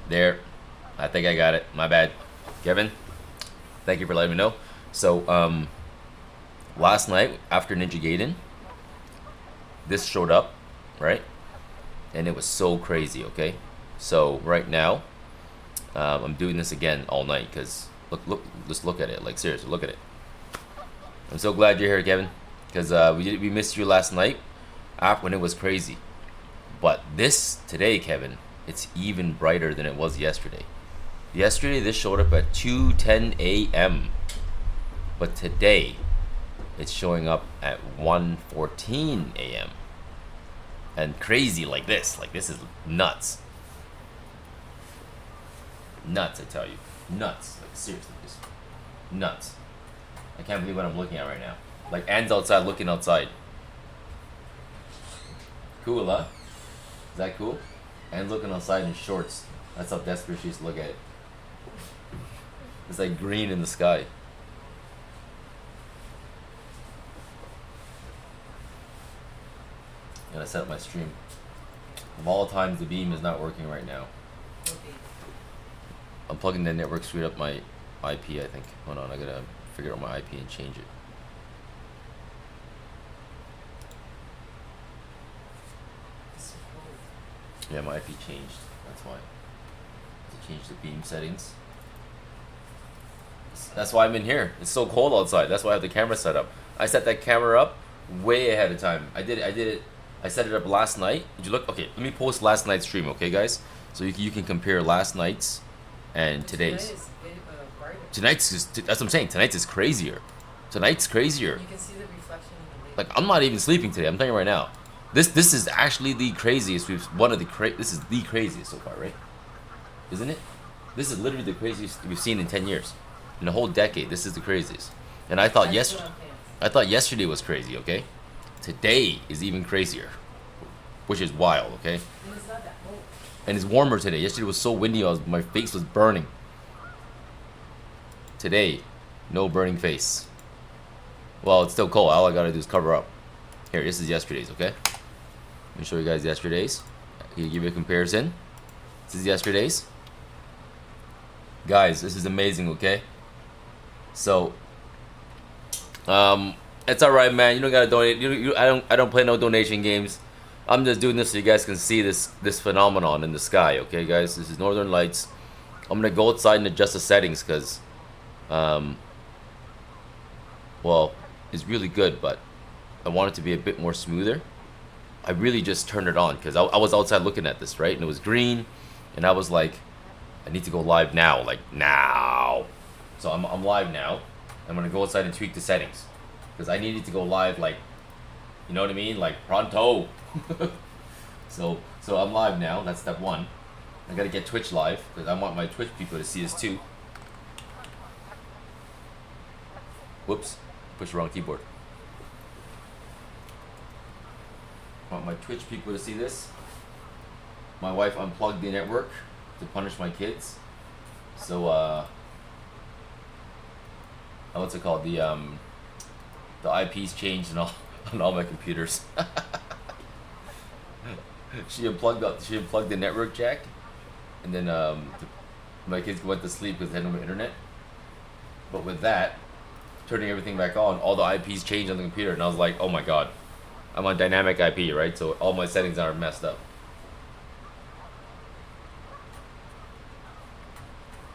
There. I think I got it. My bad. Kevin, thank you for letting me know. So, last night after Ninja Gaiden, this showed up, right? And it was so crazy, okay? So, right now, I'm doing this again all night because, look, just look at it. Like, seriously, look at it. I'm so glad you're here, Kevin, because we missed you last night when it was crazy. But this, today, Kevin, it's even brighter than it was yesterday. Yesterday, this showed up at 2:10 a.m. But today, it's showing up at 1:14 a.m. And crazy like this. Like, this is nuts. Nuts, I tell you. Nuts. Like, seriously, just nuts. I can't believe what I'm looking at right now. Like, Anne's outside looking outside. Cool, huh? Is that cool? Anne's looking outside in shorts. That's how desperate she is to look at it. It's like green in the sky. And I set up my stream. Of all times, the beam is not working right now. I'm plugging the network straight up my IP, I think. Hold on, I gotta figure out my IP and change it. Yeah, my IP changed. That's why. To change the beam settings. That's why I'm in here. It's so cold outside. That's why I have the camera set up. I set that camera up way ahead of time. I did it. I set it up last night. Did you look? Okay, let me post last night's stream, okay, guys? So you can compare last night's and today's. Tonight's is, that's what I'm saying. Tonight's is crazier. Tonight's crazier. You can see the reflection in the lake. Like, I'm not even sleeping today. I'm telling you right now. This is actually the craziest this is the craziest so far, right? Isn't it? This is literally the craziest we've seen in 10 years. In a whole decade, this is the craziest. And I thought yesterday was crazy, okay? Today is even crazier, which is wild, okay? And it's not that cold. And it's warmer today. Yesterday was so windy, my face was burning. Today, no burning face. Well, it's still cold. All I gotta do is cover up. Here, this is yesterday's, okay? Let me show you guys yesterday's. Can you give you a comparison? This is yesterday's. Guys, this is amazing, okay? So, it's alright, man. You don't gotta donate. I don't play no donation games. I'm just doing this so you guys can see this phenomenon in the sky, okay, guys? This is Northern Lights. I'm gonna go outside and adjust the settings because, well, it's really good, but I want it to be a bit more smoother. I really just turned it on because I was outside looking at this, right? And it was green, and I was like, I need to go live now, like now. So I'm live now. I'm gonna go outside and tweak the settings because I needed to go live, like, you know what I mean, like pronto. so I'm live now. That's step one. I gotta get Twitch live because I want my Twitch people to see this too. Whoops, push the wrong keyboard. I want my Twitch people to see this. My wife unplugged the network to punish my kids. So what's it called? The IP's changed and all on all my computers. She unplugged the network jack, and then my kids went to sleep because they had no internet. But with that, turning everything back on, all the IPs changed on the computer, and I was like, oh my god, I'm on dynamic IP, right? So all my settings are messed up.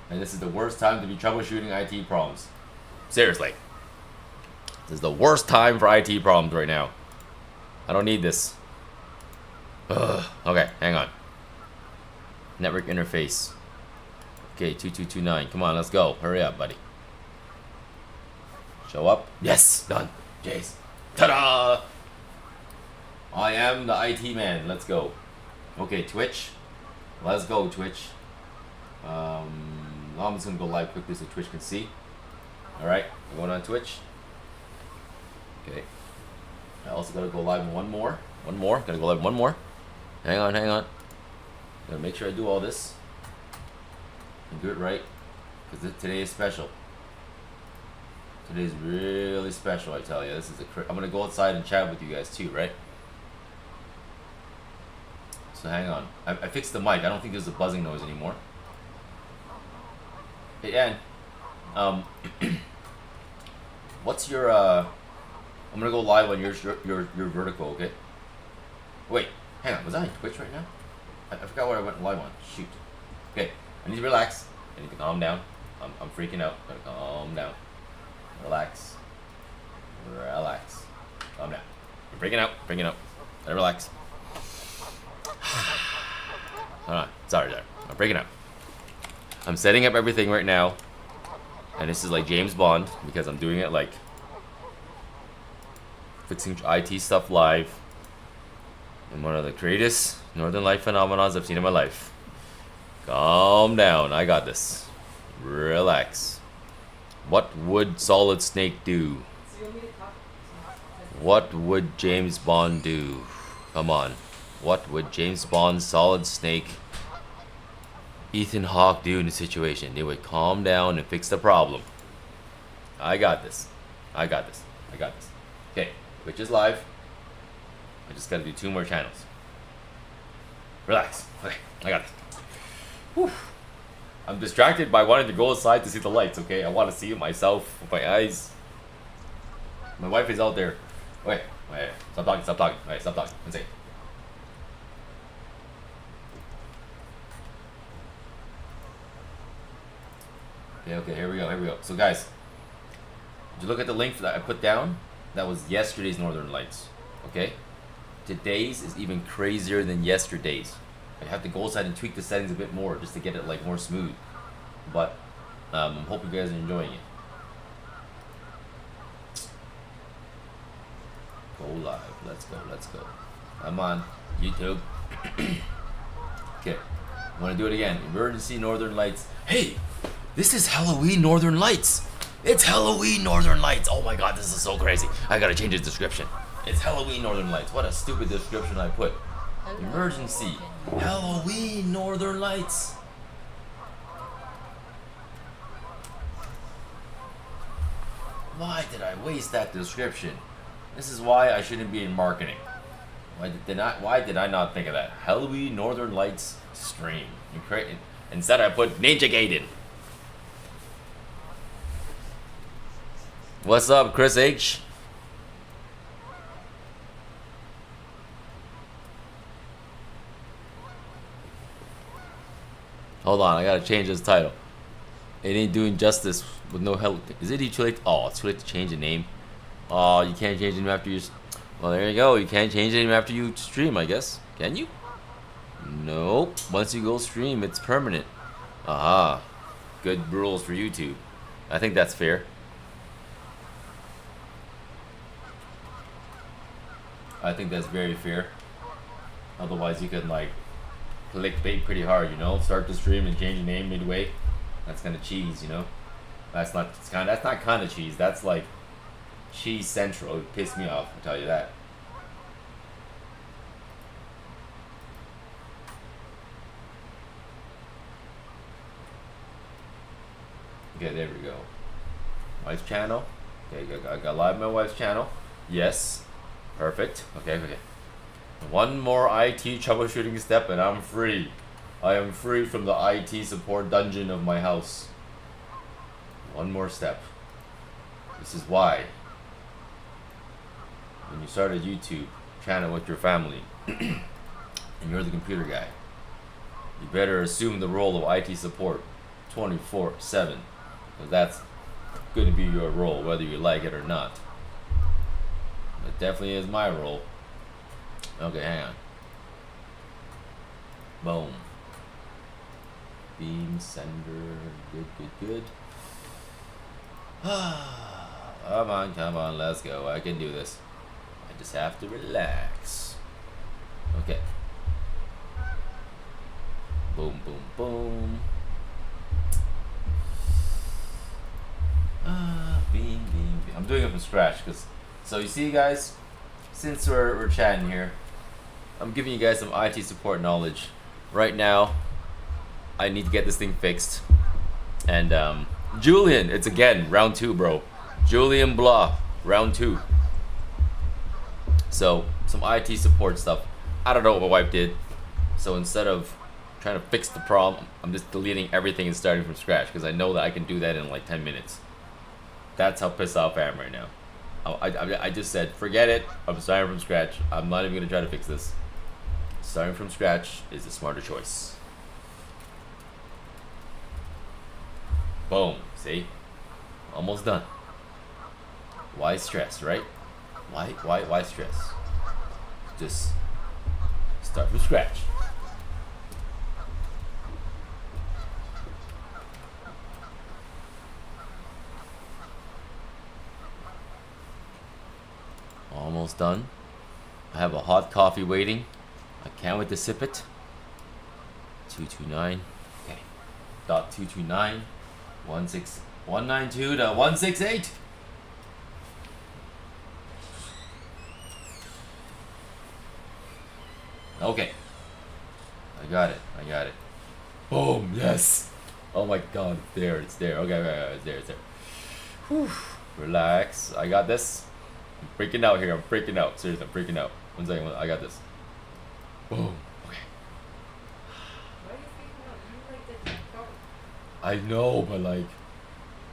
And this is the worst time to be troubleshooting IT problems. Seriously. This is the worst time for IT problems right now. I don't need this. Ugh. Okay, hang on. Network interface. Okay, 2229. Come on, let's go. Hurry up, buddy. Show up. Yes, done. Jace. Ta-da! I am the IT man. Let's go. Okay, Twitch. Let's go, Twitch. I'm just gonna go live quickly so Twitch can see. Alright, we're going on Twitch. Okay. I also gotta go live one more. Gotta go live one more. Hang on. Gotta make sure I do all this and do it right, because today is special. Today is really special, I tell you. This is I'm gonna go outside and chat with you guys too, right? So hang on. I fixed the mic. I don't think there's a buzzing noise anymore. Hey, Ann. What's your I'm gonna go live on your vertical, okay? Wait, hang on. Was I on Twitch right now? I forgot what I went live on. Shoot. Okay, I need to relax. I need to calm down. I'm freaking out. Gotta calm down. Relax. Relax. Calm down. I'm freaking out. Freaking out. Gotta relax. Hold on. Sorry. I'm freaking out. I'm setting up everything right now. And this is like James Bond because I'm doing it like fixing IT stuff live. And one of the greatest Northern Light phenomenons I've seen in my life. Calm down. I got this. Relax. What would Solid Snake do? What would James Bond do? Come on. What would James Bond, Solid Snake, Ethan Hawke do in the situation? They would calm down and fix the problem. I got this. I got this. I got this. Okay, Twitch is live. I just gotta do 2 more channels. Relax. Okay, I got this. Whew. I'm distracted by wanting to go outside to see the lights, okay? I want to see it myself with my eyes. My wife is out there. Wait. Stop talking. Alright, stop talking. 1 second. Okay, here we go. So guys, did you look at the link that I put down? That was yesterday's Northern Lights, okay? Today's is even crazier than yesterday's. I have to go outside and tweak the settings a bit more just to get it like more smooth. But I hope you guys are enjoying it. Go live. Let's go. I'm on YouTube. Okay, I'm gonna do it again. Emergency Northern Lights. Hey, this is Halloween Northern Lights. It's Halloween Northern Lights. Oh my god, this is so crazy. I gotta change the description. It's Halloween Northern Lights. What a stupid description I put. Emergency Halloween Northern Lights. Why did I waste that description? This is why I shouldn't be in marketing. Why did I not think of that? Halloween Northern Lights stream. Instead I put Ninja Gaiden. What's up, Chris H? Hold on, I gotta change this title. It ain't doing justice with no help. Is it too late? Oh, it's too late to change the name. Oh, you can't change the name after you. Well, there you go. You can't change the name after you stream, I guess. Can you? Nope. Once you go stream, it's permanent. Aha. Good rules for YouTube. I think that's fair. I think that's very fair. Otherwise, you could like clickbait pretty hard, you know. Start the stream and change the name midway. That's kind of cheese, you know. That's not kind of cheese. That's like cheese central. It pissed me off. I'll tell you that. Okay, there we go. Wife's channel. Okay, I got live my wife's channel. Yes. Perfect. Okay. One more IT troubleshooting step and I'm free. I am free from the IT support dungeon of my house. One more step. This is why when you start a YouTube channel with your family and you're the computer guy, you better assume the role of IT support 24/7, because that's going to be your role whether you like it or not. It definitely is my role. Okay, hang on. Boom. Beam sender. Good. Come on, let's go. I can do this. I just have to relax. Okay. Boom. Beam. I'm doing it from scratch because. So you see, guys, since we're chatting here, I'm giving you guys some IT support knowledge. Right now, I need to get this thing fixed. And Julian, it's again round 2, bro. Julian Blah, round 2. So some IT support stuff. I don't know what my wife did. So instead of trying to fix the problem. I'm just deleting everything and starting from scratch because I know that I can do that in like 10 minutes. That's how pissed off I am right now. I just said, forget it. I'm starting from scratch. I'm not even going to try to fix this. Starting from scratch is the smarter choice. Boom. See? Almost done. Why stress, right? Why stress? Just start from scratch. Almost done. I have a hot coffee waiting. I can't wait to sip it. 229. Okay. Dot 229. 192.168. Okay. I got it. Boom. Yes. Oh my god. It's there. Okay. It's there. Whew. Relax. I got this. I'm freaking out here. Seriously, I'm freaking out. 1 second. I got this. Boom. Okay. Why are you freaking out? You like the phone. I know, but like,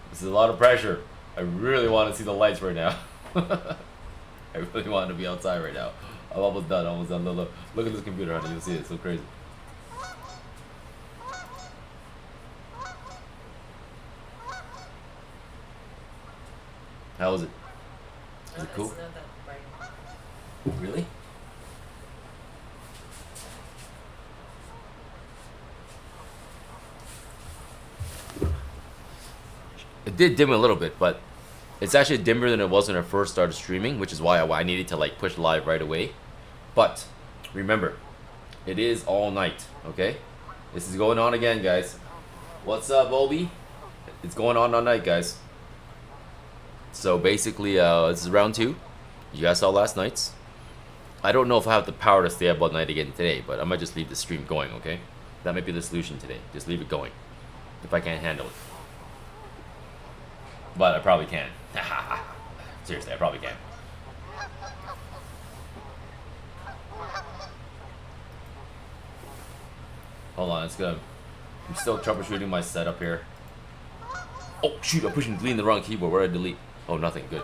this is a lot of pressure. I really want to see the lights right now. I really want to be outside right now. I'm almost done. Look at this computer, honey. You'll see it. It's so crazy. How is it? Is it cool? It's not that bright. Really? It did dim a little bit, but it's actually dimmer than it was when I first started streaming, which is why I needed to like push live right away. But remember, it is all night, okay? This is going on again, guys. What's up, Obi? It's going on all night, guys. So basically, this is round 2. You guys saw last night's. I don't know if I have the power to stay up all night again today, but I might just leave the stream going, okay? That might be the solution today. Just leave it going, if I can't handle it. But I probably can. Seriously, I probably can. Hold on, it's good. I'm still troubleshooting my setup here. Oh shoot, I'm pushing delete in the wrong keyboard. Where did I delete? Oh, nothing. Good.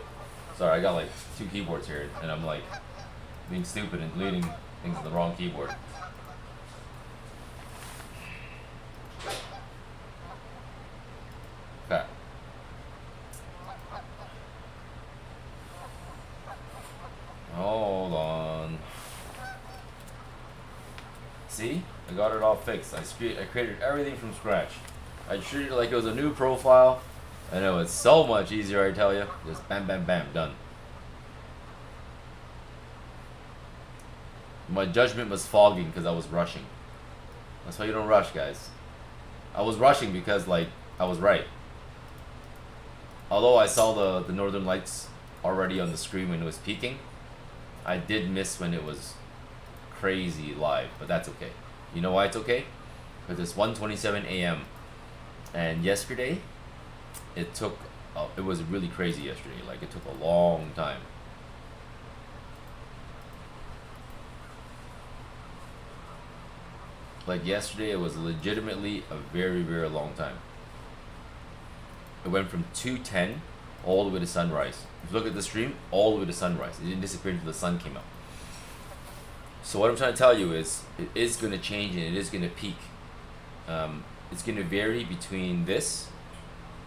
Sorry, I got like 2 keyboards here, and I'm like being stupid and deleting things in the wrong keyboard. Okay. Hold on. See? I got it all fixed. I created everything from scratch. I treated it like it was a new profile. I know it's so much easier, I tell you. Just bam, bam, bam, done. My judgment was fogging because I was rushing. That's why you don't rush, guys. I was rushing because, like, I was right. Although I saw the northern lights already on the screen when it was peaking, I did miss when it was crazy live, but that's okay. You know why it's okay? Because it's 1:27 a.m. And yesterday, it was really crazy yesterday. Like, it took a long time. Like, yesterday, it was legitimately a very, very long time. It went from 2:10 all the way to sunrise. If you look at the stream, all the way to sunrise. It didn't disappear until the sun came out. So what I'm trying to tell you is, it is going to change and it is going to peak. It's going to vary between this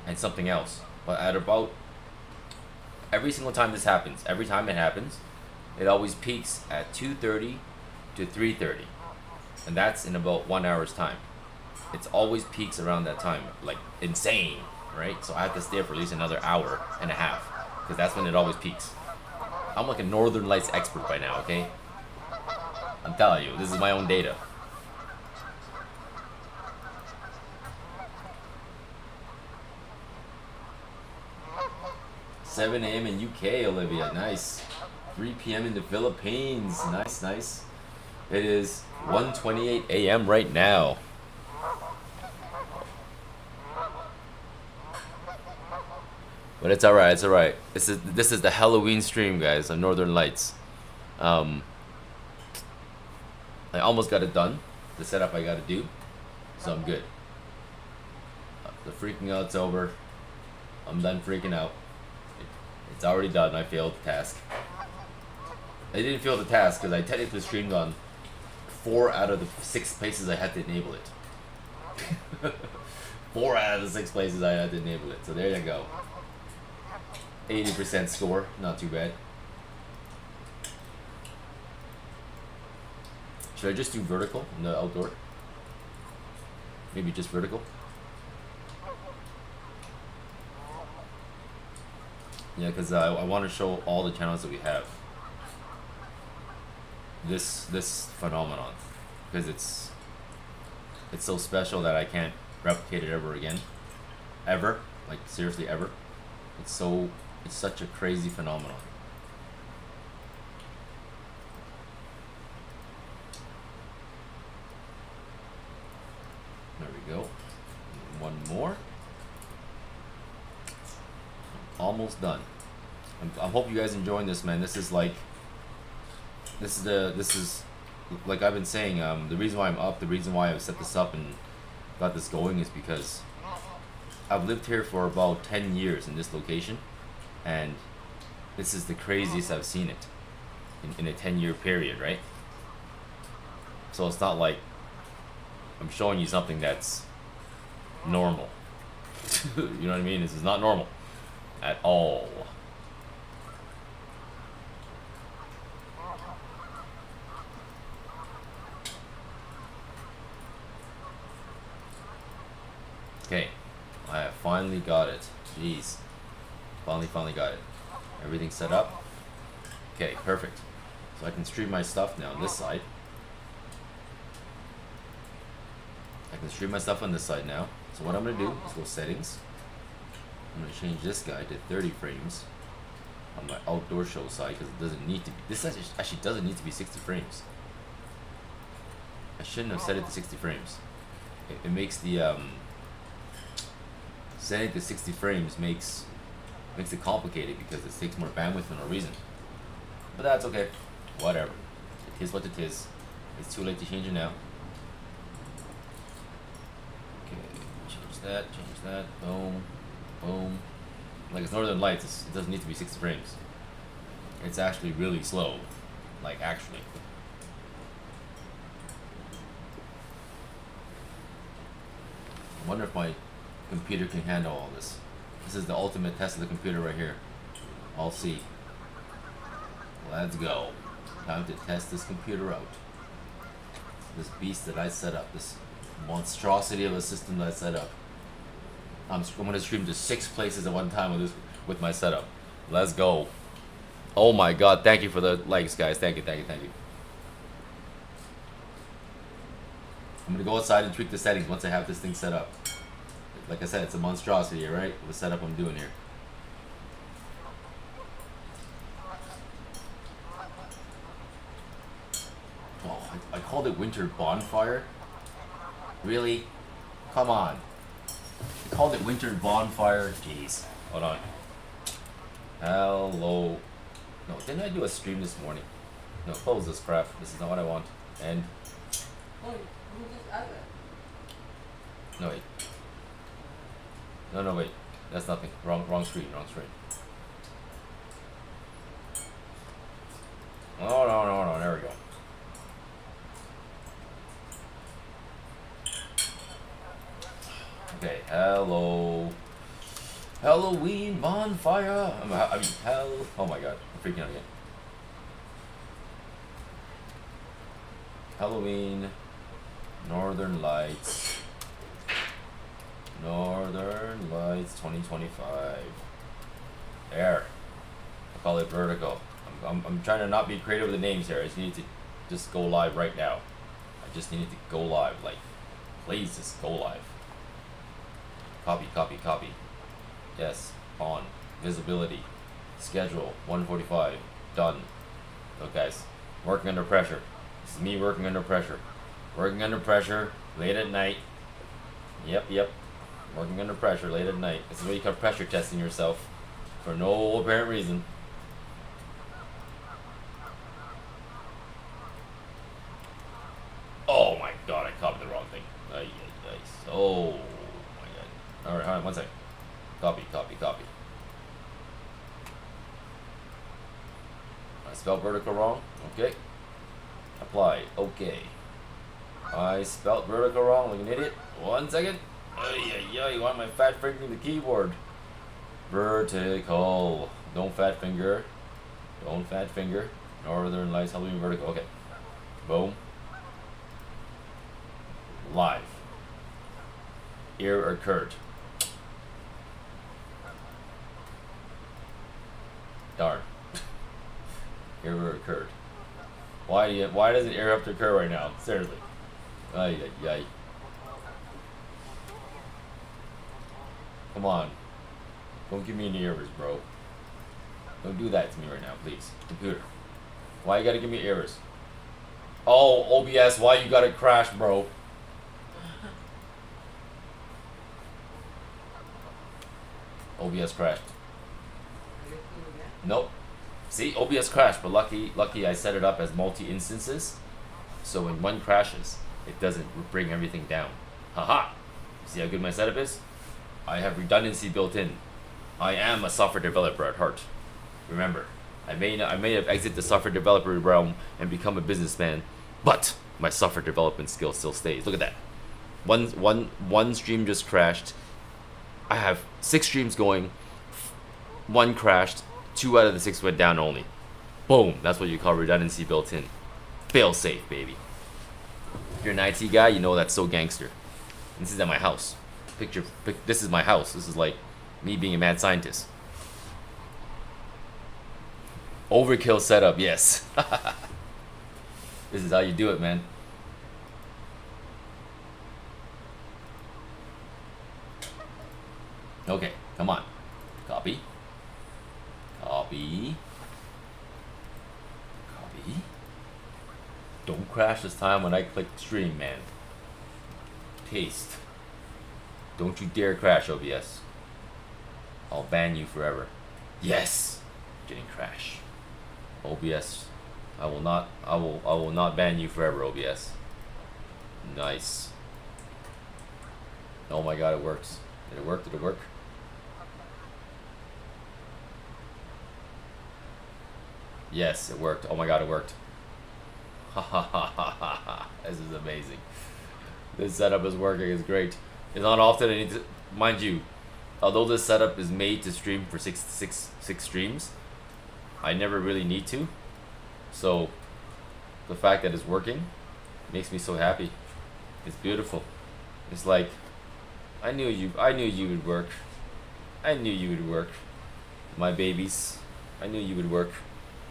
and something else. But at about every single time this happens, every time it happens, it always peaks at 2:30 to 3:30. And that's in about 1 hour's time. It's always peaks around that time, like insane, right? So I have to stay for at least another hour and a half, because that's when it always peaks. I'm like a Northern Lights expert by now, okay? I'm telling you, this is my own data. "7 a.m. in UK, Olivia. Nice. 3 p.m. in the Philippines. Nice, nice. It is 1:28 a.m. right now. But it's alright, it's alright. This is the Halloween stream, guys, on Northern Lights. I almost got it done, the setup I gotta do. So I'm good. The freaking out's over. I'm done freaking out. It's already done. I failed the task. I didn't fail the task because I technically streamed on 4 out of the 6 places I had to enable it. 4 out of the 6 places I had to enable it. So there you go. 80% score. Not too bad. Should I just do vertical in the outdoor? Maybe just vertical? Yeah, because I want to show all the channels that we have this phenomenon, because it's so special that I can't replicate it ever again, ever, like seriously ever. It's such a crazy phenomenon. There we go. One more. Almost done. I hope you guys enjoying this, man. This is like I've been saying, the reason why I'm up, the reason why I've set this up and got this going is because I've lived here for about 10 years in this location, and this is the craziest I've seen it in a 10-year period, right? So it's not like I'm showing you something that's normal. You know what I mean? This is not normal at all. Okay, I have finally got it. Jeez. Finally got it. Everything set up. Okay, perfect. So I can stream my stuff now on this side. I can stream my stuff on this side now. So what I'm going to do is go settings. I'm going to change this guy to 30 frames on my outdoor show side, because it doesn't need to be. This actually doesn't need to be 60 frames. I shouldn't have set it to 60 frames. It makes the setting to 60 frames makes it complicated because it takes more bandwidth for no reason. But that's okay. Whatever. It is what it is. It's too late to change it now. Okay, change that. Boom. Boom. Like it's Northern Lights, it doesn't need to be 60 frames. It's actually really slow. Like actually. I wonder if my computer can handle all this. This is the ultimate test of the computer right here. I'll see. Let's go. Time to test this computer out. This beast that I set up. This monstrosity of a system that I set up. I'm going to stream to 6 places at one time with my setup. Let's go. Oh my god, thank you for the likes, guys. Thank you. I'm going to go outside and tweak the settings once I have this thing set up. Like I said, it's a monstrosity, right? The setup I'm doing here. Oh, I called it Winter Bonfire? Really? Come on. I called it Winter Bonfire? Jeez. Hold on. Hello. No, didn't I do a stream this morning? No, close this crap. This is not what I want. And... Oh, you just added it. No, wait. No, wait. That's nothing. Wrong screen. No. There we go. Okay, hello. Halloween bonfire. Oh my god, I'm freaking out again. Halloween, Northern Lights 2025. There. I call it vertical. I'm trying to not be creative with the names here. I just need to just go live right now. I just needed to go live. Like, please just go live. Copy. Yes, on. Visibility. Schedule. 1:45. Done. Look, guys. Working under pressure. This is me working under pressure. Working under pressure. Late at night. Yep. Working under pressure late at night. This is what you call pressure testing yourself. For no apparent reason. Oh my god, I copied the wrong thing. Oh my god. Alright, hold on, one second. Copy. I spelled vertical wrong. Okay. Apply. Okay. I spelled vertical wrong like an idiot. 1 second. You want my fat finger in the keyboard. Vertical. Don't fat finger. Northern Lights Halloween vertical. Okay. Boom. Live. Error occurred. Darn. Error occurred. Why doesn't error have to occur right now? Seriously. Ay. Come on. Don't give me any errors, bro. Don't do that to me right now, please. Computer. Why you gotta give me errors? Oh, OBS, why you gotta crash, bro? OBS crashed. Nope. See, OBS crashed, but lucky I set it up as multi-instances. So when one crashes, it doesn't bring everything down. Haha. See how good my setup is? I have redundancy built in. I am a software developer at heart. Remember, I may have exited the software developer realm and become a businessman, but my software development skill still stays. Look at that. One stream just crashed. I have 6 streams going. 1 crashed. 2 out of the 6 went down only. Boom. That's what you call redundancy built in. Fail safe, baby. If you're an IT guy, you know that's so gangster. This is at my house. This is my house. This is like me being a mad scientist. Overkill setup, yes. This is how you do it, man. Okay, come on. Copy. Don't crash this time when I click stream, man. Paste. Don't you dare crash, OBS. I'll ban you forever. Yes! Didn't crash. OBS. I will not ban you forever, OBS. Nice. Oh my god, it works. Did it work? Did it work? Yes, it worked. Oh my god, it worked. Ha ha ha ha ha ha. This is amazing. This setup is working. It's great. It's not often I need to, mind you, although this setup is made to stream for six streams, I never really need to. So the fact that it's working makes me so happy. It's beautiful. It's like I knew you would work. I knew you would work. My babies. I knew you would work.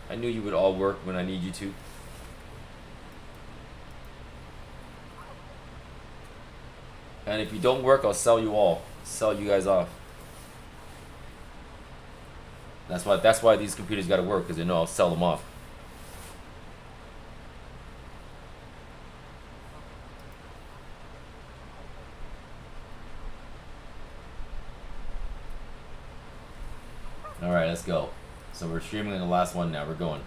I knew you would all work when I need you to. And if you don't work, I'll sell you all. Sell you guys off. That's why these computers gotta work, because they know I'll sell them off. Alright, let's go. So we're streaming in the last one now. We're going.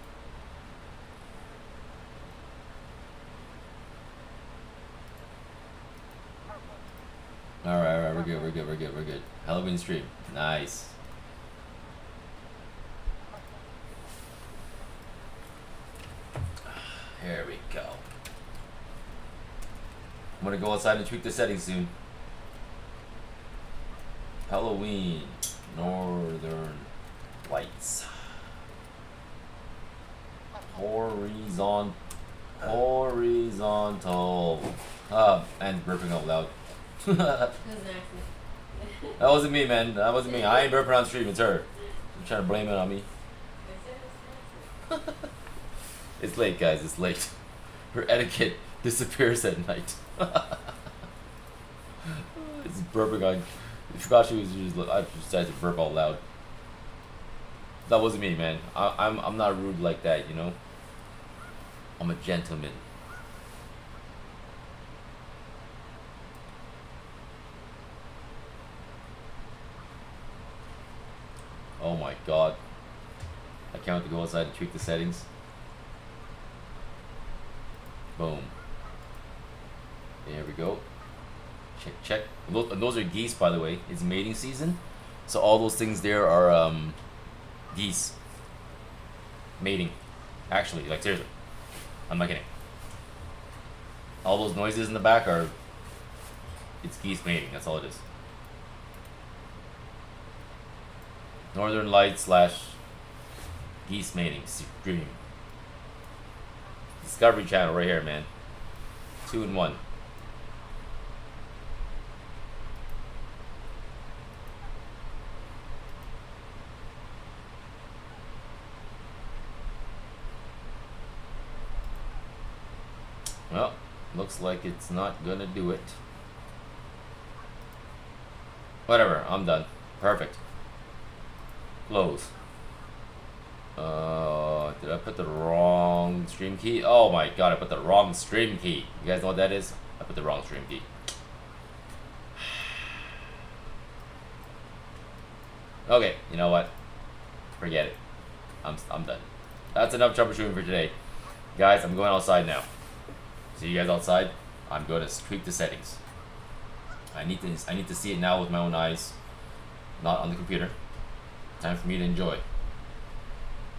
Alright, we're good. Halloween stream. Nice. Here we go. I'm gonna go outside and tweak the settings soon. Halloween. Northern Lights. Horizontal. And burping out loud. That wasn't me, man. That wasn't me. I ain't burping on stream. It's her. I'm trying to blame it on me. It's late, guys. It's late. Her etiquette disappears at night. It's burping on. I forgot she was. I decided to burp out loud. That wasn't me, man. I'm not rude like that, you know. I'm a gentleman. Oh my god. I can't wait to go outside and tweak the settings. Boom. There we go. check. And those are geese, by the way. It's mating season, so all those things there are geese mating. Actually, like seriously, I'm not kidding. All those noises in the back are it's geese mating. That's all it is. Northern Lights / geese mating stream. Discovery Channel right here, man. 2 in 1. Well, looks like it's not gonna do it. Whatever, I'm done. Perfect. Close. Did I put the wrong stream key? Oh my god, I put the wrong stream key. You guys know what that is? I put the wrong stream key. Okay, you know what? Forget it. I'm done. That's enough troubleshooting for today. Guys, I'm going outside now. See you guys outside. I'm going to tweak the settings. I need to see it now with my own eyes, not on the computer. Time for me to enjoy.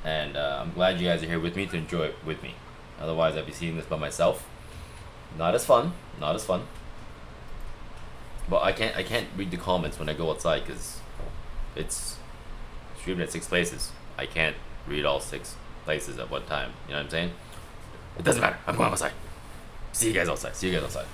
And I'm glad you guys are here with me to enjoy it with me. Otherwise, I'd be seeing this by myself. Not as fun. Not as fun. But I can't read the comments when I go outside because it's streamed at 6 places. I can't read all 6 places at one time. You know what I'm saying? It doesn't matter. I'm going outside. See you guys outside. See you guys outside.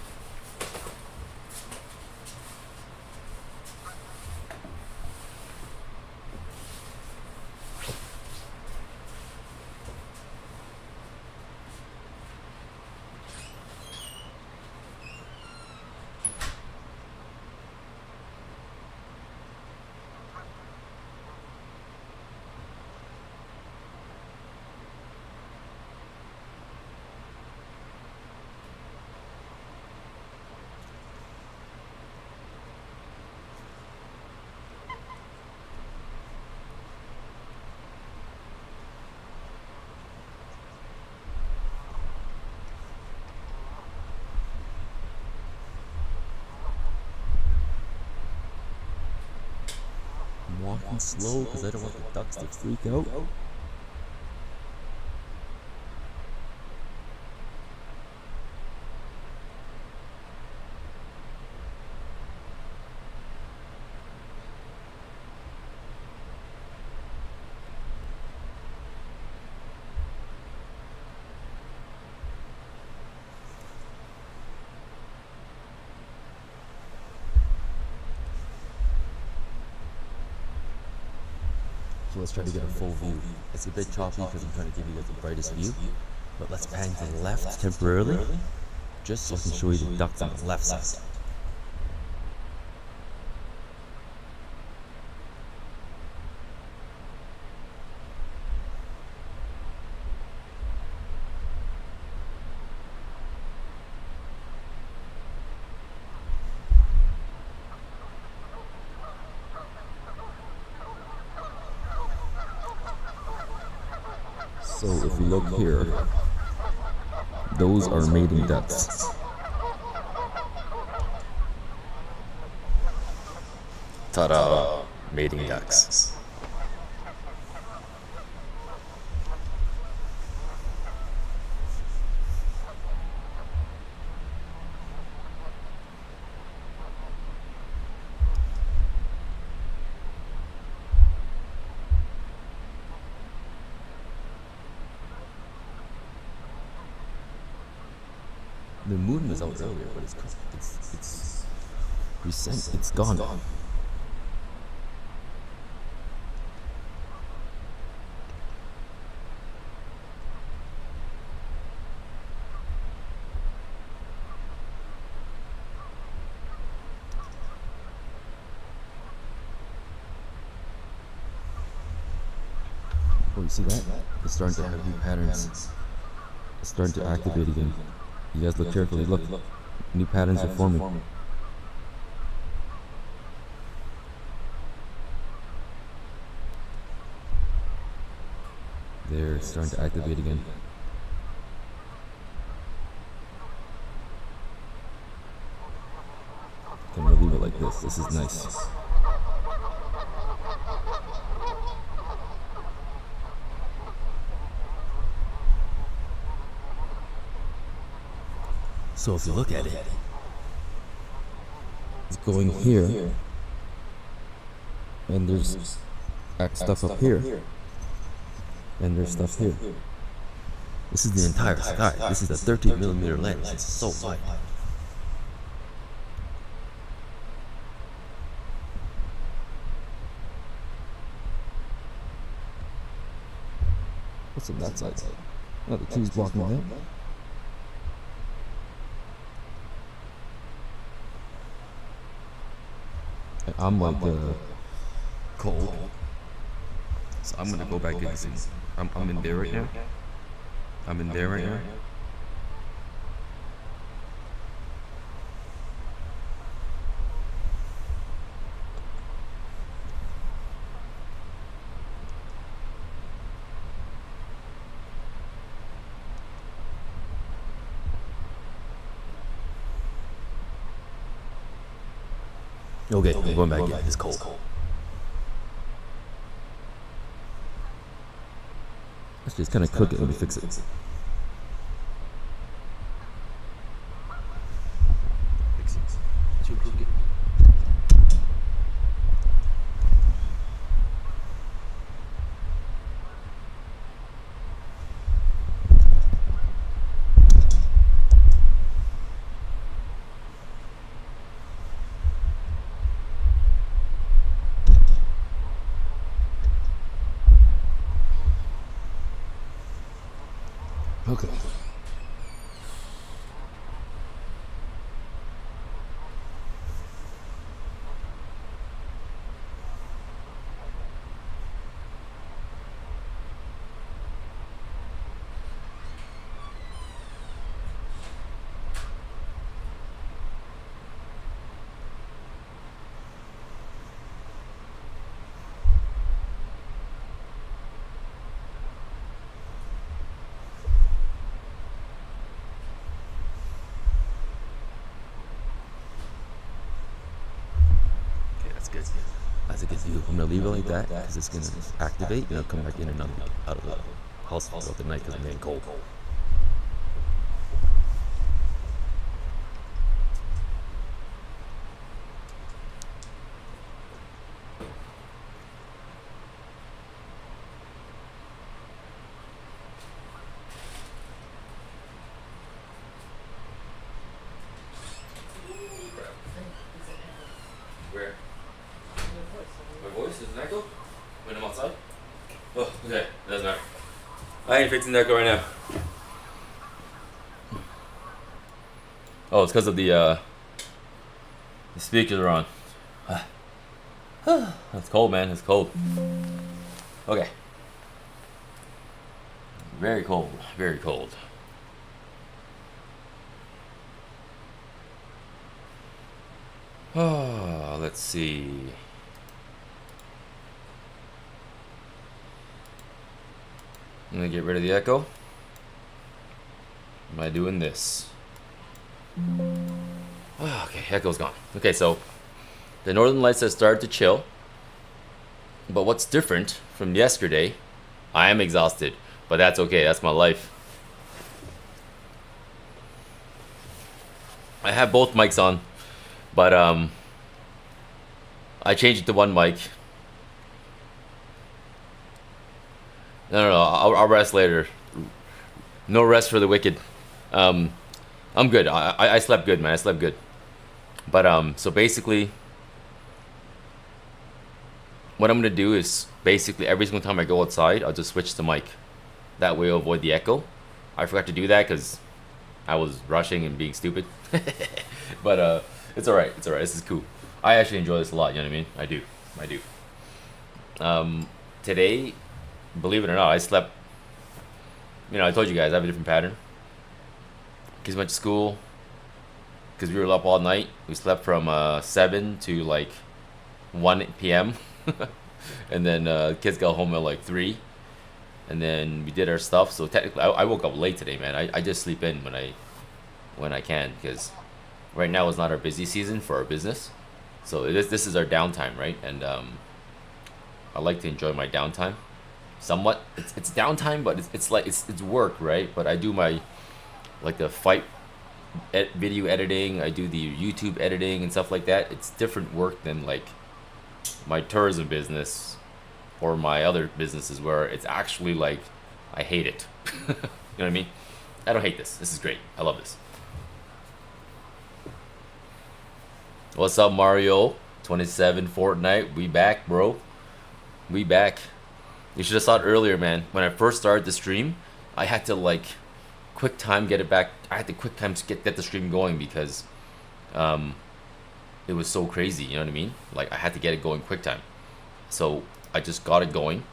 Walking slow because I don't want the ducks to freak out. Let's try to get a full view. It's a bit choppy because I'm trying to give you guys the brightest view, but let's pan to the left temporarily, just so I can show you the ducks on the left side. So if you look here, those are mating ducks. Ta-da! Mating ducks. The moon was out earlier, but it's recent. It's gone. Oh, you see that? It's starting to have new patterns. It's starting to activate again. You guys look carefully. Look, new patterns are forming. They're starting to activate again. it like this. This is nice. So if you look at it, it's going here, and there's stuff up here, and there's stuff here. This is the entire sky. This is a 13mm lens. It's so wide. What's on that side? Oh, the tree's blocking that. I'm like cold, so I'm gonna go back in this. I'm in there right now. I'm in there right now. Okay, I'm going back in. It's cold. Let's just kind of cook it. Let me fix it. Fix it. Cook it. Okay. That's a good view. I'm gonna leave it like that because it's gonna activate and it'll come back in and out of the house throughout the night because I'm getting cold. Where? My voice? Does it echo? When I'm outside? Oh, okay. It doesn't matter. I ain't fixing the echo right now. Oh, it's because of the speakers are on. It's cold, man. It's cold. Okay. Very cold. Very cold. Oh, let's see. I'm gonna get rid of the echo by doing this. Oh, okay, echo's gone. Okay, so the northern lights have started to chill. But what's different from yesterday, I am exhausted, but that's okay, that's my life. I have both mics on, but I changed it to one mic. No, I'll rest later. No rest for the wicked. I'm good. I slept good, man. I slept good. But so basically, what I'm gonna do is basically every single time I go outside, I'll just switch the mic. That way, I'll avoid the echo. I forgot to do that because I was rushing and being stupid. But it's alright. It's alright. This is cool. I actually enjoy this a lot. You know what I mean? I do. I do. Today, believe it or not, I slept. You know, I told you guys I have a different pattern. Kids went to school. Because we were up all night. We slept from 7 to like 1 p.m. And then kids got home at like 3. And then we did our stuff. So technically, I woke up late today, man. I just sleep in when I can. Because right now is not our busy season for our business. So this is our downtime, right? And I like to enjoy my downtime somewhat. It's downtime, but it's like it's work, right? But I do my like the fight video editing, I do the YouTube editing and stuff like that. It's different work than like my tourism business or my other businesses where it's actually like I hate it. You know what I mean? I don't hate this. This is great. I love this. What's up, Mario? 27 Fortnite. We back, bro. We back. You should have saw it earlier, man. When I first started the stream, I had to like quick time get it back. I had to quick time get the stream going because it was so crazy, you know what I mean? Like I had to get it going quick time. So I just got it going.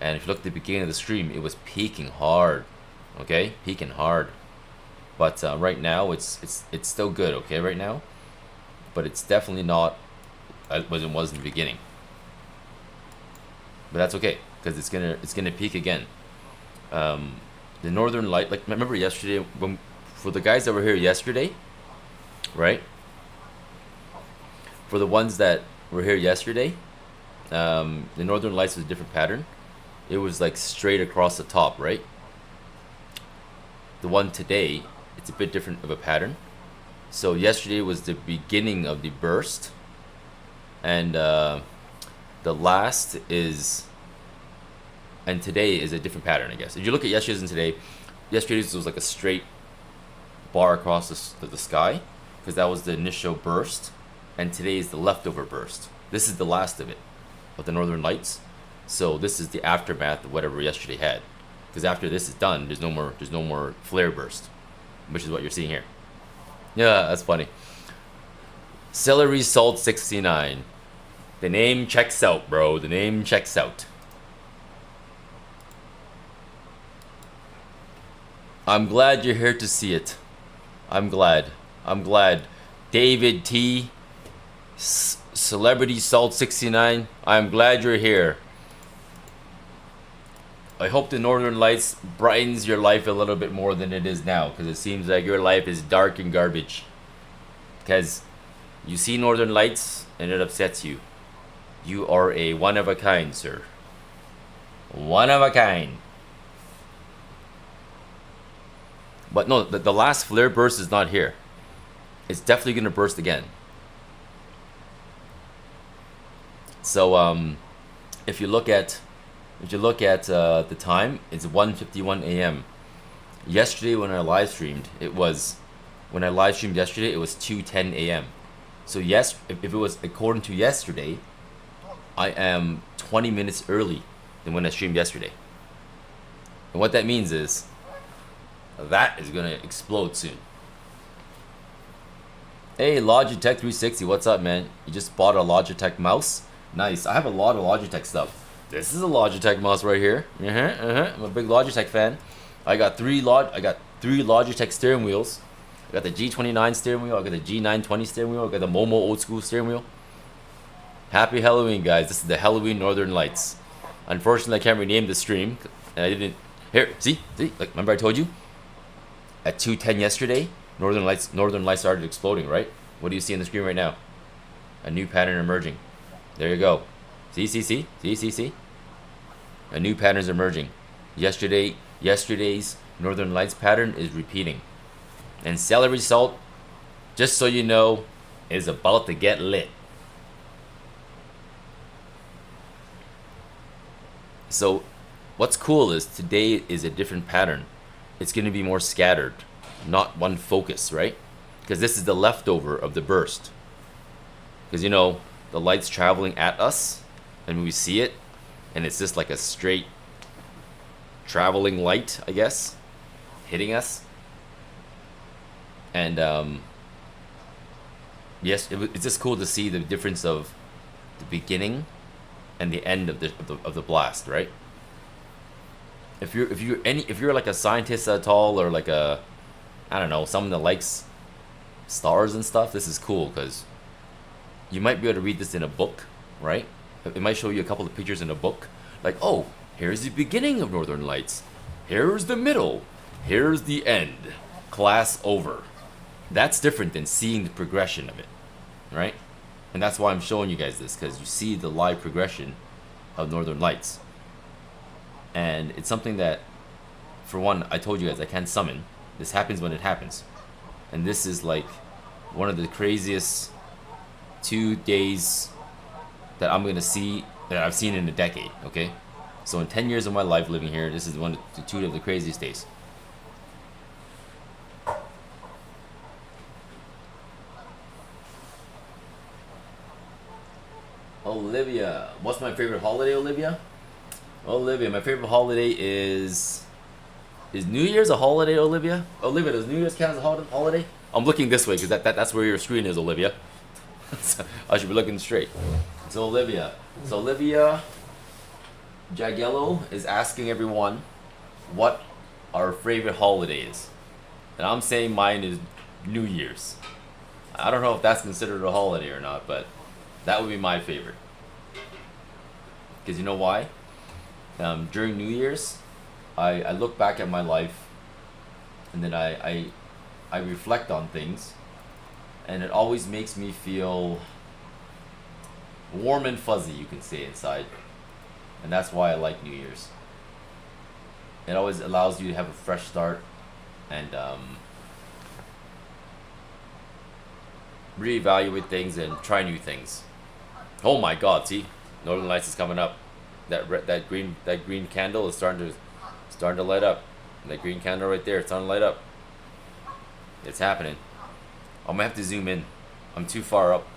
And if you look at the beginning of the stream, it was peaking hard. Okay? Peaking hard. But right now it's still good, okay, right now? But it's definitely not as it was in the beginning. But that's okay, because it's gonna peak again. The Northern Light, like remember yesterday for the guys that were here yesterday, right? For the ones that were here yesterday, the Northern Lights was a different pattern. It was like straight across the top, right? The one today, it's a bit different of a pattern. So yesterday was the beginning of the burst, and the last is, and today is a different pattern, I guess. If you look at yesterday's and today, yesterday's was like a straight bar across the sky, because that was the initial burst, and today is the leftover burst. This is the last of it, of the Northern Lights. So this is the aftermath of whatever yesterday had, because after this is done, there's no more flare burst, which is what you're seeing here. Yeah, that's funny. Celery Salt 69. The name checks out, bro. The name checks out. I'm glad you're here to see it. I'm glad. I'm glad. David T. Celebrity Salt 69. I'm glad you're here. I hope the Northern Lights brightens your life a little bit more than it is now, because it seems like your life is dark and garbage. Because you see Northern Lights and it upsets you. You are a one of a kind, sir. One of a kind. But no, the last flare burst is not here. It's definitely going to burst again. So if you look at the time, it's 1:51 a.m. Yesterday when I live streamed, it was 2:10 a.m. So yes, if it was according to yesterday, I am 20 minutes early than when I streamed yesterday. And what that means is that is gonna explode soon. Hey, Logitech 360, what's up, man? You just bought a Logitech mouse? Nice. I have a lot of Logitech stuff. This is a Logitech mouse right here. I'm a big Logitech fan. I got three Logitech steering wheels. I got the G29 steering wheel. I got the G920 steering wheel. I got the Momo old school steering wheel. Happy Halloween, guys. This is the Halloween Northern Lights. Unfortunately, I can't rename the stream, and I didn't. Here, see, like remember I told you? At 2:10 yesterday, Northern Lights started exploding, right? What do you see on the screen right now? A new pattern emerging. There you go. See. A new pattern is emerging. Yesterday's Northern Lights pattern is repeating. And Celery Salt, just so you know, is about to get lit. So what's cool is today is a different pattern. It's going to be more scattered, not one focus, right? Because this is the leftover of the burst. Because you know, the light's traveling at us, and we see it, and it's just like a straight traveling light, I guess, hitting us. And yes, it's just cool to see the difference of the beginning and the end of the blast, right? If you're like a scientist at all, or like a, I don't know, someone that likes stars and stuff, this is cool because you might be able to read this in a book, right? It might show you a couple of pictures in a book, like, oh, here's the beginning of Northern Lights, here's the middle, here's the end, class over. That's different than seeing the progression of it, right? And that's why I'm showing you guys this, because you see the live progression of Northern Lights. And it's something that, for one, I told you guys I can't summon. This happens when it happens. And this is like one of the craziest 2 days that I'm gonna see, that I've seen in a decade, okay? So in 10 years of my life living here, this is two of the craziest days. Olivia, what's my favorite holiday, Olivia? Olivia, my favorite holiday is New Year's a holiday, Olivia? Olivia, does New Year's count as a holiday? I'm looking this way because that's where your screen is, Olivia. So I should be looking straight. So Olivia Jagello is asking everyone what our favorite holiday is. And I'm saying mine is New Year's. I don't know if that's considered a holiday or not, but that would be my favorite. Because you know why? During New Year's, I look back at my life, and then I reflect on things, and it always makes me feel warm and fuzzy, you can say, inside. And that's why I like New Year's. It always allows you to have a fresh start and reevaluate things and try new things. Oh my God! See, Northern Lights is coming up. That green candle is starting to light up. That green candle right there, it's starting to light up. It's happening. I'm gonna have to zoom in. I'm too far up.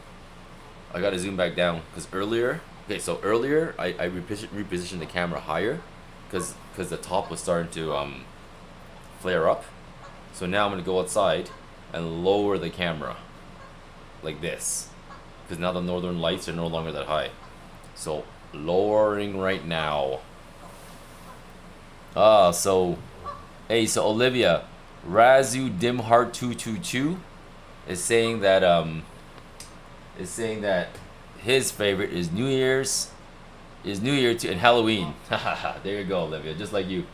I gotta zoom back down because earlier I repositioned the camera higher because the top was starting to flare up. So now I'm gonna go outside and lower the camera like this because now the Northern Lights are no longer that high. So lowering right now. So Olivia, Razu Dimheart 222 is saying that his favorite is New Year's and Halloween. There you go, Olivia, just like you.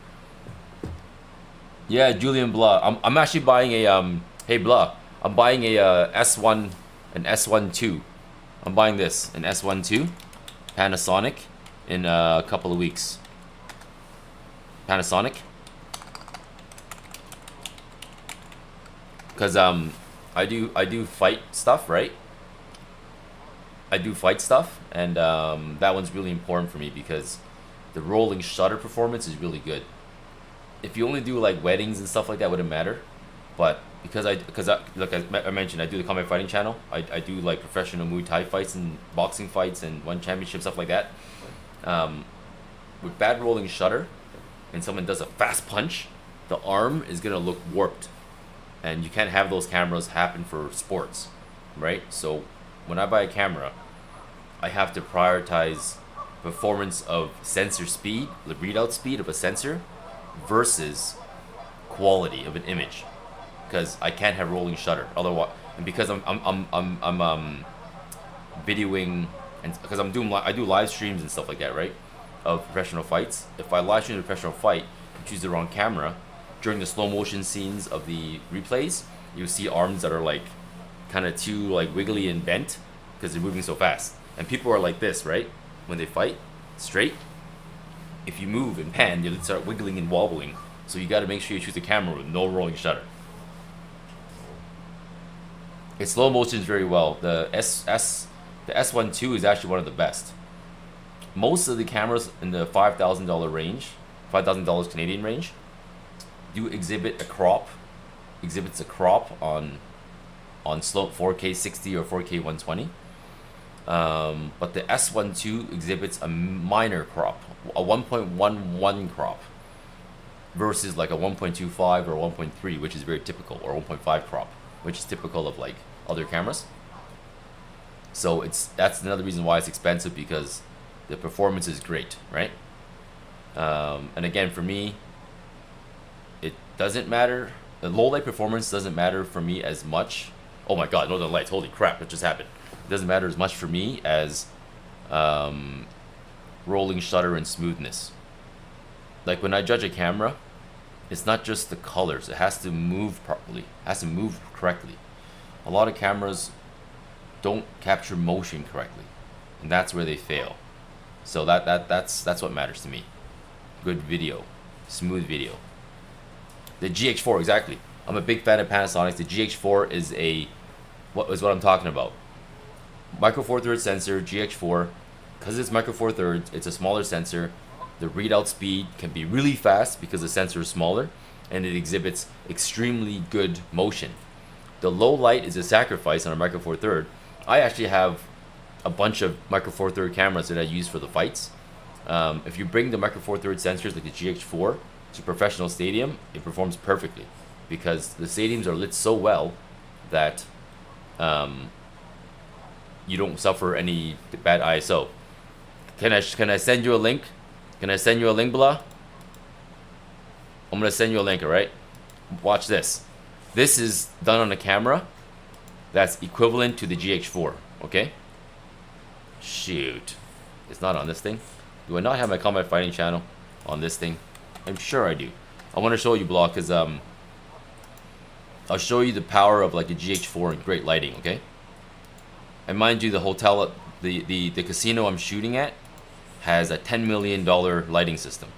Yeah, Julian Blah. I'm actually buying a hey Blah. I'm buying a S1 an S12. I'm buying this an S12 Panasonic in a couple of weeks. Panasonic. Cause I do fight stuff, right? I do fight stuff, and that one's really important for me because the rolling shutter performance is really good. If you only do like weddings and stuff like that, wouldn't matter. But because like I mentioned, I do the combat fighting channel. I do like professional Muay Thai fights and boxing fights and one championship stuff like that. With bad rolling shutter, and someone does a fast punch, the arm is gonna look warped, and you can't have those cameras happen for sports, right? So when I buy a camera, I have to prioritize performance of sensor speed, the readout speed of a sensor, versus quality of an image, because I can't have rolling shutter. Otherwise, and because I'm videoing, and because I do live streams and stuff like that, right? Of professional fights. If I live stream a professional fight and choose the wrong camera, during the slow motion scenes of the replays, you see arms that are like kind of too like wiggly and bent because they're moving so fast. And people are like this, right? When they fight straight, if you move and pan, you start wiggling and wobbling. So you got to make sure you choose a camera with no rolling shutter. It slow motions very well. The S12 is actually one of the best. Most of the cameras in the $5,000 range, $5,000 Canadian range, do exhibits a crop on slow 4K 60 or 4K 120. But the S12 exhibits a minor crop, a 1.11 crop, versus like a 1.25 or 1.3, which is very typical, or 1.5 crop, which is typical of like other cameras. So that's another reason why it's expensive, because the performance is great, right? And again, for me, it doesn't matter. The low light performance doesn't matter for me as much. Oh my God, Northern Lights! Holy crap! What just happened? It doesn't matter as much for me as rolling shutter and smoothness. Like when I judge a camera, it's not just the colors. It has to move properly. It has to move correctly. A lot of cameras don't capture motion correctly, and that's where they fail. So that's what matters to me. Good video, smooth video. The GH4, exactly. I'm a big fan of Panasonic's. The GH4 is what I'm talking about. Micro Four Thirds sensor, GH4. Because it's Micro Four Thirds, it's a smaller sensor. The readout speed can be really fast because the sensor is smaller, and it exhibits extremely good motion. The low light is a sacrifice on a Micro Four Third. I actually have a bunch of Micro Four Third cameras that I use for the fights. If you bring the Micro Four Third sensors like the GH4 to professional stadium, it performs perfectly because the stadiums are lit so well that you don't suffer any bad ISO. Can I send you a link? Can I send you a link, Blah? I'm gonna send you a link, alright? Watch this. This is done on a camera that's equivalent to the GH4, okay? Shoot. It's not on this thing. Do I not have my combat fighting channel on this thing? I'm sure I do. I want to show you, Blah, because I'll show you the power of like the GH4 and great lighting, okay? And mind you, the hotel, the casino I'm shooting at has a $10 million lighting system,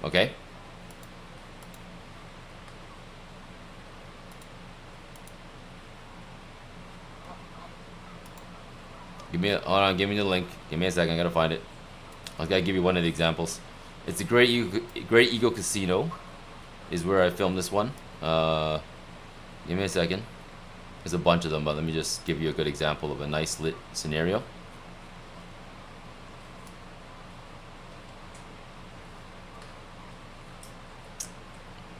okay? Hold on, give me the link. Give me a second, I gotta find it. I gotta give you one of the examples. It's a Great Eagle Casino is where I filmed this one. Give me a second. There's a bunch of them, but let me just give you a good example of a nice lit scenario.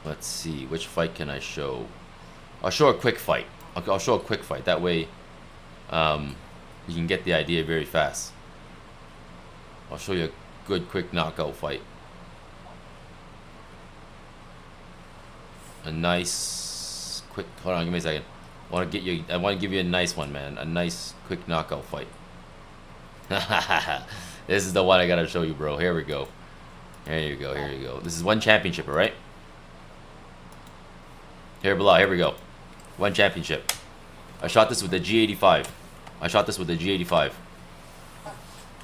Let's see, which fight can I show? I'll show a quick fight. I'll show a quick fight. That way, you can get the idea very fast. I'll show you a good quick knockout fight. A nice quick. Hold on, give me a second. I want to give you a nice one, man. A nice quick knockout fight. This is the one I gotta show you, bro. Here we go. Here you go. Here you go. This is one championship, alright? Here below. Here we go. One championship. I shot this with the G85.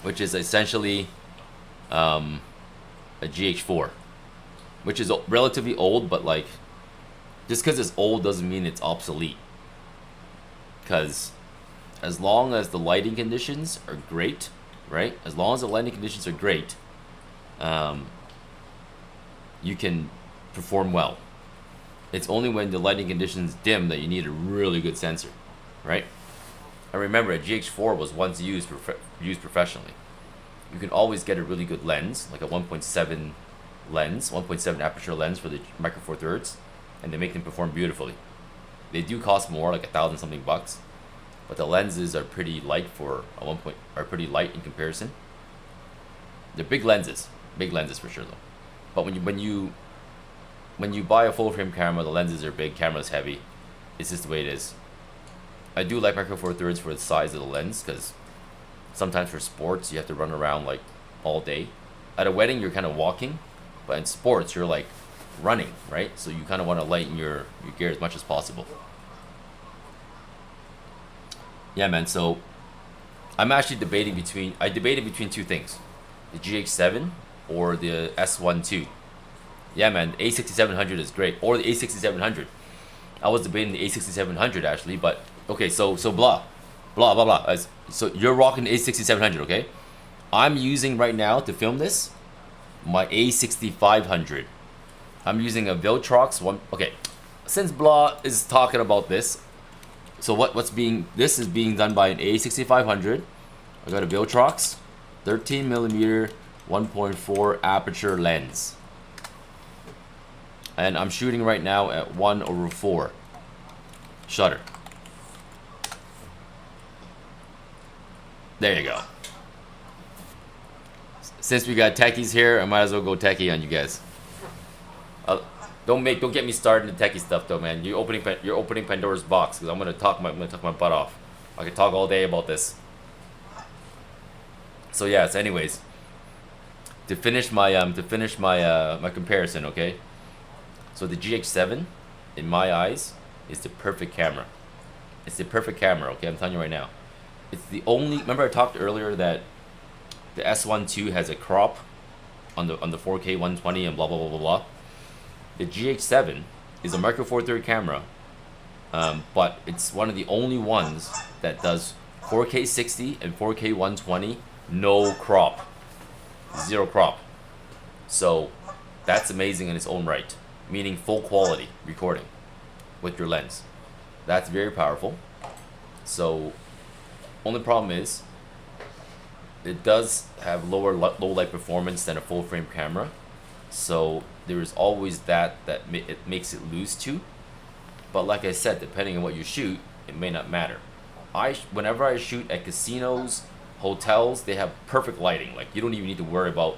Which is essentially a GH4, which is relatively old, but like just because it's old doesn't mean it's obsolete. Because as long as the lighting conditions are great, right? As long as the lighting conditions are great, you can perform well. It's only when the lighting conditions dim that you need a really good sensor, right? I remember a GH4 was once used professionally. You can always get a really good lens, like a 1.7 lens, 1.7 aperture lens for the Micro Four Thirds, and they make them perform beautifully. They do cost more, like $1,000 something bucks, but the lenses are pretty light are pretty light in comparison. They're big lenses for sure though. But when you buy a full frame camera, the lenses are big, camera's heavy. It's just the way it is. I do like Micro Four Thirds for the size of the lens, because sometimes for sports you have to run around like all day. At a wedding you're kind of walking, but in sports you're like running, right? So you kind of want to lighten your gear as much as possible. Yeah, man. So I'm actually debated between two things: the GH7 or the S12. Yeah, man. The A6700 is great, or the A6700. I was debating the A6700 actually, but okay. So blah. So you're rocking the A6700, okay? I'm using right now to film this my A6500. I'm using a Viltrox one. Okay, since Blah is talking about this, so this is being done by an A6500. I got a Viltrox 13mm 1.4 aperture lens, and I'm shooting right now at 1/4 shutter. There you go. Since we got techies here, I might as well go techie on you guys. Don't get me started in the techie stuff though, man. You're opening Pandora's box, because I'm gonna talk my butt off. I could talk all day about this. So yeah. So anyways, to finish my my comparison, okay. So the GH7, in my eyes, is the perfect camera. It's the perfect camera, okay. I'm telling you right now. It's the only. Remember I talked earlier that the S12 has a crop on the 4K 120 and blah blah blah blah blah. The GH7 is a micro four third camera, but it's one of the only ones that does 4K 60 and 4K 120, no crop, zero crop. So that's amazing in its own right, meaning full quality recording with your lens. That's very powerful. So only problem is it does have low light performance than a full frame camera. So there is always that it makes it lose to. But like I said, depending on what you shoot, it may not matter. Whenever I shoot at casinos, hotels, they have perfect lighting. Like you don't even need to worry about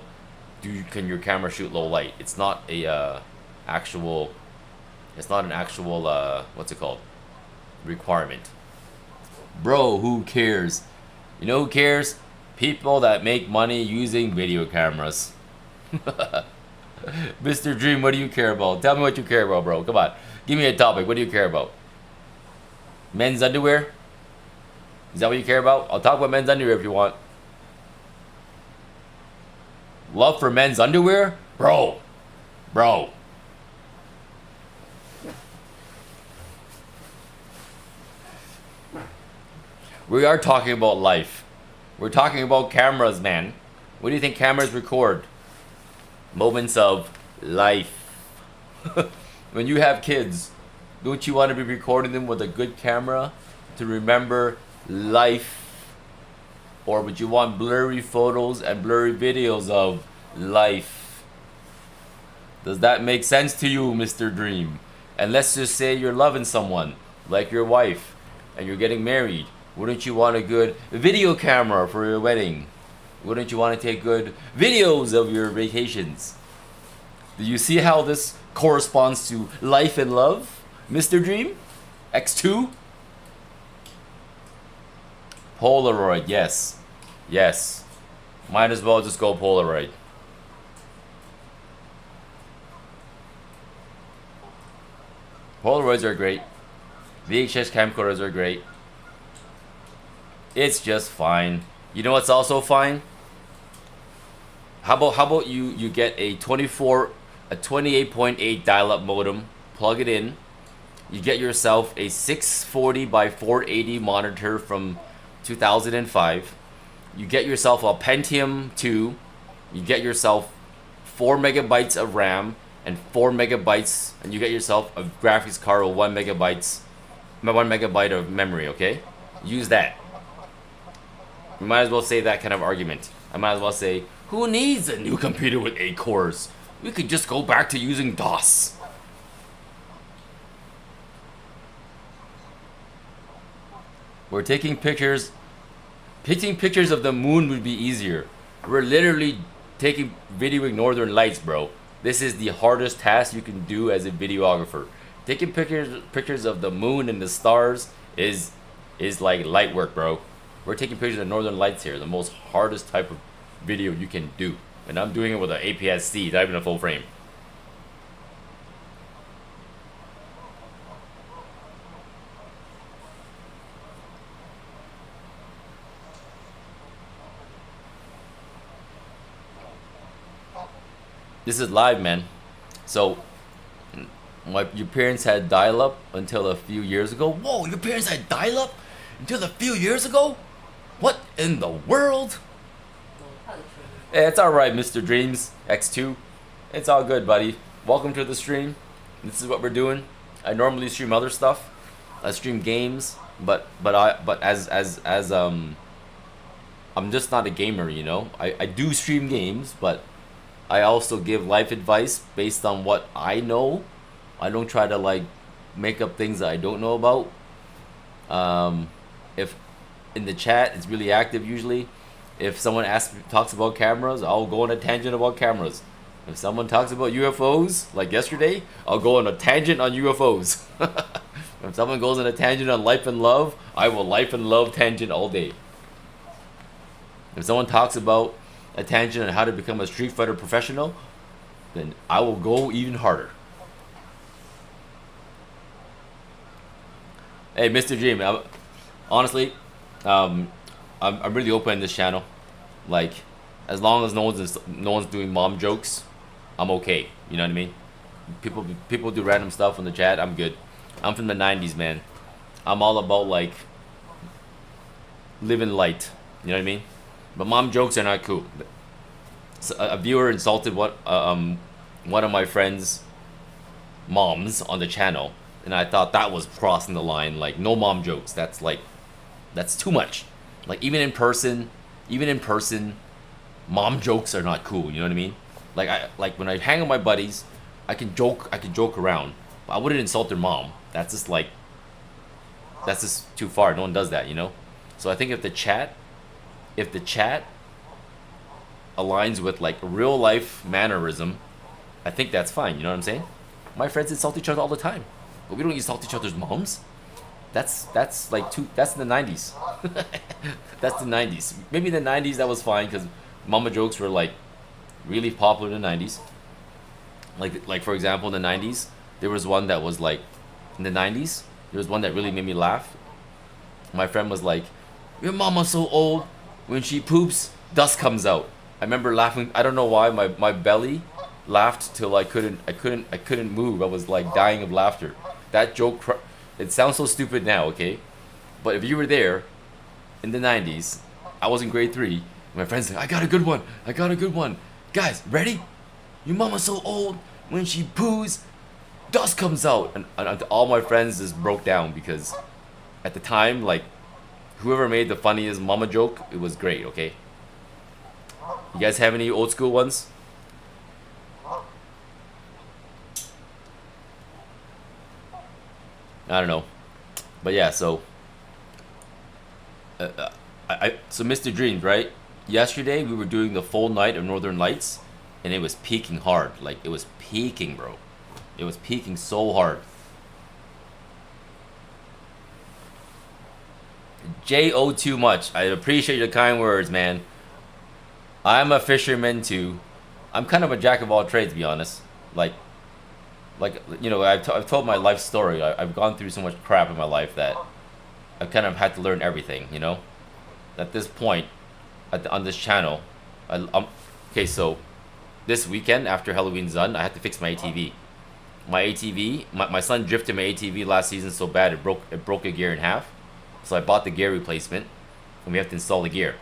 can your camera shoot low light. It's not a actual. It's not an actual what's it called? Requirement. Bro, who cares? You know who cares? People that make money using video cameras. Mr. Dream, what do you care about? Tell me what you care about, bro. Come on. Give me a topic. What do you care about? Men's underwear? Is that what you care about? I'll talk about men's underwear if you want. Love for men's underwear? Bro. Bro. We are talking about life. We're talking about cameras, man. What do you think cameras record? Moments of life. When you have kids, don't you want to be recording them with a good camera to remember life? Or would you want blurry photos and blurry videos of life? Does that make sense to you, Mr. Dream? And let's just say you're loving someone, like your wife, and you're getting married. Wouldn't you want a good video camera for your wedding? Wouldn't you want to take good videos of your vacations? Do you see how this corresponds to life and love, Mr. Dream? X2? Polaroid, yes. Yes. Might as well just go Polaroid. Polaroids are great. VHS camcorders are great. It's just fine. You know what's also fine? How about you get a 28.8 dial-up modem, plug it in. You get yourself a 640 by 480 monitor from 2005. You get yourself a Pentium 2. You get yourself 4 megabytes of RAM and 4 megabytes, and you get yourself a graphics card with 1 megabyte of memory. Okay, use that. You might as well say that kind of argument. I might as well say, who needs a new computer with 8 cores? We could just go back to using DOS. We're taking pictures. Taking pictures of the moon would be easier. We're literally videoing northern lights, bro. This is the hardest task you can do as a videographer. Taking pictures of the moon and the stars is like light work, bro. We're taking pictures of northern lights here, the most hardest type of video you can do. And I'm doing it with an APS-C, not even a full frame. This is live, man. So, your parents had dial-up until a few years ago. Whoa, your parents had dial-up until a few years ago? What in the world? Hey, it's alright, Mr. Dreams X2. It's all good, buddy. Welcome to the stream. This is what we're doing. I normally stream other stuff. I stream games, but I'm just not a gamer, you know. I do stream games, but I also give life advice based on what I know. I don't try to like make up things that I don't know about. If in the chat, it's really active usually. If someone talks about cameras, I'll go on a tangent about cameras. If someone talks about UFOs, like yesterday, I'll go on a tangent on UFOs. If someone goes on a tangent on life and love, I will life and love tangent all day. If someone talks about a tangent on how to become a Street Fighter professional, then I will go even harder. Hey, Mr. Dream, honestly, I'm really open in this channel. Like, as long as no one's doing mom jokes, I'm okay. You know what I mean? People do random stuff in the chat. I'm good. I'm from the 90s, man. I'm all about like living light. You know what I mean? But mom jokes are not cool. So a viewer insulted one of my friends' moms on the channel, and I thought that was crossing the line. Like, no mom jokes. That's too much. Like, even in person, mom jokes are not cool. You know what I mean? Like when I hang with my buddies, I can joke around, but I wouldn't insult their mom. That's just too far. No one does that, you know. So I think if the chat aligns with like real life mannerism, I think that's fine. You know what I'm saying? My friends insult each other all the time, but we don't insult each other's moms. That's in the 90s. That's the 90s. Maybe in the 90s that was fine because mama jokes were like really popular in the 90s. Like for example, in the 90s, there was one that was like, in the 90s, there was one that really made me laugh. My friend was like, "Your mama's so old, when she poops, dust comes out." I remember laughing. I don't know why my belly laughed till I couldn't move. I was like dying of laughter. That joke, it sounds so stupid now, okay? But if you were there in the 90s, I was in grade 3. My friends said, I got a good one. Guys, ready? Your mama's so old, when she poos, dust comes out. And all my friends just broke down because at the time, like, whoever made the funniest mama joke, it was great, okay? You guys have any old school ones? I don't know. But yeah, so so Mr. Dreams, right? Yesterday we were doing the full night of Northern Lights, and it was peaking hard. Like, it was peaking, bro. It was peaking so hard. J.O. too much. I appreciate your kind words, man. I'm a fisherman too. I'm kind of a jack of all trades, to be honest. Like you know, I've told my life story. I've gone through so much crap in my life that I've kind of had to learn everything, you know? At this point, on this channel, okay, so this weekend after Halloween's done, I had to fix my ATV. My son drifted my ATV last season so bad it broke a gear in half. So I bought the gear replacement, and we have to install the gear.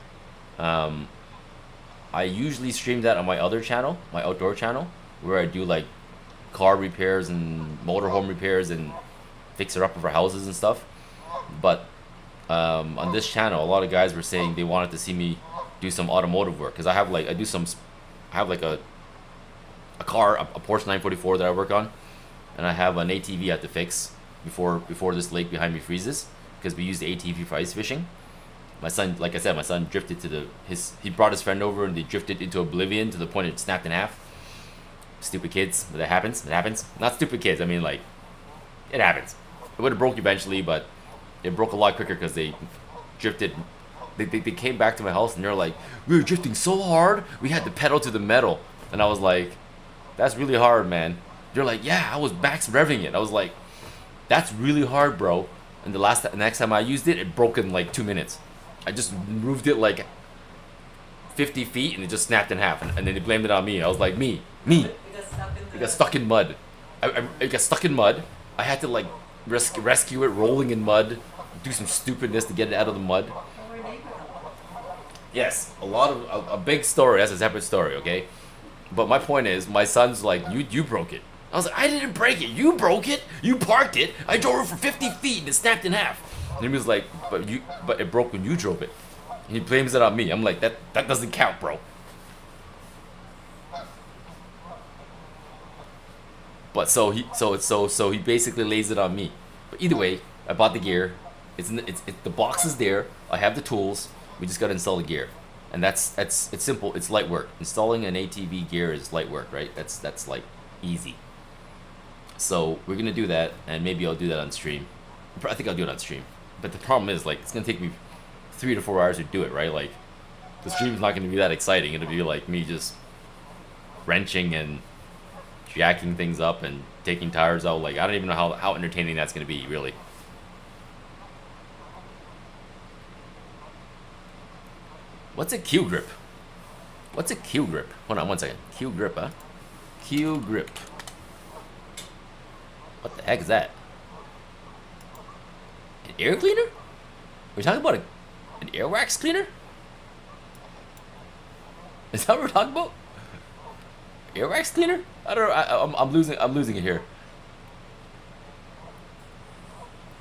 I usually stream that on my other channel, my outdoor channel, where I do like car repairs and motorhome repairs and fixer up of our houses and stuff. But on this channel, a lot of guys were saying they wanted to see me do some automotive work because I have like a car, a Porsche 944 that I work on, and I have an ATV I have to fix before this lake behind me freezes because we use the ATV for ice fishing. My son, like I said, my son drifted he brought his friend over and they drifted into oblivion to the point it snapped in half. Stupid kids, but that happens. It happens. Not stupid kids. I mean, like, it happens. It would have broke eventually, but it broke a lot quicker because they drifted. They came back to my house and they're like, "We were drifting so hard, we had to pedal to the metal." And I was like, "That's really hard, man." They're like, "Yeah, I was max revving it." I was like, "That's really hard, bro." And the next time I used it, it broke in like 2 minutes. I just moved it like 50 feet and it just snapped in half. And then they blamed it on me. I was like, me. It got stuck in mud. I got stuck in mud. I had to like rescue it, rolling in mud, do some stupidness to get it out of the mud. Yes, a big story. That's a separate story, okay? But my point is, my son's like, you broke it. I was like, I didn't break it. You broke it. You parked it. I drove it for 50 feet and it snapped in half. And he was like, but it broke when you drove it. And he blames it on me. I'm like, that doesn't count, bro. But so he basically lays it on me. But either way, I bought the gear. The box is there. I have the tools. We just gotta install the gear, and it's simple. It's light work. Installing an ATV gear is light work, right? That's like easy. So we're gonna do that, and maybe I'll do that on stream. I think I'll do it on stream. But the problem is, like, it's gonna take me 3 to 4 hours to do it, right? Like, the stream's not gonna be that exciting. It'll be like me just wrenching and jacking things up and taking tires out. Like, I don't even know how entertaining that's gonna be, really. What's a Q grip? What's a Q grip? Hold on one second. Q grip, huh? Q grip. What the heck is that? An air cleaner? We're talking about an airwax cleaner? Is that what we're talking about? Airwax cleaner? I don't know. I'm losing it here.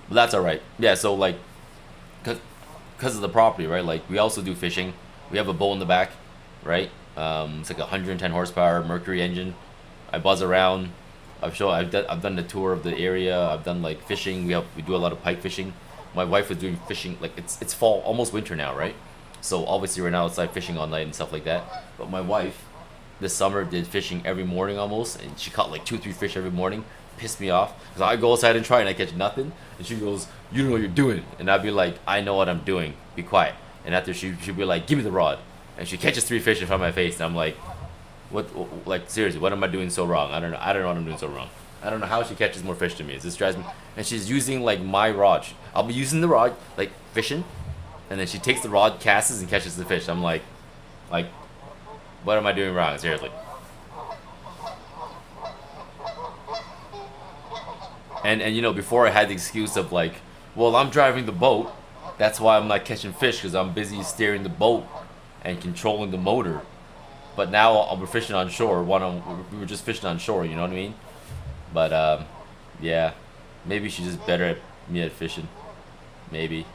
But that's all right. Yeah. So like, because of the property, right? Like we also do fishing. We have a boat in the back, right? It's like a 110 horsepower Mercury engine. I buzz around. I've done the tour of the area. I've done like fishing. We do a lot of pike fishing. My wife was doing fishing. Like it's fall, almost winter now, right? So obviously we're now outside fishing all night and stuff like that. But my wife this summer did fishing every morning almost, and she caught like 2-3 fish every morning. Pissed me off because I go outside and try and I catch nothing, and she goes, "You know what you're doing," and I'd be like, "I know what I'm doing. Be quiet." And after she'd be like, "Give me the rod," and she catches 3 fish in front of my face, and I'm like, "What? Like seriously, what am I doing so wrong? I don't know. I don't know what I'm doing so wrong. I don't know how she catches more fish than me. It just drives me." And she's using like my rod. I'll be using the rod like fishing, and then she takes the rod, casts and catches the fish. I'm like, what am I doing wrong? Seriously. And you know, before I had the excuse of like, well, I'm driving the boat, that's why I'm not catching fish, because I'm busy steering the boat and controlling the motor. But now we're fishing on shore. We were just fishing on shore, you know what I mean? But yeah, maybe she's just better at me at fishing, maybe.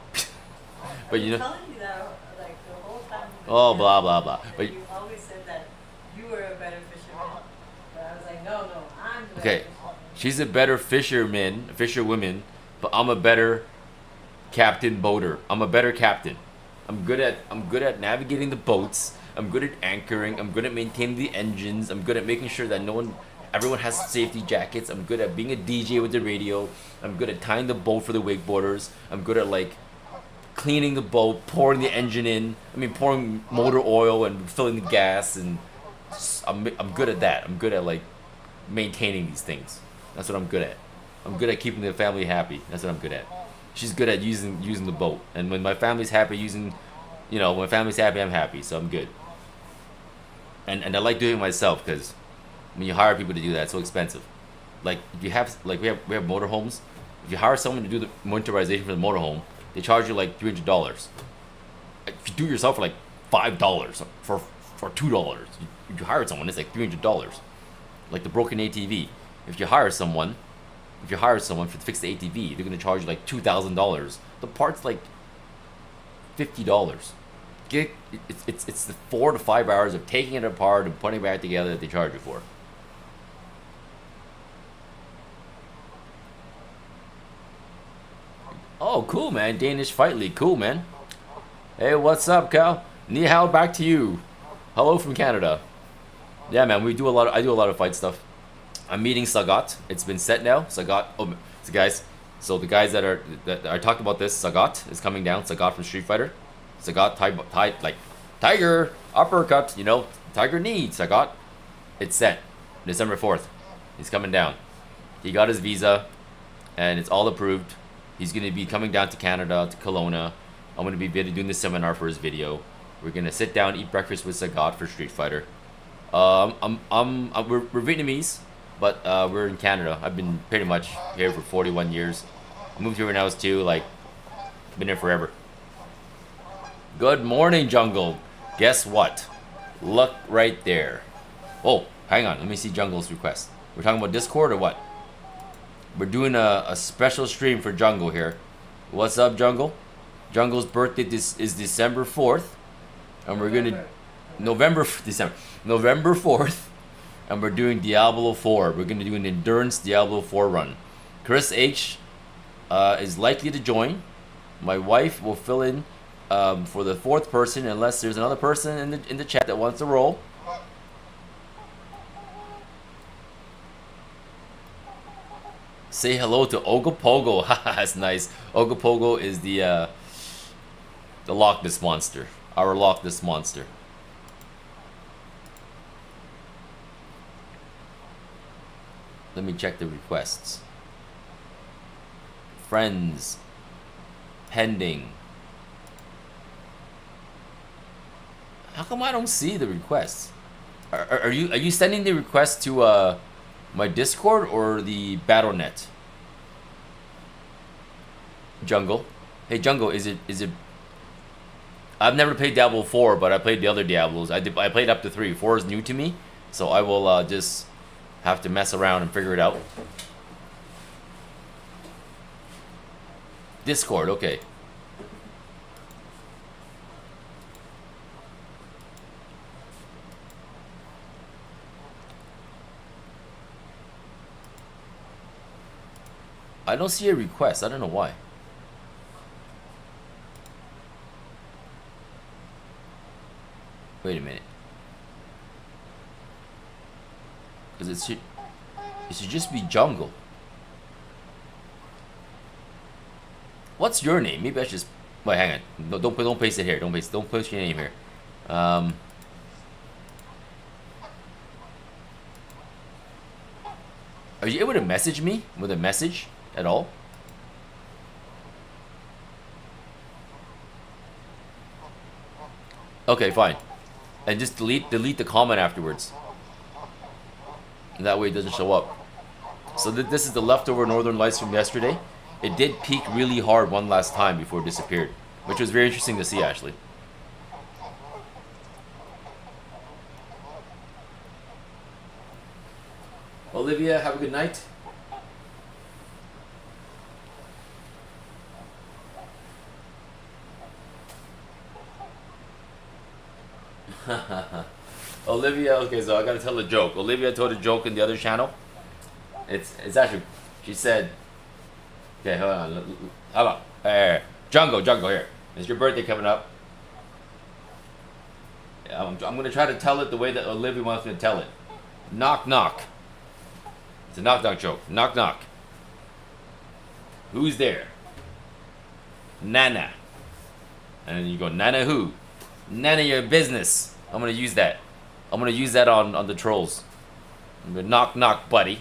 But you know, telling you that like the whole time. oh blah blah blah. But You always said that you were a better fisherman. But I was like, no, I'm the better okay, fisherman. she's a better fisherwoman, but I'm a better captain boater. I'm a better captain. I'm good at navigating the boats. I'm good at anchoring. I'm good at maintaining the engines. I'm good at making sure that everyone has safety jackets. I'm good at being a DJ with the radio. I'm good at tying the boat for the wakeboarders. I'm good at like cleaning the boat, pouring the engine in. Pouring motor oil and filling the gas, and I'm good at that. I'm good at like maintaining these things. That's what I'm good at. I'm good at keeping the family happy. That's what I'm good at. She's good at using the boat. And when my family's happy when my family's happy, I'm happy. So I'm good. And I like doing it myself, because when you hire people to do that, it's so expensive. Like if you have we have motorhomes. If you hire someone to do the winterization for the motorhome, they charge you like $300. If you do it yourself for like $5 for $2, you hire someone, it's like $300. Like the broken ATV. If you hire someone to fix the ATV, they're gonna charge you like $2,000. The part's like $50. It's the 4 to 5 hours of taking it apart and putting it back together that they charge you for. Oh, cool, man. Danish Fight League. Cool, man. Hey, what's up, Cal? Ni hao, back to you. Hello from Canada. Yeah, man, I do a lot of fight stuff. I'm meeting Sagat. It's been set now. Sagat. Oh, so guys. So the guys that I talked about this. Sagat is coming down. Sagat from Street Fighter. Sagat, like Tiger uppercut. You know, Tiger knee. Sagat. It's set. December 4th. He's coming down. He got his visa, and it's all approved. He's gonna be coming down to Canada, to Kelowna. I'm gonna be doing this seminar for his video. We're gonna sit down, eat breakfast with Sagat for Street Fighter. We're Vietnamese, but we're in Canada. I've been pretty much here for 41 years. I moved here when I was 2. Like, been here forever. Good morning, Jungle. Guess what? Look right there. Oh, hang on. Let me see Jungle's request. We're talking about Discord or what? We're doing a special stream for Jungle here. What's up, Jungle? Jungle's birthday is December 4th, and we're gonna November 4th, and we're doing Diablo 4. We're gonna do an endurance Diablo 4 run. Chris H is likely to join. My wife will fill in for the 4th person, unless there's another person in the chat that wants to roll. Say hello to Ogopogo. Haha, that's nice. Ogopogo is the Loch Ness monster. Our Loch Ness monster. Let me check the requests. Friends. Pending. How come I don't see the requests? Are you sending the request to my Discord or the BattleNet? Jungle. Hey Jungle, is it? I've never played Diablo 4, but I played the other Diablos. I played up to 3. 4 is new to me, so I will just have to mess around and figure it out. Discord, okay. I don't see a request. I don't know why. Wait a minute. Because it should just be Jungle. What's your name? Maybe I should just... Wait, hang on. No, don't paste it here. Don't paste your name here. Are you able to message me with a message at all? Okay, fine. And just delete the comment afterwards. And that way it doesn't show up. So this is the leftover Northern Lights from yesterday. It did peak really hard one last time before it disappeared, which was very interesting to see, actually. Olivia, have a good night. Olivia, okay, so I gotta tell a joke. Olivia told a joke in the other channel. It's actually, she said, okay, hold on. Jungle, here. It's your birthday coming up. I'm gonna try to tell it the way that Olivia wants me to tell it. Knock, knock. It's a knock, knock joke. Knock, knock. Who's there? Nana. And then you go, Nana who? None of your business. I'm gonna use that. I'm gonna use that on the trolls. I'm gonna knock, knock, buddy.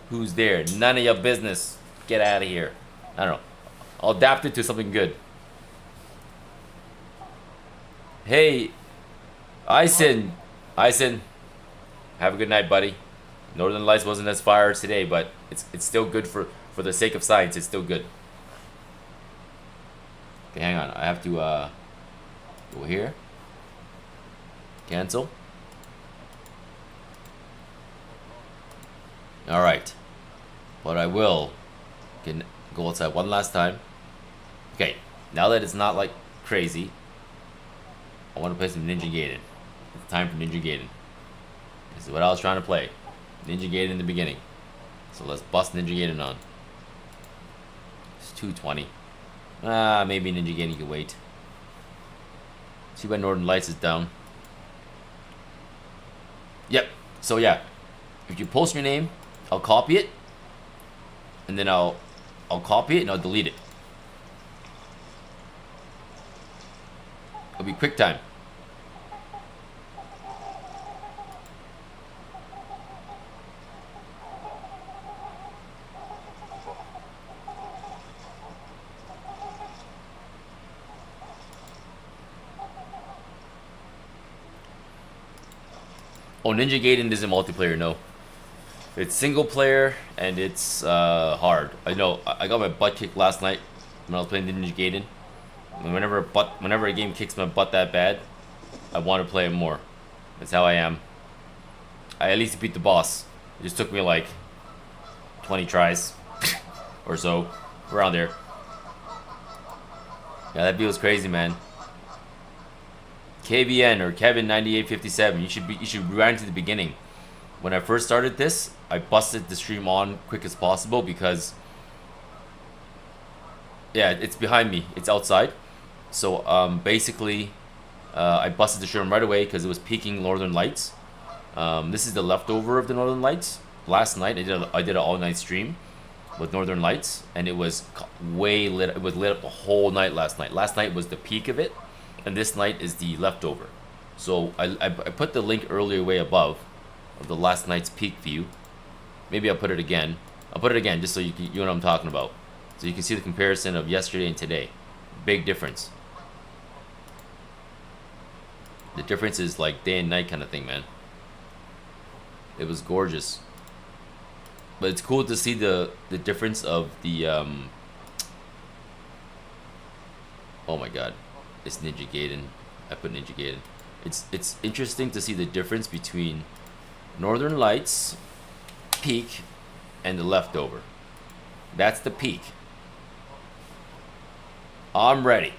Who's there? None of your business. Get out of here. I don't know. I'll adapt it to something good. Hey, Ison. Have a good night, buddy. Northern Lights wasn't as fire today, but it's still good for the sake of science. It's still good. Okay, hang on. I have to go here. Cancel. All right, but I will can go outside one last time. Okay, now that it's not like crazy, I want to play some Ninja Gaiden. It's time for Ninja Gaiden. This is what I was trying to play. Ninja Gaiden in the beginning. So let's bust Ninja Gaiden on. It's 220. Maybe Ninja Gaiden can wait. See why Northern Lights is down. Yep. So yeah, if you post your name, I'll copy it, and then I'll copy it and I'll delete it. It'll be quick time. Oh, Ninja Gaiden isn't multiplayer, no. It's single player, and it's hard. I know, I got my butt kicked last night when I was playing Ninja Gaiden. And whenever a game kicks my butt that bad, I want to play it more. That's how I am. I at least beat the boss. It just took me like 20 tries or so, around there. Yeah, that feels crazy, man. KVN or Kevin9857, you should rewind to the beginning. When I first started this, I busted the stream on quick as possible because yeah, it's behind me. It's outside. So basically I busted the stream right away because it was peaking Northern Lights. This is the leftover of the Northern Lights. Last night I did an all-night stream with Northern Lights, and it was way lit. It was lit up the whole night last night. Last night was the peak of it, and this night is the leftover. So I put the link earlier way above of the last night's peak view. Maybe I'll put it again. I'll put it again just so you know what I'm talking about. So you can see the comparison of yesterday and today. Big difference. The difference is like day and night kind of thing, man. It was gorgeous. But it's cool to see the difference of the oh my god, it's Ninja Gaiden. I put Ninja Gaiden. It's interesting to see the difference between Northern Lights peak and the leftover. That's the peak. I'm ready.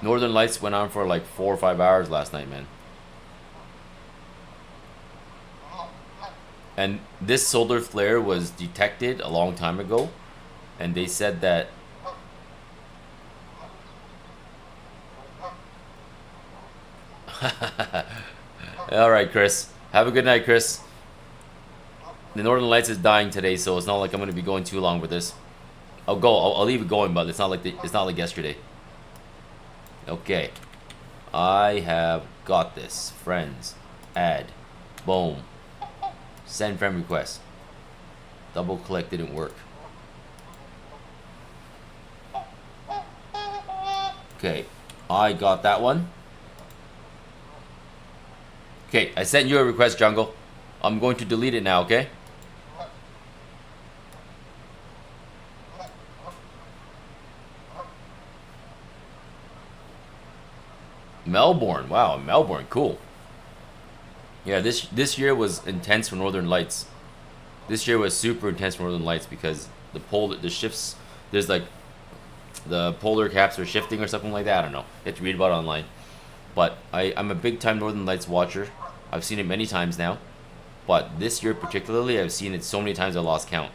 Northern Lights went on for like 4 or 5 hours last night, man. And this solar flare was detected a long time ago, and they said that all right, Chris. Have a good night, Chris. The Northern Lights is dying today, so it's not like I'm gonna be going too long with this. I'll leave it going, but it's not like yesterday. Okay, I have got this. Friends, add, boom, send friend request. Double click didn't work. Okay, I got that one. Okay, I sent you a request, Jungle. I'm going to delete it now, okay? Melbourne, wow, Melbourne, cool. Yeah, this year was intense for Northern Lights. This year was super intense for Northern Lights because the shifts, there's like the polar caps are shifting or something like that. I don't know. You have to read about it online. But I'm a big time Northern Lights watcher. I've seen it many times now. But this year particularly, I've seen it so many times I lost count.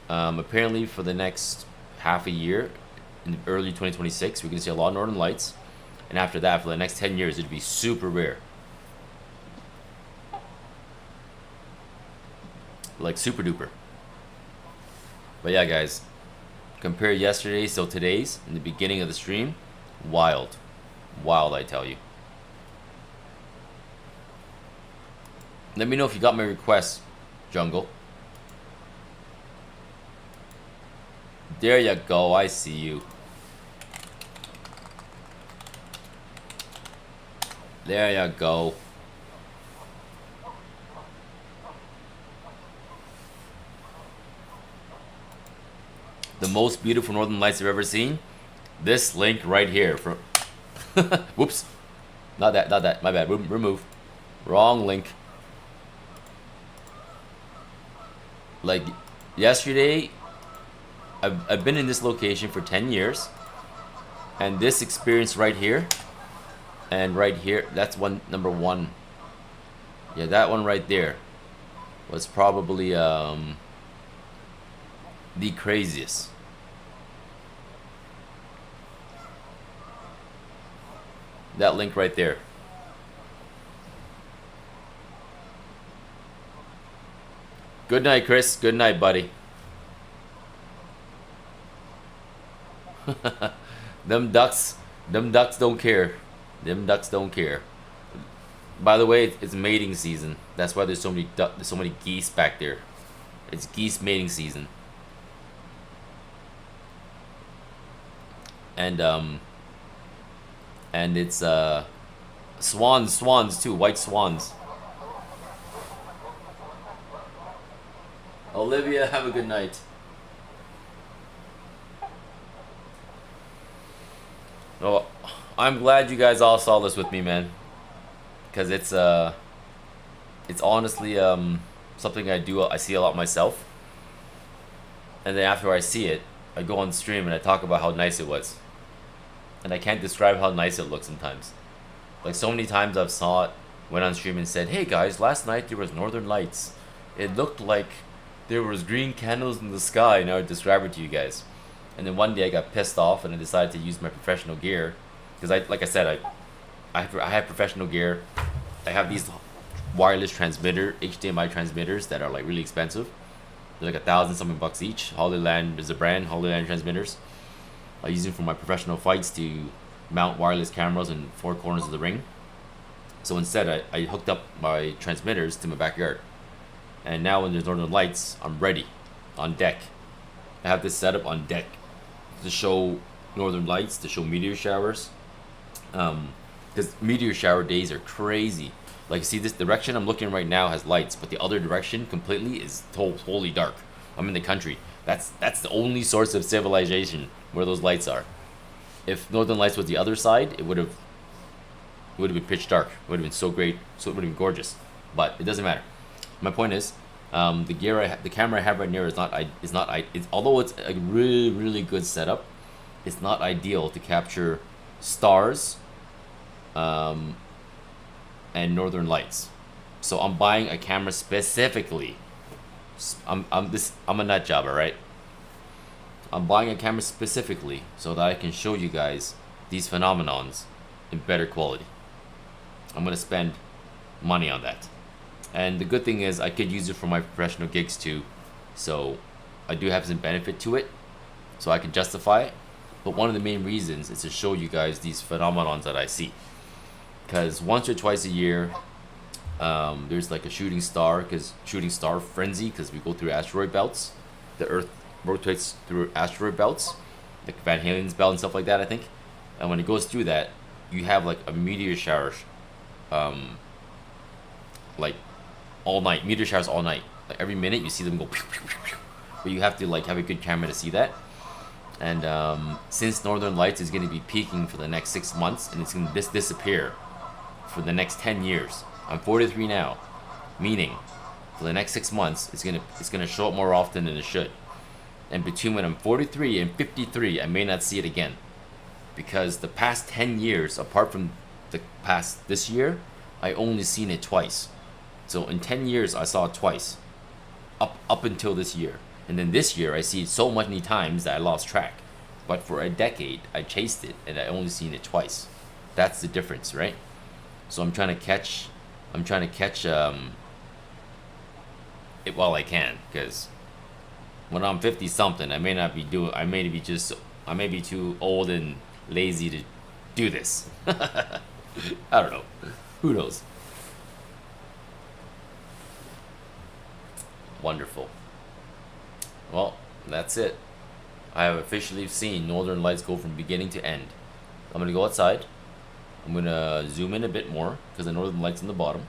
Apparently for the next half a year, in early 2026, we're going to see a lot of Northern Lights. And after that, for the next 10 years, it'd be super rare. Like super duper. But yeah, guys. Compare yesterday's till today's, in the beginning of the stream. Wild. Wild, I tell you. Let me know if you got my request, Jungle. There you go, I see you. There you go. The most beautiful Northern Lights I've ever seen. This link right here. From whoops. Not that. My bad. Remove. Wrong link. Like yesterday, I've been in this location for 10 years. And this experience right here. And right here, that's number one. Yeah, that one right there was probably the craziest. That link right there. Good night, Chris. Good night, buddy. Them ducks don't care. Them ducks don't care. By the way, it's mating season. That's why there's so many geese back there. It's geese mating season. And it's swans too, white swans. Olivia, have a good night. Oh, I'm glad you guys all saw this with me, man. Because it's honestly something I see a lot myself. And then after I see it, I go on stream and I talk about how nice it was. And I can't describe how nice it looks sometimes. Like so many times I've saw it, went on stream and said, hey guys, last night there was Northern Lights. It looked like there was green candles in the sky, and I would describe it to you guys. And then one day I got pissed off and I decided to use my professional gear. Because like I said, I have professional gear. I have these wireless HDMI transmitters that are like really expensive. They're like $1,000-something bucks each. Holyland is a brand, Holyland transmitters. I use them for my professional fights to mount wireless cameras in 4 corners of the ring. So instead, I hooked up my transmitters to my backyard. And now when there's Northern Lights, I'm ready, on deck. I have this setup on deck to show northern lights, to show meteor showers. Because meteor shower days are crazy. Like, see, this direction I'm looking right now has lights, but the other direction completely is totally dark. I'm in the country. That's the only source of civilization where those lights are. If northern lights was the other side, it would have been pitch dark. It would have been so great, so it would have been gorgeous. But it doesn't matter. My point is, the camera I have right now although it's a really good setup, it's not ideal to capture stars, and northern lights. So I'm buying a camera specifically. I'm a nut job, alright? I'm buying a camera specifically so that I can show you guys these phenomenons in better quality. I'm gonna spend money on that. And the good thing is I could use it for my professional gigs too. So I do have some benefit to it, so I can justify it. But one of the main reasons is to show you guys these phenomenons that I see. Because once or twice a year, there's like a shooting star frenzy, because we go through asteroid belts. The Earth rotates through asteroid belts, like Van Halen's belt and stuff like that, I think. And when it goes through that, you have like a meteor shower, like all night. Meteor showers all night. Like every minute you see them go pew, pew, pew, pew. But you have to like have a good camera to see that. And since Northern Lights is going to be peaking for the next 6 months, and it's going to disappear for the next 10 years. I'm 43 now, meaning for the next 6 months, it's gonna show up more often than it should. And between when I'm 43 and 53, I may not see it again, because the past 10 years, apart from the past this year, I only seen it twice. So in 10 years, I saw it twice, up until this year. And then this year, I see it so many times that I lost track. But for a decade, I chased it, and I only seen it twice. That's the difference, right? So I'm trying to catch it while I can, because when I'm 50 something, I may be too old and lazy to do this. I don't know. Who knows? Wonderful. Well, that's it. I have officially seen Northern Lights go from beginning to end. I'm gonna go outside. I'm gonna zoom in a bit more because the Northern Lights on the bottom.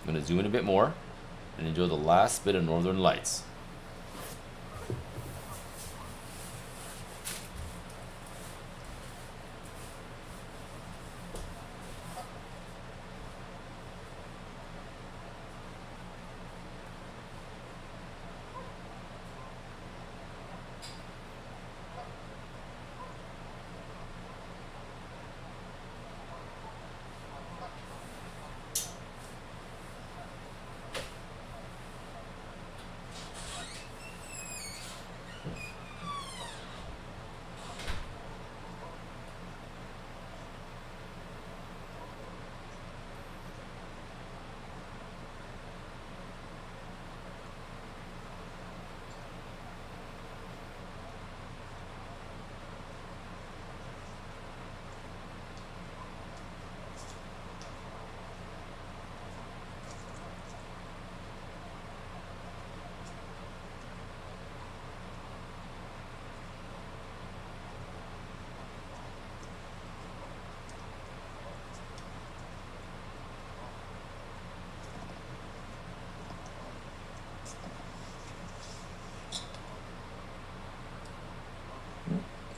I'm gonna zoom in a bit more and enjoy the last bit of Northern Lights.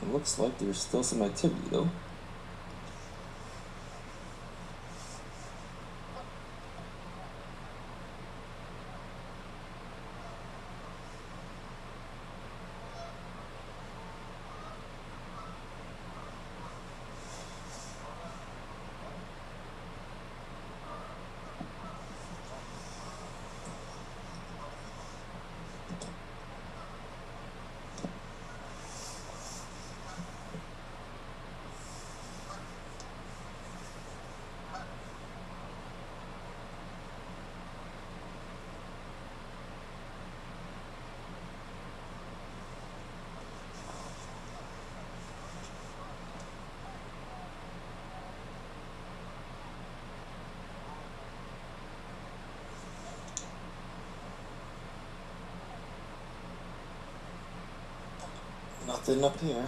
It looks like there's still some activity though. Nothing up here.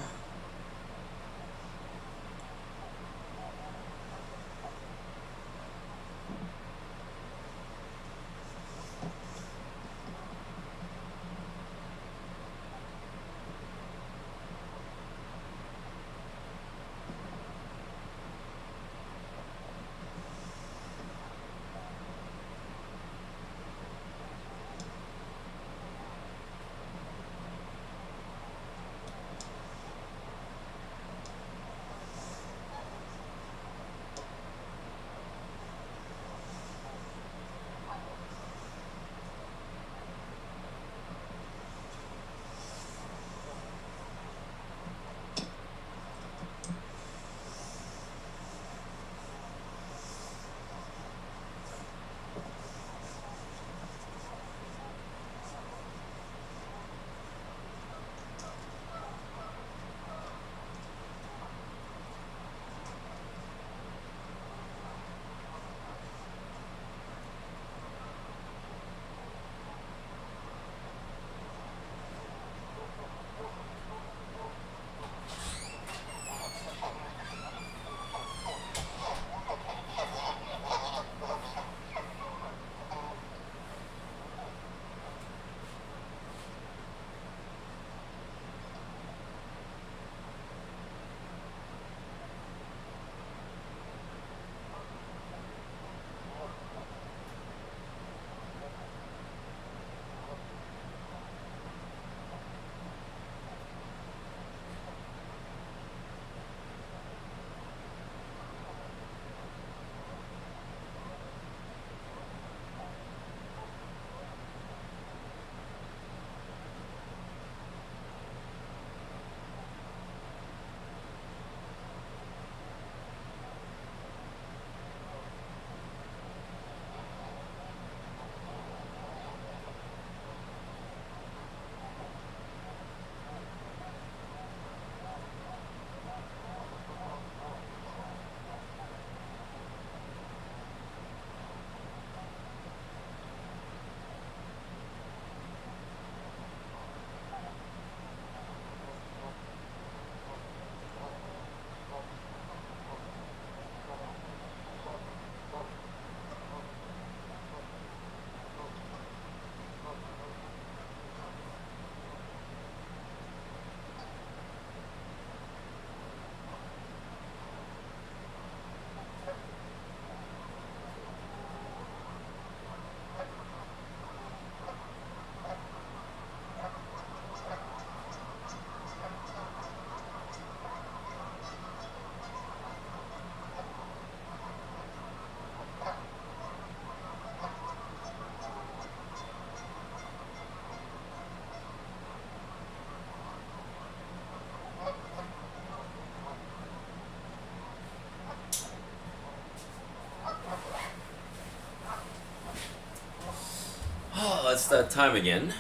that time again.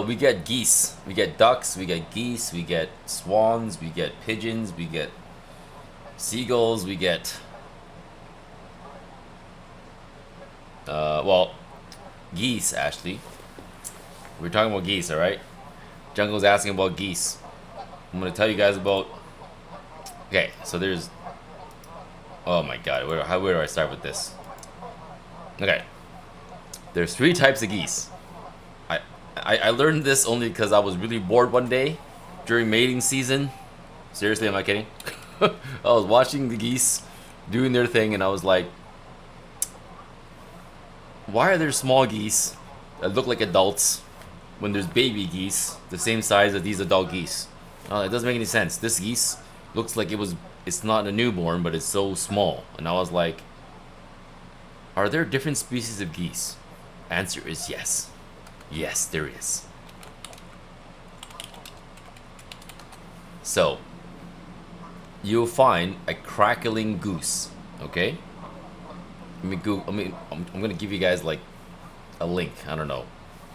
We get geese, we get ducks, we get geese, we get swans, we get pigeons, we get seagulls, we get well, geese actually. We're talking about geese, alright? Jungle's asking about geese. I'm gonna tell you guys about. Okay, so there's. Oh my god, where do I start with this? Okay. There's 3 types of geese. I learned this only because I was really bored one day during mating season. Seriously, I'm not kidding. I was watching the geese doing their thing and I was like, why are there small geese that look like adults when there's baby geese the same size as these adult geese? It doesn't make any sense. This geese looks like it's not a newborn, but it's so small. And I was like, are there different species of geese? Answer is yes. Yes, there is. So, you'll find a crackling goose, okay? I'm gonna give you guys like a link. I don't know.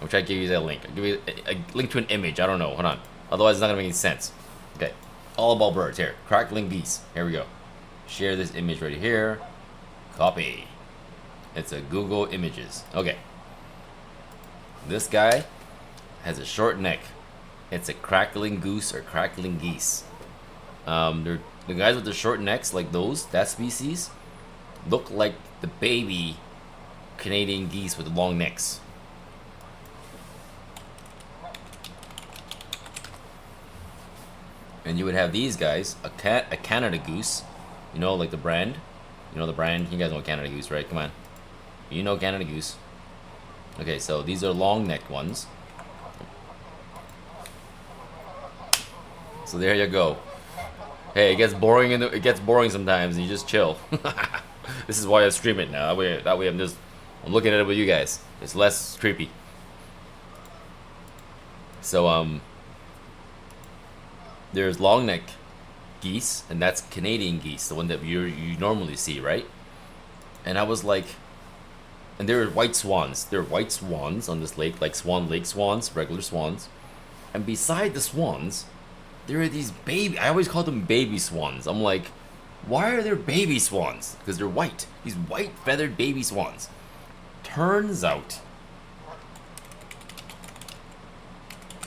I'm trying to give you that link. I'll give you a link to an image. I don't know. Hold on. Otherwise, it's not gonna make any sense. Okay. All about birds. Here. Crackling geese. Here we go. Share this image right here. Copy. It's a Google Images. Okay. This guy has a short neck. It's a crackling goose or crackling geese. The guys with the short necks, like those, that species, look like the baby Canadian geese with the long necks. And you would have these guys, a Canada goose, you know, like the brand. You know the brand? You guys know Canada Goose, right? Come on. You know Canada Goose. Okay, so these are long-necked ones. So there you go. Hey, it gets boring sometimes, and you just chill. This is why I stream it now. That way I'm looking at it with you guys. It's less creepy. So there's long-neck geese, and that's Canadian geese, the one that you normally see, right? And I was like, and there are white swans. There are white swans on this lake, like Swan Lake swans, regular swans. And beside the swans, there are these baby. I always call them baby swans. I'm like, why are there baby swans? Because they're white. These white feathered baby swans. Turns out,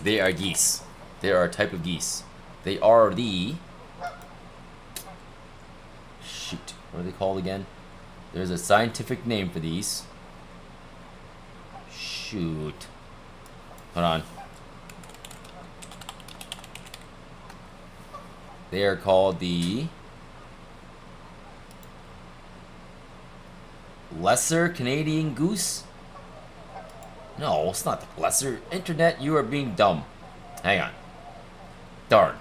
they are geese. They are a type of geese. They are the. Shoot, what are they called again? There's a scientific name for these. Shoot. Hold on. They are called the lesser Canadian goose? No, it's not the lesser. Internet, you are being dumb. Hang on. Darn.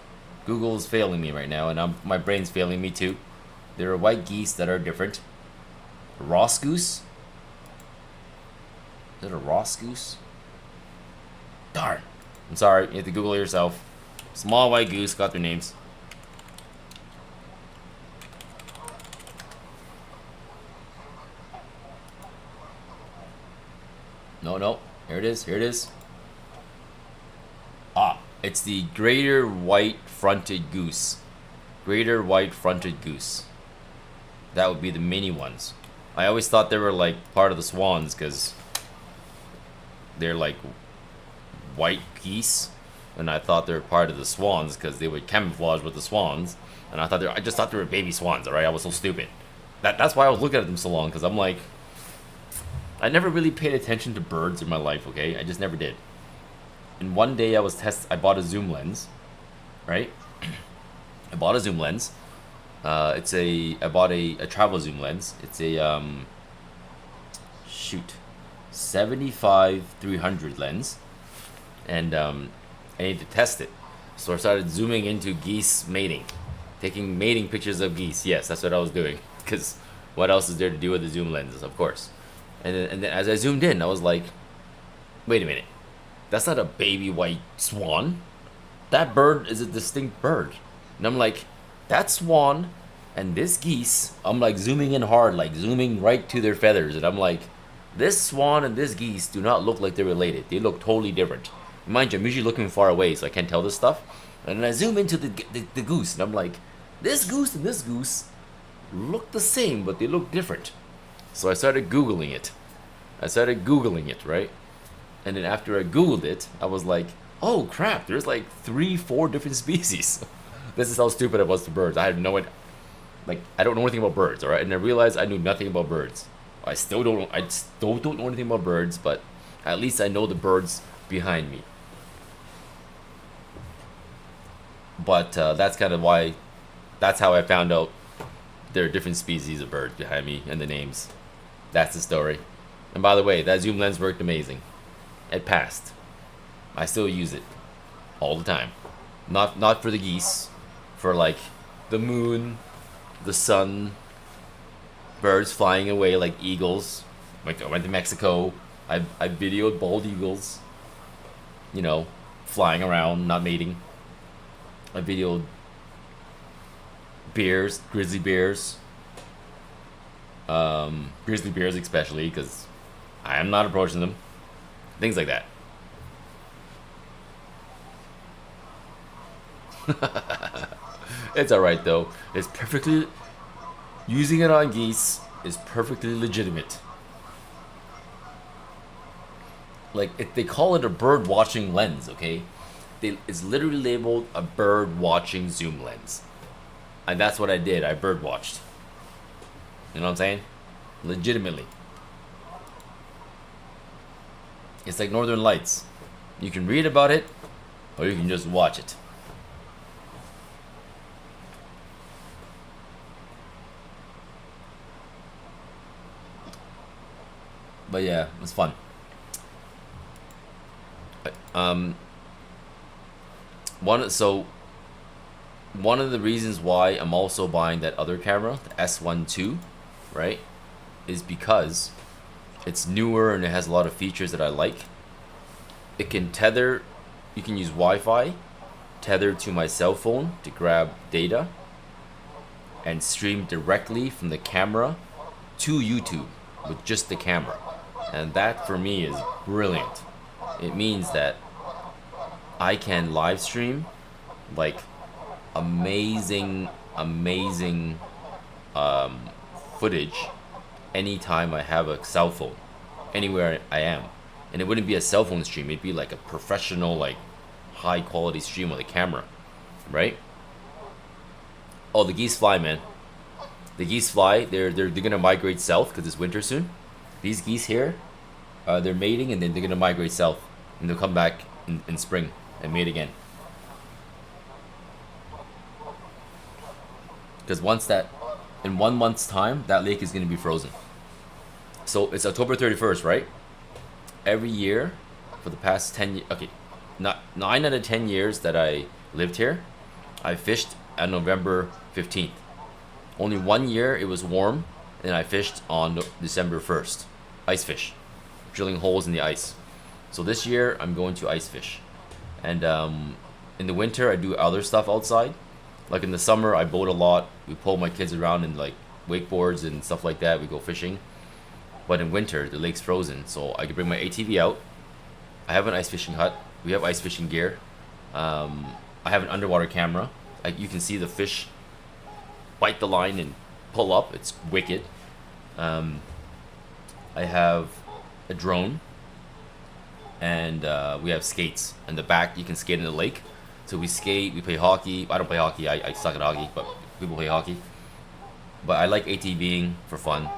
Google's failing me right now, and my brain's failing me too. There are white geese that are different. Ross goose? Is it a Ross goose? Darn. I'm sorry, you have to Google it yourself. Small white goose, got their names. No. Here it is. Ah, it's the greater white-fronted goose. Greater white-fronted goose. That would be the mini ones. I always thought they were like part of the swans because they're like white geese, and I thought they were part of the swans because they would camouflage with the swans. And I just thought they were baby swans. All right, I was so stupid. That's why I was looking at them so long, because I'm like, I never really paid attention to birds in my life. Okay, I just never did. And one day I bought a zoom lens, right? I bought a zoom lens. I bought a travel zoom lens. It's a 75-300 lens, and I need to test it. So I started zooming into geese mating, taking mating pictures of geese. Yes, that's what I was doing. Because what else is there to do with the zoom lenses, of course? And then as I zoomed in, I was like, wait a minute, that's not a baby white swan. That bird is a distinct bird. And I'm like, that swan and this geese, I'm like zooming in hard, like zooming right to their feathers, and I'm like, This swan and this geese do not look like they're related. They look totally different. Mind you, I'm usually looking far away, so I can't tell this stuff. And then I zoom into the goose, and I'm like, this goose and this goose look the same, but they look different. So I started Googling it. Right? And then after I Googled it, I was like, oh crap, there's like 3-4 different species. This is how stupid I was to birds. I had no idea. Like, I don't know anything about birds, alright? And I realized I knew nothing about birds. I still don't know anything about birds, but at least I know the birds behind me. But that's kind of why, that's how I found out there are different species of birds behind me and the names. That's the story. And by the way, that zoom lens worked amazing. It passed. I still use it all the time. Not for the geese, for like the moon, the sun, birds flying away like eagles. Like I went to Mexico. I videoed bald eagles, you know, flying around, not mating. I videoed bears, grizzly bears. Grizzly bears especially, because I am not approaching them. Things like that. It's alright though. It's perfectly... Using it on geese is perfectly legitimate. Like, they call it a bird watching lens, okay? It's literally labeled a bird watching zoom lens. And that's what I did. I bird watched. You know what I'm saying? Legitimately. It's like Northern Lights. You can read about it, or you can just watch it. But yeah, it was fun. One of the reasons why I'm also buying that other camera, the S1 II, right, is because it's newer and it has a lot of features that I like. It can tether, you can use Wi-Fi, tether to my cell phone to grab data, and stream directly from the camera to YouTube with just the camera. And that for me is brilliant. It means that I can live stream like amazing footage anytime I have a cell phone, anywhere I am. And it wouldn't be a cell phone stream, it'd be like a professional, like high quality stream with a camera, right? Oh, the geese fly, man. The geese fly. They're gonna migrate south because it's winter soon. These geese here, they're mating and then they're gonna migrate south, and they'll come back in spring and mate again. Because in 1 month's time, that lake is gonna be frozen. So it's October 31st, right? Every year for the past 10 years, okay, not 9 out of 10 years that I lived here, I fished on November 15th. Only 1 year it was warm, and I fished on December 1st. Ice fish, drilling holes in the ice. So this year I'm going to ice fish, and in the winter I do other stuff outside. Like in the summer I boat a lot. We pull my kids around in like wakeboards and stuff like that. We go fishing. But in winter the lake's frozen, so I can bring my ATV out. I have an ice fishing hut. We have ice fishing gear. I have an underwater camera. You can see the fish bite the line and pull up. It's wicked. I have a drone, and we have skates. In the back, you can skate in the lake. So we skate, we play hockey. I don't play hockey, I suck at hockey, but people play hockey. But I like ATVing for fun,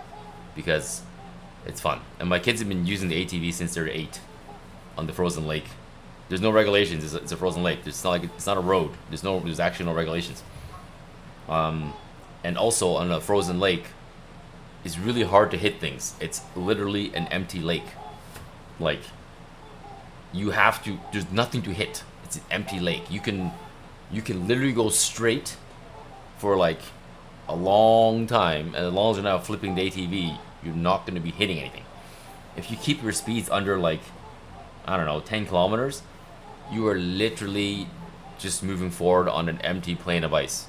because it's fun. And my kids have been using the ATV since they're 8 on the frozen lake. There's no regulations, it's a frozen lake. It's not a road. There's actually no regulations. And also on a frozen lake, it's really hard to hit things. It's literally an empty lake. Like, there's nothing to hit. It's an empty lake. You can literally go straight for like a long time, and as long as you're not flipping the ATV, you're not going to be hitting anything. If you keep your speeds under like, I don't know, 10 kilometers, you are literally just moving forward on an empty plane of ice.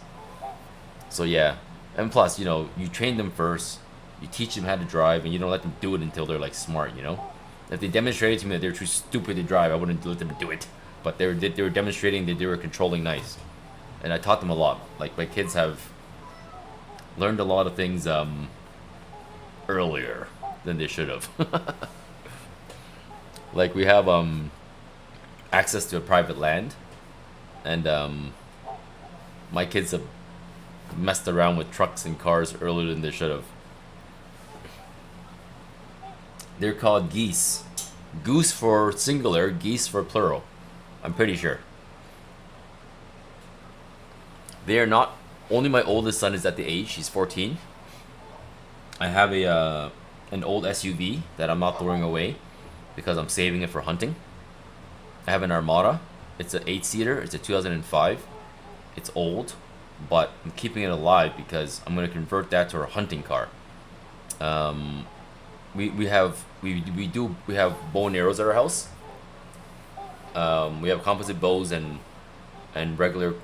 So yeah, and plus, you train them first. you teach them how to drive, and you don't let them do it until they're like smart, you know. If they demonstrated to me that they're too stupid to drive, I wouldn't let them do it. But they were demonstrating that they were controlling nice, and I taught them a lot. Like my kids have learned a lot of things earlier than they should have. Like we have access to a private land, and my kids have messed around with trucks and cars earlier than they should have. They're called geese. Goose for singular, geese for plural. I'm pretty sure. They are not. Only my oldest son is at the age. He's 14. I have an old SUV that I'm not throwing away because I'm saving it for hunting. I have an Armada. It's an 8-seater. It's a 2005. It's old, but I'm keeping it alive because I'm gonna convert that to a hunting car. We have bow and arrows at our house. We have composite bows and regular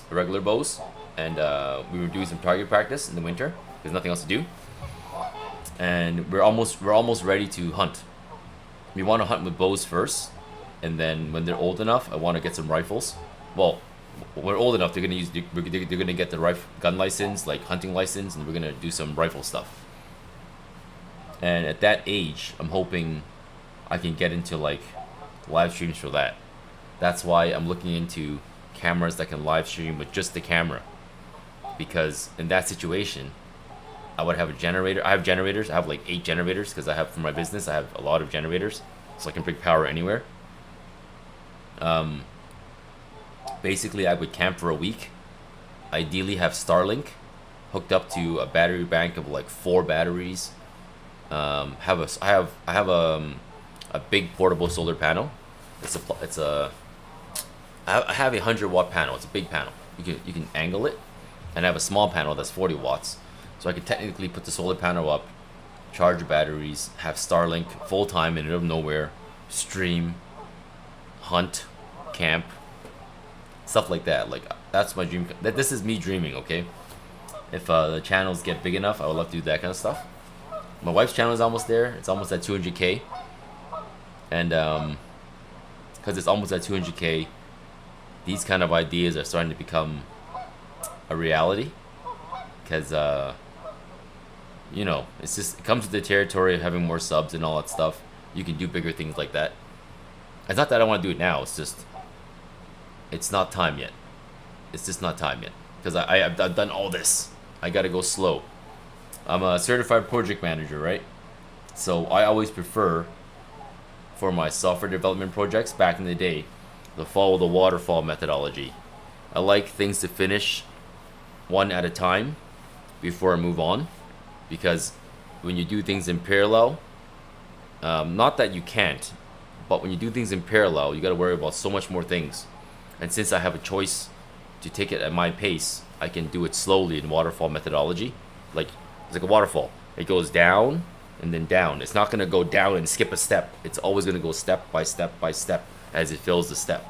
bows, and we were doing some target practice in the winter. There's nothing else to do, and we're almost ready to hunt. We want to hunt with bows first, and then when they're old enough, I want to get some rifles. Well, when we're old enough, they're gonna get the gun license, like hunting license, and we're gonna do some rifle stuff. And at that age, I'm hoping I can get into like live streams for that. That's why I'm looking into cameras that can live stream with just the camera, because in that situation I would have a generator. I have generators. I have like 8 generators because I have, for my business, I have a lot of generators, so I can bring power anywhere. Basically I would camp for a week, ideally have Starlink hooked up to a battery bank of like 4 batteries. I have a big portable solar panel. I have a 100-watt panel. It's a big panel. You can angle it, and I have a small panel that's 40 watts. So I could technically put the solar panel up, charge the batteries, have Starlink full time in the middle of nowhere, stream, hunt, camp, stuff like that. Like that's my dream. This is me dreaming. Okay, if the channels get big enough, I would love to do that kind of stuff. My wife's channel is almost there. It's almost at 200K, and because it's almost at 200K, these kind of ideas are starting to become a reality. Because you know, it's just, it comes with the territory of having more subs and all that stuff. You can do bigger things like that. It's not that I want to do it now. It's just, it's not time yet. It's just not time yet. Because I've done all this. I gotta go slow. I'm a certified project manager, right? So I always prefer, for my software development projects back in the day, to follow the waterfall methodology. I like things to finish one at a time before I move on, because when you do things in parallel, not that you can't, but when you do things in parallel, you got to worry about so much more things. And since I have a choice to take it at my pace, I can do it slowly in waterfall methodology. Like, it's like a waterfall. It goes down and then down. It's not going to go down and skip a step. It's always going to go step by step by step as it fills the step.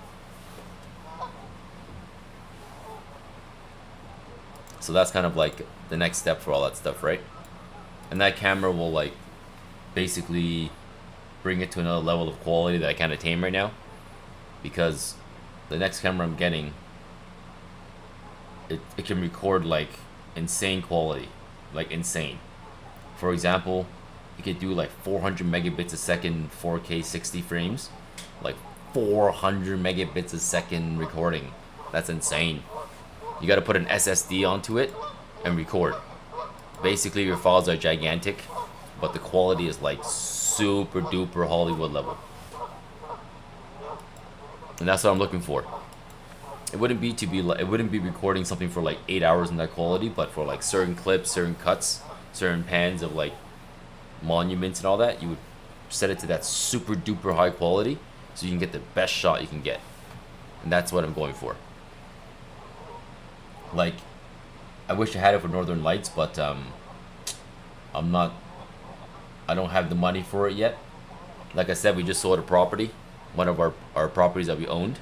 So that's kind of like the next step for all that stuff, right? And that camera will like basically bring it to another level of quality that I can't attain right now, because the next camera I'm getting, it can record like insane quality, like insane. For example, it could do like 400 megabits a second 4K 60 frames, like 400 megabits a second recording. That's insane. You got to put an SSD onto it and record. Basically, your files are gigantic, but the quality is like super duper Hollywood level. And that's what I'm looking for. It wouldn't be recording something for like 8 hours in that quality, but for like certain clips, certain cuts, certain pans of like monuments and all that, you would set it to that super duper high quality so you can get the best shot you can get. And that's what I'm going for. Like, I wish I had it for Northern Lights, but I don't have the money for it yet. Like I said, we just sold a property, one of our properties that we owned,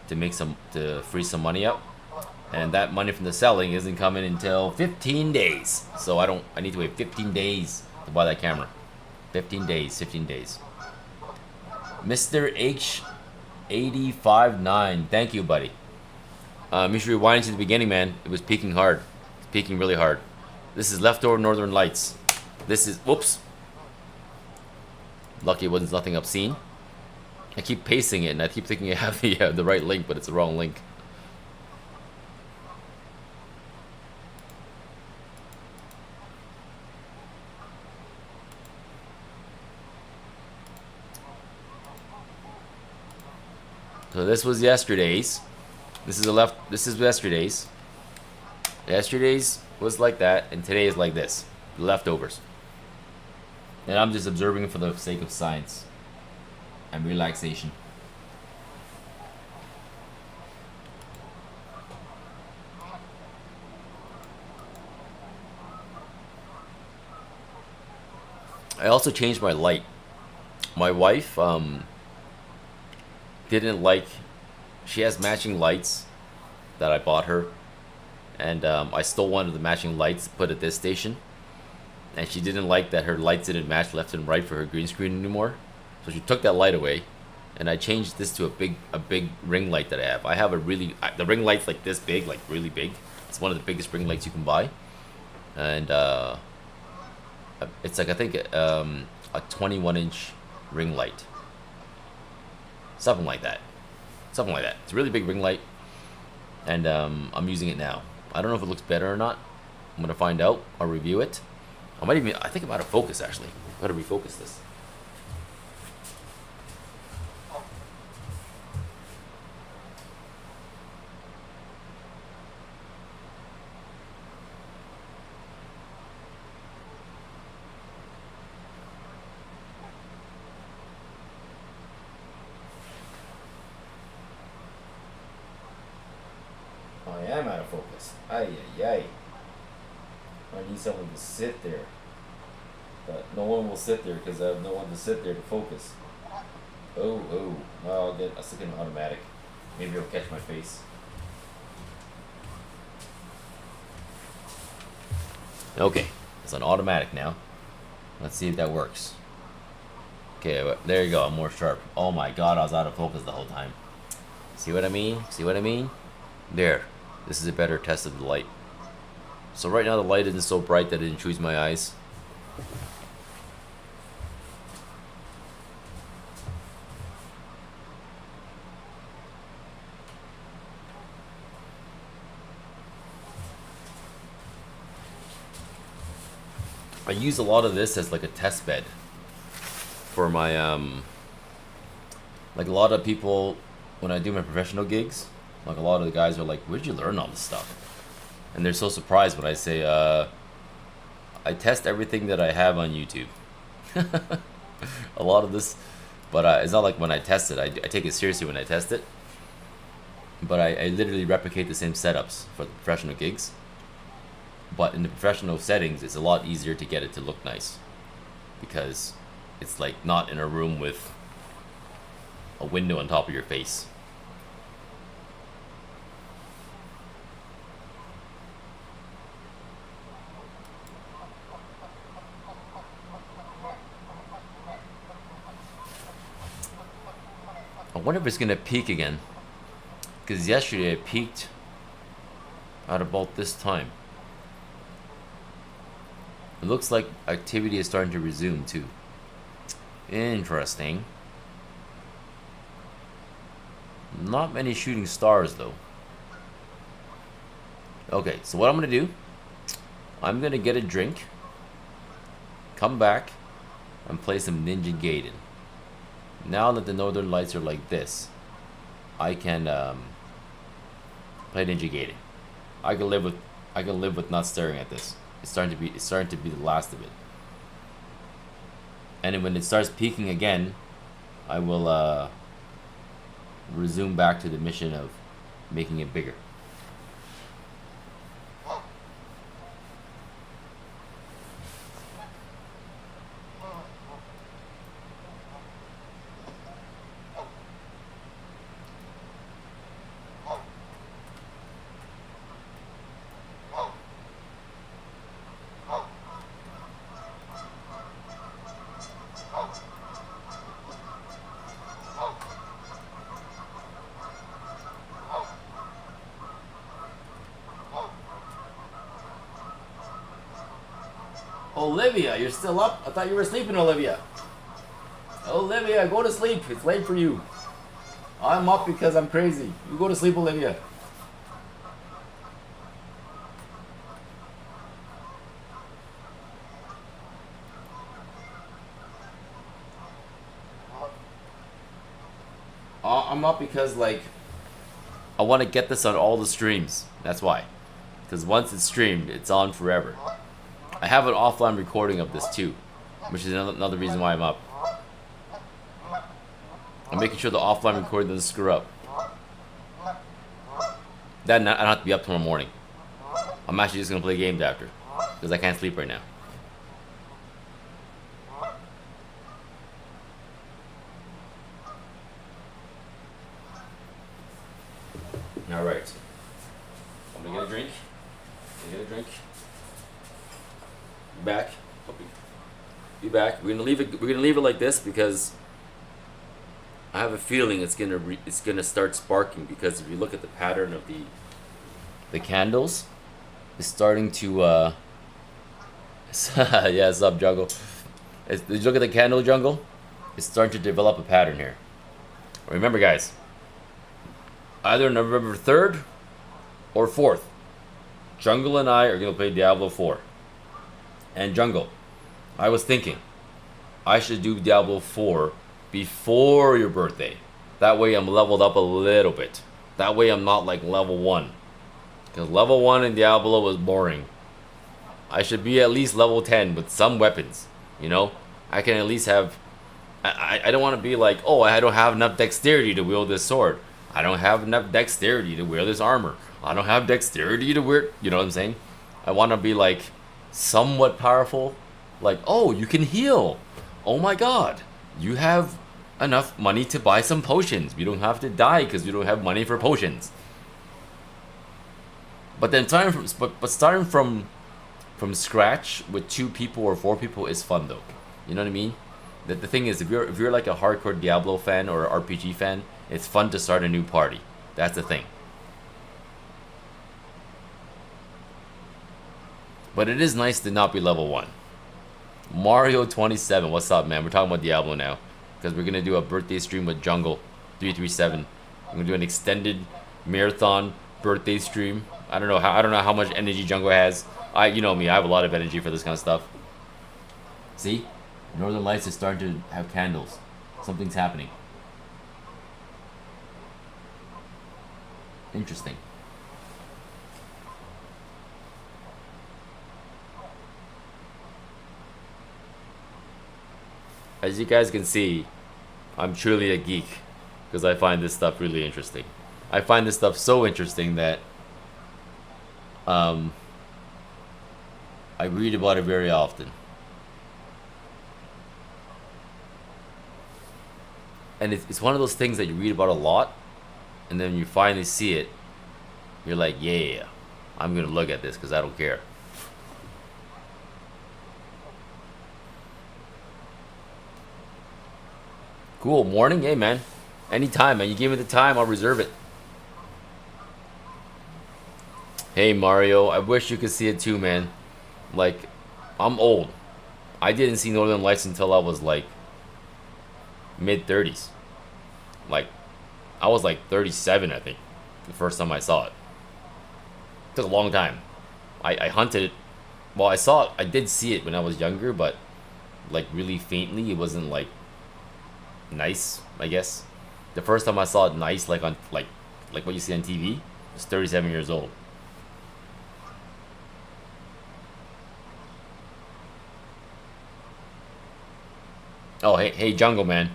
to free some money up, And that money from the selling isn't coming until 15 days. So I need to wait 15 days to buy that camera. 15 days, 15 days. Mr. H859, thank you, buddy. You should rewind to the beginning, man. It was peaking hard. It's peaking really hard. This is Leftover Northern Lights. This is, whoops. Lucky it wasn't nothing obscene. I keep pasting it and I keep thinking I have the right link, but it's the wrong link. So this was yesterday's. This is yesterday's. Yesterday's was like that, and today is like this. Leftovers. And I'm just observing for the sake of science and relaxation. I also changed my light. My wife didn't like, she has matching lights that I bought her, and I stole one of the matching lights to put at this station, and she didn't like that her lights didn't match left and right for her green screen anymore, so she took that light away, and I changed this to a big ring light that I have. I have the ring light's like this big, like really big. It's one of the biggest ring lights you can buy, and it's like, I think a 21-inch ring light. Something like that. Something like that. It's a really big ring light. And I'm using it now. I don't know if it looks better or not. I'm gonna find out. I'll review it. I think I'm out of focus actually. I've gotta refocus this. I am out of focus. Ay, ay, ay. I need someone to sit there. But no one will sit there because I have no one to sit there to focus. Oh. Well, I'll stick it in automatic. Maybe it'll catch my face. Okay, it's on automatic now. Let's see if that works. Okay, there you go. I'm more sharp. Oh my god, I was out of focus the whole time. See what I mean? See what I mean? There. This is a better test of the light. So right now the light isn't so bright that it intrudes my eyes. I use a lot of this as like a test bed for my like a lot of people when I do my professional gigs. Like a lot of the guys are like, where'd you learn all this stuff? And they're so surprised when I say, I test everything that I have on YouTube. A lot of this, but it's not like when I test it, I take it seriously when I test it. But I literally replicate the same setups for the professional gigs. But in the professional settings, it's a lot easier to get it to look nice. Because it's like not in a room with a window on top of your face. I wonder if it's gonna peak again, because yesterday it peaked at about this time. It looks like activity is starting to resume too. Interesting. Not many shooting stars though. Okay, so what I'm gonna do, I'm gonna get a drink, come back, and play some Ninja Gaiden. Now that the northern lights are like this, I can play Ninja Gaiden. I can live with not staring at this. It's starting to be the last of it. And then when it starts peaking again, I will resume back to the mission of making it bigger. Olivia, you're still up? I thought you were sleeping, Olivia. Olivia, go to sleep. It's late for you. I'm up because I'm crazy. You go to sleep, Olivia. I'm up because, like, I want to get this on all the streams. That's why. Because once it's streamed, it's on forever. I have an offline recording of this too, which is another reason why I'm up. I'm making sure the offline recording doesn't screw up. Then I don't have to be up tomorrow morning. I'm actually just going to play games after, because I can't sleep right now. Alright. I'm going to get a drink. Be back. Be back. We're gonna leave it like this because I have a feeling it's gonna start sparking, because if you look at the pattern of the candles, it's starting to yeah, sup jungle. Did you look at the candle jungle? It's starting to develop a pattern here. Remember, guys, either November 3rd or 4th, Jungle and I are gonna play Diablo 4. And Jungle, I was thinking I should do Diablo 4 before your birthday. That way I'm leveled up a little bit. That way I'm not like level 1. Because level 1 in Diablo was boring. I should be at least level 10 with some weapons. You know? I can at least have... I don't want to be like, oh, I don't have enough dexterity to wield this sword. I don't have enough dexterity to wear this armor. I don't have dexterity to wear... You know what I'm saying? I want to be like... somewhat powerful, like, oh, you can heal, oh my god, you have enough money to buy some potions, you don't have to die because you don't have money for potions. But then starting from scratch with 2 people or 4 people is fun though. You know what I mean? The thing is, if you're like a hardcore Diablo fan or RPG fan, it's fun to start a new party. That's the thing. But it is nice to not be level 1. Mario 27, what's up, man? We're talking about Diablo now, because we're gonna do a birthday stream with Jungle 337. We're gonna do an extended marathon birthday stream. I don't know how much energy Jungle has. You know me, I have a lot of energy for this kind of stuff. See, Northern Lights is starting to have candles. Something's happening. Interesting. As you guys can see, I'm truly a geek because I find this stuff really interesting. I find this stuff so interesting that I read about it very often. And it's one of those things that you read about a lot, and then you finally see it, you're like, yeah, I'm gonna look at this because I don't care. Cool, morning? Hey, man. Anytime, man. You give me the time, I'll reserve it. Hey, Mario. I wish you could see it too, man. Like, I'm old. I didn't see Northern Lights until I was, like, mid-30s. Like, I was, like, 37, I think, the first time I saw it. It took a long time. I hunted it. Well, I did see it when I was younger, but, like, really faintly. It wasn't, like, nice, I guess. The first time I saw it nice, like on like what you see on TV, I was 37 years old. Oh, hey, Jungle, man.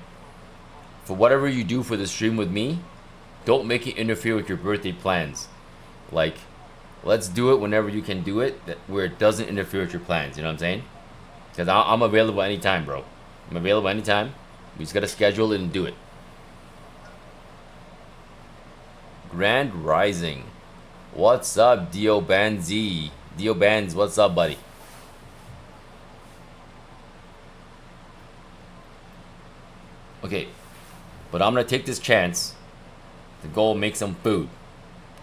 For whatever you do for the stream with me, don't make it interfere with your birthday plans. Like, let's do it whenever you can do it, where it doesn't interfere with your plans. You know what I'm saying? Because I'm available anytime, bro. I'm available anytime. We just gotta schedule it and do it. Grand Rising. What's up, Dio Banzi? Dio Bands, what's up, buddy? Okay, but I'm gonna take this chance to go make some food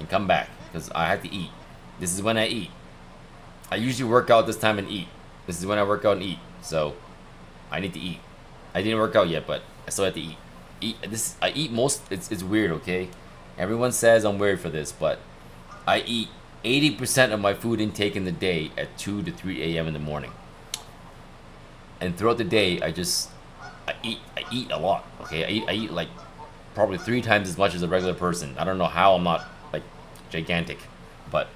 and come back because I have to eat. This is when I eat. I usually work out this time and eat. This is when I work out and eat. So I need to eat. I didn't work out yet, but I still have to eat. I eat most. It's weird, okay? Everyone says I'm weird for this, but I eat 80% of my food intake in the day at 2 to 3 a.m. in the morning. And throughout the day, I eat a lot. Okay, I eat like probably 3 times as much as a regular person. I don't know how I'm not like gigantic, but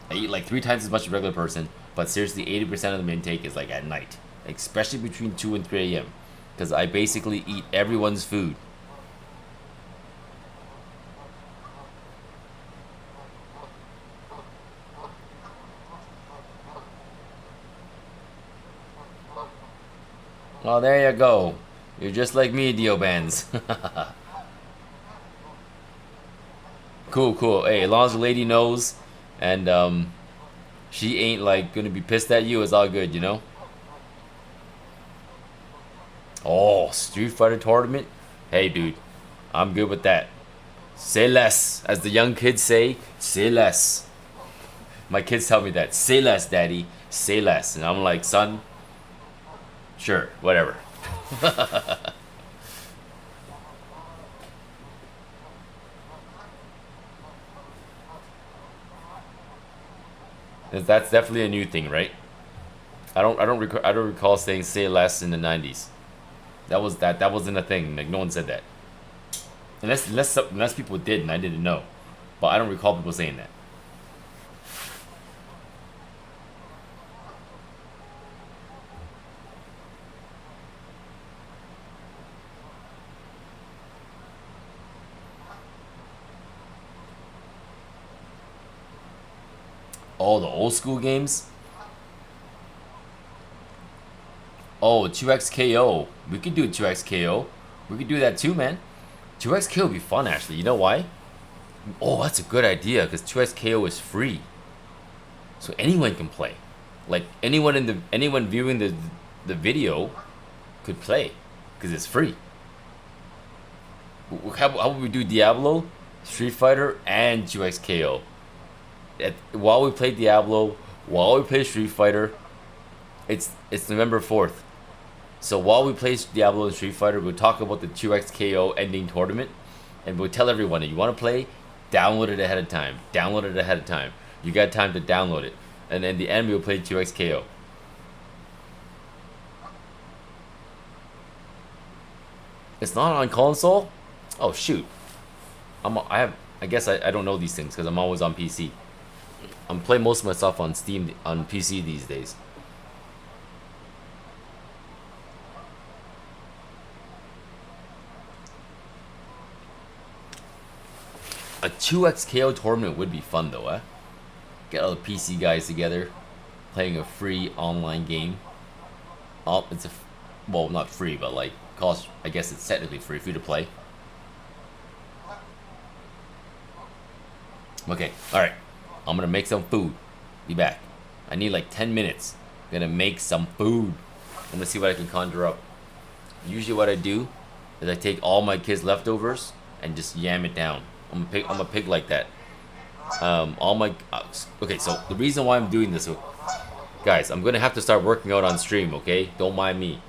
I eat like 3 times as much as a regular person. But seriously, 80% of the intake is like at night, especially between 2 and 3 a.m. Because I basically eat everyone's food. Well, there you go. You're just like me, Dio Bands. Cool, cool. Hey, as long as the lady knows and she ain't like gonna be pissed at you, it's all good, you know? Oh, Street Fighter tournament? Hey, dude, I'm good with that. Say less. As the young kids say, say less. My kids tell me that. Say less, daddy. Say less. And I'm like, son, sure, whatever. That's definitely a new thing, right? I don't recall saying say less in the 90s. That wasn't a thing. Like no one said that. Unless people did and I didn't know. But I don't recall people saying that. Oh, the old school games? Oh, 2XKO. We could do 2XKO. We could do that too, man. 2XKO would be fun, actually. You know why? Oh, that's a good idea, because 2XKO is free. So anyone can play. Like, anyone viewing the video could play, because it's free. How would we do Diablo, Street Fighter, and 2XKO? While we play Diablo, while we play Street Fighter, it's November 4th. So while we play Diablo and Street Fighter, we'll talk about the 2XKO ending tournament, and we'll tell everyone that you want to play, download it ahead of time. Download it ahead of time. You got time to download it, and then the end we'll play 2XKO. It's not on console? Oh shoot! I guess I don't know these things because I'm always on PC. I'm playing most of my stuff on Steam on PC these days. A 2XKO tournament would be fun though, eh? Get all the PC guys together, playing a free online game. Oh, well, not free, but like cost. I guess it's technically free to play. Okay, all right. I'm gonna make some food. Be back. I need like 10 minutes. I'm gonna make some food. I'm gonna see what I can conjure up. Usually, what I do is I take all my kids' leftovers and just yam it down. I'm a pig like that. Okay, so the reason why I'm doing this, guys, I'm gonna have to start working out on stream. Okay, don't mind me,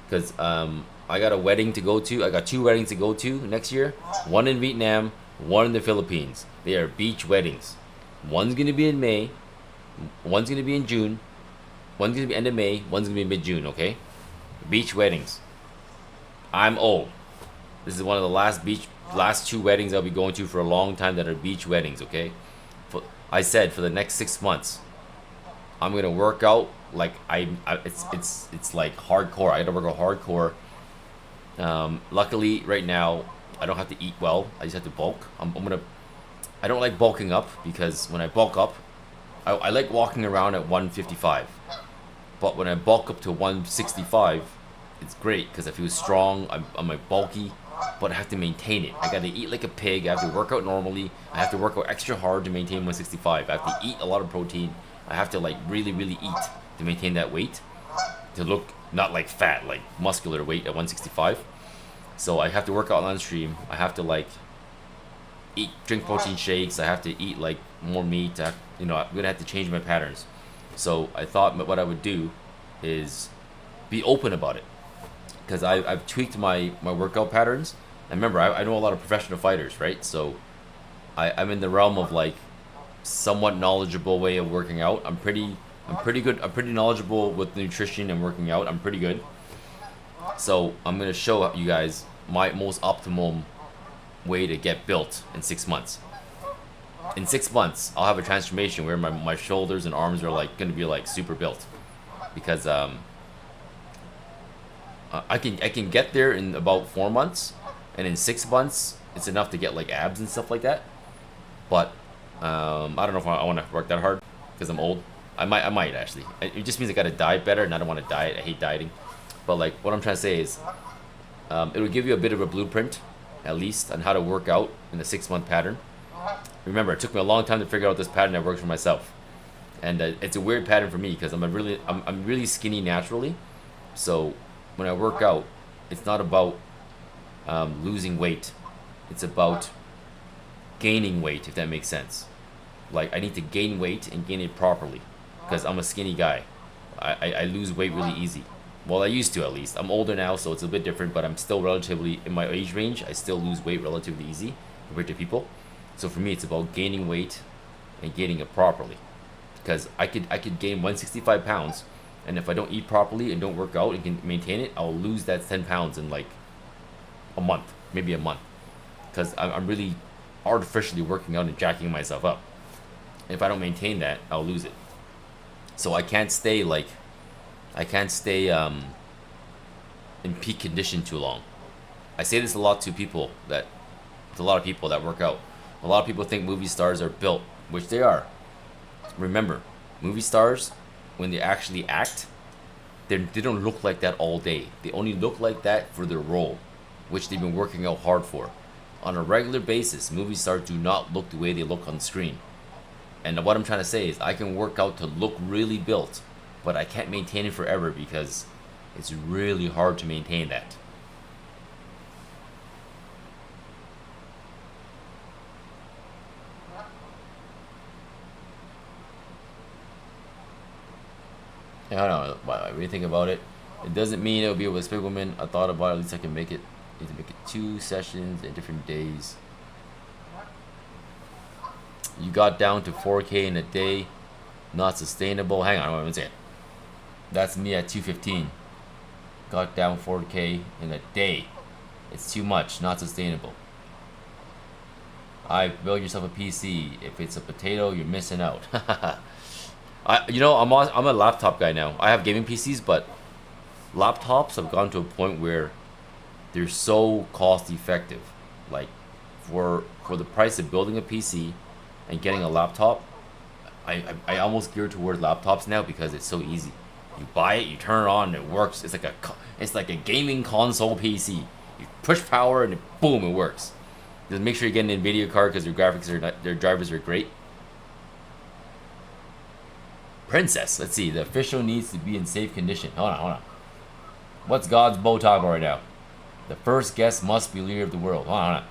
because I got a wedding to go to. I got 2 weddings to go to next year. One in Vietnam, one in the Philippines. They are beach weddings. One's gonna be in May, one's gonna be in June, one's gonna be end of May, one's gonna be mid-June. Okay, beach weddings. I'm old. This is one of the last 2 weddings I'll be going to for a long time that are beach weddings. Okay, I said for the next 6 months, I'm gonna work out like it's like hardcore. I gotta work out hardcore. Luckily, right now I don't have to eat well. I just have to bulk. I don't like bulking up because when I bulk up, I like walking around at 155. But when I bulk up to 165, it's great because I feel strong. I'm like bulky, but I have to maintain it. I gotta eat like a pig. I have to work out normally. I have to work out extra hard to maintain 165. I have to eat a lot of protein. I have to like really eat to maintain that weight, to look not like fat, like muscular weight at 165. So I have to work out on stream. I have to like drink protein shakes. I have to eat like more meat. I'm gonna have to change my patterns. So I thought what I would do is be open about it. Because I've tweaked my workout patterns. And remember, I know a lot of professional fighters, right? So I'm in the realm of like somewhat knowledgeable way of working out. I'm pretty good. I'm pretty knowledgeable with nutrition and working out. I'm pretty good. So I'm gonna show you guys my most optimum way to get built in 6 months. In 6 months, I'll have a transformation where my shoulders and arms are like gonna be like super built, because I can get there in about 4 months, and in 6 months it's enough to get like abs and stuff like that. But I don't know if I want to work that hard because I'm old. I might actually. It just means I gotta diet better, and I don't want to diet. I hate dieting. But like what I'm trying to say is, it will give you a bit of a blueprint, at least, on how to work out in a 6-month pattern. Remember, it took me a long time to figure out this pattern that works for myself, and it's a weird pattern for me because I'm really skinny naturally. So when I work out, it's not about losing weight. It's about gaining weight, if that makes sense. Like I need to gain weight and gain it properly, because I'm a skinny guy. I lose weight really easy. Well, I used to, at least. I'm older now, so it's a bit different, but I'm still relatively, in my age range, I still lose weight relatively easy compared to people. So for me, it's about gaining weight and gaining it properly. Because I could gain 165 pounds, and if I don't eat properly and don't work out and can maintain it, I'll lose that 10 pounds in like a month, maybe a month. Because I'm really artificially working out and jacking myself up. And if I don't maintain that, I'll lose it. So I can't stay in peak condition too long. I say this a lot to a lot of people that work out. A lot of people think movie stars are built, which they are. Remember, movie stars, when they actually act, they don't look like that all day. They only look like that for their role, which they've been working out hard for. On a regular basis, movie stars do not look the way they look on screen. And what I'm trying to say is I can work out to look really built, but I can't maintain it forever because it's really hard to maintain that. I don't know what you think about it. It doesn't mean it'll be with Spig Woman. I thought about it, at least I can make it. I need to make it 2 sessions at different days. You got down to 4K in a day. Not sustainable. Hang on, one second. That's me at 215. Got down 4K in a day. It's too much. Not sustainable. Build yourself a PC. If it's a potato, you're missing out. I'm a laptop guy now. I have gaming PCs, but laptops have gone to a point where they're so cost effective. Like for the price of building a PC and getting a laptop, I almost gear towards laptops now because it's so easy. You buy it, you turn it on, and it works. It's like a gaming console PC. You push power and boom, it works. Just make sure you get an NVIDIA card because their drivers are great. Princess, let's see. The official needs to be in safe condition. Hold on. What's God's bow talking about right now? The first guest must be leader of the world. Hold on.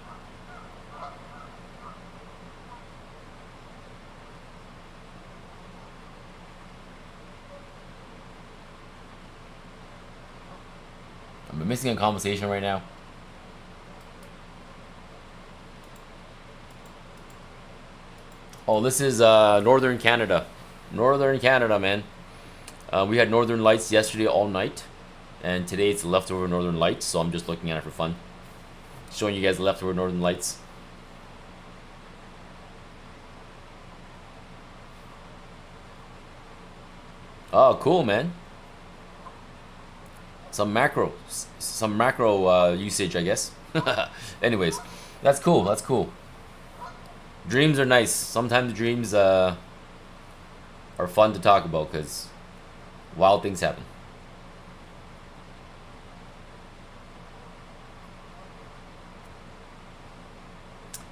I'm missing a conversation right now. Oh, this is Northern Canada. Northern Canada, man. We had Northern Lights yesterday all night, and today it's leftover Northern Lights, so I'm just looking at it for fun. Showing you guys the leftover Northern Lights. Oh, cool, man. Some macro usage, I guess. Anyways, that's cool. That's cool. Dreams are nice. Sometimes dreams are fun to talk about because wild things happen.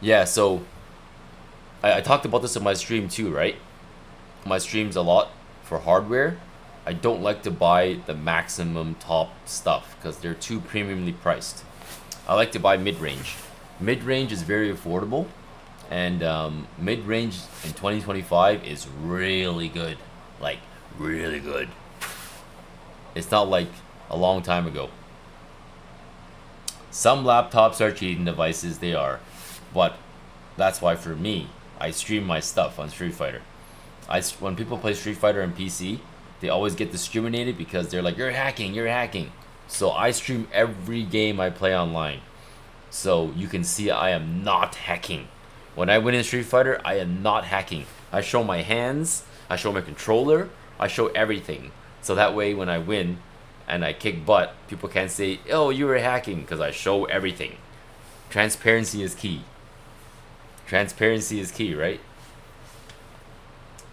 Yeah, so I talked about this in my stream too, right? My streams a lot for hardware. I don't like to buy the maximum top stuff because they're too premiumly priced. I like to buy mid-range. Mid-range is very affordable, and mid-range in 2025 is really good. Like, really good. It's not like a long time ago. Some laptops are cheating devices, they are. But that's why for me, I stream my stuff on Street Fighter. When people play Street Fighter on PC, they always get discriminated because they're like, you're hacking, you're hacking. So I stream every game I play online. So you can see I am not hacking. When I win in Street Fighter, I am not hacking. I show my hands, I show my controller, I show everything. So that way when I win and I kick butt, people can't say, oh, you were hacking, because I show everything. Transparency is key. Transparency is key, right?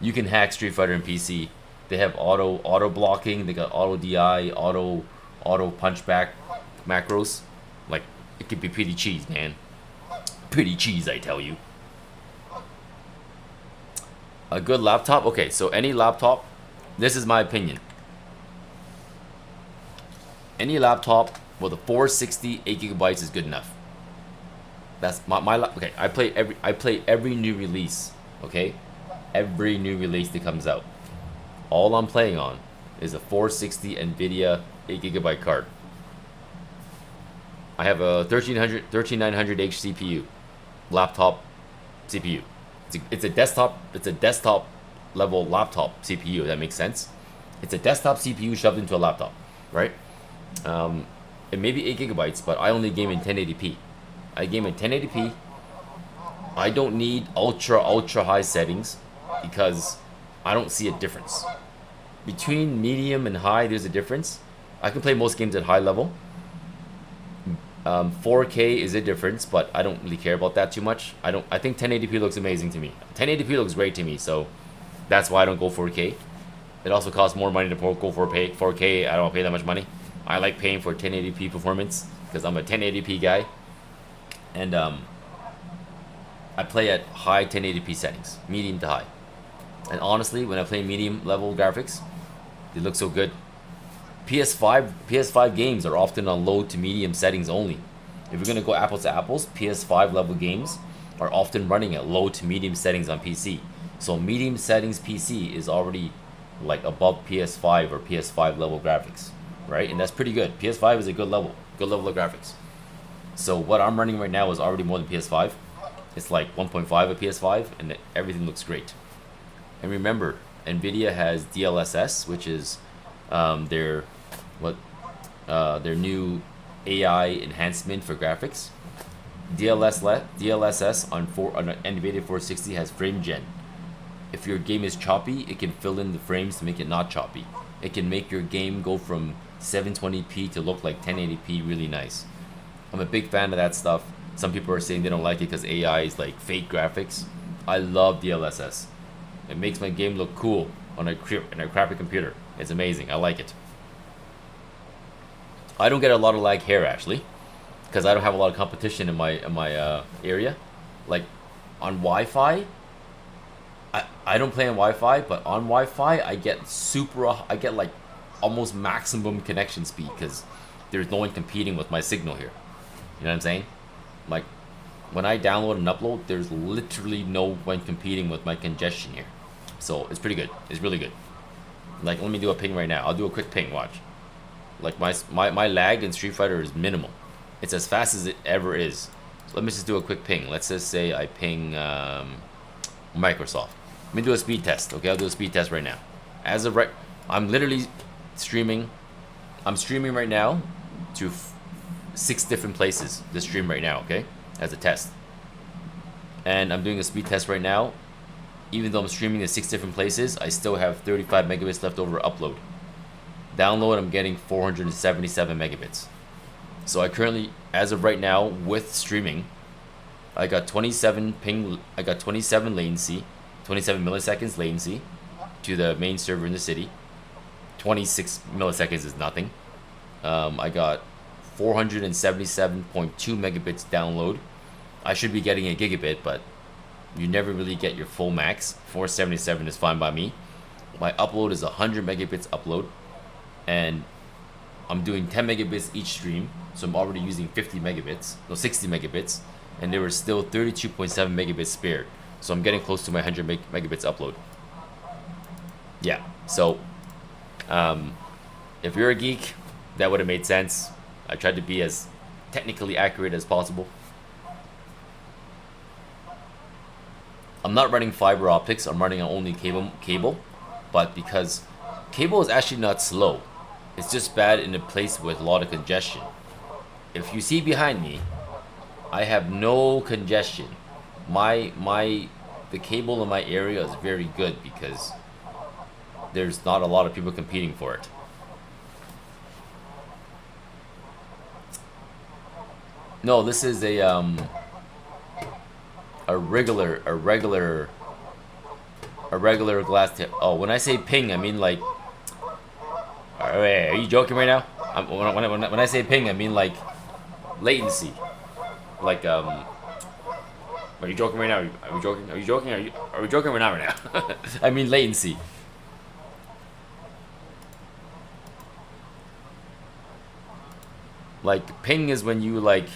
You can hack Street Fighter and PC. They have auto blocking, they got auto DI, auto punchback macros. Like, it could be pretty cheese, man. Pretty cheese, I tell you. A good laptop? Okay, so any laptop, this is my opinion. Any laptop with a 460, 8 gigabytes is good enough. That's okay. I play every new release. Okay, every new release that comes out. All I'm playing on is a 460 NVIDIA 8 gigabyte card. I have a 13900H CPU, laptop CPU. It's a desktop level laptop CPU. If that makes sense. It's a desktop CPU shoved into a laptop, right? It may be 8 gigabytes, but I only game in 1080p. I game in 1080p. I don't need ultra high settings because I don't see a difference. Between medium and high, there's a difference. I can play most games at high level. 4K is a difference, but I don't really care about that too much. I think 1080p looks amazing to me. 1080p looks great to me, so that's why I don't go 4K. It also costs more money to go for 4K. I don't pay that much money. I like paying for 1080p performance because I'm a 1080p guy. And I play at high 1080p settings, medium to high. And honestly, when I play medium level graphics, they look so good. PS5 games are often on low to medium settings only. If you're gonna go apples to apples, PS5 level games are often running at low to medium settings on PC. So medium settings PC is already like above PS5 or PS5 level graphics, right? And that's pretty good. PS5 is a good level of graphics. So what I'm running right now is already more than PS5. It's like 1.5 of PS5, and everything looks great. And remember, NVIDIA has DLSS, which is their new AI enhancement for graphics. DLSS on NVIDIA 460 has frame gen. If your game is choppy, it can fill in the frames to make it not choppy. It can make your game go from 720p to look like 1080p really nice. I'm a big fan of that stuff. Some people are saying they don't like it because AI is like fake graphics. I love DLSS. It makes my game look cool on a crappy computer. It's amazing. I like it. I don't get a lot of lag here actually, because I don't have a lot of competition in my area. Like on Wi-Fi, I don't play on Wi-Fi, but on Wi-Fi I get like almost maximum connection speed because there's no one competing with my signal here. You know what I'm saying? Like when I download and upload, there's literally no one competing with my congestion here. So it's pretty good. It's really good. Like let me do a ping right now. I'll do a quick ping. Watch. Like my lag in Street Fighter is minimal. It's as fast as it ever is. So let me just do a quick ping. Let's just say I ping Microsoft. Let me do a speed test. Okay, I'll do a speed test right now. As of right, I'm literally streaming. I'm streaming right now to 6 different places. This stream right now, okay, as a test. And I'm doing a speed test right now. Even though I'm streaming to 6 different places, I still have 35 megabits left over to upload. Download, I'm getting 477 megabits. So I currently, as of right now, with streaming, I got 27 ping. I got 27 latency, 27 milliseconds latency to the main server in the city. 26 milliseconds is nothing. I got 477.2 megabits download. I should be getting a gigabit, but you never really get your full max. 477 is fine by me. My upload is 100 megabits upload, and I'm doing 10 megabits each stream, so I'm already using 60 megabits, and there were still 32.7 megabits spared. So I'm getting close to my 100 megabits upload. Yeah, so If you're a geek, that would have made sense. I tried to be as technically accurate as possible. I'm not running fiber optics, I'm running only cable, but because cable is actually not slow, it's just bad in a place with a lot of congestion. If you see behind me, I have no congestion. The cable in my area is very good because there's not a lot of people competing for it. No, this is a regular glass tip. Oh, when I say ping, I mean like. Are you joking right now? When I say ping, I mean like latency. Like Are you joking right now? Are we joking? Are you joking? Are we joking right now? I mean latency. Like ping is when you like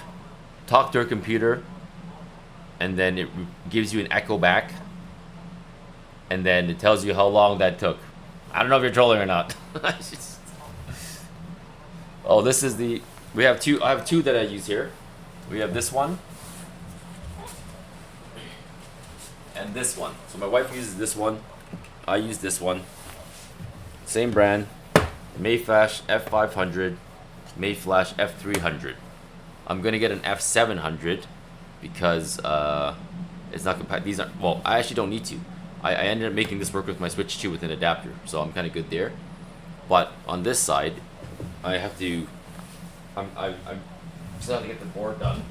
talk to a computer, and then it gives you an echo back, and then it tells you how long that took. I don't know if you're trolling or not. Oh, this is the. We have two. I have two that I use here. We have this one and this one. So my wife uses this one. I use this one. Same brand. Mayflash F500. Mayflash F300. I'm gonna get an F700 because it's not compatible. These are well. I actually don't need to. I ended up making this work with my Switch 2 with an adapter, so I'm kind of good there. But on this side, I have to. I still have to get the board done,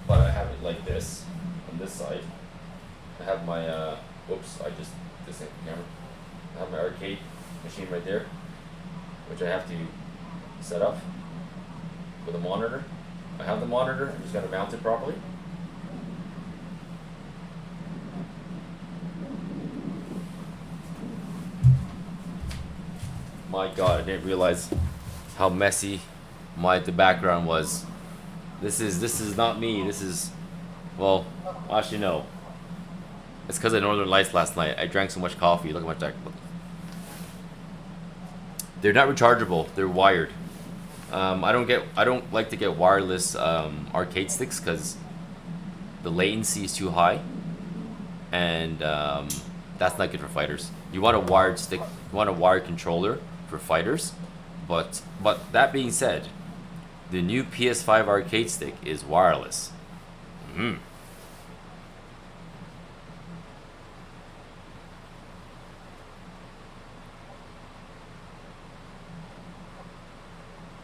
but I have it like this on this side. I have my whoops! I just disconnected the camera. I have my arcade machine right there, which I have to set up with a monitor. I have the monitor. I just got to mount it properly. My God, I didn't realize how messy the background was. This is not me. This is, well, actually no. It's because of Northern Lights last night. I drank so much coffee. Look at my deck. They're not rechargeable. They're wired. I don't like to get wireless arcade sticks because the latency is too high, and that's not good for fighters. You want a wired stick. You want a wired controller for fighters, but that being said, the new PS5 arcade stick is wireless.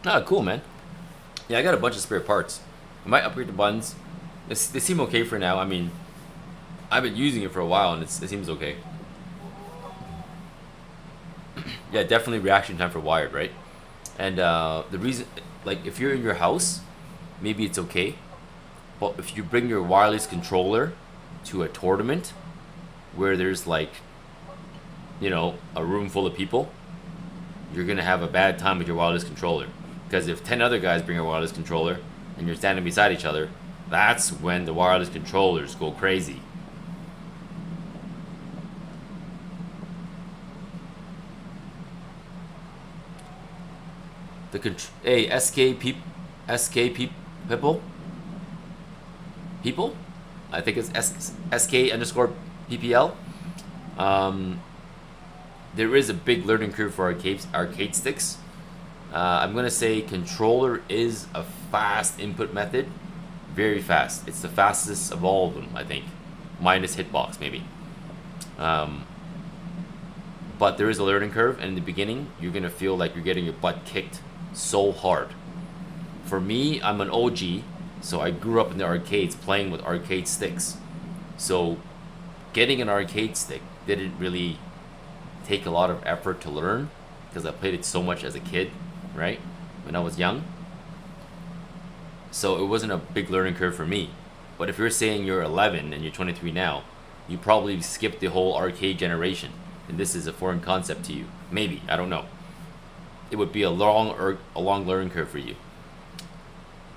Ah, cool, man. Yeah, I got a bunch of spare parts. I might upgrade the buttons. They seem okay for now. I mean, I've been using it for a while, and it seems okay. Yeah, definitely reaction time for wired, right? And the reason, like, if you're in your house, maybe it's okay. But if you bring your wireless controller to a tournament where there's, like, you know, a room full of people, you're going to have a bad time with your wireless controller. Because if 10 other guys bring a wireless controller and you're standing beside each other, that's when the wireless controllers go crazy. Hey, SK people? I think it's SK underscore PPL. There is a big learning curve for arcade sticks. I'm gonna say controller is a fast input method, very fast. It's the fastest of all of them, I think, minus hitbox maybe. But there is a learning curve, and in the beginning, you're gonna feel like you're getting your butt kicked so hard. For me, I'm an OG, so I grew up in the arcades playing with arcade sticks. So getting an arcade stick didn't really take a lot of effort to learn because I played it so much as a kid, right? When I was young. So it wasn't a big learning curve for me. But if you're saying you're 11 and you're 23 now, you probably skipped the whole arcade generation, and this is a foreign concept to you. Maybe, I don't know. It would be a long learning curve for you.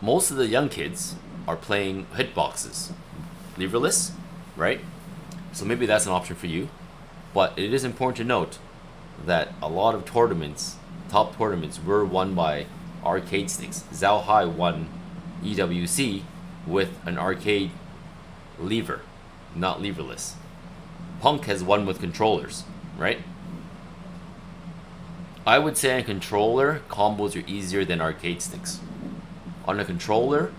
Most of the young kids are playing hitboxes, leverless, right? So maybe that's an option for you. But it is important to note that a lot of tournaments top tournaments were won by arcade sticks. Zhao Hai won EWC with an arcade lever, not leverless. Punk has won with controllers, right? I would say on controller, combos are easier than arcade sticks. On a controller,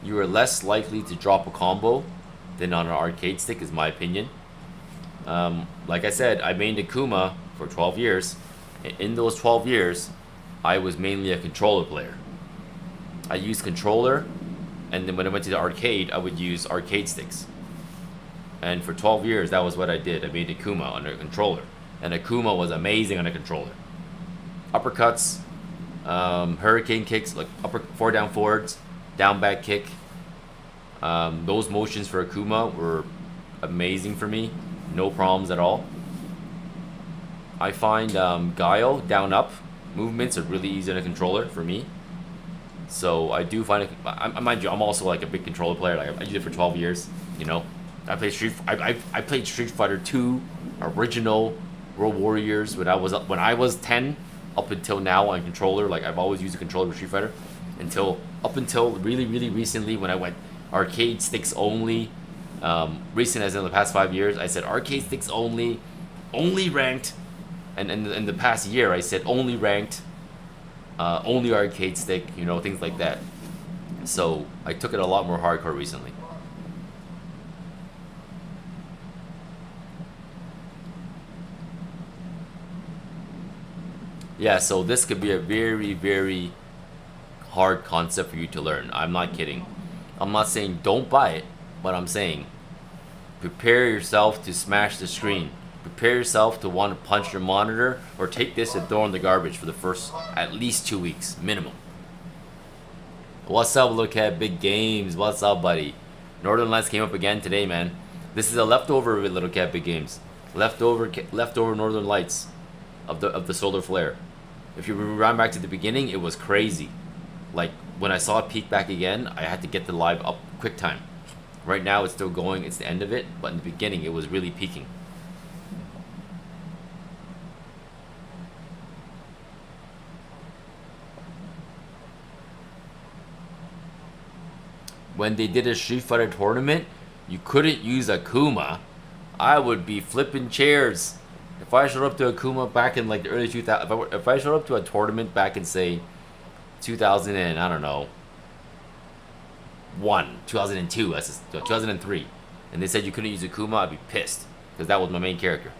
you are less likely to drop a combo than on an arcade stick, is my opinion. Like I said, I mained Akuma for 12 years. In those 12 years, I was mainly a controller player. I used controller, and then when I went to the arcade, I would use arcade sticks. And for 12 years, that was what I did. I made Akuma on a controller. And Akuma was amazing on a controller. Uppercuts, hurricane kicks, like upper 4 down forwards, down back kick. Those motions for Akuma were amazing for me. No problems at all. I find Guile, down up movements are really easy on a controller for me. So I do find it. Mind you, I'm also like a big controller player. Like I did it for 12 years. You know, I played I played Street Fighter 2, original World Warriors when I was 10 up until now on controller. Like I've always used a controller for Street Fighter up until really recently when I went arcade sticks only. Recent as in the past 5 years, I said arcade sticks only ranked, and in the past year I said only ranked, only arcade stick, you know, things like that. So I took it a lot more hardcore recently. Yeah, so this could be a very hard concept for you to learn. I'm not kidding. I'm not saying don't buy it, but I'm saying prepare yourself to smash the screen. Prepare yourself to want to punch your monitor or take this and throw in the garbage for the first at least 2 weeks minimum. What's up, look at big games? What's up, buddy? Northern Lights came up again today, man. This is a leftover with Little Cat Big Games. Leftover Northern Lights of the solar flare. If you rewind back to the beginning, it was crazy. Like when I saw it peak back again, I had to get the live up quick time. Right now it's still going, it's the end of it, but in the beginning it was really peaking. When they did a Street Fighter tournament, you couldn't use Akuma. I would be flipping chairs. If I showed up to Akuma back in like the early 2000s, if I showed up to a tournament back in say 2000 and I don't know, 2002, 2003, and they said you couldn't use Akuma, I'd be pissed because that was my main character.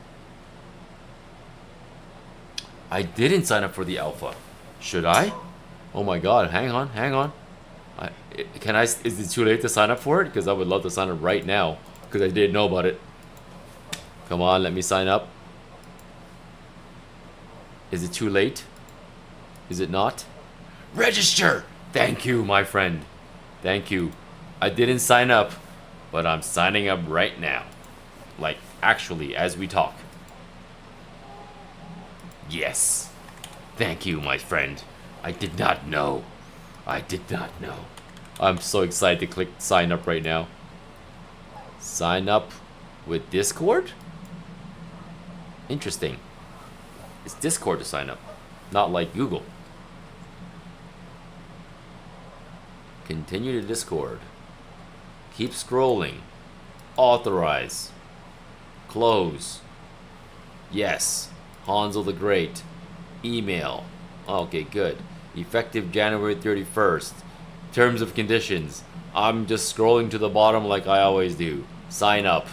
I didn't sign up for the alpha. Should I? Oh my god, hang on. Is it too late to sign up for it? Because I would love to sign up right now because I didn't know about it. Come on, let me sign up. Is it too late? Is it not? Register! Thank you, my friend. Thank you. I didn't sign up, but I'm signing up right now. Like, actually, as we talk. Yes. Thank you, my friend. I did not know. I'm so excited to click sign up right now. Sign up with Discord? Interesting. It's Discord to sign up, not like Google. Continue to Discord. Keep scrolling. Authorize. Close. Yes. Hanzo the Great. Email. Okay, good. Effective January 31st. Terms of conditions. I'm just scrolling to the bottom like I always do. Sign up.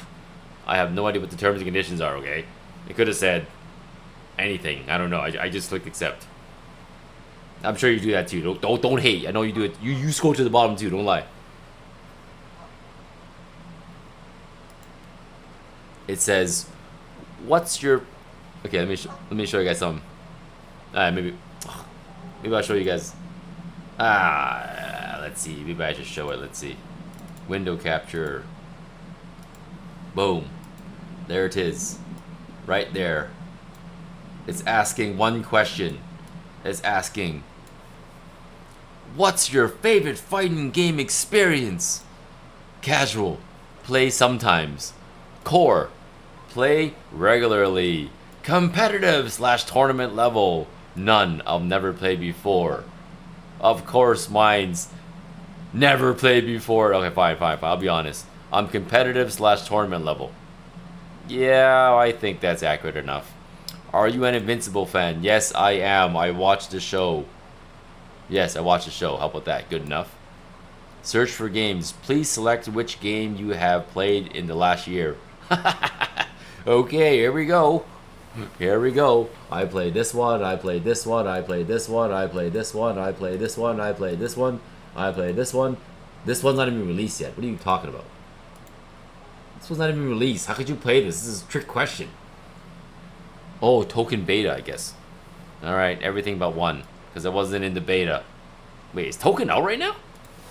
I have no idea what the terms and conditions are, okay? It could have said anything. I don't know. I just clicked accept. I'm sure you do that too. Don't hate. I know you do it. You scroll to the bottom too. Don't lie. It says, "What's your?" Okay, let me show you guys some. Maybe I'll show you guys. Let's see. Maybe I should show it. Let's see. Window capture. Boom. There it is. Right there. It's asking one question. It's asking, what's your favorite fighting game experience? Casual. Play sometimes. Core. Play regularly. Competitive / tournament level. None. I'll never play before. Of course, mine's never played before. Okay, fine. I'll be honest. I'm competitive / tournament level. Yeah, I think that's accurate enough. Are you an Invincible fan? Yes, I am. I watched the show. Yes, I watched the show. How about that? Good enough. Search for games. Please select which game you have played in the last year. Okay, here we go. Here we go. I played this one. I played this one. I played this one. I played this one. I played this one. I played this one. I played this one. This one's not even released yet. What are you talking about? This one's not even released. How could you play this? This is a trick question. Oh, token beta, I guess. Alright, everything but one. Because I wasn't in the beta. Wait, is token out right now?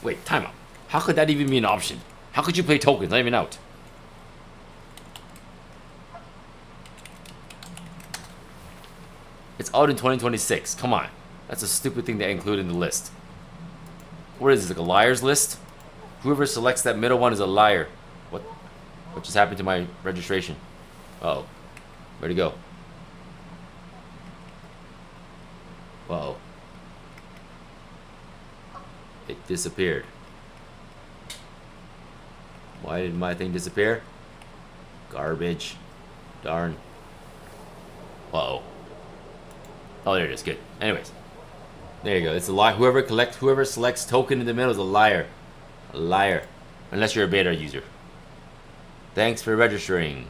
Wait, time out. How could that even be an option? How could you play tokens? Not even out. It's out in 2026. Come on. That's a stupid thing to include in the list. What is this, like a liar's list? Whoever selects that middle one is a liar. What just happened to my registration? Uh-oh. Where'd it go? Uh-oh. It disappeared. Why did my thing disappear? Garbage. Darn. Uh-oh. Oh, there it is. Good. Anyways. There you go. It's a lie. Whoever selects token in the middle is a liar. A liar. Unless you're a beta user. Thanks for registering.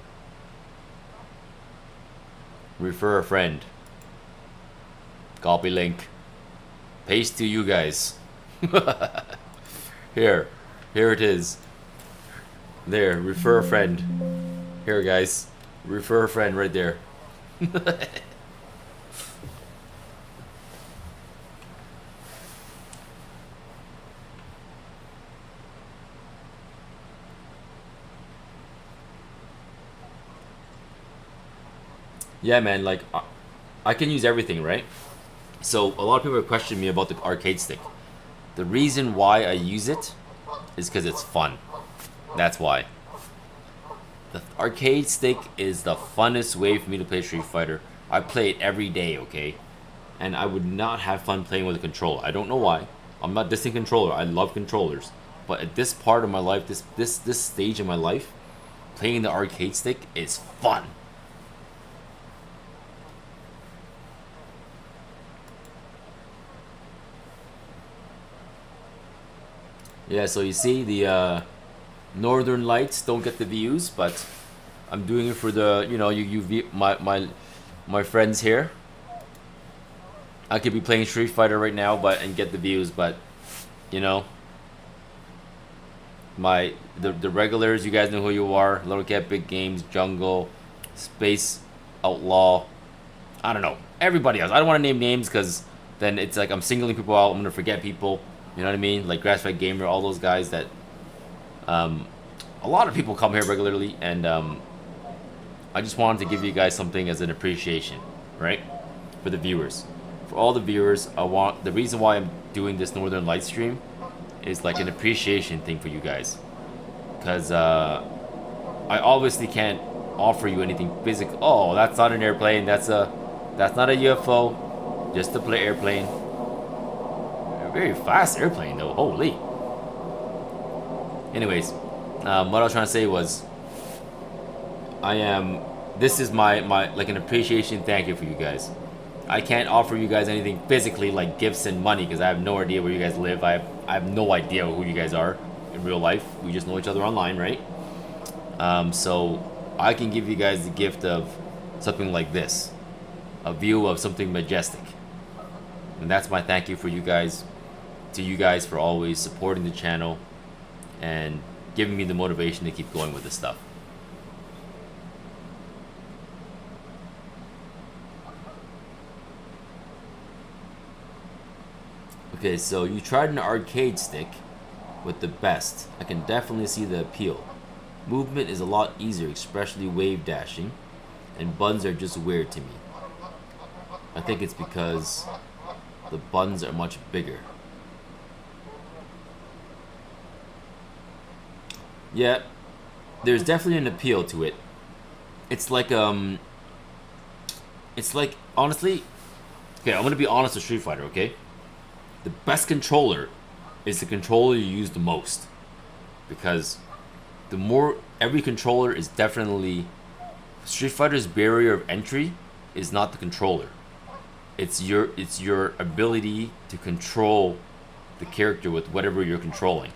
Refer a friend. Copy link. Paste to you guys. Here it is. There, refer a friend. Here, guys. Refer a friend right there. Yeah, man, like, I can use everything, right? So, a lot of people are questioning me about the arcade stick. The reason why I use it is because it's fun. That's why. The arcade stick is the funnest way for me to play Street Fighter. I play it every day, okay? And I would not have fun playing with a controller. I don't know why. I'm not dissing controller. I love controllers. But at this part of my life, this stage of my life, playing the arcade stick is fun. Yeah, so you see the Northern Lights don't get the views, but I'm doing it for the, you know, my friends here. I could be playing Street Fighter right now, and get the views, but you know, the regulars, you guys know who you are. Little Cat, Big Games, Jungle, Space Outlaw. I don't know, everybody else. I don't want to name names because then it's like I'm singling people out. I'm gonna forget people. You know what I mean? Like Grassfed Gamer, all those guys that a lot of people come here regularly, and I just wanted to give you guys something as an appreciation, right? For the viewers. For all the viewers, the reason why I'm doing this Northern Light stream is like an appreciation thing for you guys. Because I obviously can't offer you anything physical. Oh, that's not an airplane. That's not a UFO. Just a play airplane. Very fast airplane though, holy. Anyways, what I was trying to say was, this is my like an appreciation thank you for you guys. I can't offer you guys anything physically like gifts and money because I have no idea where you guys live. I have no idea who you guys are in real life. We just know each other online, right? So I can give you guys the gift of something like this, a view of something majestic, and that's my thank you for you guys. To you guys for always supporting the channel and giving me the motivation to keep going with this stuff. Okay, so you tried an arcade stick with the best. I can definitely see the appeal. Movement is a lot easier, especially wave dashing, and buttons are just weird to me. I think it's because the buttons are much bigger. Yeah, there's definitely an appeal to it. It's like honestly, Okay, I'm gonna be honest with Street Fighter, okay? The best controller is the controller you use the most. Because the more every controller is definitely Street Fighter's barrier of entry is not the controller. It's your ability to control the character with whatever you're controlling.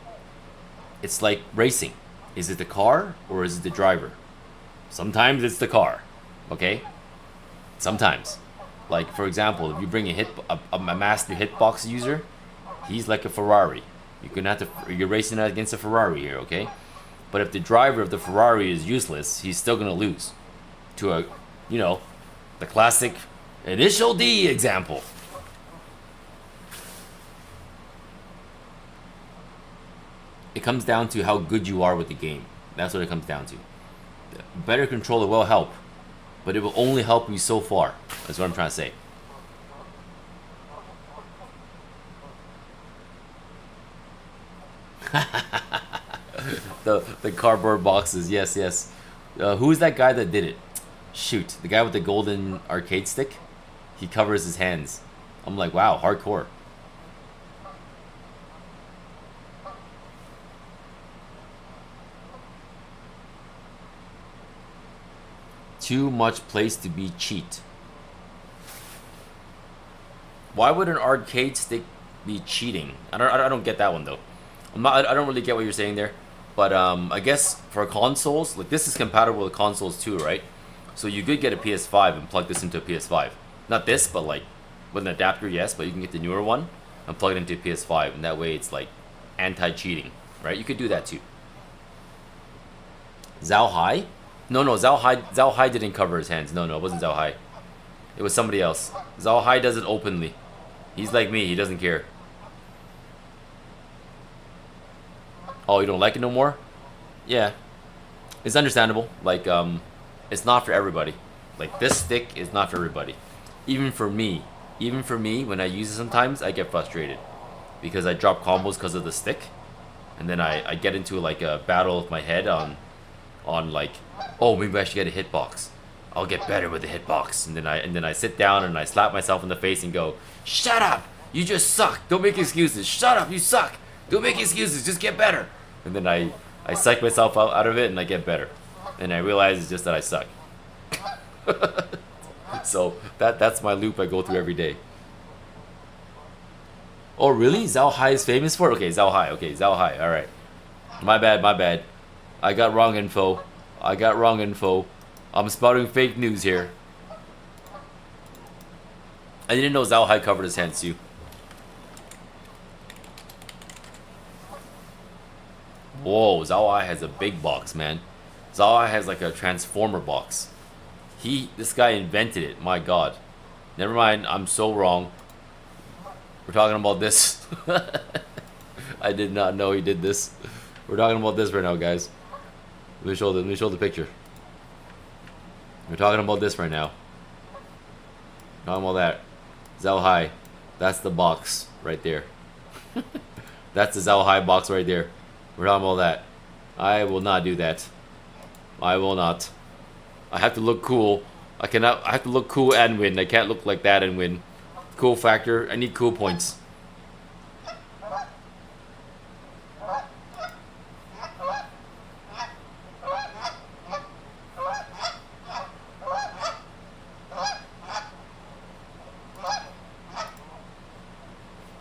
It's like racing. Is it the car or is it the driver? Sometimes it's the car, okay? Sometimes. Like, for example, if you bring a master hitbox user, he's like a Ferrari. You're racing against a Ferrari here, okay? But if the driver of the Ferrari is useless, he's still gonna lose. To a, the classic Initial D example. It comes down to how good you are with the game. That's what it comes down to. Better controller will help, but it will only help you so far. That's what I'm trying to say. the cardboard boxes, yes. Who's that guy that did it? Shoot, the guy with the golden arcade stick? He covers his hands. I'm like, wow, hardcore. Too much place to be cheat. Why would an arcade stick be cheating? I don't get that one though. I don't really get what you're saying there. But I guess for consoles, like this is compatible with consoles too, right? So you could get a PS5 and plug this into a PS5. Not this, but like with an adapter, yes. But you can get the newer one and plug it into a PS5, and that way it's like anti-cheating, right? You could do that too. Zhao Hai? No, Zhao Hai didn't cover his hands. No, it wasn't Zhao Hai. It was somebody else. Zhao Hai does it openly. He's like me. He doesn't care. Oh, you don't like it no more? Yeah. It's understandable. Like, it's not for everybody. Like, this stick is not for everybody. Even for me, when I use it sometimes, I get frustrated. Because I drop combos because of the stick. And then I get into like a battle with my head on like, oh, maybe I should get a hitbox. I'll get better with the hitbox. And then I sit down and I slap myself in the face and go, shut up! You just suck! Don't make excuses! Shut up! You suck! Don't make excuses! Just get better! And then I psych myself out of it and I get better. And I realize it's just that I suck. So that's my loop I go through every day. Oh really? Zhao Hai is famous for it? Okay, Zhao Hai, alright. My bad. I got wrong info. I'm spouting fake news here. I didn't know Zhao Hai covered his hands too. Whoa, Zhao Hai has a big box, man. Zhao Hai has like a transformer box. This guy invented it, my god. Never mind, I'm so wrong. We're talking about this. I did not know he did this. We're talking about this right now, guys. Let me show the picture. We're talking about this right now. Talking about that. Zhao Hai. That's the box right there. That's the Zhao Hai box right there. We're talking about that. I will not do that. I will not. I have to look cool. I have to look cool and win. I can't look like that and win. Cool factor. I need cool points.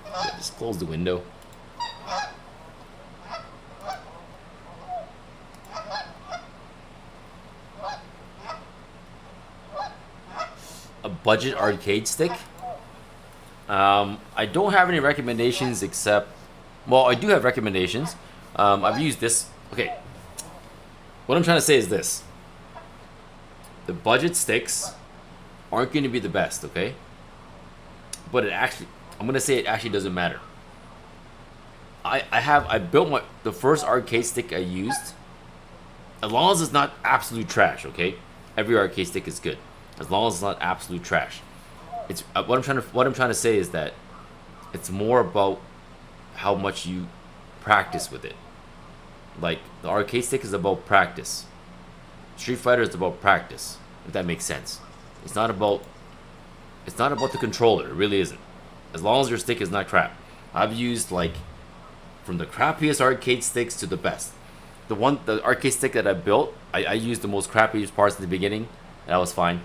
Yeah, just close the window. A budget arcade stick? I don't have any recommendations except... Well, I do have recommendations. I've used this... Okay. What I'm trying to say is this. The budget sticks aren't going to be the best, okay? But it actually... I'm going to say it actually doesn't matter. I built the first arcade stick I used. As long as it's not absolute trash, okay? Every arcade stick is good. As long as it's not absolute trash. It's what I'm trying to say is that it's more about how much you practice with it. Like the arcade stick is about practice. Street Fighter is about practice, if that makes sense. It's not about It's not about the controller. It really isn't. As long as your stick is not crap. I've used like from the crappiest arcade sticks to the best. The arcade stick that I built, I used the most crappiest parts in the beginning. That was fine.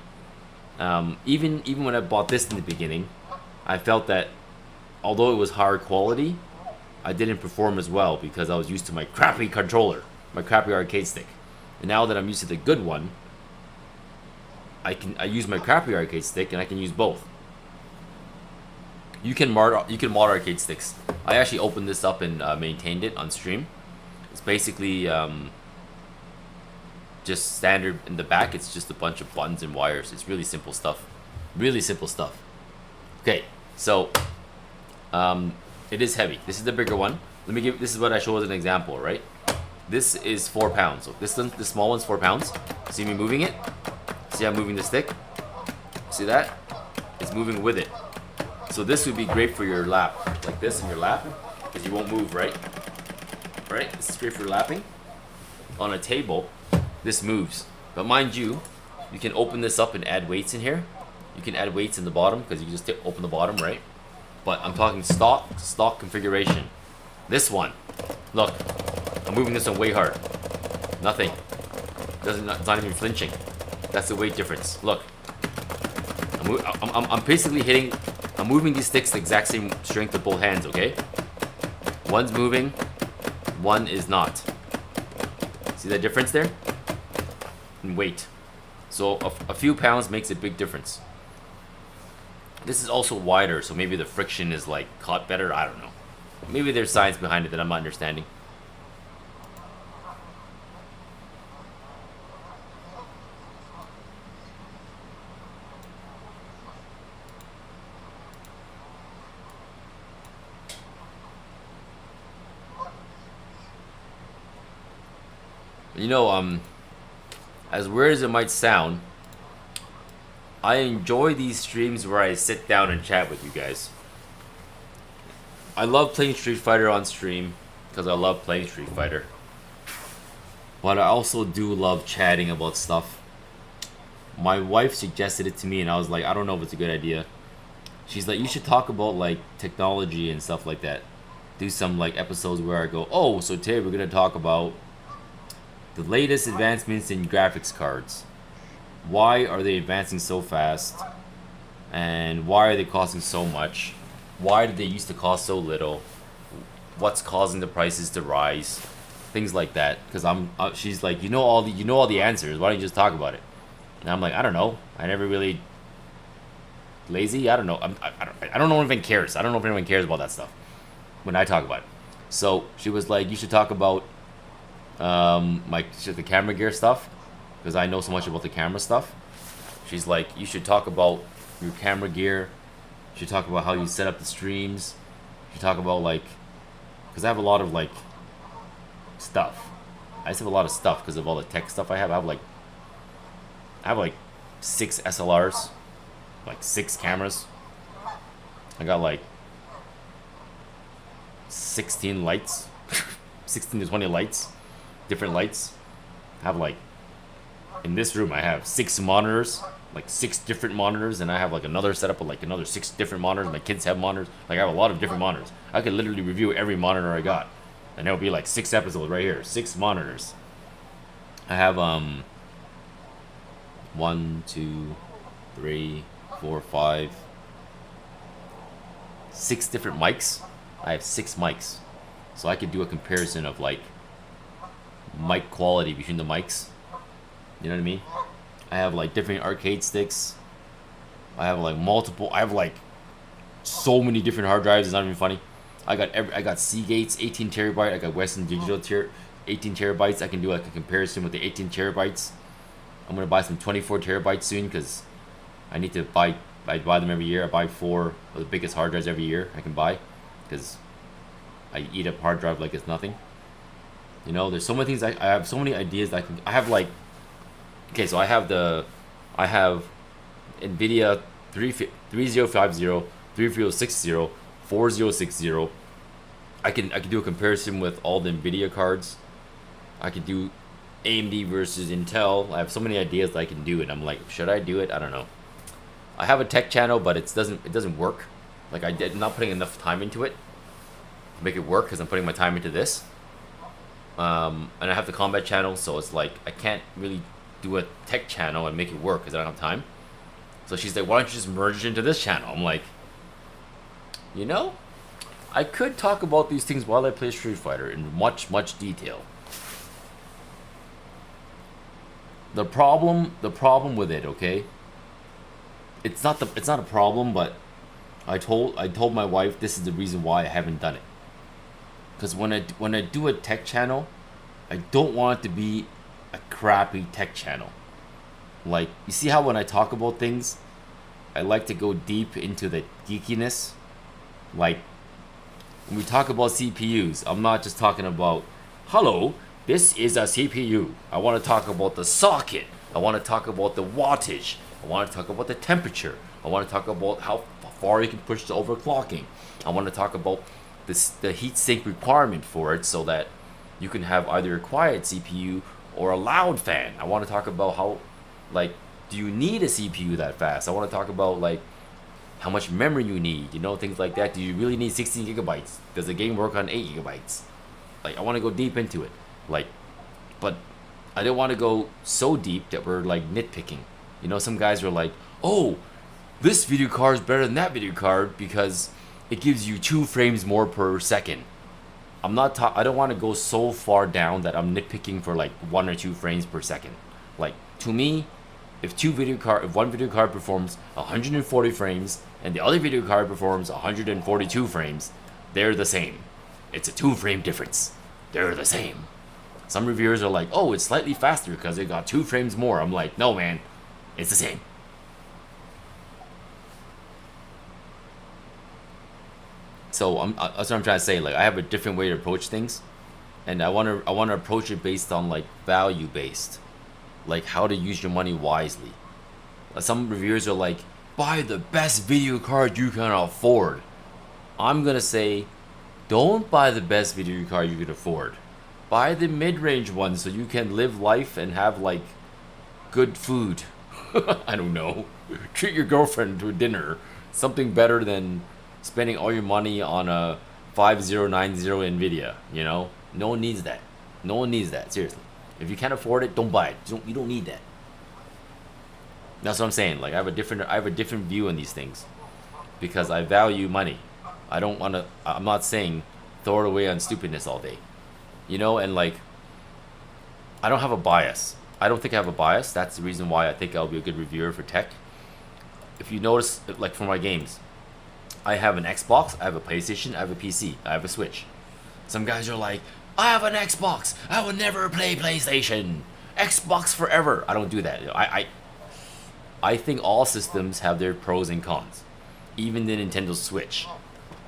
Even when I bought this in the beginning, I felt that although it was higher quality, I didn't perform as well because I was used to my crappy controller, my crappy arcade stick. And now that I'm used to the good one, I use my crappy arcade stick and I can use both. You can mod arcade sticks. I actually opened this up and maintained it on stream. It's basically just standard in the back. It's just a bunch of buttons and wires. It's really simple stuff. Really simple stuff. Okay, so it is heavy. This is the bigger one. This is what I show as an example, right? This is 4 pounds. So this small one's 4 pounds. See me moving it? See I'm moving the stick? See that? It's moving with it. So this would be great for your lap, like this in your lap, because you won't move, right? Right? This is great for lapping. On a table, this moves. But mind you, you can open this up and add weights in here. You can add weights in the bottom, because you can just open the bottom, right? But I'm talking stock configuration. This one, look, I'm moving this one way hard. Nothing. It's not even flinching. That's the weight difference. Look, I'm basically hitting. I'm moving these sticks the exact same strength with both hands. Okay, one's moving, one is not. See that difference there? In weight. So a few pounds makes a big difference. This is also wider, so maybe the friction is like caught better. I don't know. Maybe there's science behind it that I'm not understanding. You know, as weird as it might sound, I enjoy these streams where I sit down and chat with you guys. I love playing Street Fighter on stream because I love playing Street Fighter. But I also do love chatting about stuff. My wife suggested it to me and I was like, I don't know if it's a good idea. She's like, you should talk about like technology and stuff like that. Do some like episodes where I go, oh, so today we're going to talk about the latest advancements in graphics cards. Why are they advancing so fast? And why are they costing so much? Why did they used to cost so little? What's causing the prices to rise? Things like that. Because she's like, you know all the answers. Why don't you just talk about it? And I'm like, I don't know. I never really lazy. I don't know. I don't know if anyone cares. I don't know if anyone cares about that stuff when I talk about it. So she was like, you should talk about the camera gear stuff because I know so much about the camera stuff. She's like, you should talk about your camera gear. You should talk about how you set up the streams. You should talk about like, because I have a lot of like stuff. I just have a lot of stuff because of all the tech stuff I have. I have like 6 SLRs, like 6 cameras. I got like 16 lights, 16 to 20 lights. Different lights. I have like in this room I have 6 monitors, like 6 different monitors, and I have like another setup of like another 6 different monitors. My kids have monitors. Like I have a lot of different monitors. I could literally review every monitor I got, and there will be like 6 episodes right here. 6 monitors. I have 1, 2, 3, 4, 5, 6 different mics. I have 6 mics, so I could do a comparison of like mic quality between the mics. You know what I mean? I have like different arcade sticks. I have like so many different hard drives. It's not even funny. I got Seagate's 18 terabyte. I got Western Digital 18 terabytes. I can do like a comparison with the 18 terabytes. I'm gonna buy some 24 terabytes soon because I need to buy. I buy them every year. I buy 4 of the biggest hard drives every year I can buy because I eat up hard drive like it's nothing. You know, there's so many things. I have so many ideas that I have like, okay, so I have NVIDIA 3050, 3060, 4060. I can do a comparison with all the NVIDIA cards. I could do AMD versus Intel. I have so many ideas that I can do it. I'm like, should I do it? I don't know. I have a tech channel, but it doesn't work. Like I'm not putting enough time into it to make it work because I'm putting my time into this. And I have the combat channel, so it's like I can't really do a tech channel and make it work because I don't have time. So she's like, why don't you just merge it into this channel? I'm like, you know, I could talk about these things while I play Street Fighter in much detail. The problem with it, okay? It's not a problem, but I told my wife this is the reason why I haven't done it. Because when I do a tech channel, I don't want it to be a crappy tech channel. Like, you see how when I talk about things, I like to go deep into the geekiness. Like, when we talk about CPUs, I'm not just talking about, hello, this is a CPU. I want to talk about the socket. I want to talk about the wattage. I want to talk about the temperature. I want to talk about how far you can push the overclocking. I want to talk about the heatsink requirement for it so that you can have either a quiet CPU or a loud fan. I want to talk about how, like, do you need a CPU that fast? I want to talk about, like, how much memory you need, you know, things like that. Do you really need 16 gigabytes? Does the game work on 8 gigabytes? Like, I want to go deep into it. Like, but I don't want to go so deep that we're, like, nitpicking. You know, some guys are like, oh, this video card is better than that video card because it gives you 2 frames more per second. I don't want to go so far down that I'm nitpicking for like 1 or 2 frames per second. Like, to me, if one video card performs 140 frames and the other video card performs 142 frames, they're the same. It's a 2-frame difference. They're the same. Some reviewers are like, oh, it's slightly faster because it got 2 frames more. I'm like, no, man, it's the same. So that's what I'm trying to say. Like, I have a different way to approach things, and I want to approach it based on, like, value based, like how to use your money wisely. Some reviewers are like, buy the best video card you can afford. I'm gonna say, don't buy the best video card you can afford. Buy the mid-range one so you can live life and have, like, good food. I don't know. Treat your girlfriend to a dinner. Something better than spending all your money on a 5090 Nvidia, you know? No one needs that. No one needs that, seriously. If you can't afford it, don't buy it. You don't need that. That's what I'm saying. Like, I have a different view on these things because I value money. I'm not saying throw it away on stupidness all day. You know, and, like, I don't have a bias. I don't think I have a bias. That's the reason why I think I'll be a good reviewer for tech. If you notice, like, for my games, I have an Xbox, I have a PlayStation, I have a PC, I have a Switch. Some guys are like, I have an Xbox, I will never play PlayStation. Xbox forever. I don't do that. I think all systems have their pros and cons. Even the Nintendo Switch.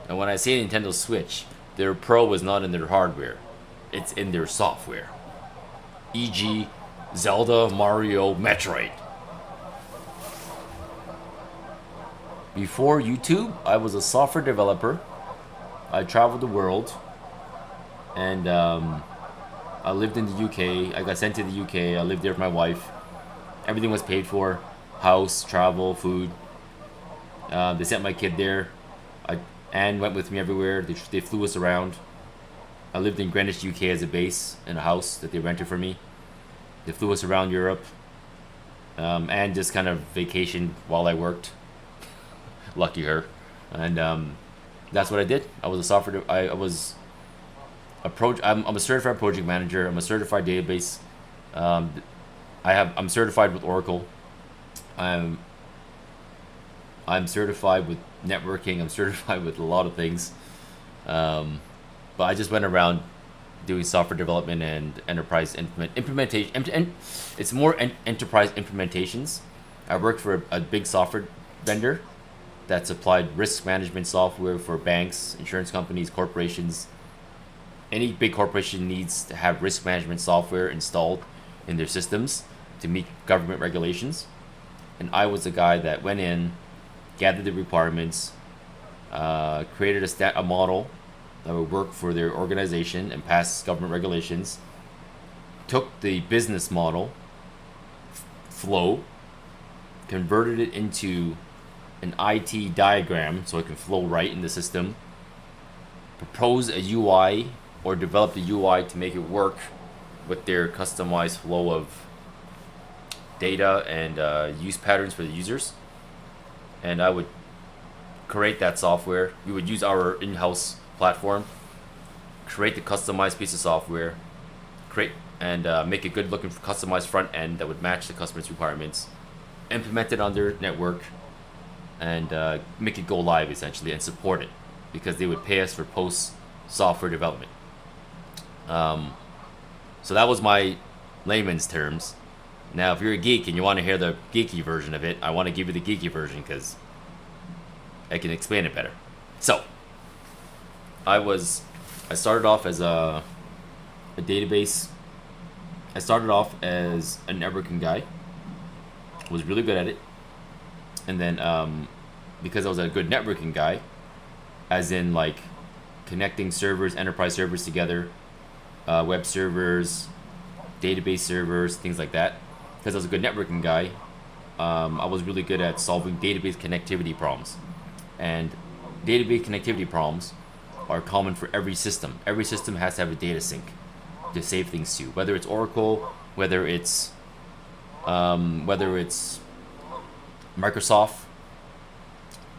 And when I say Nintendo Switch, their pro is not in their hardware. It's in their software. E.g., Zelda, Mario, Metroid. Before YouTube, I was a software developer. I traveled the world. And I lived in the UK. I got sent to the UK. I lived there with my wife. Everything was paid for. House, travel, food. They sent my kid there. Anne went with me everywhere. They flew us around. I lived in Greenwich, UK as a base in a house that they rented for me. They flew us around Europe. And just kind of vacationed while I worked. Lucky her. And that's what I did. I was a software. I'm a certified project manager. I'm a certified database. I'm certified with Oracle. I'm certified with networking. I'm certified with a lot of things. But I just went around doing software development and enterprise implementation. And it's more enterprise implementations. I worked for a big software vendor that supplied risk management software for banks, insurance companies, corporations. Any big corporation needs to have risk management software installed in their systems to meet government regulations. And I was the guy that went in, gathered the requirements, created a model that would work for their organization and pass government regulations, took the business model flow, converted it into an IT diagram so it can flow right in the system, propose a UI or develop the UI to make it work with their customized flow of data and use patterns for the users. And I would create that software. We would use our in-house platform, create the customized piece of software, create and make a good looking customized front end that would match the customer's requirements, implement it on their network, and make it go live essentially and support it, because they would pay us for post software development. So that was my layman's terms. Now, if you're a geek and you want to hear the geeky version of it, I want to give you the geeky version because I can explain it better. So, I started off as a database. I started off as a networking guy. Was really good at it. And then, because I was a good networking guy, as in like connecting servers, enterprise servers together, web servers, database servers, things like that. Because I was a good networking guy, I was really good at solving database connectivity problems. And database connectivity problems are common for every system. Every system has to have a data sink to save things to. Whether it's Oracle, whether it's Microsoft,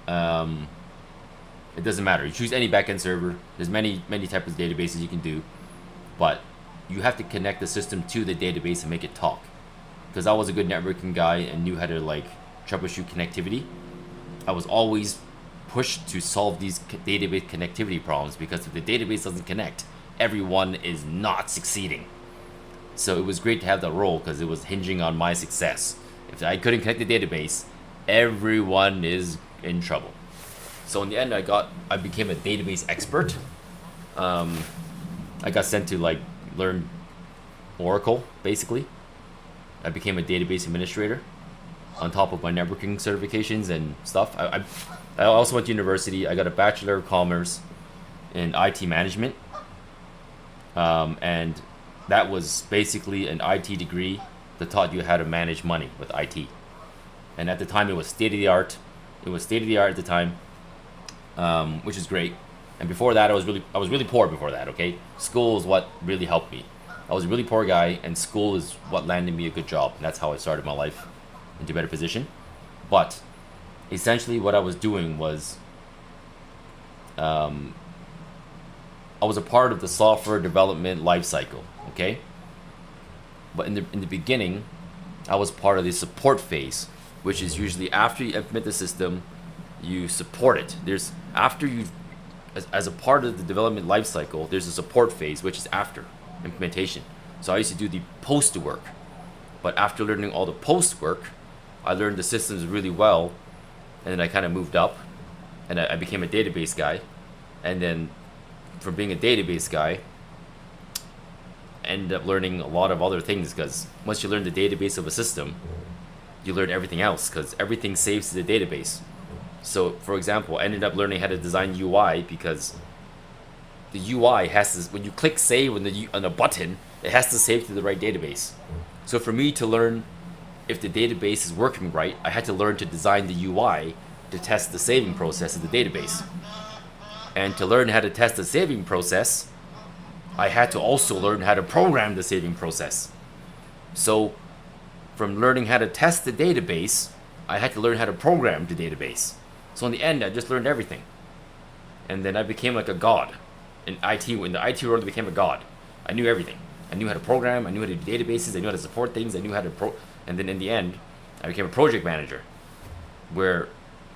it doesn't matter. You choose any backend server. There's many types of databases you can do, but you have to connect the system to the database and make it talk. Because I was a good networking guy and knew how to like troubleshoot connectivity, I was always pushed to solve these database connectivity problems, because if the database doesn't connect, everyone is not succeeding. So it was great to have that role because it was hinging on my success. If I couldn't connect the database, everyone is in trouble. So in the end, I became a database expert. I got sent to like learn Oracle basically. I became a database administrator on top of my networking certifications and stuff. I also went to university. I got a Bachelor of Commerce in IT management. And that was basically an IT degree that taught you how to manage money with IT. And at the time, it was state of the art. It was state of the art at the time, which is great. And before that, I was really poor before that. Okay, school is what really helped me. I was a really poor guy, and school is what landed me a good job. And that's how I started my life into a better position. But essentially, what I was doing was, I was a part of the software development life cycle. Okay, but in the beginning, I was part of the support phase, which is usually after you implement the system, you support it. There's after you, as a part of the development life cycle, there's a support phase, which is after implementation. So I used to do the post work, but after learning all the post work, I learned the systems really well, and then I kind of moved up, and I became a database guy, and then from being a database guy, I ended up learning a lot of other things, because once you learn the database of a system, you learn everything else, because everything saves to the database. So, for example, I ended up learning how to design UI, because the UI has to, when you click save on a button, it has to save to the right database. So for me to learn if the database is working right, I had to learn to design the UI to test the saving process of the database. And to learn how to test the saving process, I had to also learn how to program the saving process. So from learning how to test the database, I had to learn how to program the database. So in the end, I just learned everything. And then I became like a god. In the IT world, I became a god. I knew everything. I knew how to program, I knew how to do databases, I knew how to support things, I knew how to and then in the end, I became a project manager, where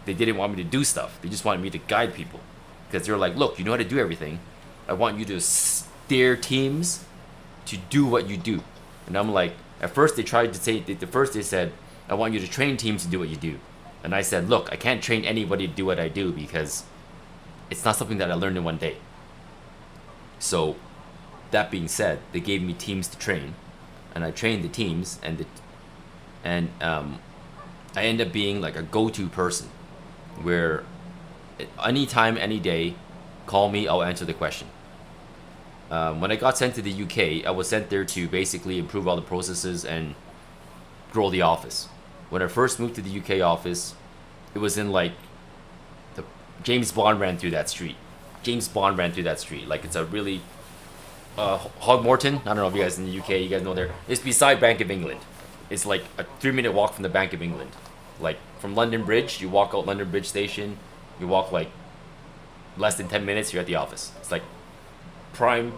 they didn't want me to do stuff. They just wanted me to guide people. Because they were like, look, you know how to do everything. I want you to steer teams to do what you do. And I'm like, at first they said, I want you to train teams to do what you do. And I said, look, I can't train anybody to do what I do, because it's not something that I learned in one day. So, that being said, they gave me teams to train, and I trained the teams, and I ended up being like a go-to person, where anytime, any day, call me, I'll answer the question. When I got sent to the UK, I was sent there to basically improve all the processes and grow the office. When I first moved to the UK office, it was in like the James Bond ran through that street. James Bond ran through that street. Like it's a really Hogmorton. I don't know if you guys in the UK, you guys know there. It's beside Bank of England. It's like a 3-minute walk from the Bank of England. Like from London Bridge, you walk out London Bridge station. You walk like less than 10 minutes. You're at the office. It's like prime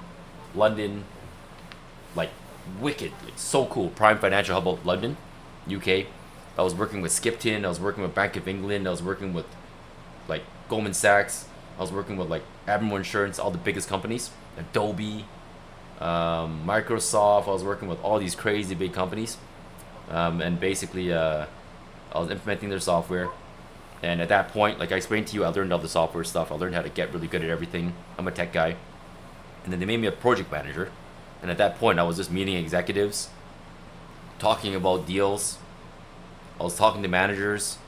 London. Like wicked. Like, so cool. Prime financial hub of London, UK. I was working with Skipton. I was working with Bank of England. I was working with like Goldman Sachs. I was working with like Admiral Insurance, all the biggest companies. Adobe, Microsoft. I was working with all these crazy big companies, and basically I was implementing their software. And at that point, like I explained to you, I learned all the software stuff. I learned how to get really good at everything. I'm a tech guy. And then they made me a project manager. And at that point, I was just meeting executives, talking about deals. I was talking to managers.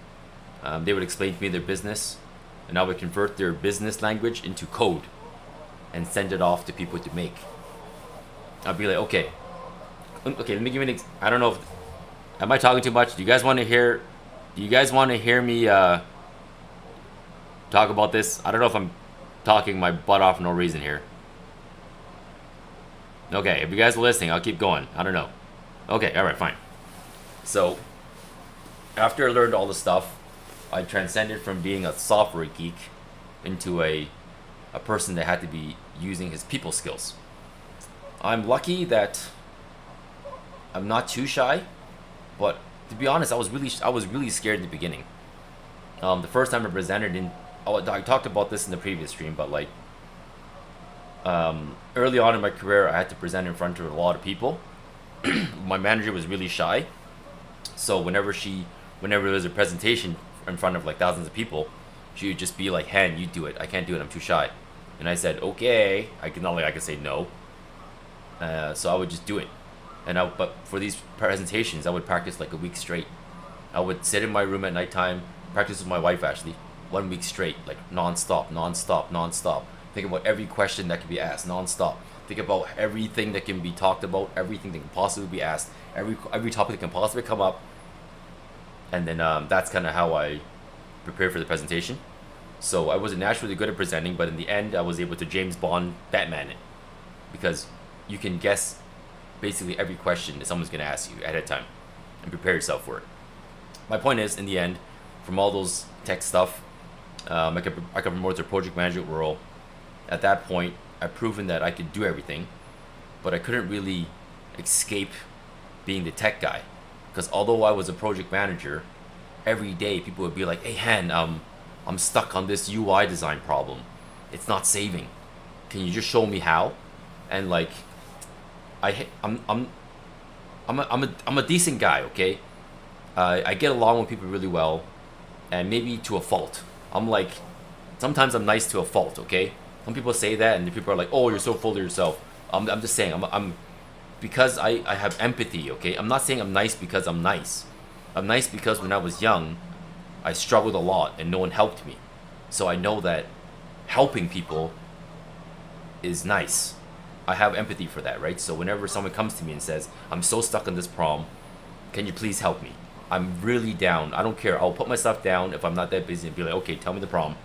They would explain to me their business, and I would convert their business language into code and send it off to people to make. I'd be like, okay, let me give you I don't know if, am I talking too much? Do you guys want to hear me talk about this? I don't know if I'm talking my butt off for no reason here. Okay, if you guys are listening, I'll keep going. I don't know. Okay, alright, fine. So, after I learned all the stuff, I transcended from being a software geek into a person that had to be using his people skills. I'm lucky that I'm not too shy, but to be honest, I was really scared in the beginning. The first time I presented I talked about this in the previous stream, but like early on in my career, I had to present in front of a lot of people. My manager was really shy, so whenever there was a presentation in front of like thousands of people, she would just be like, "Han, you do it. I can't do it. I'm too shy." And I said, "Okay." I could say no. So I would just do it. But for these presentations, I would practice like a week straight. I would sit in my room at nighttime, practice with my wife actually, 1 week straight, like non-stop. Think about every question that can be asked, non-stop. Think about everything that can be talked about, everything that can possibly be asked, every topic that can possibly come up. And then that's kind of how I prepared for the presentation. So I wasn't naturally good at presenting, but in the end, I was able to James Bond Batman it, because you can guess basically every question that someone's going to ask you ahead of time and prepare yourself for it. My point is, in the end, from all those tech stuff, I could promote to project management role. At that point, I've proven that I could do everything, but I couldn't really escape being the tech guy, because although I was a project manager, every day people would be like, "Hey Han, I'm stuck on this UI design problem. It's not saving. Can you just show me how?" And like, I'm a decent guy, okay? I get along with people really well, and maybe to a fault. Sometimes I'm nice to a fault, okay? Some people say that, and people are like, "Oh, you're so full of yourself." I'm just saying, because I have empathy, okay? I'm not saying I'm nice because I'm nice. I'm nice because when I was young, I struggled a lot and no one helped me. So I know that helping people is nice. I have empathy for that, right? So whenever someone comes to me and says, "I'm so stuck on this problem, can you please help me?" I'm really down. I don't care. I'll put my stuff down if I'm not that busy and be like, "Okay, tell me the problem."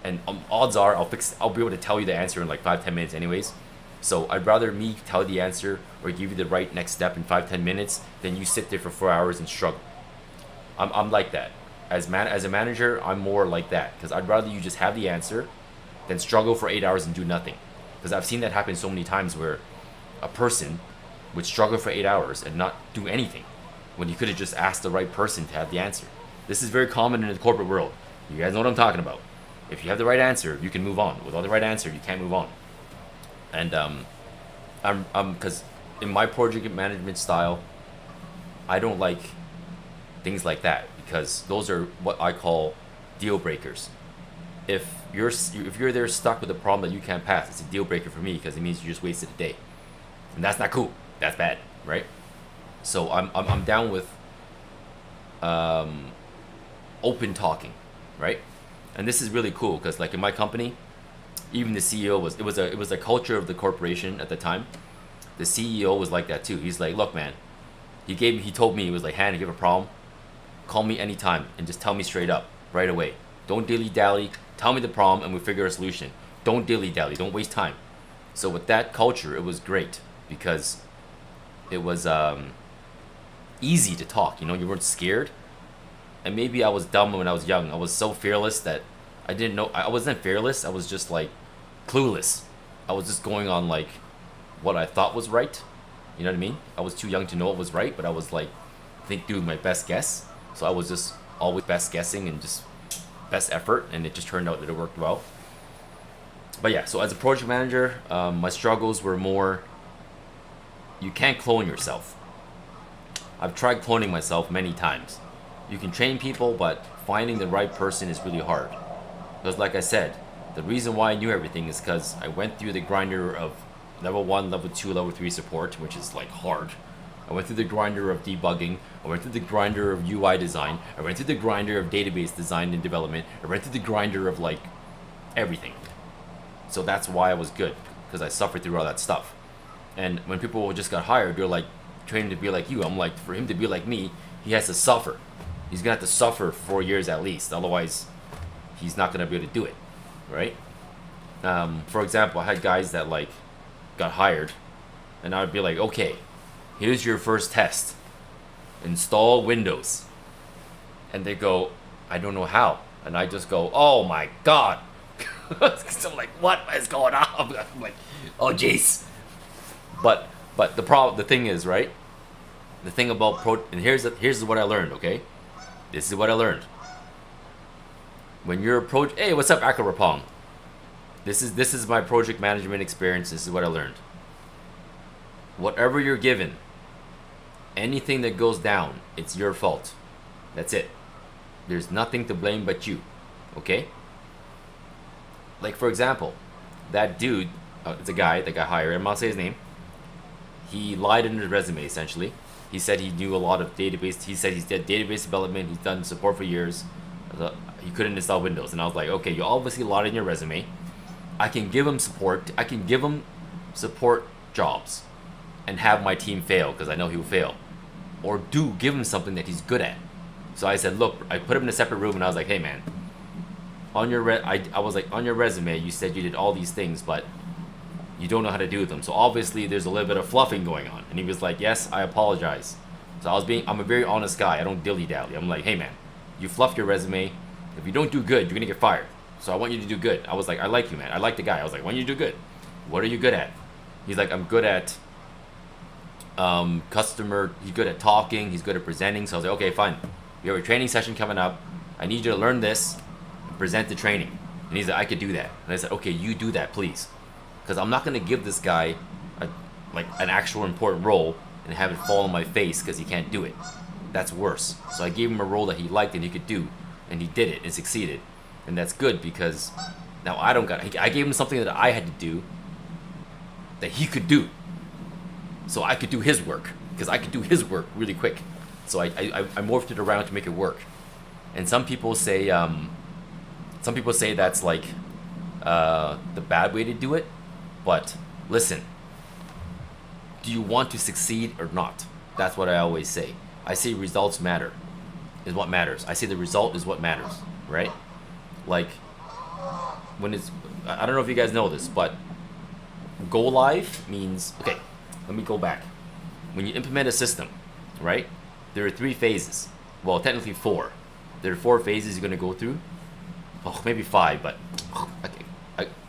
And odds are I'll be able to tell you the answer in like 5-10 minutes anyways. So I'd rather me tell the answer or give you the right next step in 5-10 minutes than you sit there for 4 hours and struggle. I'm like that. As a manager, I'm more like that, because I'd rather you just have the answer than struggle for 8 hours and do nothing. Because I've seen that happen so many times where a person would struggle for 8 hours and not do anything when you could have just asked the right person to have the answer. This is very common in the corporate world. You guys know what I'm talking about. If you have the right answer, you can move on. Without the right answer, you can't move on. And because in my project management style, I don't like things like that, because those are what I call deal breakers. If you're there stuck with a problem that you can't pass, it's a deal breaker for me, because it means you just wasted a day, and that's not cool. That's bad, right? So I'm down with open talking, right? And this is really cool, because like in my company, even the CEO it was a culture of the corporation at the time. The CEO was like that too. He's like, "Look, man," he told me, he was like, "Han, if you have a problem, call me anytime and just tell me straight up. right away. Don't dilly-dally. Tell me the problem and we figure a solution. Don't dilly-dally. Don't waste time. So with that culture, it was great because it was easy to talk. You know, you weren't scared. And maybe I was dumb when I was young. I was so fearless that I didn't know. I wasn't fearless. I was just like clueless. I was just going on like what I thought was right. You know what I mean? I was too young to know what was right, but I was like, doing my best guess. So I was just always best guessing and just best effort, and it just turned out that it worked well. But yeah, so as a project manager, my struggles were more, you can't clone yourself. I've tried cloning myself many times. You can train people, but finding the right person is really hard. Because like I said, the reason why I knew everything is because I went through the grinder of level 1, level 2, level 3 support, which is like hard. I went through the grinder of debugging. I went through the grinder of UI design. I went through the grinder of database design and development. I went through the grinder of like everything. So that's why I was good, because I suffered through all that stuff. And when people just got hired, they're like training to be like you. I'm like, for him to be like me, he has to suffer. He's gonna have to suffer for 4 years at least. Otherwise, he's not gonna be able to do it, right? For example, I had guys that like got hired, and I would be like, okay, here's your first test. Install Windows. And they go, I don't know how. And I just go, oh my god. So I'm like, what is going on? I'm like, oh jeez. But the thing is, right? The thing about and here's what I learned, okay? This is what I learned. When you're hey, what's up, Akarapong? This is my project management experience. This is what I learned. Whatever you're given, anything that goes down, it's your fault. That's it. There's nothing to blame but you. Okay? Like, for example, that dude, it's a guy that got hired, I'm not say his name. He lied in his resume, essentially. He said he knew a lot of database. He said he's did database development. He's done support for years. He couldn't install Windows. And I was like, okay, you obviously lied in your resume. I can give him support. I can give him support jobs and have my team fail because I know he will fail. Or give him something that he's good at. So I said, look, I put him in a separate room and I was like, hey man, on your I was like, on your resume you said you did all these things, but you don't know how to do them. So obviously there's a little bit of fluffing going on. And he was like, yes, I apologize. So I'm a very honest guy. I don't dilly-dally. I'm like, hey man, you fluffed your resume. If you don't do good, you're gonna get fired. So I want you to do good. I was like, I like you, man. I like the guy. I was like, I want you to do good. What are you good at? He's like, I'm good at he's good at talking, he's good at presenting. So I was like, okay, fine. We have a training session coming up. I need you to learn this and present the training. And he's like, I could do that. And I said, okay, you do that, please. Because I'm not going to give this guy an actual important role and have it fall on my face because he can't do it. That's worse. So I gave him a role that he liked and he could do. And he did it and succeeded. And that's good because now I gave him something that I had to do that he could do. So I could do his work because I could do his work really quick. So I morphed it around to make it work. And some people say that's like the bad way to do it. But listen, do you want to succeed or not? That's what I always say. I say results matter, is what matters. I say the result is what matters, right? Like when I don't know if you guys know this, but go live means, okay, let me go back. When you implement a system, right? There are 3 phases. Well, technically 4. There are 4 phases you're going to go through. Oh, maybe 5, but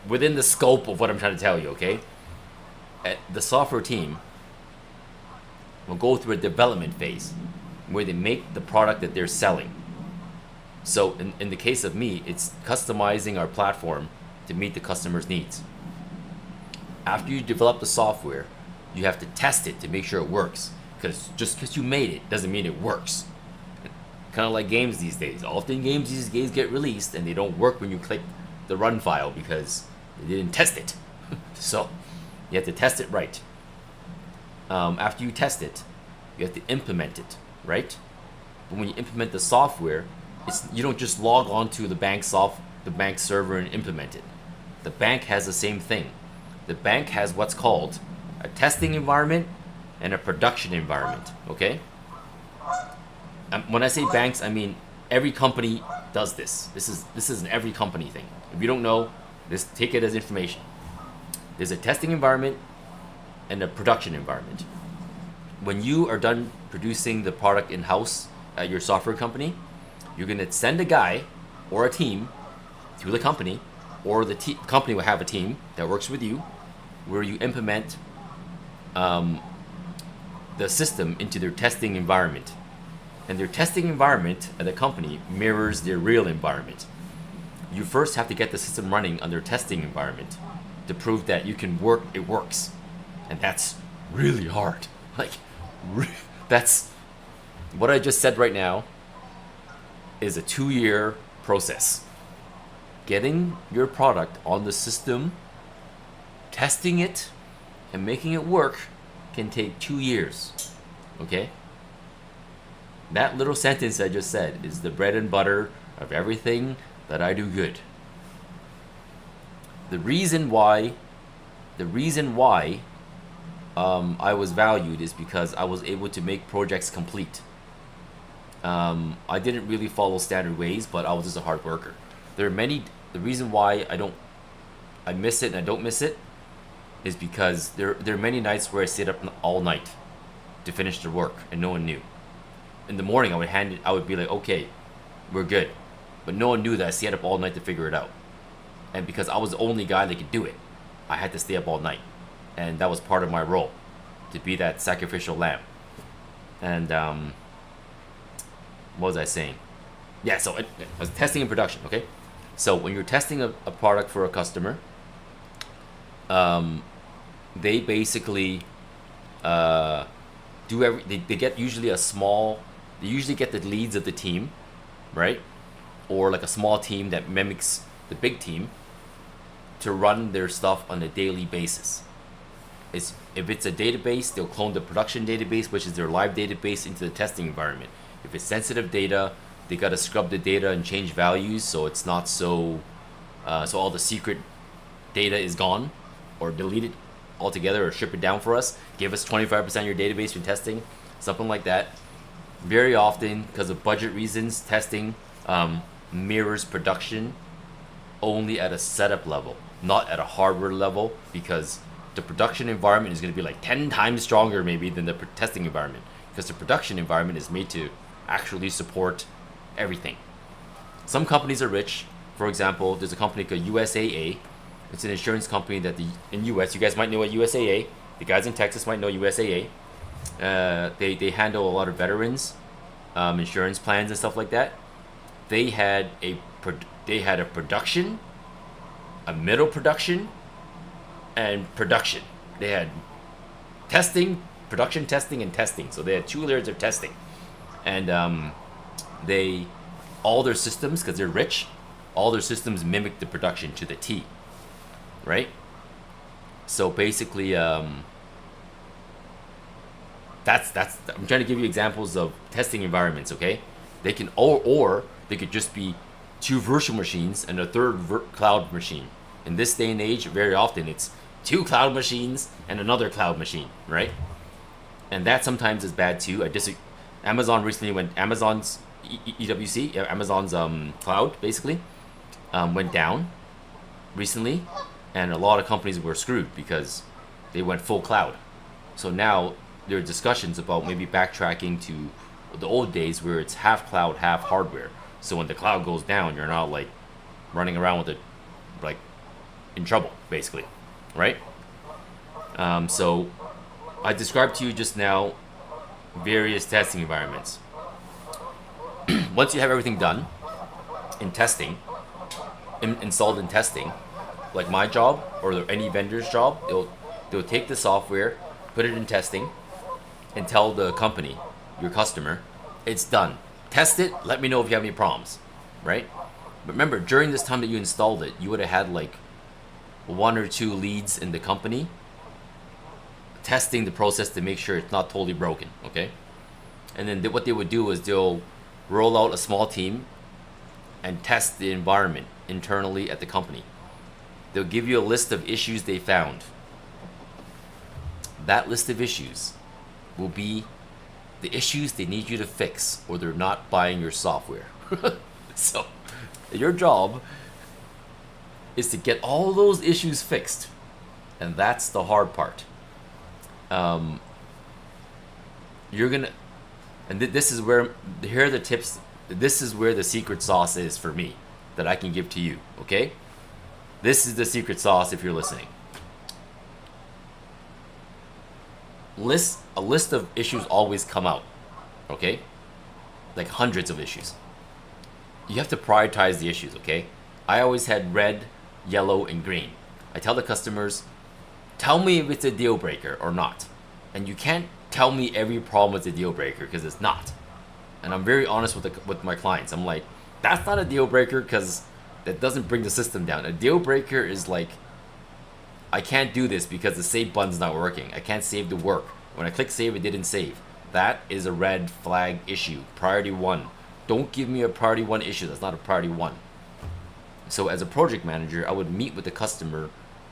within the scope of what I'm trying to tell you, okay? The software team will go through a development phase where they make the product that they're selling. So in the case of me, it's customizing our platform to meet the customer's needs. After you develop the software, you have to test it to make sure it works. Because just because you made it doesn't mean it works. Kind of like games these days. Often games these days get released and they don't work when you click the run file because they didn't test it. So you have to test it right. After you test it, you have to implement it, right? But when you implement the software, you don't just log on to the bank server and implement it. The bank has the same thing. The bank has what's called a testing environment and a production environment, okay? When I say banks, I mean every company does this. This is an every company thing. If you don't know, this take it as information. There's a testing environment and a production environment. When you are done producing the product in-house at your software company, you're gonna send a guy or a team to the company, or the company will have a team that works with you, where you implement the system into their testing environment. And their testing environment at the company mirrors their real environment. You first have to get the system running on their testing environment to prove that you can work, it works. And that's really hard. Like, that's what I just said right now is a 2-year process. Getting your product on the system, testing it, and making it work can take 2 years. Okay? That little sentence I just said is the bread and butter of everything that I do good. The reason why I was valued is because I was able to make projects complete. I didn't really follow standard ways, but I was just a hard worker. The reason why I miss it and I don't miss it is because there are many nights where I stayed up all night to finish the work and no one knew. In the morning I would be like, okay, we're good. But no one knew that I stayed up all night to figure it out. And because I was the only guy that could do it, I had to stay up all night. And that was part of my role, to be that sacrificial lamb. And what was I saying? Yeah, so I was testing and production, okay? So when you're testing a product for a customer, they basically they get usually they usually get the leads of the team, right? Or like a small team that mimics the big team to run their stuff on a daily basis. If it's a database, they'll clone the production database, which is their live database, into the testing environment. If it's sensitive data, they gotta scrub the data and change values so it's not so all the secret data is gone, or delete it altogether, or strip it down for us. Give us 25% of your database for testing, something like that. Very often, because of budget reasons, testing mirrors production only at a setup level, not at a hardware level, because the production environment is going to be like 10 times stronger maybe than the testing environment, because the production environment is made to actually support everything. Some companies are rich. For example, there's a company called USAA. It's an insurance company that in US, you guys might know what USAA. The guys in Texas might know USAA. They handle a lot of veterans insurance plans and stuff like that. They had a production, a middle production, and production. They had testing, production, testing, and testing. So they had 2 layers of testing. And all their systems, because they're rich, all their systems mimic the production to the T, right? So basically, I'm trying to give you examples of testing environments, okay? They can, or they could just be 2 virtual machines and a 3rd cloud machine. In this day and age, very often it's 2 cloud machines and another cloud machine, right? And that sometimes is bad too. Amazon recently Amazon's EWC, Amazon's cloud basically, went down recently, and a lot of companies were screwed because they went full cloud. So now there are discussions about maybe backtracking to the old days where it's half cloud, half hardware. So when the cloud goes down, you're not like running around with it like in trouble, basically, right? So I described to you just now various testing environments. Once you have everything done in testing, installed in testing, like my job or any vendor's job, they'll take the software, put it in testing, and tell the company, your customer, it's done. Test it, let me know if you have any problems, right? But remember, during this time that you installed it, you would have had like 1 or 2 leads in the company testing the process to make sure it's not totally broken, okay? And then what they would do is they'll roll out a small team and test the environment internally at the company. They'll give you a list of issues they found. That list of issues will be the issues they need you to fix, or they're not buying your software. So your job is to get all those issues fixed, and that's the hard part. You're gonna, and this is where, here are the tips. This is where the secret sauce is for me that I can give to you. Okay, this is the secret sauce if you're listening. A list of issues always come out. Okay, like hundreds of issues. You have to prioritize the issues. Okay, I always had red, yellow, and green. I tell the customers, tell me if it's a deal breaker or not. And you can't tell me every problem is a deal breaker, because it's not. And I'm very honest with my clients. I'm like, that's not a deal breaker because that doesn't bring the system down. A deal breaker is like, I can't do this because the save button's not working. I can't save the work. When I click save, it didn't save. That is a red flag issue. Priority 1. Don't give me a priority 1 issue. That's not a priority 1. So as a project manager, I would meet with the customer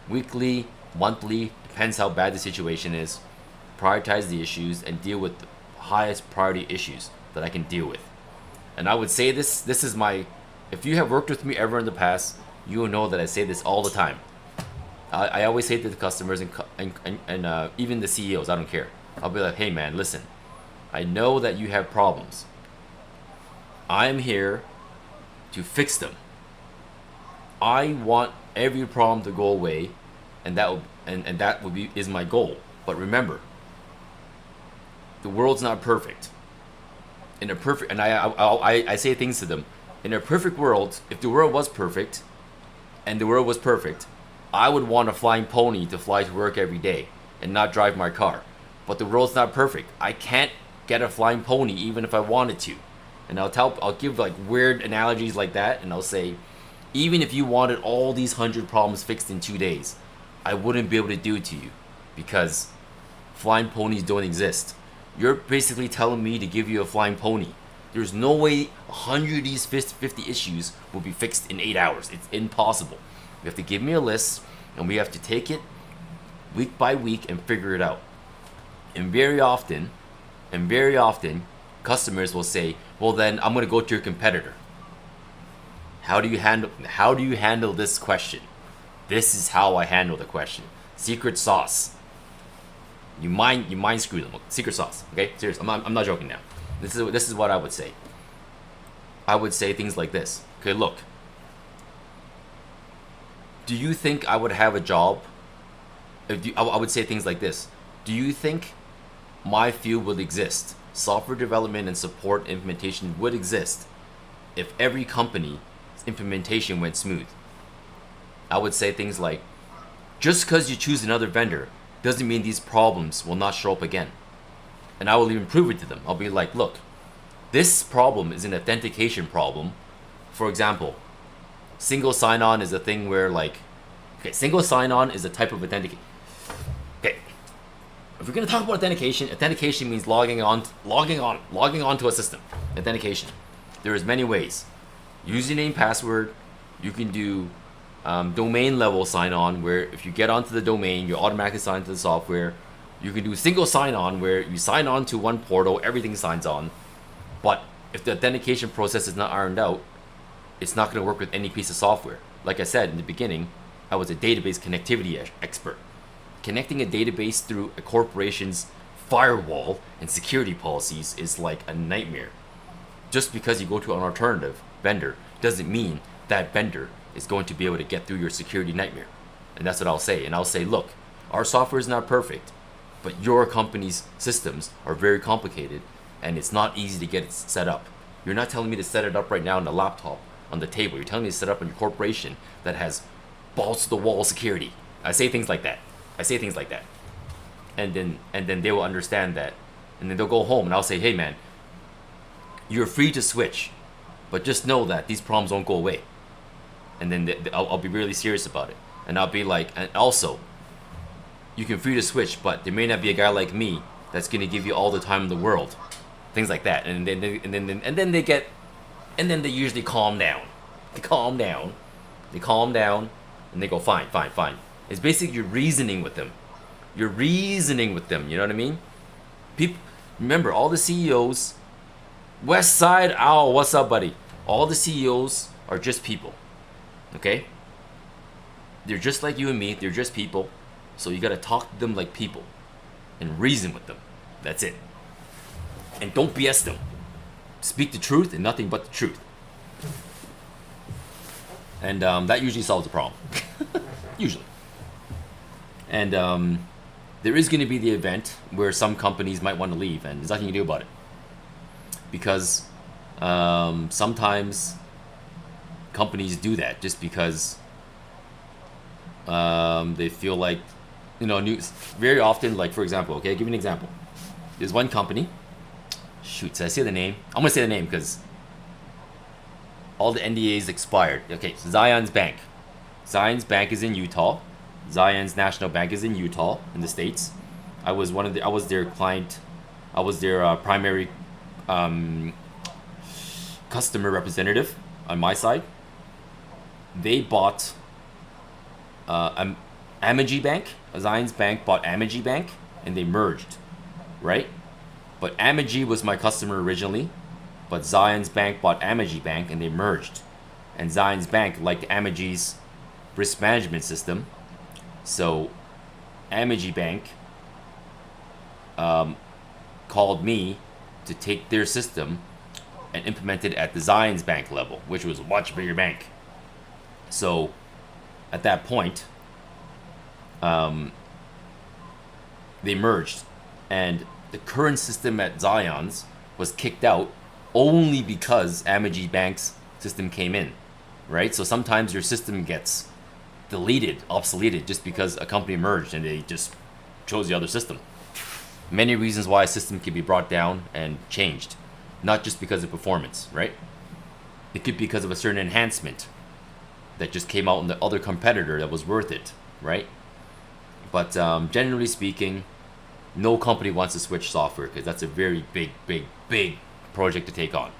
weekly, monthly, depends how bad the situation is, prioritize the issues, and deal with the highest priority issues that I can deal with. And I would say this is my, if you have worked with me ever in the past, you will know that I say this all the time. I always say to the customers and even the CEOs, I don't care. I'll be like, hey man, listen, I know that you have problems. I'm here to fix them. I want every problem to go away, and that is my goal. But remember, the world's not perfect. In a perfect, and I say things to them. In a perfect world, if the world was perfect, and the world was perfect, I would want a flying pony to fly to work every day and not drive my car. But the world's not perfect. I can't get a flying pony even if I wanted to. And I'll give like weird analogies like that, and I'll say, even if you wanted all these 100 problems fixed in 2 days, I wouldn't be able to do it to you because flying ponies don't exist. You're basically telling me to give you a flying pony. There's no way 100 of these 50 issues will be fixed in 8 hours. It's impossible. You have to give me a list, and we have to take it week by week and figure it out. And very often, customers will say, well then I'm going to go to your competitor. How do you handle this question? This is how I handle the question. Secret sauce. You mind screw them. Secret sauce. Okay? Seriously, I'm not joking now. This is what I would say. I would say things like this. Okay, look. Do you think I would have a job? I would say things like this. Do you think my field would exist? Software development and support implementation would exist if every company's implementation went smooth. I would say things like, just because you choose another vendor doesn't mean these problems will not show up again. And I will even prove it to them. I'll be like, look, this problem is an authentication problem. For example, single sign-on is a thing where okay, single sign-on is a type of authentication. Okay, if we're gonna talk about authentication means logging on to a system. Authentication. There is many ways. Username, password. You can do domain level sign-on, where if you get onto the domain, you automatically sign to the software. You can do single sign-on, where you sign on to one portal, everything signs on. But if the authentication process is not ironed out, it's not going to work with any piece of software. Like I said in the beginning, I was a database connectivity expert. Connecting a database through a corporation's firewall and security policies is like a nightmare. Just because you go to an alternative vendor doesn't mean that vendor is going to be able to get through your security nightmare. And that's what I'll say. And I'll say, look, our software is not perfect, but your company's systems are very complicated, and it's not easy to get it set up. You're not telling me to set it up right now on the laptop, on the table. You're telling me to set up on your corporation that has balls to the wall security. I say things like that. And then they will understand that. And then they'll go home, and I'll say, hey man, you're free to switch, but just know that these problems won't go away. And then I'll be really serious about it. And I'll be like, and also, you can free to switch, but there may not be a guy like me that's gonna give you all the time in the world. Things like that. And then they usually calm down. They calm down, and they go, fine. It's basically you're reasoning with them. You know what I mean? People, remember, all the CEOs, West Side, oh, what's up, buddy? All the CEOs are just people, okay? They're just like you and me. They're just people. So you gotta talk to them like people and reason with them. That's it. And don't BS them. Speak the truth and nothing but the truth. And that usually solves the problem. Usually. And there is going to be the event where some companies might want to leave, and there's nothing you can do about it. Because sometimes companies do that just because they feel like, you know, very often, like for example, okay, I'll give you an example. There's one company. Shoot, did I say the name? I'm going to say the name because all the NDAs expired. Okay, so Zion's Bank. Zion's Bank is in Utah. Zion's National Bank is in Utah, in the States. I was their client. I was their primary customer representative on my side. They bought Amagi Bank. Zion's Bank bought Amagi Bank, and they merged, right? But Amagi was my customer originally, but Zion's Bank bought Amagi Bank, and they merged. And Zion's Bank liked Amagi's risk management system, so Amagi Bank called me to take their system and implement it at the Zion's Bank level, which was a much bigger bank. So at that point, they merged, and the current system at Zion's was kicked out only because Amagi Bank's system came in, right? So sometimes your system gets deleted, obsoleted, just because a company merged and they just chose the other system. Many reasons why a system can be brought down and changed, not just because of performance, right? It could be because of a certain enhancement that just came out in the other competitor that was worth it, right? But generally speaking, no company wants to switch software because that's a very big project to take on,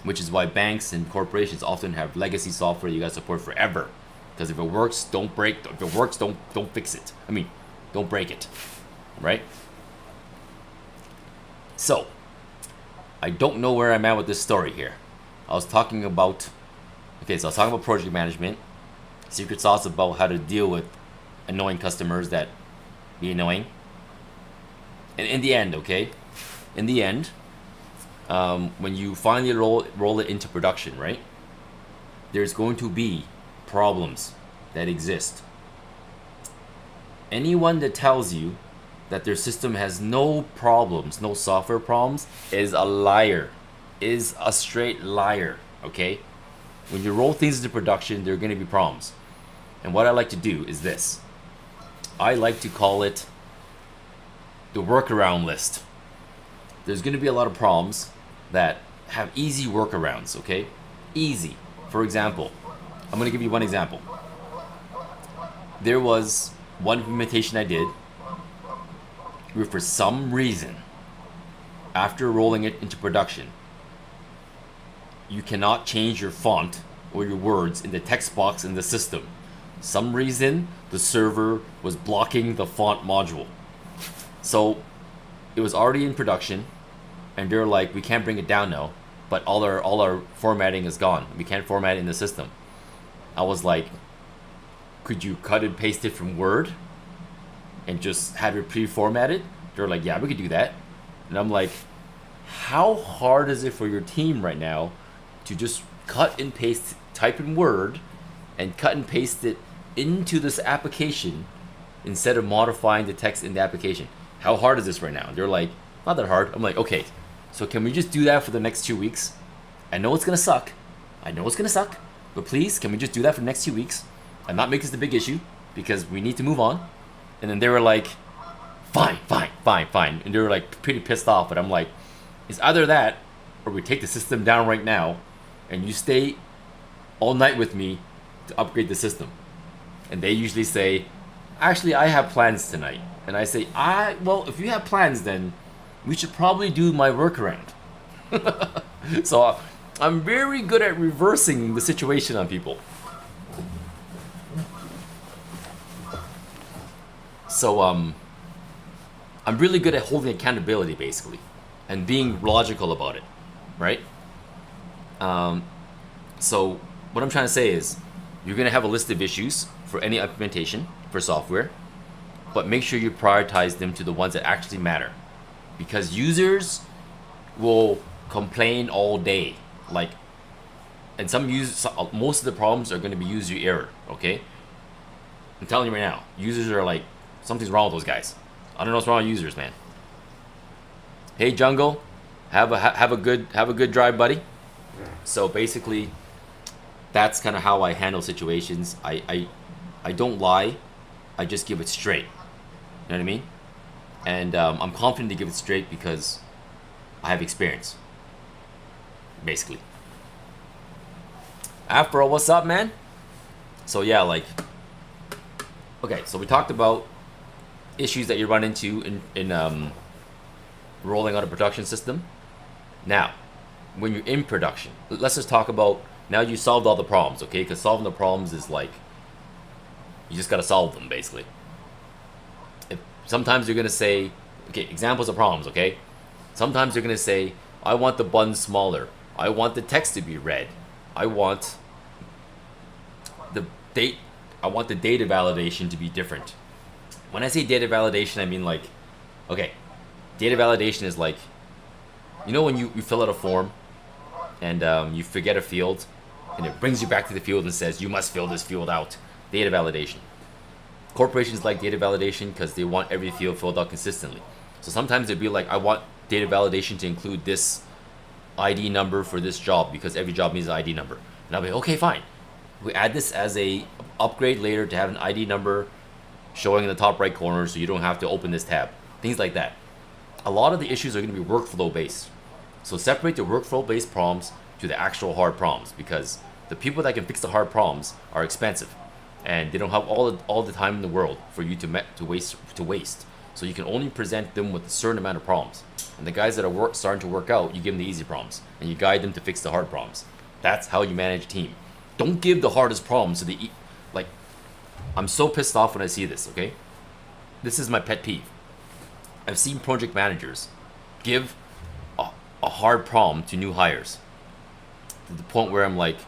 which is why banks and corporations often have legacy software you gotta support forever. Because if it works, don't break. If it works, don't fix it. I mean, don't break it, right? So, I don't know where I'm at with this story here. I was talking about project management, secret sauce about how to deal with annoying customers that be annoying. And in the end, when you finally roll it into production, right? There's going to be problems that exist. Anyone that tells you that their system has no problems, no software problems, is a liar. Is a straight liar, okay? When you roll things into production, there are going to be problems. And what I like to do is this. I like to call it the workaround list. There's going to be a lot of problems that have easy workarounds, okay? Easy. For example, I'm going to give you one example. There was one implementation I did where for some reason, after rolling it into production, you cannot change your font or your words in the text box in the system. Some reason the server was blocking the font module. So it was already in production, and they're like, we can't bring it down now, but all our formatting is gone. We can't format it in the system. I was like, could you cut and paste it from Word and just have it pre-formatted? They're like, yeah, we could do that. And I'm like, how hard is it for your team right now to just cut and paste, type in Word and cut and paste it into this application instead of modifying the text in the application? How hard is this right now? They're like, not that hard. I'm like, okay, so can we just do that for the next 2 weeks? I know it's gonna suck, but please, can we just do that for the next 2 weeks and not make this the big issue because we need to move on? And then they were like, fine. And they were like pretty pissed off, but I'm like, it's either that or we take the system down right now and you stay all night with me to upgrade the system. And they usually say, actually, I have plans tonight. And I say, well, if you have plans, then we should probably do my workaround. So I'm very good at reversing the situation on people. So I'm really good at holding accountability, basically, and being logical about it, right? So what I'm trying to say is, you're gonna have a list of issues for any implementation for software, but make sure you prioritize them to the ones that actually matter, because users will complain all day, like, and most of the problems are going to be user error. Okay, I'm telling you right now, users are like, something's wrong with those guys. I don't know what's wrong with users, man. Hey Jungle, have a good drive, buddy. So basically, that's kind of how I handle situations. I don't lie, I just give it straight. You know what I mean? And I'm confident to give it straight because I have experience, basically. Afro, what's up, man? So yeah, like, okay, so we talked about issues that you run into in rolling out a production system. Now, when you're in production, let's just talk about, now you solved all the problems, okay? Because solving the problems is like, you just gotta solve them, basically. Sometimes you're gonna say, okay, examples of problems, okay? Sometimes you're gonna say, I want the button smaller. I want the text to be red. I want the data validation to be different. When I say data validation, I mean like, okay, data validation is like, you know when you fill out a form and you forget a field and it brings you back to the field and says, you must fill this field out. Data validation. Corporations like data validation because they want every field filled out consistently. So sometimes it'd be like, I want data validation to include this ID number for this job because every job needs an ID number. And I'll be, okay, fine. We add this as a upgrade later to have an ID number showing in the top right corner so you don't have to open this tab. Things like that. A lot of the issues are going to be workflow based. So separate the workflow based problems to the actual hard problems, because the people that can fix the hard problems are expensive and they don't have all the time in the world for you to waste. So you can only present them with a certain amount of problems. And the guys that are starting to work out, you give them the easy problems and you guide them to fix the hard problems. That's how you manage a team. Don't give the hardest problems to the like. I'm so pissed off when I see this. Okay, this is my pet peeve. I've seen project managers give a hard problem to new hires to the point where I'm like,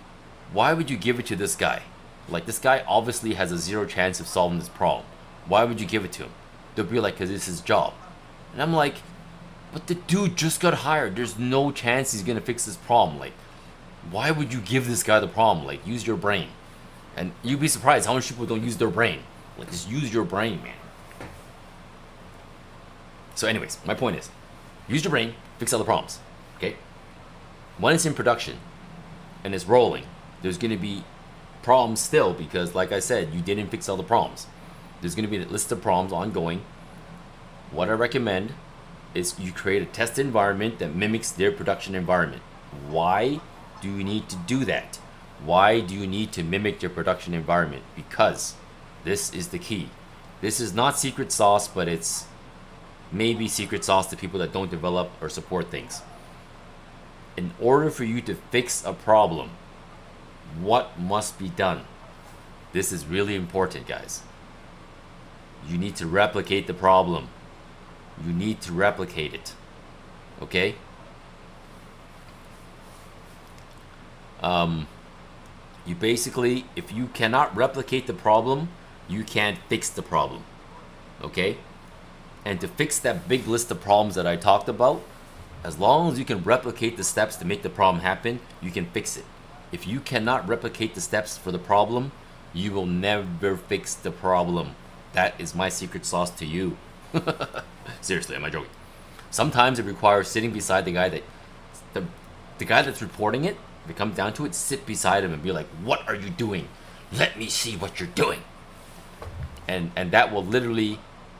why would you give it to this guy? Like, this guy obviously has a 0 chance of solving this problem. Why would you give it to him? They'll be like, because it's his job. And I'm like, but the dude just got hired. There's no chance he's going to fix this problem. Like, why would you give this guy the problem? Like, use your brain. And you'd be surprised how much people don't use their brain. Like, just use your brain, man. So anyways, my point is, use your brain, fix all the problems, okay? When it's in production and it's rolling, there's going to be problems still because, like I said, you didn't fix all the problems. There's going to be a list of problems ongoing. What I recommend is you create a test environment that mimics their production environment. Why do you need to do that? Why do you need to mimic their production environment? Because this is the key. This is not secret sauce, but it's maybe secret sauce to people that don't develop or support things. In order for you to fix a problem, what must be done? This is really important, guys. You need to replicate the problem. You need to replicate it. Okay? You basically, if you cannot replicate the problem, you can't fix the problem. Okay? And to fix that big list of problems that I talked about, as long as you can replicate the steps to make the problem happen, you can fix it. If you cannot replicate the steps for the problem, you will never fix the problem. That is my secret sauce to you. Seriously, am I joking? Sometimes it requires sitting beside the guy that the guy that's reporting it. If it comes down to it, sit beside him and be like, "What are you doing? Let me see what you're doing." And that will literally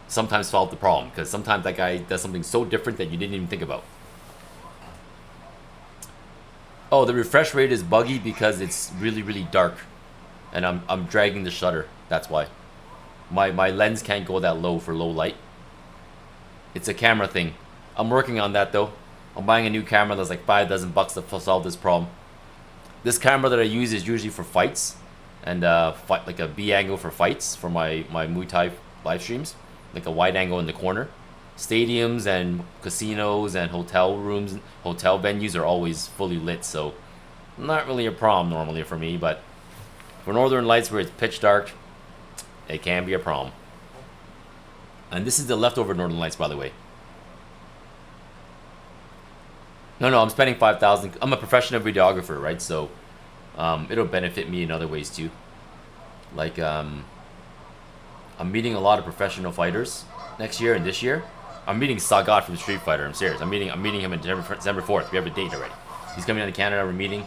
sometimes solve the problem, because sometimes that guy does something so different that you didn't even think about. Oh, the refresh rate is buggy because it's really, really dark, and I'm dragging the shutter. That's why. My lens can't go that low for low light. It's a camera thing. I'm working on that though. I'm buying a new camera that's like $5 to solve this problem. This camera that I use is usually for fights, and like a B angle for fights for my Muay Thai live streams, like a wide angle in the corner. Stadiums and casinos and hotel rooms, hotel venues are always fully lit, so not really a problem normally for me, but for Northern Lights where it's pitch dark, it can be a problem. And this is the leftover Northern Lights, by the way. No, I'm spending 5,000. I'm a professional videographer, right? So it'll benefit me in other ways too. Like I'm meeting a lot of professional fighters next year and this year. I'm meeting Sagat from Street Fighter. I'm serious. I'm meeting him on December 4th. We have a date already. He's coming down to Canada. We're meeting.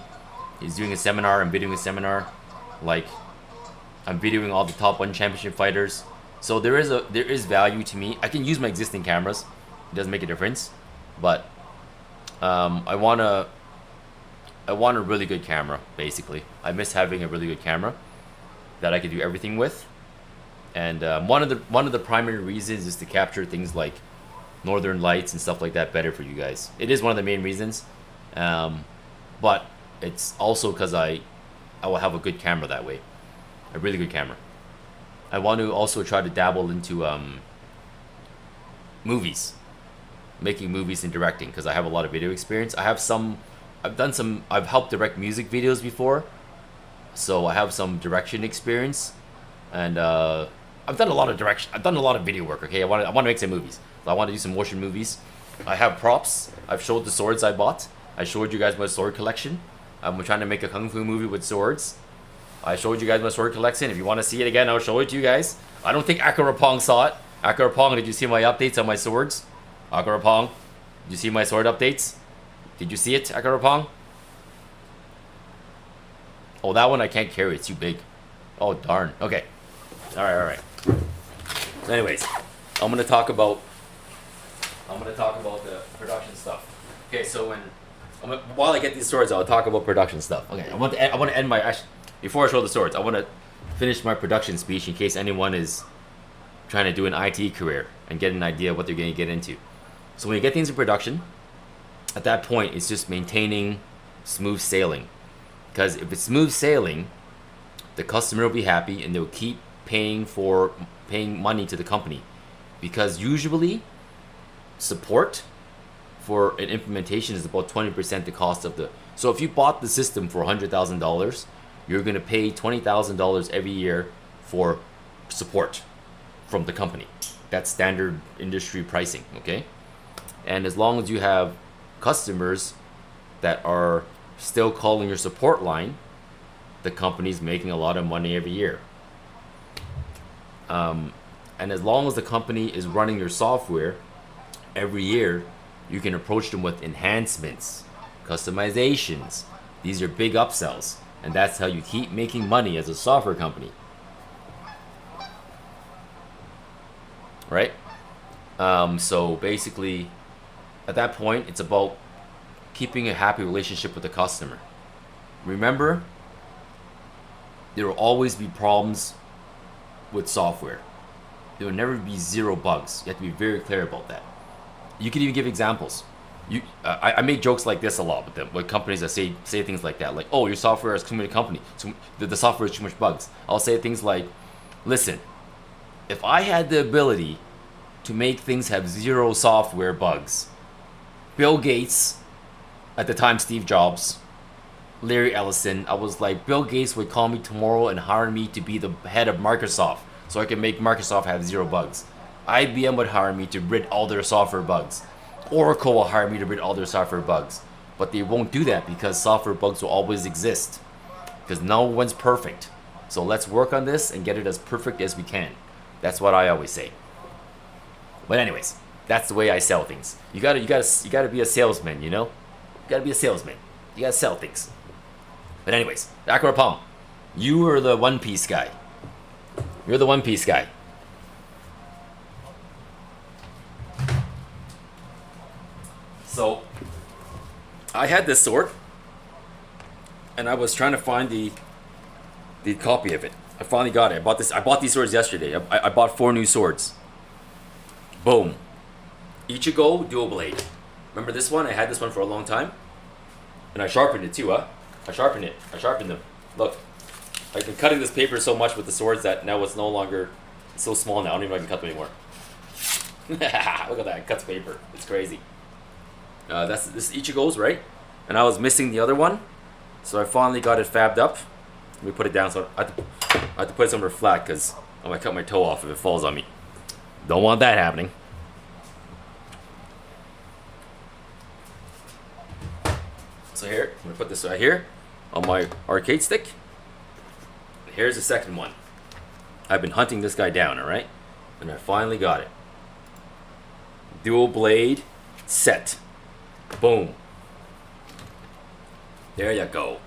He's doing a seminar. I'm videoing a seminar. Like I'm videoing all the top 1 championship fighters. So there is value to me. I can use my existing cameras. It doesn't make a difference, but I want a really good camera. Basically, I miss having a really good camera that I could do everything with. And one of the primary reasons is to capture things like Northern Lights and stuff like that better for you guys. It is one of the main reasons, but it's also because I will have a good camera that way, a really good camera. I want to also try to dabble into movies, making movies and directing, because I have a lot of video experience. I've helped direct music videos before, so I have some direction experience, and I've done a lot of direction. I've done a lot of video work. Okay, I want to make some movies. I want to do some motion movies. I have props. I've showed the swords I bought. I showed you guys my sword collection. I'm trying to make a kung fu movie with swords. I showed you guys my sword collection. If you want to see it again, I'll show it to you guys. I don't think Akarapong saw it. Akarapong, did you see my updates on my swords? Akarapong, did you see my sword updates? Did you see it, Akarapong? Oh, that one I can't carry. It's too big. Oh, darn. Okay. All right. Anyways, I'm gonna talk about the production stuff. Okay, so while I get these swords, I'll talk about production stuff. Okay, I want to end my before I show the swords. I want to finish my production speech in case anyone is trying to do an IT career and get an idea of what they're going to get into. So when you get things in production, at that point, it's just maintaining smooth sailing. Because if it's smooth sailing, the customer will be happy and they'll keep paying money to the company. Because usually, support for an implementation is about 20% the cost of the... So if you bought the system for $100,000, you're going to pay $20,000 every year for support from the company. That's standard industry pricing, okay? And as long as you have customers that are still calling your support line, the company's making a lot of money every year. And as long as the company is running your software every year, you can approach them with enhancements, customizations. These are big upsells, and that's how you keep making money as a software company. Right? So basically, at that point, it's about keeping a happy relationship with the customer. Remember, there will always be problems with software. There will never be zero bugs. You have to be very clear about that. You can even give examples. I make jokes like this a lot with companies that say things like that, like, "Oh, your software is too many company. The software is too much bugs." I'll say things like, "Listen, if I had the ability to make things have zero software bugs, Bill Gates, at the time Steve Jobs, Larry Ellison, I was like, Bill Gates would call me tomorrow and hire me to be the head of Microsoft so I can make Microsoft have zero bugs. IBM would hire me to rid all their software bugs. Oracle will hire me to rid all their software bugs. But they won't do that because software bugs will always exist. Because no one's perfect. So let's work on this and get it as perfect as we can." That's what I always say. But anyways, that's the way I sell things. You gotta be a salesman, you know? You gotta be a salesman. You gotta sell things. But anyways, Akrapam, you are the One Piece guy. You're the One Piece guy. So, I had this sword, and I was trying to find the copy of it. I finally got it. I bought these swords yesterday. I bought 4 new swords. Boom. Ichigo dual blade. Remember this one? I had this one for a long time. And I sharpened it too, huh? I sharpened them. Look. I've been cutting this paper so much with the swords that now it's no longer... It's so small now. I don't even know if I can cut them anymore. Look at that. It cuts paper. It's crazy. This is Ichigo's, right? And I was missing the other one. So I finally got it fabbed up. Let me put it down so I have to put it somewhere flat because I might cut my toe off if it falls on me. Don't want that happening. So here, I'm gonna put this right here on my arcade stick. Here's the second one. I've been hunting this guy down, alright? And I finally got it. Dual blade set. Boom. There you go.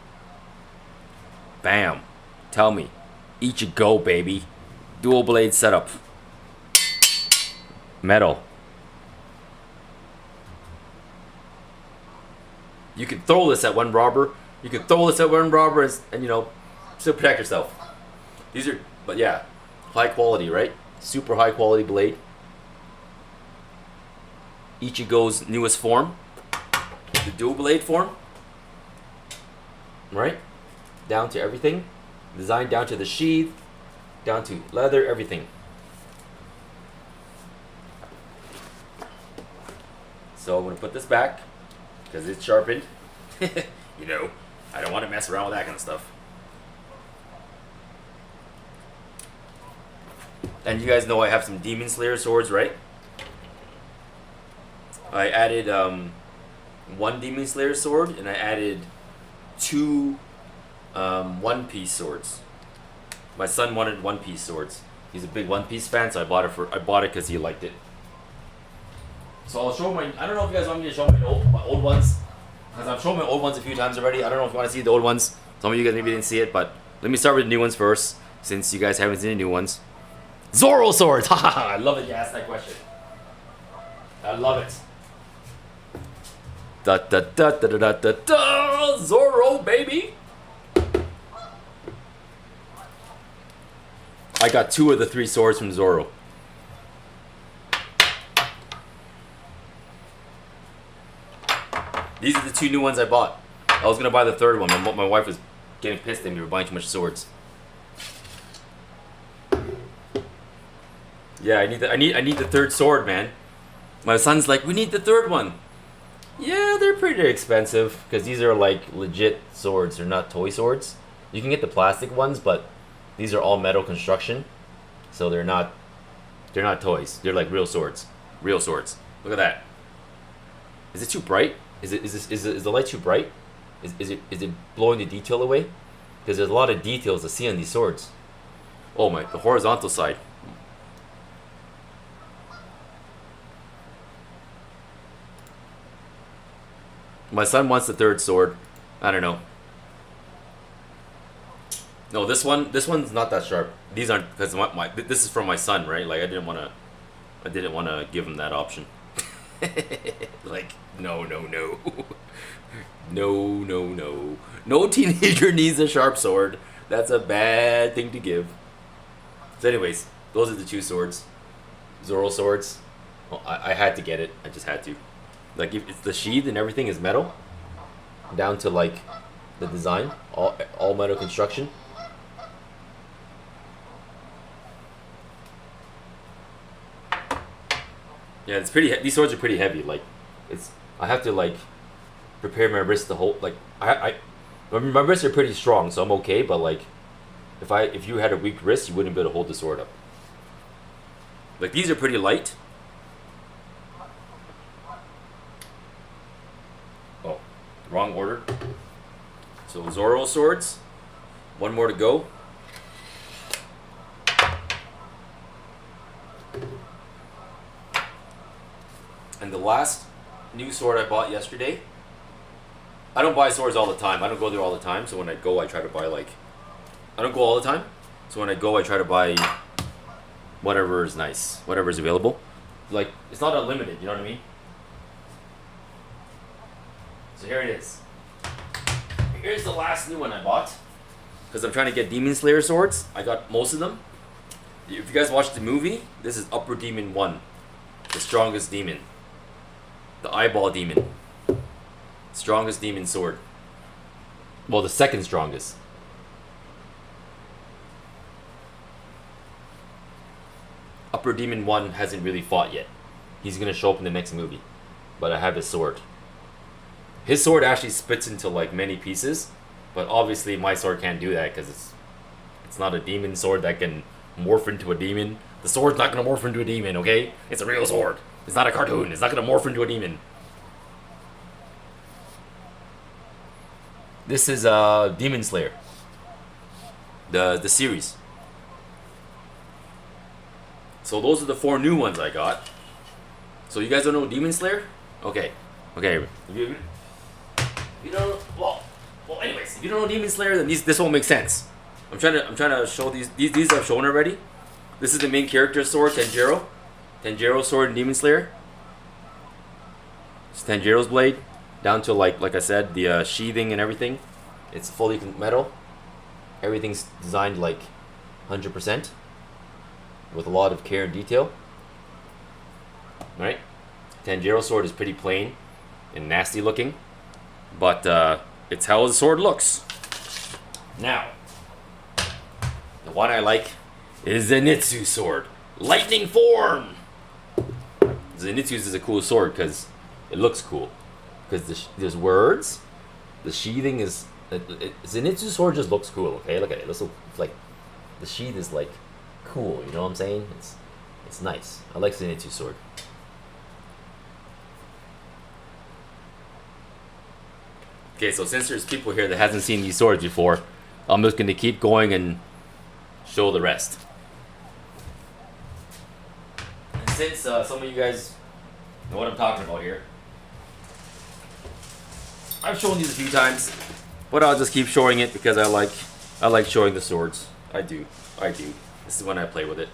Bam. Tell me. Eat your go, baby. Dual blade setup. Metal. You can throw this at one robber. You can throw this at one robber and you know, still protect yourself. These are, but yeah, high quality, right? Super high quality blade. Ichigo's newest form. The dual blade form. Right? Down to everything. Designed down to the sheath. Down to leather, everything. So I'm going to put this back. Because it's sharpened. You know, I don't want to mess around with that kind of stuff. And you guys know I have some Demon Slayer swords, right? I added one Demon Slayer sword and I added two One Piece swords. My son wanted One Piece swords. He's a big One Piece fan, so I bought it because he liked it. So I'll show my. I don't know if you guys want me to show my old ones, because I've shown my old ones a few times already. I don't know if you want to see the old ones. Some of you guys maybe didn't see it, but let me start with the new ones first, since you guys haven't seen the new ones. Zoro swords. Haha! I love that you asked that question. I love it. Da da da da da da da. Zoro, baby. I got 2 of the 3 swords from Zoro. These are the 2 new ones I bought. I was gonna buy the 3rd one. My wife was getting pissed at me for buying too much swords. Yeah, I need the 3rd sword, man. My son's like, we need the 3rd one. Yeah, they're pretty expensive because these are like legit swords. They're not toy swords. You can get the plastic ones, but these are all metal construction, so they're not toys. They're like real swords. Real swords. Look at that. Is it too bright? Is the light too bright? Is it blowing the detail away? Because there's a lot of details to see on these swords. Oh my, the horizontal side. My son wants the 3rd sword. I don't know. No, this one's not that sharp. These aren't, because this is from my son, right? Like I didn't want to give him that option. Like no. No teenager needs a sharp sword. That's a bad thing to give. So anyways, those are the 2 swords. Zoro swords. Well, I had to get it. I just had to. Like if it's the sheath and everything is metal, down to like the design, all metal construction. Yeah, it's pretty. These swords are pretty heavy. Like, I have to like prepare my wrist to hold. Like, my wrists are pretty strong, so I'm okay. But like, if you had a weak wrist, you wouldn't be able to hold the sword up. Like these are pretty light. Oh, wrong order. So Zoro swords. 1 more to go. And the last new sword I bought yesterday. I don't buy swords all the time. I don't go there all the time. So when I go, I try to buy like. I don't go all the time. So when I go, I try to buy whatever is nice, whatever is available. Like it's not unlimited. You know what I mean? So here it is. Here's the last new one I bought. Because I'm trying to get Demon Slayer swords. I got most of them. If you guys watched the movie, this is Upper Demon 1. The strongest demon. The eyeball demon. Strongest demon sword. Well, the 2nd strongest. Upper Demon 1 hasn't really fought yet. He's going to show up in the next movie. But I have his sword. His sword actually splits into like many pieces. But obviously my sword can't do that because it's not a demon sword that can morph into a demon. The sword's not gonna morph into a demon, okay? It's a real sword. It's not a cartoon. It's not gonna morph into a demon. This is Demon Slayer. The series. So those are the 4 new ones I got. So you guys don't know Demon Slayer? Okay. Okay. You don't. Well. Anyways, if you don't know Demon Slayer, then this won't make sense. I'm trying to show these. These I've shown already. This is the main character's sword, Tanjiro. Tanjiro's sword in Demon Slayer. It's Tanjiro's blade, down to like I said, the sheathing and everything. It's fully metal. Everything's designed like 100%, with a lot of care and detail. Right? Tanjiro's sword is pretty plain and nasty looking, but it's how the sword looks. Now, the one I like is Zenitsu sword. Lightning form! Zenitsu's is a cool sword because it looks cool. Because there's words, the sheathing is... Zenitsu sword just looks cool, okay? Look at it. It looks like... The sheath is like cool, you know what I'm saying? It's nice. I like Zenitsu sword. Okay, so since there's people here that hasn't seen these swords before, I'm just going to keep going and show the rest. And since some of you guys know what I'm talking about here, I've shown these a few times, but I'll just keep showing it because I like showing the swords. I do. This is when I play with it.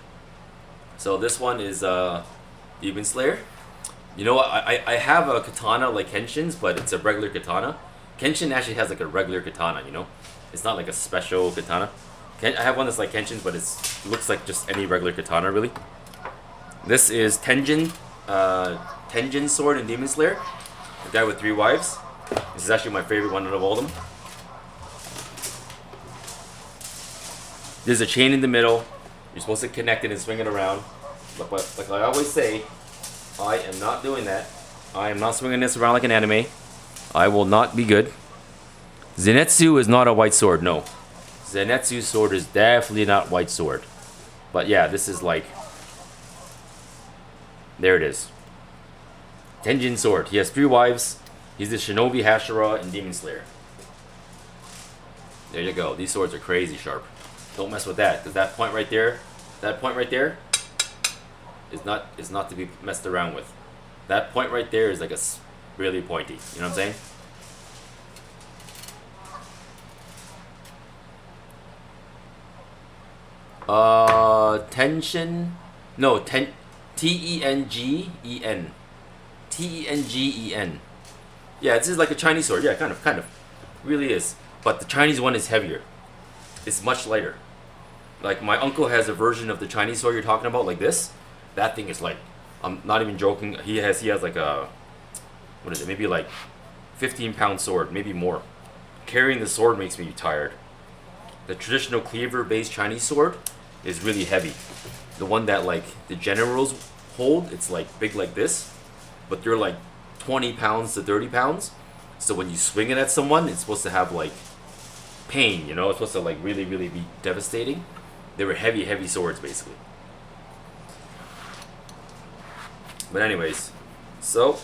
So this one is Demon Slayer. You know what? I have a katana like Kenshin's, but it's a regular katana. Kenshin actually has like a regular katana, you know? It's not like a special katana. I have one that's like Kenshin's, but it looks like just any regular katana, really. This is Tenjin's sword in Demon Slayer. The guy with 3 wives. This is actually my favorite one out of all of them. There's a chain in the middle. You're supposed to connect it and swing it around. But like I always say, I am not doing that. I am not swinging this around like an anime. I will not be good. Zenitsu is not a white sword, no. Zenitsu's sword is definitely not white sword. But yeah, this is like... There it is. Tenjin sword. He has 3 wives. He's the Shinobi Hashira in Demon Slayer. There you go. These swords are crazy sharp. Don't mess with that, because that point right there is not to be messed around with. That point right there is like a really pointy. You know what I'm saying? Tenshin. No, T-E-N-G-E-N. T-E-N-G-E-N. Yeah, this is like a Chinese sword. Yeah, kind of. Really is. But the Chinese one is heavier. It's much lighter. Like, my uncle has a version of the Chinese sword you're talking about, like this. That thing is like, I'm not even joking. He has like a, what is it? Maybe like 15-pound sword, maybe more. Carrying the sword makes me tired. The traditional cleaver-based Chinese sword is really heavy. The one that like the generals hold, it's like big like this, but they're like 20 pounds to 30 pounds. So when you swing it at someone, it's supposed to have like pain, you know? It's supposed to like really be devastating. They were heavy swords basically. But anyways, so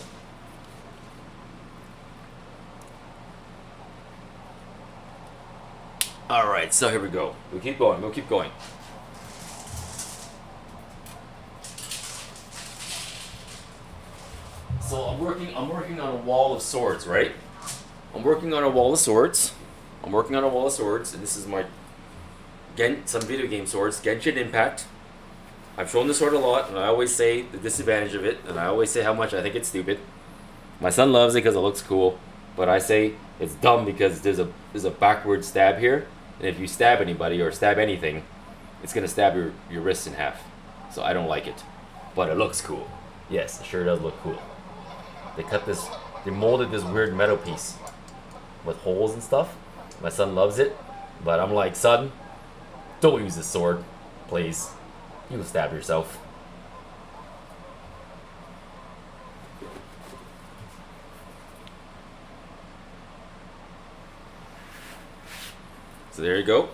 alright, so here we go. We'll keep going. So I'm working on a wall of swords, right? I'm working on a wall of swords, and this is my some video game swords, Genshin Impact. I've shown this sword a lot, and I always say the disadvantage of it, and I always say how much I think it's stupid. My son loves it because it looks cool, but I say it's dumb because there's a backward stab here, and if you stab anybody or stab anything, it's gonna stab your wrist in half. So I don't like it, but it looks cool. Yes, it sure does look cool. They molded this weird metal piece with holes and stuff. My son loves it, but I'm like, son, don't use this sword, please. You'll stab yourself. So there you go.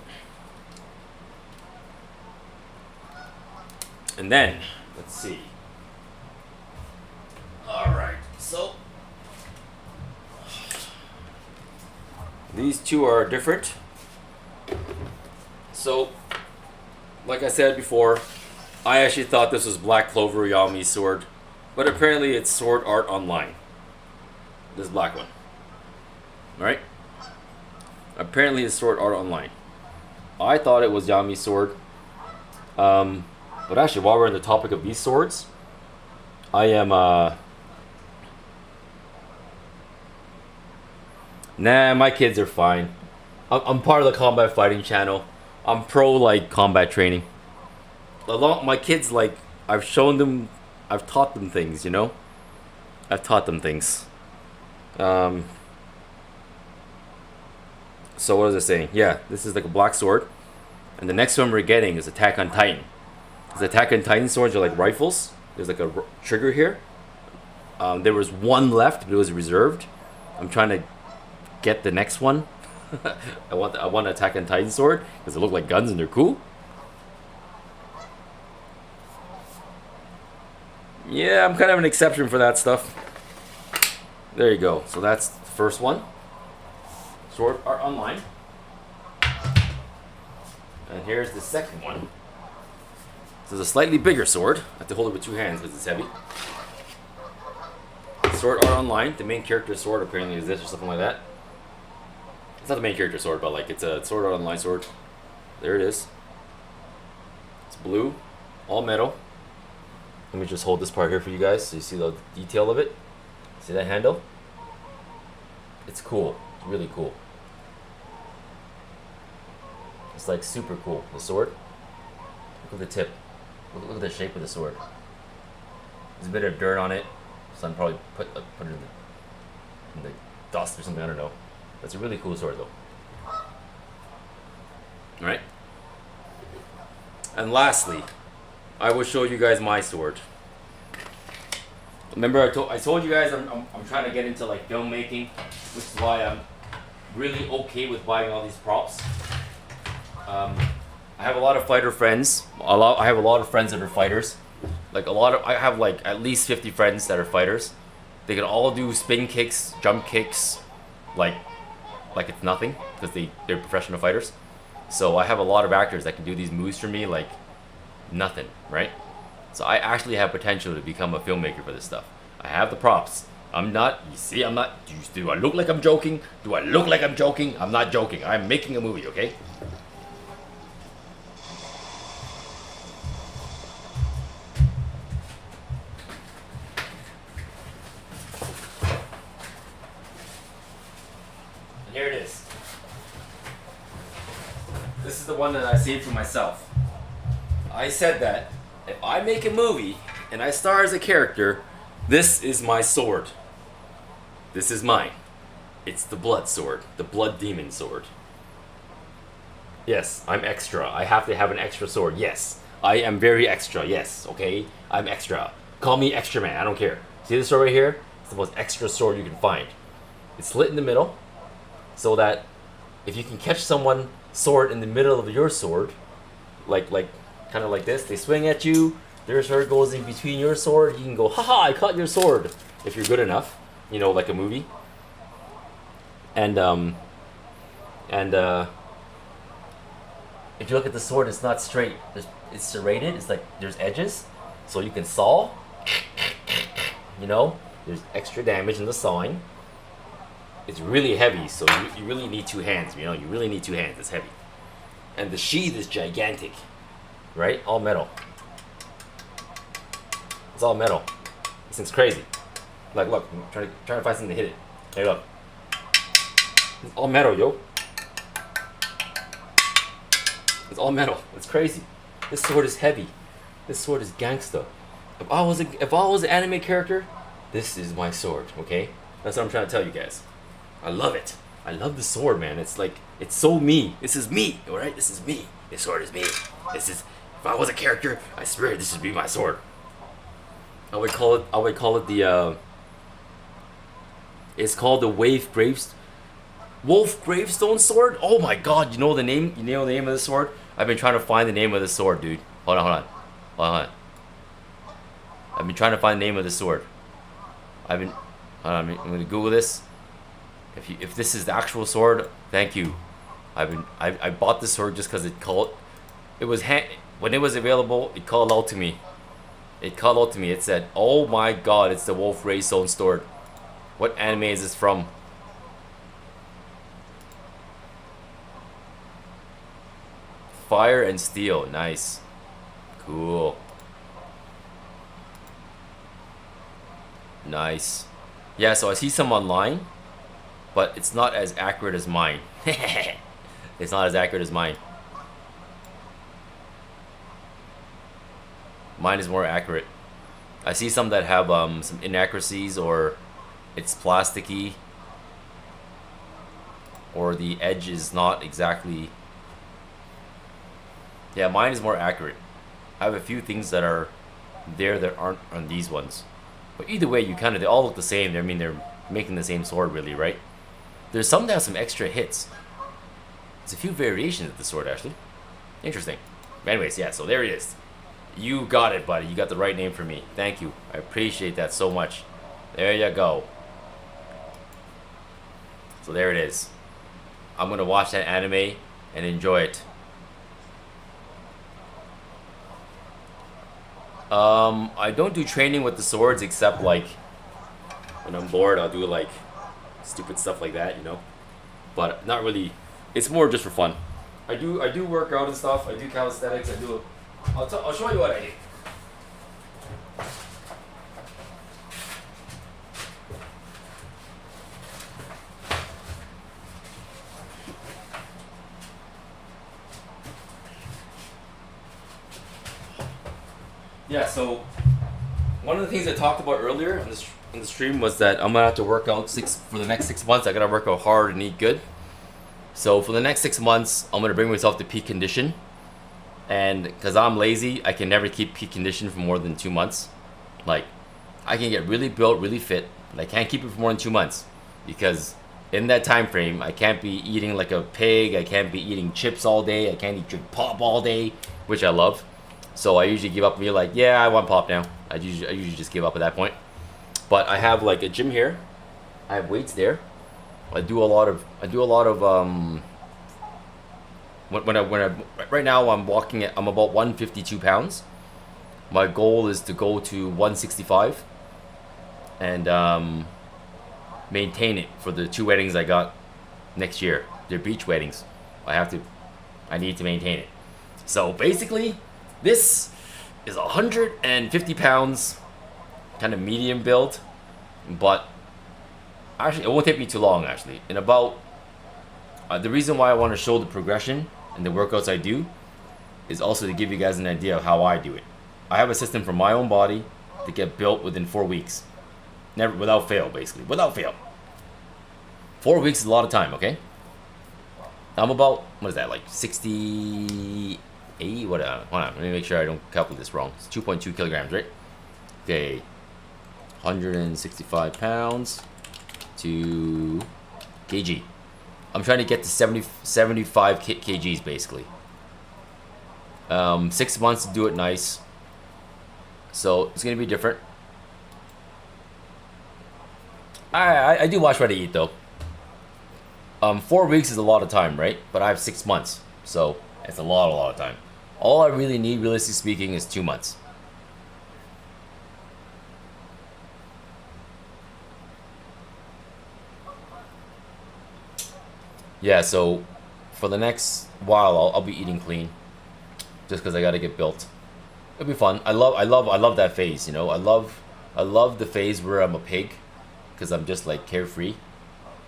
And then, let's see. Alright, so these two are different. So, like I said before, I actually thought this was Black Clover Yami's sword, but apparently it's Sword Art Online. This black one. Right? Apparently it's Sword Art Online. I thought it was Yami's sword. But actually, while we're on the topic of these swords, I am, nah, my kids are fine. I'm part of the combat fighting channel. I'm pro, like, combat training. My kids, like, I've shown them, I've taught them things, you know? I've taught them things. So what was I saying? Yeah, this is like a black sword. And the next one we're getting is Attack on Titan. Because Attack on Titan swords are like rifles. There's like a trigger here. There was one left, but it was reserved. I'm trying to get the next one. I want an Attack on Titan sword because they look like guns and they're cool. Yeah, I'm kind of an exception for that stuff. There you go. So that's the first one. Sword Art Online. And here's the second one. This is a slightly bigger sword. I have to hold it with two hands because it's heavy. Sword Art Online. The main character's sword apparently is this or something like that. It's not the main character's sword, but like it's a Sword Art Online sword. There it is. It's blue, all metal. Let me just hold this part here for you guys so you see the detail of it. See that handle? It's cool. It's really cool. It's like super cool. The sword. Look at the tip. Look at the shape of the sword. There's a bit of dirt on it. So I'm probably put it in the dust or something. I don't know. But it's a really cool sword though. Alright. And lastly, I will show you guys my sword. Remember I told you guys I'm trying to get into like filmmaking, which is why I'm really okay with buying all these props. I have a lot of fighter friends. I have a lot of friends that are fighters. I have like at least 50 friends that are fighters. They can all do spin kicks, jump kicks, like it's nothing because they're professional fighters. So I have a lot of actors that can do these moves for me like nothing, right? So I actually have potential to become a filmmaker for this stuff. I have the props. I'm not, you see, I'm not, do I look like I'm joking? Do I look like I'm joking? I'm not joking. I'm making a movie, okay? And here it is. This is the one that I saved for myself. I said that if I make a movie and I star as a character, this is my sword. This is mine. It's the blood sword, the blood demon sword. Yes, I'm extra. I have to have an extra sword. Yes, I am very extra. Yes, okay? I'm extra. Call me extra man. I don't care. See this sword right here? It's the most extra sword you can find. It's slit in the middle so that if you can catch someone's sword in the middle of your sword, like kind of like this, they swing at you, their sword goes in between your sword, you can go, haha, I caught your sword, if you're good enough, you know, like a movie. And if you look at the sword, it's not straight, it's serrated, it's like there's edges, so you can saw, you know, there's extra damage in the sawing. It's really heavy, so you really need two hands, you know, you really need two hands, it's heavy. And the sheath is gigantic, right? All metal. It's all metal. This thing's crazy. Like, look, I'm trying to find something to hit it. Hey, look. It's all metal, yo. It's all metal. It's crazy. This sword is heavy. This sword is gangsta. If I was an anime character, this is my sword, okay? That's what I'm trying to tell you guys. I love it. I love the sword, man. It's like, it's so me. This is me, alright? This is me. This sword is me. This is, if I was a character, I swear this would be my sword. I would call it the, it's called the Wave Graves. Wolf Gravestone Sword? Oh my god, you know the name? You know the name of the sword? I've been trying to find the name of the sword, dude. Hold on, hold on. Hold on. I've been trying to find the name of the sword. Hold on, I'm gonna Google this. If this is the actual sword, thank you. I bought this sword just because when it was available, it called out to me. It said, "Oh my god, it's the Wolf Gravestone Sword." What anime is this from? Fire and Steel. Nice. Cool. Nice. Yeah, so I see some online, but it's not as accurate as mine. It's not as accurate as mine. Mine is more accurate. I see some that have some inaccuracies, or it's plasticky, or the edge is not exactly... Yeah, mine is more accurate. I have a few things that are there that aren't on these ones. But either way, they all look the same. I mean, they're making the same sword, really, right? There's some that have some extra hits. There's a few variations of the sword, actually. Interesting. But anyways, yeah, so there it is. You got it, buddy. You got the right name for me. Thank you. I appreciate that so much. There you go. So there it is. I'm going to watch that anime and enjoy it. I don't do training with the swords, except like when I'm bored, I'll do like stupid stuff like that, you know. But not really. It's more just for fun. I do work out and stuff. I do calisthenics. I'll show you what I do. Yeah, so one of the things I talked about earlier in the stream was that I'm gonna have to work out for the next 6 months. I gotta work out hard and eat good. So for the next 6 months, I'm gonna bring myself to peak condition. And because I'm lazy, I can never keep peak condition for more than 2 months. Like, I can get really built, really fit, but I can't keep it for more than 2 months, because in that time frame, I can't be eating like a pig. I can't be eating chips all day. I can't drink pop all day, which I love. So I usually give up and be like, yeah, I want pop now. I usually just give up at that point. But I have like a gym here. I have weights there. I do a lot of right now I'm about 152 pounds. My goal is to go to 165 and maintain it for the 2 weddings I got next year. They're beach weddings. I need to maintain it. So basically, this is 150 pounds, kind of medium build, but actually it won't take me too long. Actually, in about the reason why I want to show the progression and the workouts I do is also to give you guys an idea of how I do it. I have a system for my own body to get built within 4 weeks, without fail, basically, without fail. 4 weeks is a lot of time, okay? I'm about, what is that, like 68? Hold on, let me make sure I don't calculate this wrong. It's 2.2 kilograms, right? Okay, 165 pounds to kg. I'm trying to get to 75 kgs, basically. 6 months to do it nice. So it's gonna be different. I do watch what I eat, though. 4 weeks is a lot of time, right? But I have 6 months, so it's a lot of time. All I really need, realistically speaking, is 2 months. Yeah, so for the next while, I'll be eating clean, just because I gotta get built. It'll be fun. I love that phase. You know, I love the phase where I'm a pig, because I'm just like carefree,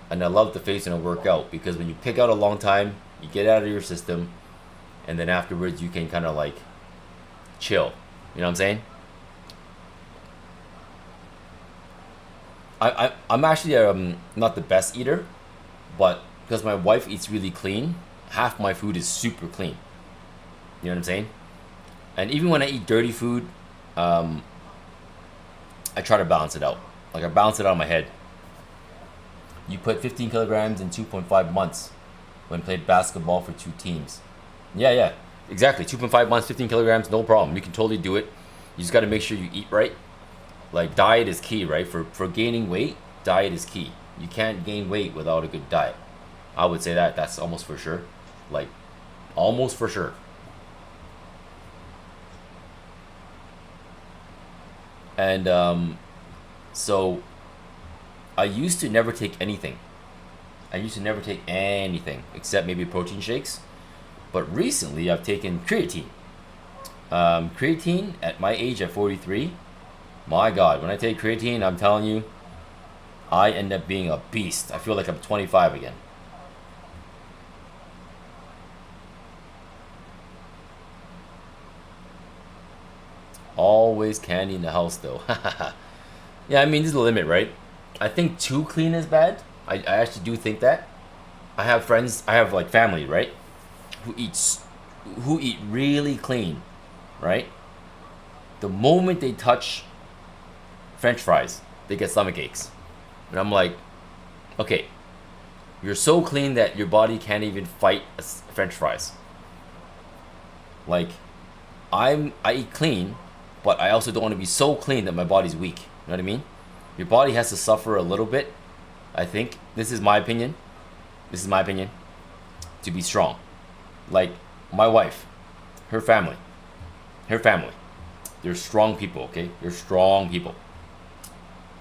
and I love the phase when I work out, because when you pick out a long time, you get out of your system, and then afterwards you can kind of like chill. You know what I'm saying? I'm actually not the best eater, but because my wife eats really clean, half my food is super clean. You know what I'm saying? And even when I eat dirty food, I try to balance it out. Like, I balance it out in my head. You put 15 kilograms in 2.5 months when played basketball for 2 teams. Yeah, exactly. 2.5 months, 15 kilograms, no problem. You can totally do it. You just got to make sure you eat right. Like, diet is key, right? For gaining weight, diet is key. You can't gain weight without a good diet. I would say that's almost for sure. Like, almost for sure. And so I used to never take anything. I used to never take anything except maybe protein shakes. But recently I've taken creatine. Creatine at my age at 43, my God, when I take creatine, I'm telling you, I end up being a beast. I feel like I'm 25 again. Always candy in the house though. Yeah, I mean, there's a limit, right? I think too clean is bad. I actually do think that. I have friends, I have like family, right? Who eat really clean, right? The moment they touch French fries, they get stomach aches. And I'm like, okay, you're so clean that your body can't even fight French fries. Like, I eat clean, but I also don't want to be so clean that my body's weak. You know what I mean? Your body has to suffer a little bit, I think. This is my opinion. This is my opinion. To be strong. Like, my wife, her family. They're strong people, okay? They're strong people.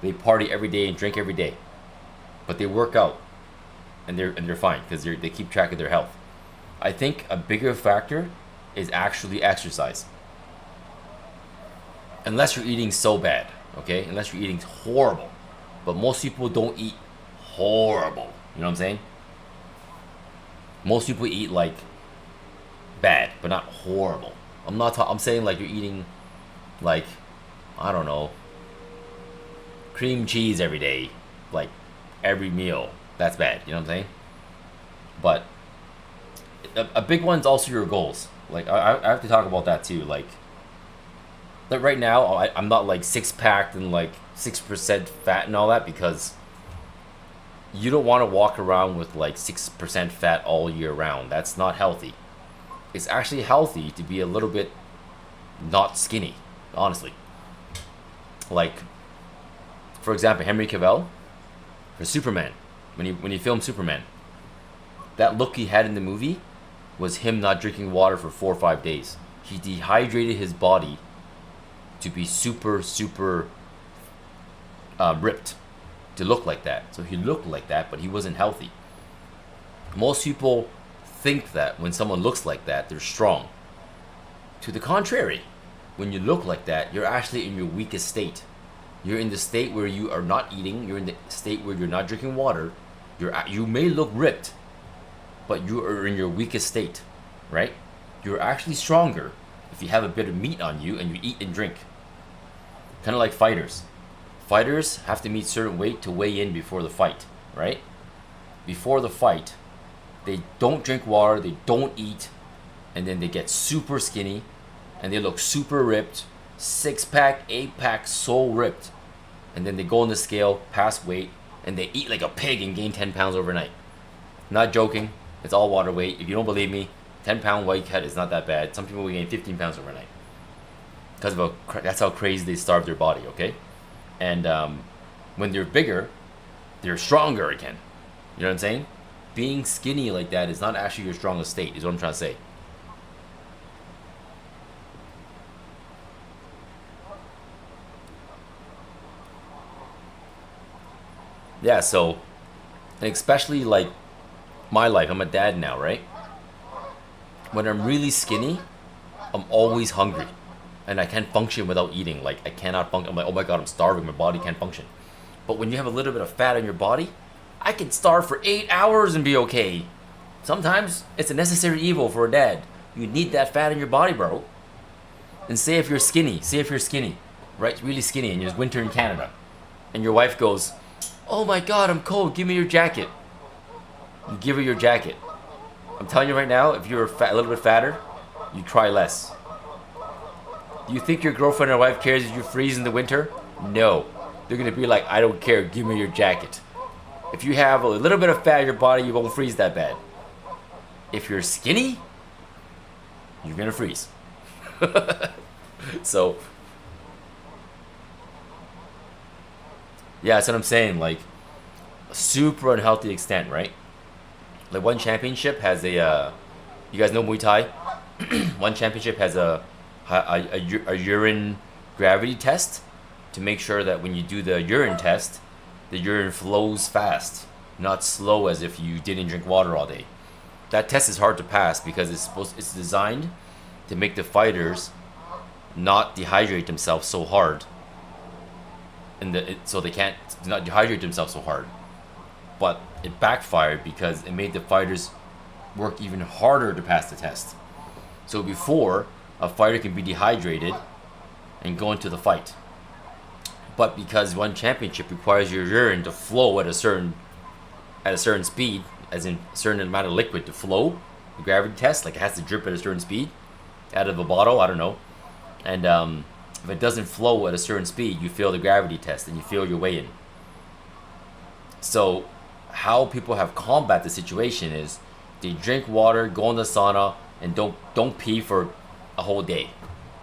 They party every day and drink every day. But they work out. And they're fine because they keep track of their health. I think a bigger factor is actually exercise. Unless you're eating so bad, okay? Unless you're eating horrible. But most people don't eat horrible. You know what I'm saying? Most people eat like bad, but not horrible. I'm saying like you're eating like, I don't know, cream cheese every day, like every meal. That's bad, you know what I'm saying? But a big one's also your goals. Like, I have to talk about that too. Like right now, I'm not like 6-packed and like 6% fat and all that, because you don't want to walk around with like 6% fat all year round. That's not healthy. It's actually healthy to be a little bit not skinny, honestly. Like, for example, Henry Cavill for Superman, when he filmed Superman, that look he had in the movie was him not drinking water for 4 or 5 days. He dehydrated his body to be super ripped to look like that. So he looked like that, but he wasn't healthy. Most people think that when someone looks like that, they're strong. To the contrary, when you look like that, you're actually in your weakest state. You're in the state where you are not eating. You're in the state where you're not drinking water. You may look ripped, but you are in your weakest state, right? You're actually stronger if you have a bit of meat on you and you eat and drink. Kind of like fighters. Fighters have to meet certain weight to weigh in before the fight, right? Before the fight, they don't drink water, they don't eat, and then they get super skinny, and they look super ripped, 6-pack, 8-pack, so ripped. And then they go on the scale, pass weight, and they eat like a pig and gain 10 pounds overnight. Not joking, it's all water weight. If you don't believe me, 10-pound white cat is not that bad. Some people will gain 15 pounds overnight. Because that's how crazy they starve their body, okay? And when they're bigger, they're stronger again. You know what I'm saying? Being skinny like that is not actually your strongest state, is what I'm trying to say. Yeah, so, and especially like my life, I'm a dad now, right? When I'm really skinny, I'm always hungry. And I can't function without eating. Like, I cannot function. I'm like, oh my God, I'm starving. My body can't function. But when you have a little bit of fat in your body, I can starve for 8 hours and be okay. Sometimes it's a necessary evil for a dad. You need that fat in your body, bro. And say if you're skinny, right? Really skinny, and it's winter in Canada. And your wife goes, oh my God, I'm cold. Give me your jacket. You give her your jacket. I'm telling you right now, if you're a little bit fatter, you cry less. Do you think your girlfriend or wife cares if you freeze in the winter? No. They're going to be like, I don't care. Give me your jacket. If you have a little bit of fat in your body, you won't freeze that bad. If you're skinny, you're gonna freeze. So, yeah, that's what I'm saying. Like, a super unhealthy extent, right? Like, one championship has a, you guys know Muay Thai? One championship has a urine gravity test to make sure that when you do the urine test, the urine flows fast, not slow as if you didn't drink water all day. That test is hard to pass because it's designed to make the fighters not dehydrate themselves so hard, so they can't not dehydrate themselves so hard. But it backfired because it made the fighters work even harder to pass the test. So before, a fighter can be dehydrated and go into the fight. But because one championship requires your urine to flow at a certain speed, as in a certain amount of liquid to flow, the gravity test, like it has to drip at a certain speed out of a bottle, I don't know. And if it doesn't flow at a certain speed, you fail the gravity test and you fail your weigh-in. So how people have combat the situation is they drink water, go in the sauna, and don't pee for a whole day.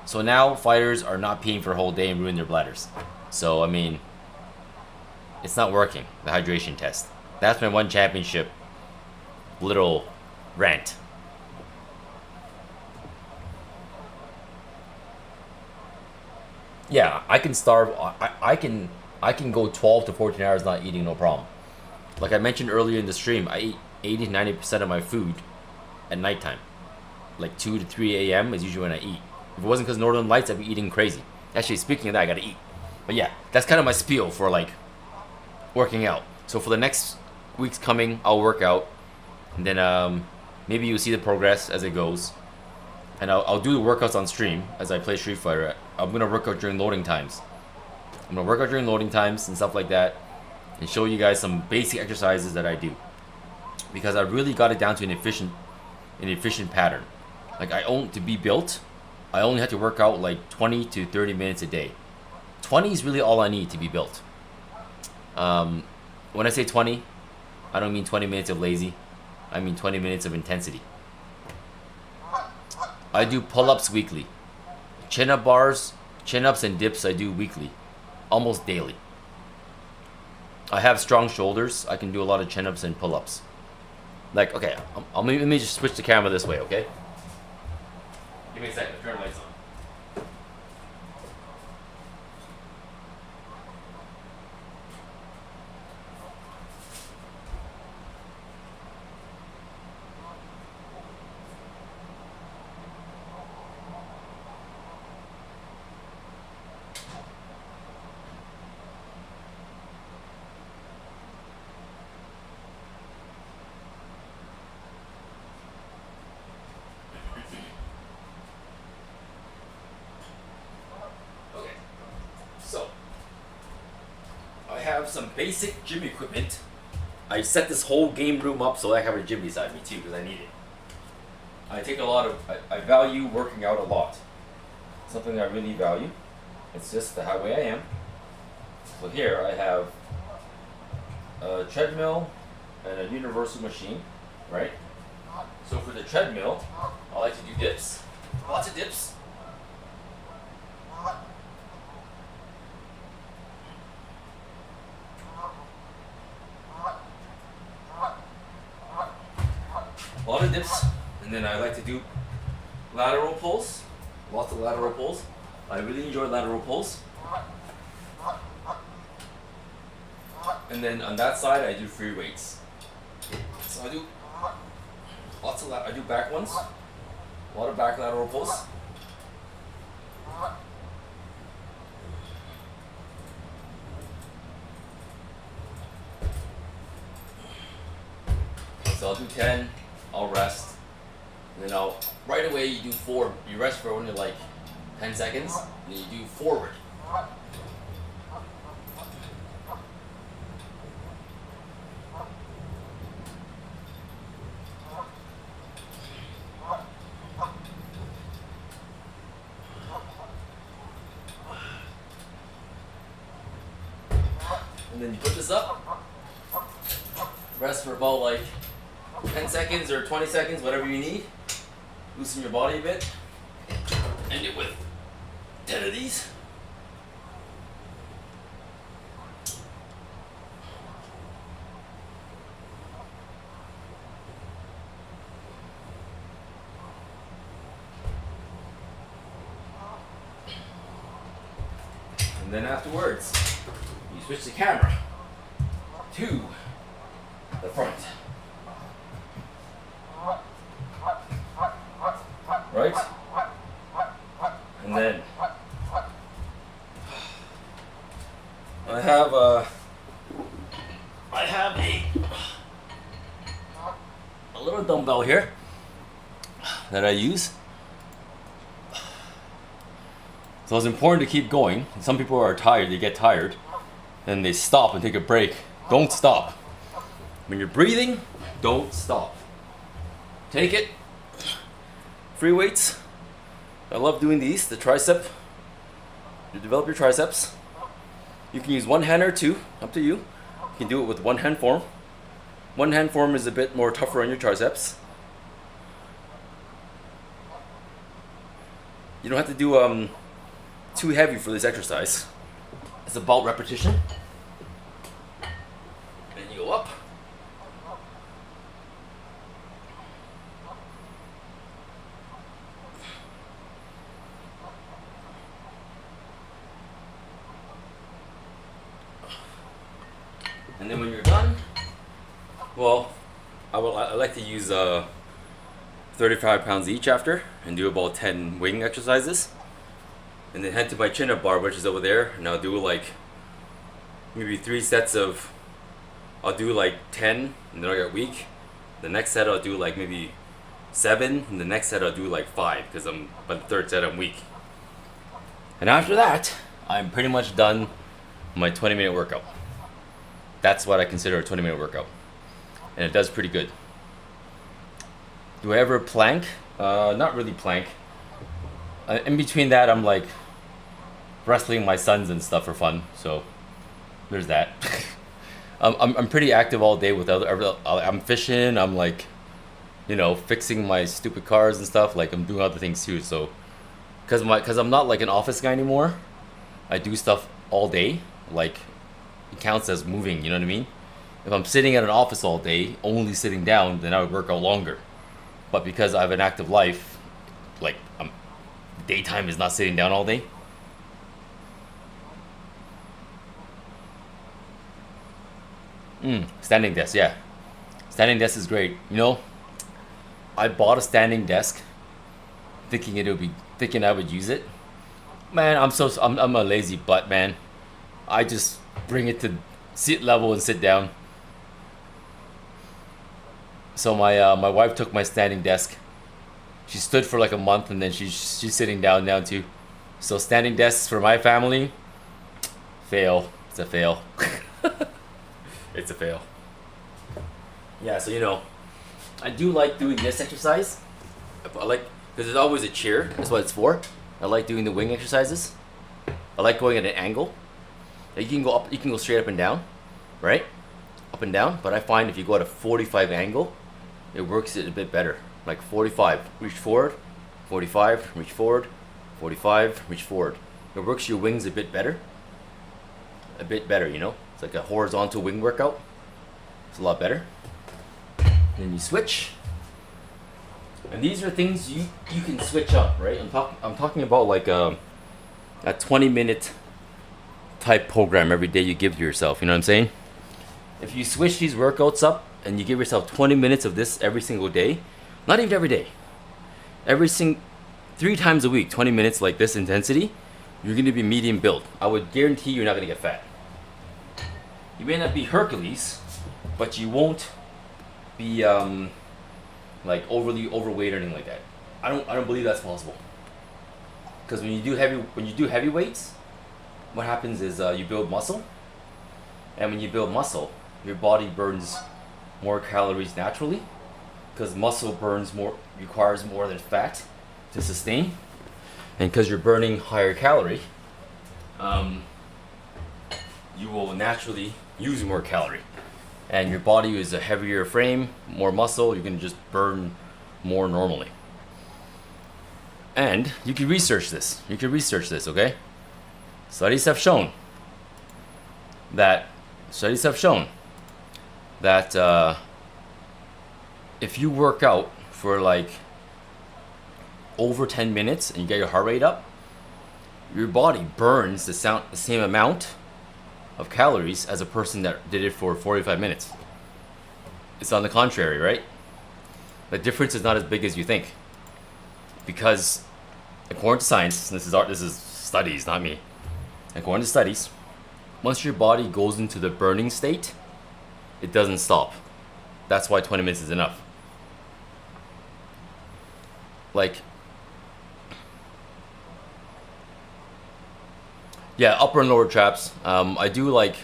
So now fighters are not peeing for a whole day and ruin their bladders. So I mean, it's not working, the hydration test. That's my one championship little rant. Yeah, I can starve. I can go 12 to 14 hours not eating, no problem. Like I mentioned earlier in the stream, I eat 80 to 90% of my food at nighttime. Like 2 to 3 a.m. is usually when I eat. If it wasn't because Northern Lights, I'd be eating crazy. Actually, speaking of that, I gotta eat. But yeah, that's kind of my spiel for like working out. So for the next weeks coming, I'll work out, and then maybe you'll see the progress as it goes. And I'll do the workouts on stream as I play Street Fighter. I'm gonna work out during loading times. I'm gonna work out during loading times and stuff like that, and show you guys some basic exercises that I do, because I really got it down to an efficient pattern. Like to be built, I only have to work out like 20 to 30 minutes a day. 20 is really all I need to be built. When I say 20, I don't mean 20 minutes of lazy. I mean 20 minutes of intensity. I do pull-ups weekly. Chin-up bars, chin-ups and dips I do weekly. Almost daily. I have strong shoulders. I can do a lot of chin-ups and pull-ups. Like, okay, let me just switch the camera this way, okay? Give me a second, turn the lights on. Some basic gym equipment. I set this whole game room up so I have a gym beside me too because I need it. I value working out a lot. Something I really value. It's just the way I am. So here I have a treadmill and a universal machine, right? So for the treadmill, I like to do dips. Lots of dips. A lot of dips, and then I like to do lateral pulls, lots of lateral pulls. I really enjoy lateral pulls. And then on that side, I do free weights. So I do I do back ones, a lot of back lateral pulls. So I'll do 10. I'll rest, and then right away you do 4. You rest for only like 10 seconds, and then you do forward. And then you put this up, Rest for about like 10 seconds or 20 seconds, whatever you need. Loosen your body a bit. End it with 10 of these. And then afterwards, you switch the camera to the front. Right? And then I have a little dumbbell here that I use. So it's important to keep going. Some people are tired, they get tired, and they stop and take a break. Don't stop. When you're breathing, don't stop. Take it. Free weights. I love doing these, the tricep. You develop your triceps. You can use one hand or two, up to you. You can do it with one hand form. One hand form is a bit more tougher on your triceps. You don't have to do too heavy for this exercise. It's about repetition. Then you go up. And then when you're done, well, I like to use 35 pounds each after and do about 10 wing exercises. And then head to my chin-up bar, which is over there, and I'll do like maybe 3 sets of, I'll do like 10, and then I'll get weak. The next set I'll do like maybe 7, and the next set I'll do like 5, because by the third set I'm weak. And after that, I'm pretty much done my 20-minute workout. That's what I consider a 20-minute workout. And it does pretty good. Do I ever plank? Not really plank. In between that, I'm like wrestling my sons and stuff for fun. So there's that. I'm pretty active all day with I'm fishing. I'm like, you know, fixing my stupid cars and stuff. Like I'm doing other things too. So because I'm not like an office guy anymore, I do stuff all day. Like it counts as moving. You know what I mean? If I'm sitting at an office all day, only sitting down, then I would work out longer. But because I have an active life, like daytime is not sitting down all day. Standing desk, yeah. Standing desk is great. You know, I bought a standing desk, thinking I would use it. Man, I'm a lazy butt, man. I just bring it to seat level and sit down. So my wife took my standing desk. She stood for like a month, and then she's sitting down now too. So standing desks for my family, fail. It's a fail. It's a fail. Yeah, so you know, I do like doing this exercise. I like, because there's always a chair. That's what it's for. I like doing the wing exercises. I like going at an angle. You can go up, you can go straight up and down, right? Up and down. But I find if you go at a 45 angle, it works it a bit better. Like 45, reach forward. 45, reach forward. 45, reach forward. It works your wings a bit better. A bit better, you know? It's like a horizontal wing workout. It's a lot better. Then you switch. And these are things you can switch up, right? I'm talking about like a 20-minute type program every day you give to yourself, you know what I'm saying? If you switch these workouts up and you give yourself 20 minutes of this every single day, not even every day, 3 times a week, 20 minutes like this intensity, you're going to be medium build. I would guarantee you're not going to get fat. You may not be Hercules, but you won't be like overly overweight or anything like that. I don't believe that's possible. Because when you do heavy weights, what happens is you build muscle, and when you build muscle, your body burns more calories naturally, because muscle requires more than fat to sustain, and because you're burning higher calorie, you will naturally use more calorie. and your body is a heavier frame, more muscle, you can just burn more normally. And you can research this. You can research this, okay? Studies have shown that if you work out for like over 10 minutes and you get your heart rate up, your body burns the same amount of calories as a person that did it for 45 minutes. It's on the contrary, right? The difference is not as big as you think. Because according to science, and this is studies, not me. According to studies, once your body goes into the burning state, it doesn't stop. That's why 20 minutes is enough. Like, yeah, upper and lower traps. I do like,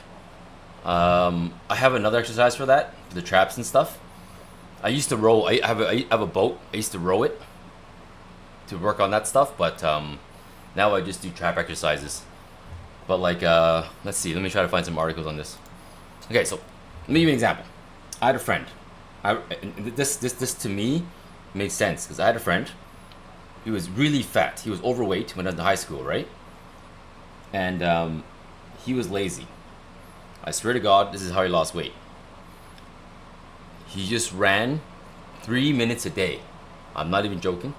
I have another exercise for that, for the traps and stuff. I used to row, I have a boat, I used to row it to work on that stuff, but now I just do trap exercises. But like, let's see, let me try to find some articles on this. Okay, so let me give you an example. I had a friend. This to me makes sense because I had a friend. He was really fat. He was overweight when I was in high school, right? And he was lazy. I swear to God, this is how he lost weight. He just ran 3 minutes a day. I'm not even joking.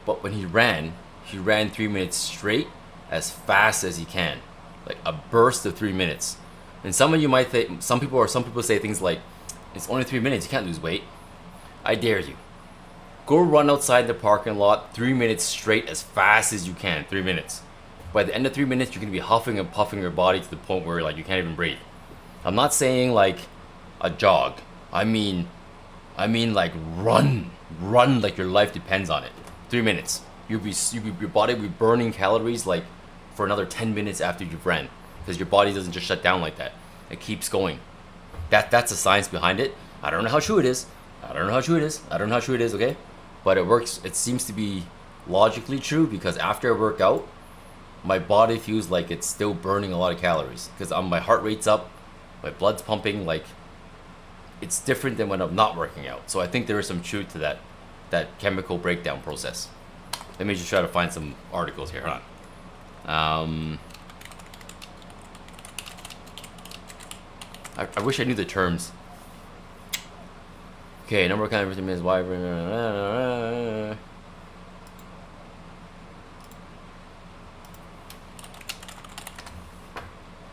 But when he ran 3 minutes straight, as fast as he can, like a burst of 3 minutes. And some of you might think, some people say things like, it's only 3 minutes, you can't lose weight. I dare you. Go run outside the parking lot 3 minutes straight as fast as you can, 3 minutes. By the end of 3 minutes, you're gonna be huffing and puffing your body to the point where like you can't even breathe. I'm not saying like a jog. I mean like run like your life depends on it. 3 minutes. Your body will be burning calories like for another 10 minutes after you've ran, because your body doesn't just shut down like that. It keeps going. That's the science behind it. I don't know how true it is. Okay? But it works. It seems to be logically true because after I work out, my body feels like it's still burning a lot of calories because my heart rate's up, my blood's pumping. Like, it's different than when I'm not working out. So I think there is some truth to that chemical breakdown process. Let me just try to find some articles here. Hold on. I wish I knew the terms. Okay, number of kind of everything is why.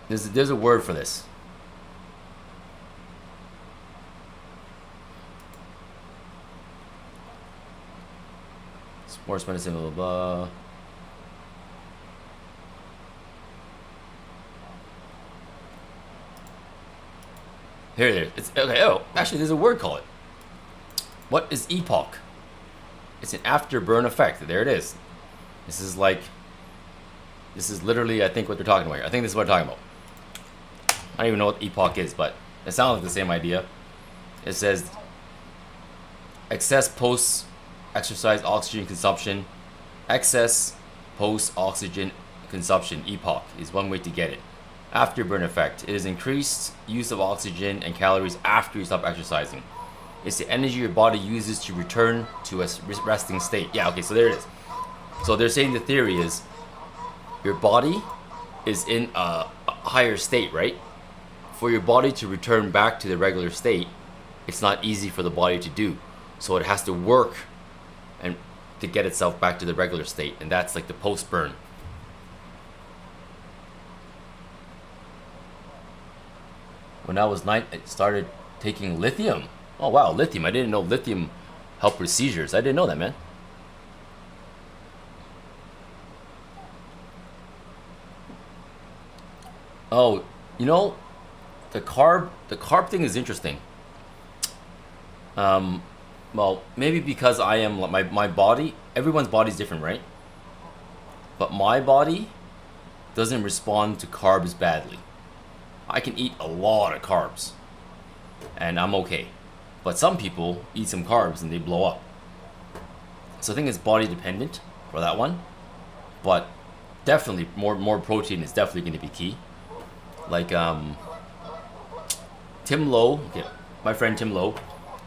There's a word for this. Sports medicine, blah blah blah. Here it is. It's okay. Oh, actually, there's a word called it. What is epoch? It's an afterburn effect. There it is. This is literally, I think, what they're talking about here. I think this is what they're talking about. I don't even know what epoch is, but it sounds like the same idea. It says excess post-exercise oxygen consumption. Excess post-oxygen consumption, epoch, is one way to get it. Afterburn effect. It is increased use of oxygen and calories after you stop exercising. It's the energy your body uses to return to a resting state. Yeah, okay, so there it is. So they're saying the theory is your body is in a higher state, right? For your body to return back to the regular state, it's not easy for the body to do. So it has to work and to get itself back to the regular state, and that's like the post-burn. When I was 9, I started taking lithium. Oh wow, lithium. I didn't know lithium helped with seizures. I didn't know that, man. Oh, you know, the carb thing is interesting. Well, maybe because I am my body, everyone's body's different, right? But my body doesn't respond to carbs badly. I can eat a lot of carbs and I'm okay. But some people eat some carbs and they blow up. So I think it's body dependent for that one. But definitely more protein is definitely going to be key. Like Tim Lowe, okay, my friend Tim Lowe,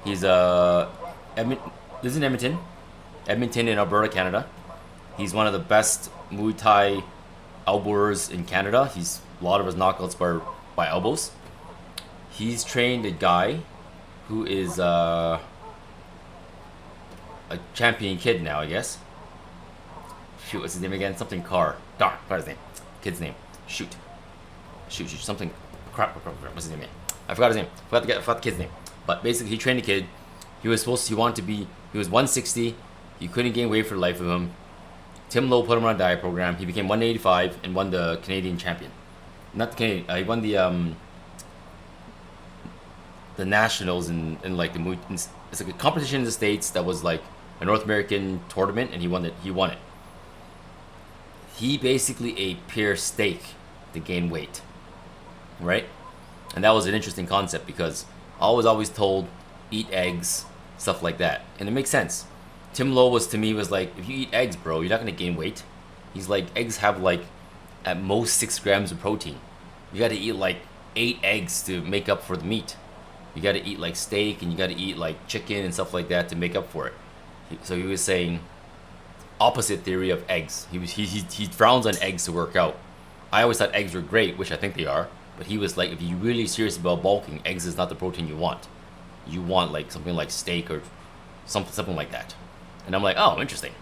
he's lives in Edmonton in Alberta, Canada. He's one of the best Muay Thai elbowers in Canada. A lot of his knockouts are by elbows. He's trained a guy who is a champion kid now, I guess. Shoot, what's his name again? Something Carr. Darn, what's his name? Kid's name. Shoot, something. Crap. What's his name? I forgot his name. I forgot the kid's name. But basically, he trained a kid. He was 160. He couldn't gain weight for the life of him. Tim Lowe put him on a diet program. He became 185 and won the Canadian champion. Not the Canadian. He won the nationals in like the it's like a competition in the States that was like a North American tournament, and he won it. He basically ate pure steak to gain weight, right? And that was an interesting concept because I was always told eat eggs, stuff like that, and it makes sense. Tim Lowe was like, if you eat eggs, bro, you're not gonna gain weight. He's like, eggs have like at most 6 grams of protein. You got to eat like 8 eggs to make up for the meat. You got to eat like steak, and you got to eat like chicken and stuff like that to make up for it. So he was saying opposite theory of eggs. He frowns on eggs to work out. I always thought eggs were great, which I think they are. But he was like, if you're really serious about bulking, eggs is not the protein you want. You want like something like steak or something like that. And I'm like, oh, interesting.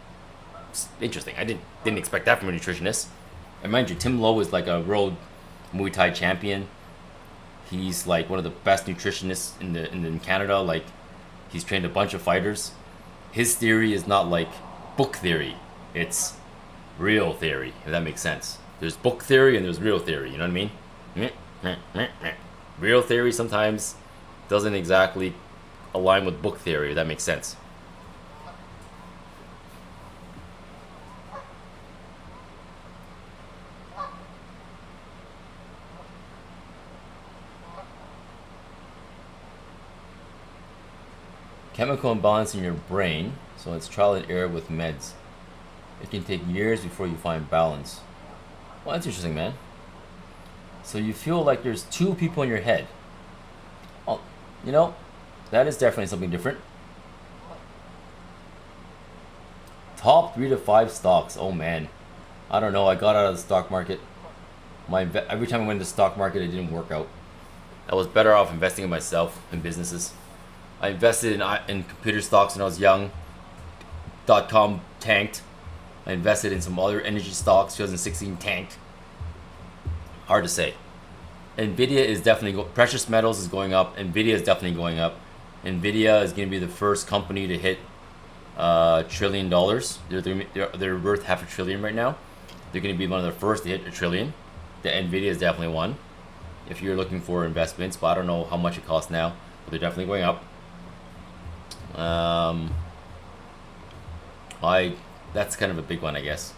It's interesting. I didn't expect that from a nutritionist. And mind you, Tim Lowe is like a world Muay Thai champion. He's like one of the best nutritionists in Canada. Like, he's trained a bunch of fighters. His theory is not like book theory. It's real theory, if that makes sense. There's book theory and there's real theory, you know what I mean? Real theory sometimes doesn't exactly align with book theory, if that makes sense. Chemical imbalance in your brain, so it's trial and error with meds. It can take years before you find balance. Well, that's interesting, man. So you feel like there's 2 people in your head. Oh, you know, that is definitely something different. Top 3 to 5 stocks. Oh man, I don't know. I got out of the stock market. Every time I went into the stock market, it didn't work out. I was better off investing in myself and businesses. I invested in computer stocks when I was young. .com tanked. I invested in some other energy stocks. 2016 tanked. Hard to say. Nvidia is definitely precious metals is going up. Nvidia is definitely going up. Nvidia is going to be the first company to hit $1 trillion. They're worth $500 billion right now. They're going to be one of the first to hit $1 trillion. The Nvidia is definitely one. If you're looking for investments, but I don't know how much it costs now, but they're definitely going up. That's kind of a big one, I guess.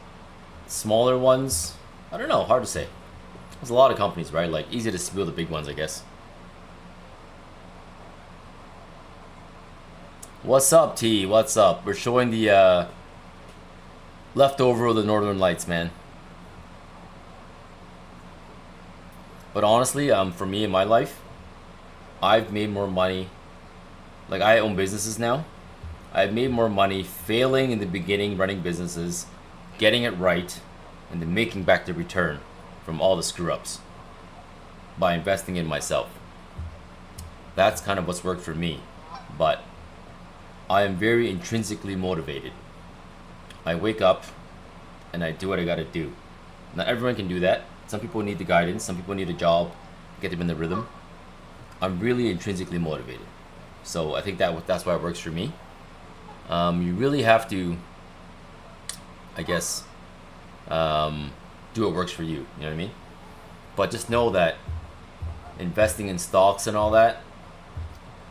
Smaller ones, I don't know, hard to say. There's a lot of companies, right? Like, easy to spill the big ones, I guess. What's up, T? What's up? We're showing the leftover of the Northern Lights, man. But honestly, for me in my life, I've made more money. Like, I own businesses now. I've made more money failing in the beginning, running businesses, getting it right, and then making back the return from all the screw-ups by investing in myself. That's kind of what's worked for me. But I am very intrinsically motivated. I wake up and I do what I gotta do. Not everyone can do that. Some people need the guidance. Some people need a job to get them in the rhythm. I'm really intrinsically motivated. So I think that's why it works for me. You really have to, I guess, do what works for you. You know what I mean? But just know that investing in stocks and all that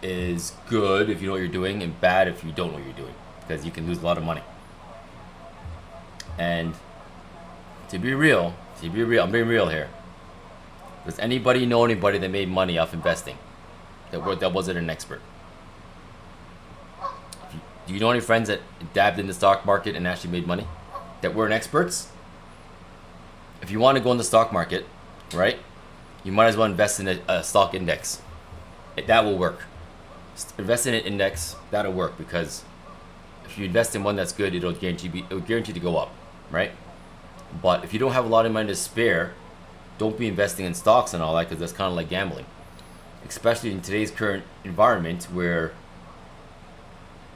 is good if you know what you're doing, and bad if you don't know what you're doing, because you can lose a lot of money. And to be real, I'm being real here. Does anybody know anybody that made money off investing? That wasn't an expert. Do you know any friends that dabbed in the stock market and actually made money that weren't experts? If you want to go in the stock market, right, you might as well invest in a stock index. that will work. Invest in an index, that'll work, because if you invest in one that's good, it'll guarantee to go up, right? But if you don't have a lot of money to spare, don't be investing in stocks and all that, because that's kind of like gambling, especially in today's current environment where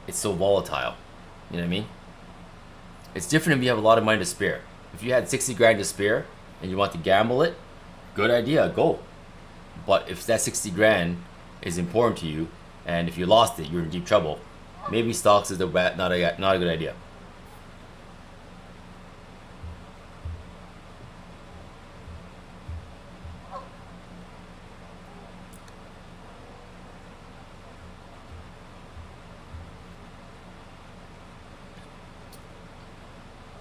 it's so volatile. You know what I mean? It's different if you have a lot of money to spare. If you had 60 grand to spare and you want to gamble it, good idea, go. But if that 60 grand is important to you, and if you lost it, you're in deep trouble, maybe stocks is not a good idea.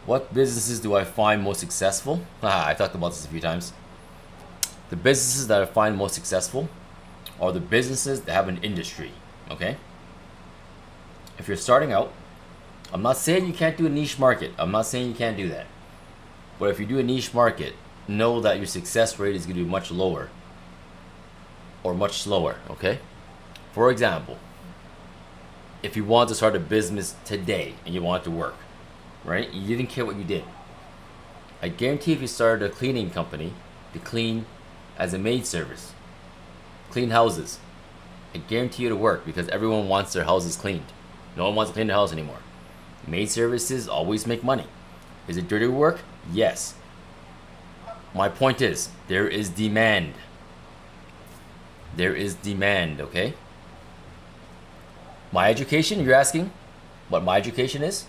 What businesses do I find most successful? I talked about this a few times. The businesses that I find most successful are the businesses that have an industry, okay? If you're starting out, I'm not saying you can't do a niche market. I'm not saying you can't do that. But if you do a niche market, know that your success rate is going to be much lower or much slower, okay? For example, if you want to start a business today and you want it to work, right? You didn't care what you did. I guarantee if you started a cleaning company to clean as a maid service, clean houses, I guarantee you to work, because everyone wants their houses cleaned. No one wants to clean their house anymore. Maid services always make money. Is it dirty work? Yes. My point is, there is demand. There is demand, okay? My education, you're asking what my education is?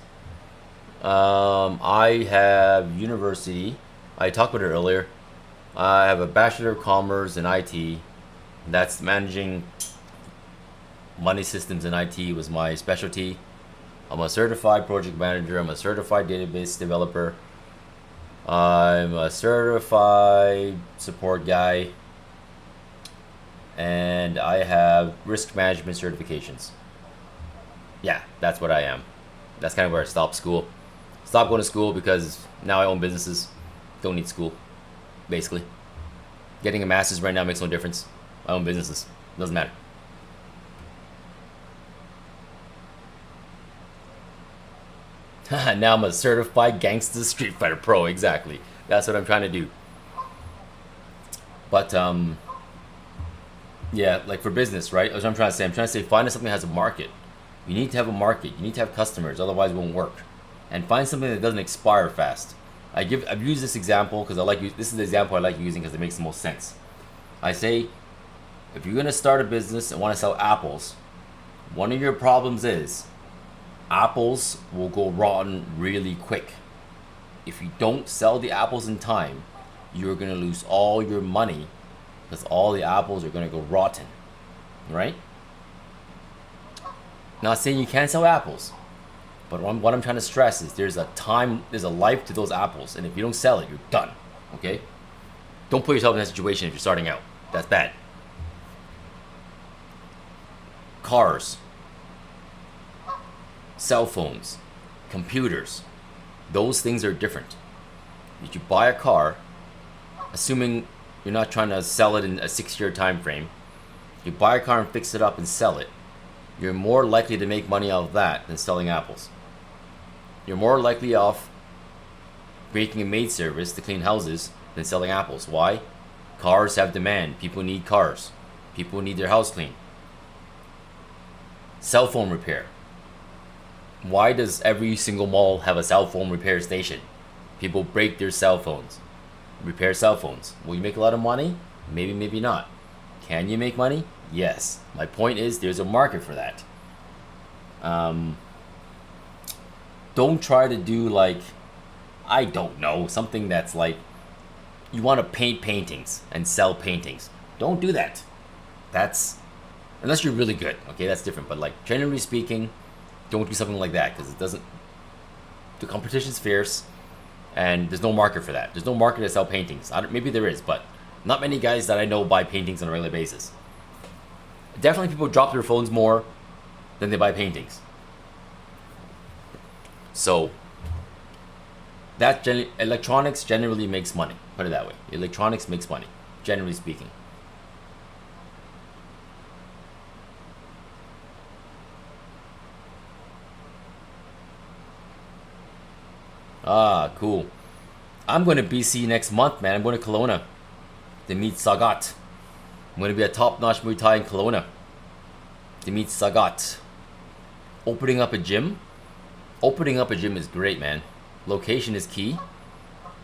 I have university. I talked about it earlier. I have a Bachelor of Commerce in IT. That's managing money systems in IT was my specialty. I'm a certified project manager. I'm a certified database developer. I'm a certified support guy. And I have risk management certifications. Yeah, that's what I am. That's kind of where I stopped school. Stopped going to school because now I own businesses. Don't need school, basically. Getting a master's right now makes no difference. I own businesses. Doesn't matter. Now I'm a certified gangster street fighter pro. Exactly. That's what I'm trying to do. But yeah, like for business, right? That's what I'm trying to say. I'm trying to say find something that has a market. You need to have a market. You need to have customers. Otherwise, it won't work. And find something that doesn't expire fast. I've used this example because this is the example I like using because it makes the most sense. I say, if you're gonna start a business and want to sell apples, one of your problems is apples will go rotten really quick. If you don't sell the apples in time, you're gonna lose all your money because all the apples are gonna go rotten, right? Not saying you can't sell apples, but what I'm trying to stress is there's a life to those apples, and if you don't sell it, you're done, okay? Don't put yourself in that situation if you're starting out. That's bad. Cars, cell phones, computers, those things are different. If you buy a car, assuming you're not trying to sell it in a 6-year time frame, you buy a car and fix it up and sell it, you're more likely to make money out of that than selling apples. You're more likely off making a maid service to clean houses than selling apples. Why? Cars have demand. People need cars. People need their house cleaned. Cell phone repair. Why does every single mall have a cell phone repair station? People break their cell phones. Repair cell phones. Will you make a lot of money? Maybe, maybe not. Can you make money? Yes. My point is there's a market for that. Don't try to do like, I don't know, something that's like, you want to paint paintings and sell paintings. Don't do that. That's, unless you're really good, okay, that's different. But like, generally speaking, don't do something like that because it doesn't, the competition's fierce and there's no market for that. There's no market to sell paintings. Maybe there is, but not many guys that I know buy paintings on a regular basis. Definitely people drop their phones more than they buy paintings. So, electronics generally makes money. Put it that way. Electronics makes money, generally speaking. Ah, cool. I'm going to BC next month, man. I'm going to Kelowna to meet Sagat. I'm going to be a top-notch Muay Thai in Kelowna to meet Sagat. Opening up a gym. Opening up a gym is great, man. Location is key.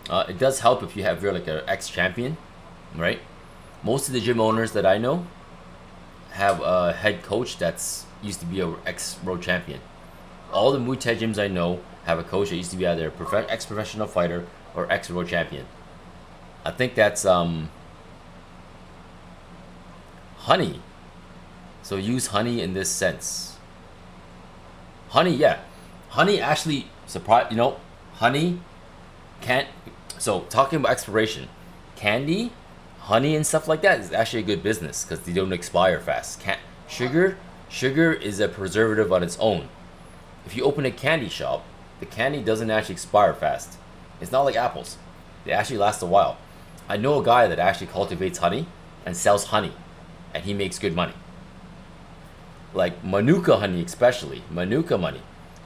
It does help if you're like an ex-champion, right? Most of the gym owners that I know have a head coach that's used to be a ex-world champion. All the Muay Thai gyms I know have a coach that used to be either ex-professional fighter or ex-world champion. I think that's honey. So use honey in this sense. Honey, yeah. Honey actually honey can't. So talking about expiration, candy, honey, and stuff like that is actually a good business because they don't expire fast. Sugar is a preservative on its own. If you open a candy shop, the candy doesn't actually expire fast. It's not like apples. They actually last a while. I know a guy that actually cultivates honey and sells honey, and he makes good money. Like Manuka honey, especially Manuka money.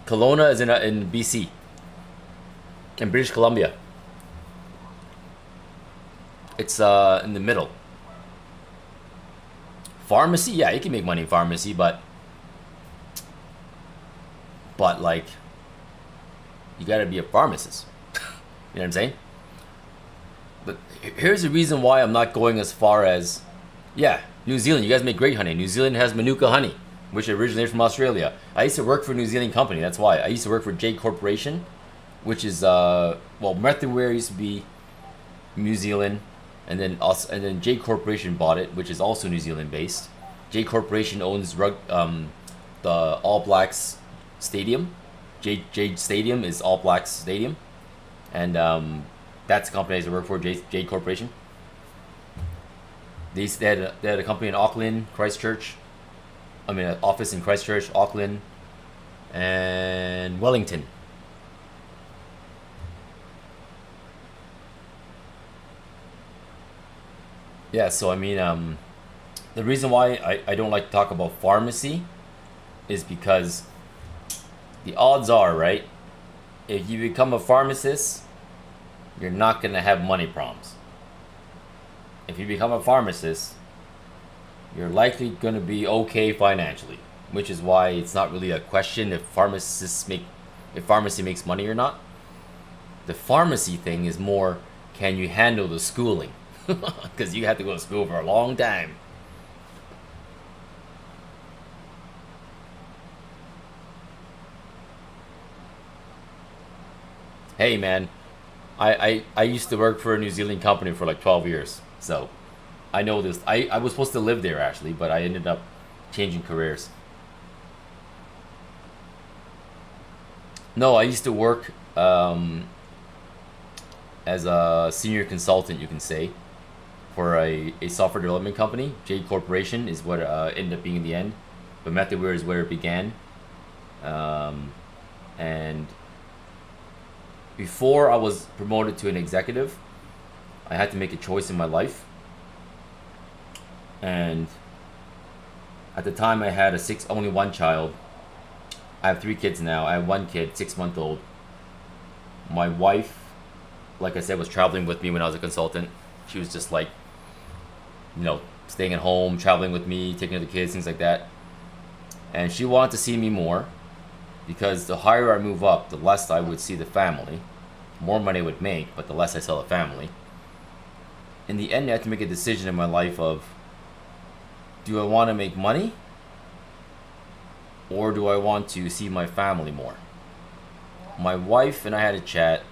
Kelowna is in BC, in British Columbia. It's in the middle. Pharmacy, yeah, you can make money in pharmacy, but like, you gotta be a pharmacist. You know what I'm saying? But here's the reason why I'm not going as far as, yeah, New Zealand. You guys make great honey. New Zealand has Manuka honey, which originated from Australia. I used to work for a New Zealand company. That's why I used to work for J Corporation, which is Methyware used to be New Zealand, and then J Corporation bought it, which is also New Zealand based. J Corporation owns the All Blacks Stadium. J Stadium is All Blacks Stadium, and that's the company I used to work for, J Corporation. They had a company in Auckland, Christchurch. I mean, an office in Christchurch, Auckland, and Wellington. Yeah, so I mean, the reason why I don't like to talk about pharmacy is because the odds are, right, if you become a pharmacist, you're not going to have money problems. If you become a pharmacist, you're likely going to be okay financially, which is why it's not really a question if pharmacy makes money or not. The pharmacy thing is more, can you handle the schooling? Because you have to go to school for a long time. Hey man, I used to work for a New Zealand company for like 12 years, so I know this. I was supposed to live there actually, but I ended up changing careers. No, I used to work as a senior consultant, you can say, for a software development company. J Corporation is what ended up being in the end, but Methyware is where it began. And before I was promoted to an executive, I had to make a choice in my life. And at the time I had only one child. I have 3 kids now. I have 1 kid, 6-month-old. My wife, like I said, was traveling with me when I was a consultant. She was just like, staying at home, traveling with me, taking care of the kids, things like that. And she wanted to see me more, because the higher I move up, the less I would see the family. More money I would make, but the less I saw the family. In the end, I had to make a decision in my life of, do I want to make money? Or do I want to see my family more? My wife and I had a chat.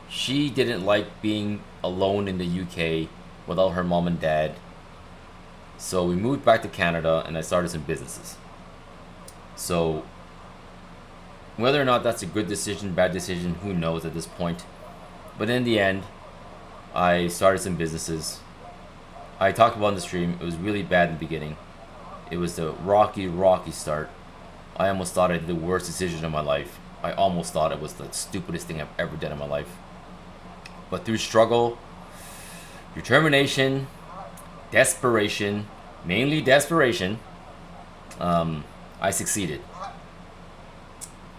She didn't like being alone in the UK without her mom and dad. So we moved back to Canada and I started some businesses. So whether or not that's a good decision, bad decision, who knows at this point. But in the end, I started some businesses. I talked about in the stream, it was really bad in the beginning. It was the rocky start. I almost thought I did the worst decision of my life. I almost thought it was the stupidest thing I've ever done in my life. But through struggle, determination, desperation, mainly desperation, I succeeded.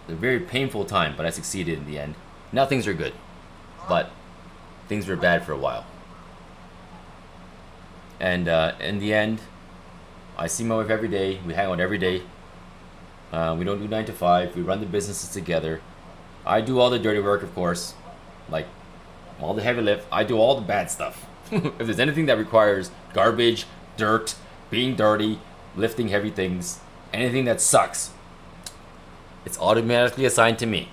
A very painful time, but I succeeded in the end. Now things are good, but things were bad for a while. And in the end, I see my wife every day. We hang out every day. We don't do 9 to 5. We run the businesses together. I do all the dirty work, of course, like all the heavy lift. I do all the bad stuff. If there's anything that requires garbage, dirt, being dirty, lifting heavy things, anything that sucks, it's automatically assigned to me.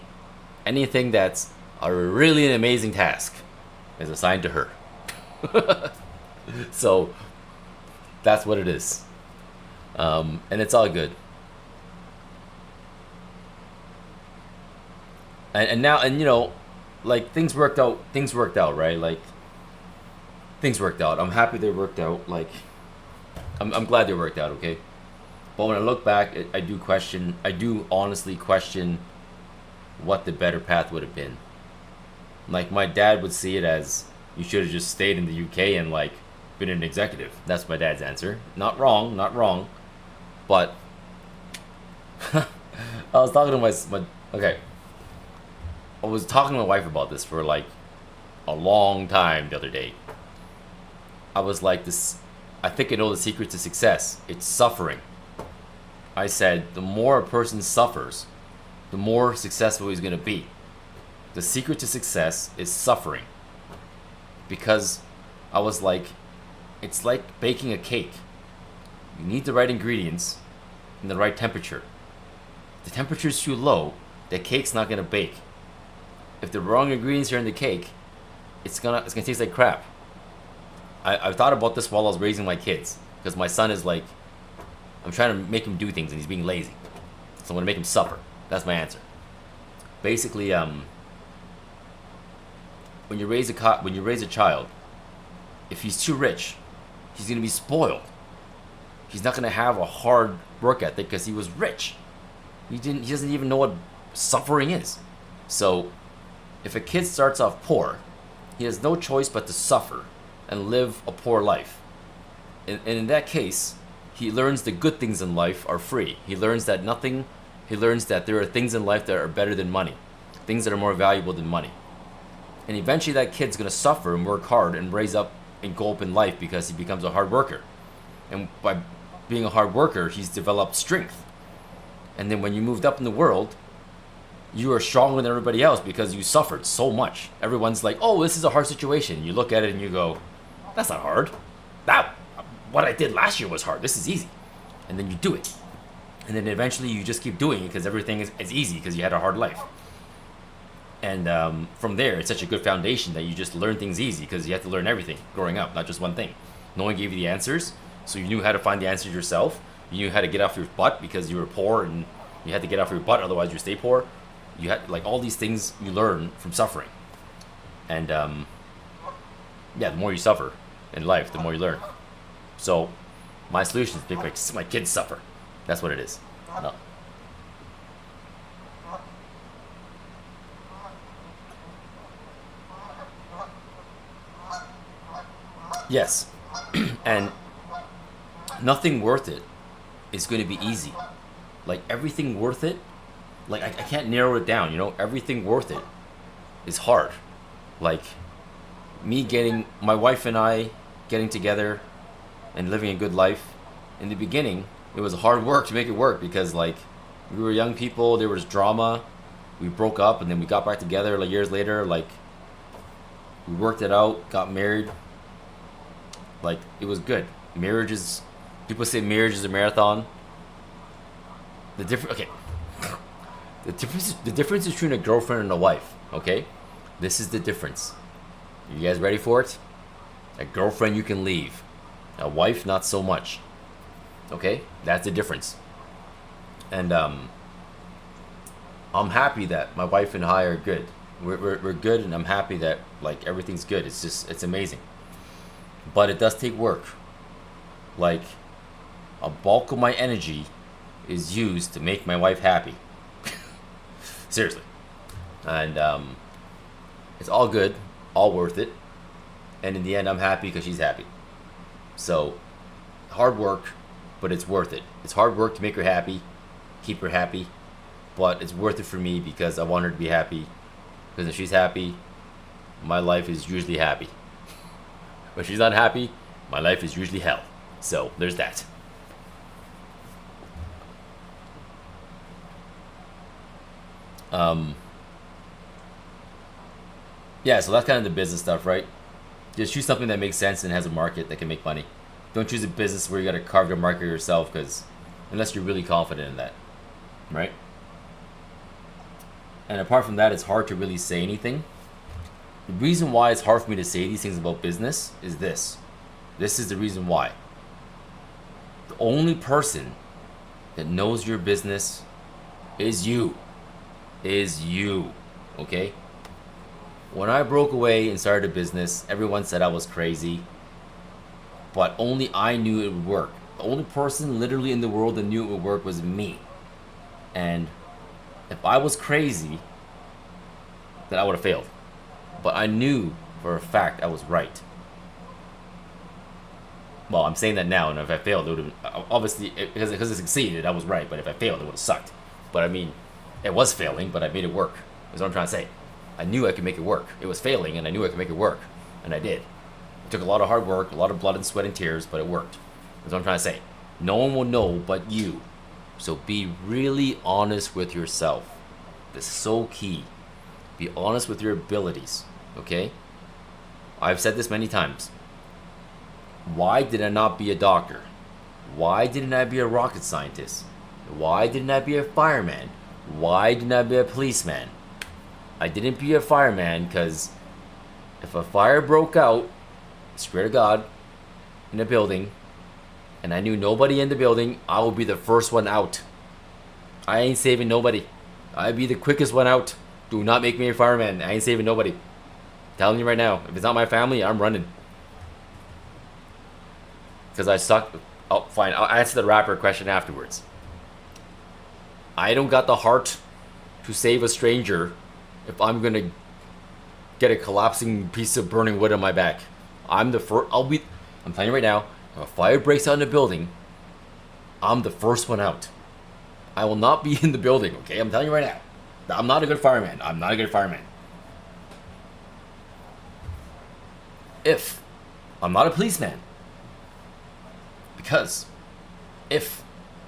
Anything that's a really an amazing task is assigned to her. So that's what it is. And it's all good. And now, and you know, like things worked out, right? Like things worked out. I'm happy they worked out. Like I'm glad they worked out, okay? But when I look back, I do honestly question what the better path would have been. Like my dad would see it as, you should have just stayed in the UK and like been an executive. That's my dad's answer. Not wrong. But I was talking to I was talking to my wife about this for like a long time the other day. I was like, I think I know the secret to success. It's suffering. I said, the more a person suffers, the more successful he's going to be. The secret to success is suffering. Because I was like, it's like baking a cake. You need the right ingredients and the right temperature. If the temperature is too low, the cake's not going to bake. If the wrong ingredients are in the cake, it's gonna taste like crap. I've thought about this while I was raising my kids, because my son is like, I'm trying to make him do things and he's being lazy, so I'm gonna make him suffer. That's my answer. Basically, when you raise a child, if he's too rich, he's gonna be spoiled. He's not gonna have a hard work ethic because he was rich. He doesn't even know what suffering is. So if a kid starts off poor, he has no choice but to suffer and live a poor life. And in that case, he learns the good things in life are free. He learns that there are things in life that are better than money, things that are more valuable than money. And eventually that kid's gonna suffer and work hard and raise up and go up in life because he becomes a hard worker. And by being a hard worker, he's developed strength. And then when you moved up in the world, you are stronger than everybody else because you suffered so much. Everyone's like, oh, this is a hard situation. You look at it and you go, that's not hard. What I did last year was hard. This is easy. And then you do it. And then eventually you just keep doing it because everything is easy because you had a hard life. And from there, it's such a good foundation that you just learn things easy because you have to learn everything growing up, not just one thing. No one gave you the answers, so you knew how to find the answers yourself. You knew how to get off your butt because you were poor and you had to get off your butt, otherwise you stay poor. You had like all these things you learn from suffering. And the more you suffer in life, the more you learn. So my solution is to make my kids suffer. That's what it is. No. Yes. And nothing worth it is going to be easy. Like everything worth it, like I can't narrow it down, you know? Everything worth it is hard. Like my wife and I getting together and living a good life. In the beginning, it was hard work to make it work because like we were young people, there was drama. We broke up and then we got back together like years later. Like we worked it out, got married. Like it was good. People say marriage is a marathon. The difference between a girlfriend and a wife, okay? This is the difference. You guys ready for it? A girlfriend you can leave. A wife, not so much. Okay? That's the difference. And I'm happy that my wife and I are good. We're good, and I'm happy that like everything's good. It's amazing. But it does take work. Like a bulk of my energy is used to make my wife happy. Seriously. And it's all good, all worth it. And in the end, I'm happy because she's happy. So, hard work, but it's worth it. It's hard work to make her happy, keep her happy, but it's worth it for me because I want her to be happy. Because if she's happy, my life is usually happy. When she's not happy, my life is usually hell. So, there's that. Yeah, so that's kind of the business stuff, right? Just choose something that makes sense and has a market that can make money. Don't choose a business where you gotta carve your market yourself, because unless you're really confident in that, right? And apart from that, it's hard to really say anything. The reason why it's hard for me to say these things about business is this. This is the reason why. The only person that knows your business is you. Is you. Okay? When I broke away and started a business, everyone said I was crazy. But only I knew it would work. The only person literally in the world that knew it would work was me. And if I was crazy, then I would have failed. But I knew for a fact I was right. Well, I'm saying that now, and if I failed, it would have obviously, because it succeeded, I was right. But if I failed, it would have sucked. But I mean, it was failing, but I made it work. That's what I'm trying to say. I knew I could make it work. It was failing, and I knew I could make it work, and I did. It took a lot of hard work, a lot of blood and sweat and tears, but it worked. That's what I'm trying to say. No one will know but you. So be really honest with yourself. This is so key. Be honest with your abilities, okay? I've said this many times. Why did I not be a doctor? Why didn't I be a rocket scientist? Why didn't I be a fireman? Why didn't I be a policeman? I didn't be a fireman because if a fire broke out, swear to God, in a building, and I knew nobody in the building, I would be the first one out. I ain't saving nobody. I'd be the quickest one out. Do not make me a fireman. I ain't saving nobody. Telling you right now, if it's not my family, I'm running. Because I suck. Oh, fine. I'll answer the rapper question afterwards. I don't got the heart to save a stranger if I'm gonna get a collapsing piece of burning wood on my back. I'm the first. I'm telling you right now, if a fire breaks out in a building, I'm the first one out. I will not be in the building, okay? I'm telling you right now. I'm not a good fireman. I'm not a good fireman. If I'm not a policeman. Because if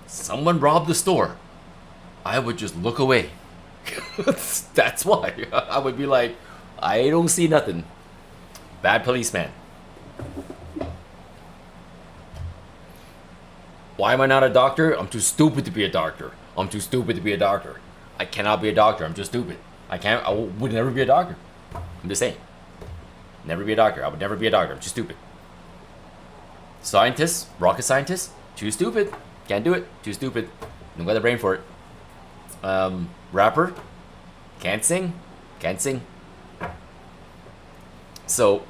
someone robbed the store, I would just look away. That's why. I would be like, I don't see nothing. Bad policeman. Why am I not a doctor? I'm too stupid to be a doctor. I'm too stupid to be a doctor. I cannot be a doctor. I'm too stupid. I would never be a doctor. I'm just saying. Never be a doctor. I would never be a doctor. I'm too stupid. Scientist, rocket scientist, too stupid. Can't do it. Too stupid. Don't got the brain for it. Rapper, can't sing. Can't sing. So,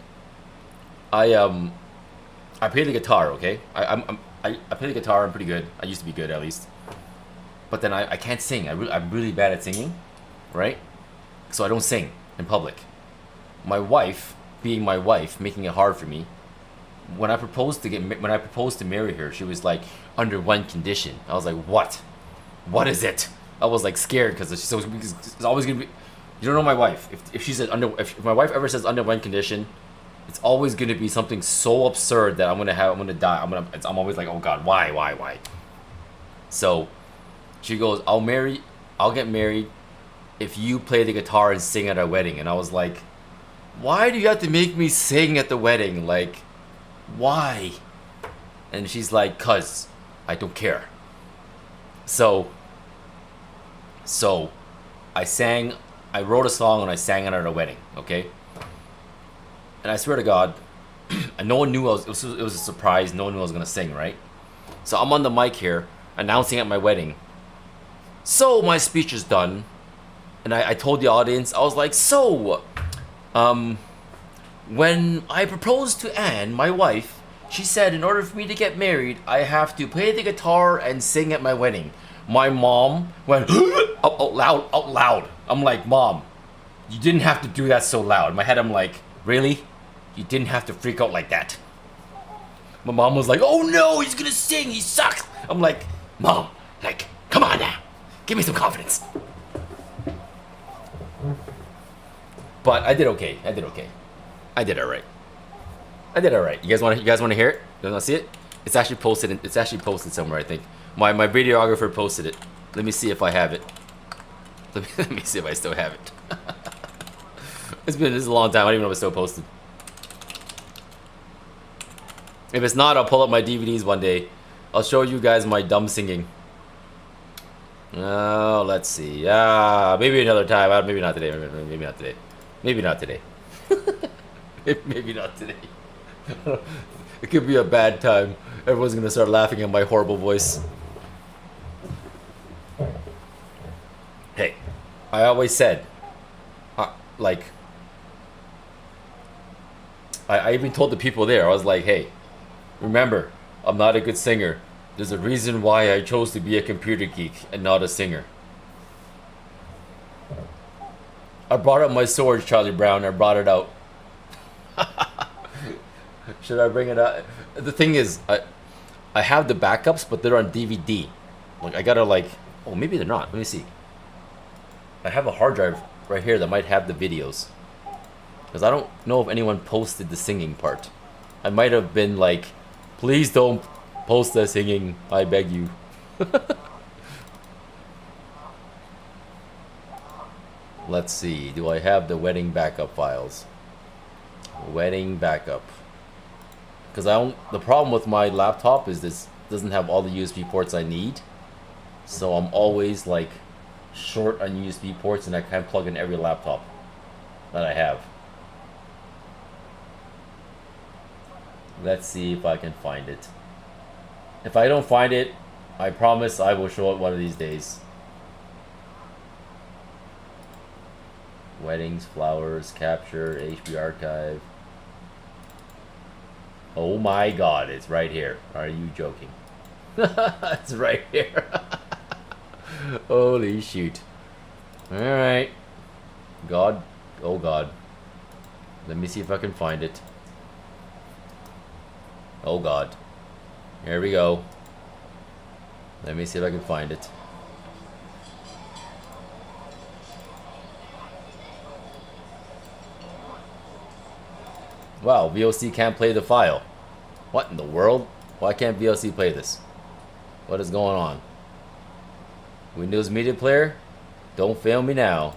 I play the guitar. Okay, I play the guitar. I'm pretty good. I used to be good at least. But then I can't sing. I'm really bad at singing, right? So I don't sing in public. My wife, being my wife, making it hard for me. When I proposed to marry her, she was like, under one condition. I was like, what? What is it? I was like scared because it's always gonna be. You don't know my wife. If she says if my wife ever says under one condition, it's always gonna be something so absurd that I'm gonna die. I'm always like, oh God, why? So, she goes, I'll get married if you play the guitar and sing at our wedding. And I was like, why do you have to make me sing at the wedding? Like, why? And she's like, cause I don't care. So I wrote a song and I sang it at our wedding, okay? And I swear to God, and no one knew it was a surprise, no one knew I was gonna sing, right? So I'm on the mic here, announcing at my wedding. So my speech is done, and I told the audience, I was like, so, when I proposed to Anne, my wife, she said in order for me to get married, I have to play the guitar and sing at my wedding. My mom went out loud. I'm like, Mom, you didn't have to do that so loud. In my head, I'm like, really? You didn't have to freak out like that. My mom was like, oh no, he's gonna sing, he sucks. I'm like, Mom, like, come on now. Give me some confidence. But I did okay. I did okay. I did alright. I did alright. You guys want to hear it? You guys want to see it? It's actually posted. It's actually posted somewhere. I think my videographer posted it. Let me see if I have it. Let me see if I still have it. This is a long time. I don't even know if it's still posted. If it's not, I'll pull up my DVDs one day. I'll show you guys my dumb singing. Oh, let's see. Maybe another time. Maybe not today. Maybe not today. Maybe not today. Maybe not today. It could be a bad time. Everyone's gonna start laughing at my horrible voice. Hey, I always said, like, I even told the people there, I was like, hey, remember, I'm not a good singer. There's a reason why I chose to be a computer geek and not a singer. I brought up my sword, Charlie Brown. I brought it out. Should I bring it out? The thing is, I have the backups, but they're on DVD. Like, I gotta like... Oh, maybe they're not. Let me see. I have a hard drive right here that might have the videos. Because I don't know if anyone posted the singing part. I might have been like, please don't post the singing, I beg you. Let's see, do I have the wedding backup files? Wedding backup. Because the problem with my laptop is this doesn't have all the USB ports I need. So I'm always like short on USB ports and I can't plug in every laptop that I have. Let's see if I can find it. If I don't find it, I promise I will show it one of these days. Weddings, flowers, capture, HP archive. Oh my god, it's right here. Are you joking? It's right here. Holy shoot. Alright. God. Oh god. Let me see if I can find it. Oh god. Here we go. Let me see if I can find it. Wow, VOC can't play the file. What in the world? Why can't VOC play this? What is going on? Windows Media Player? Don't fail me now.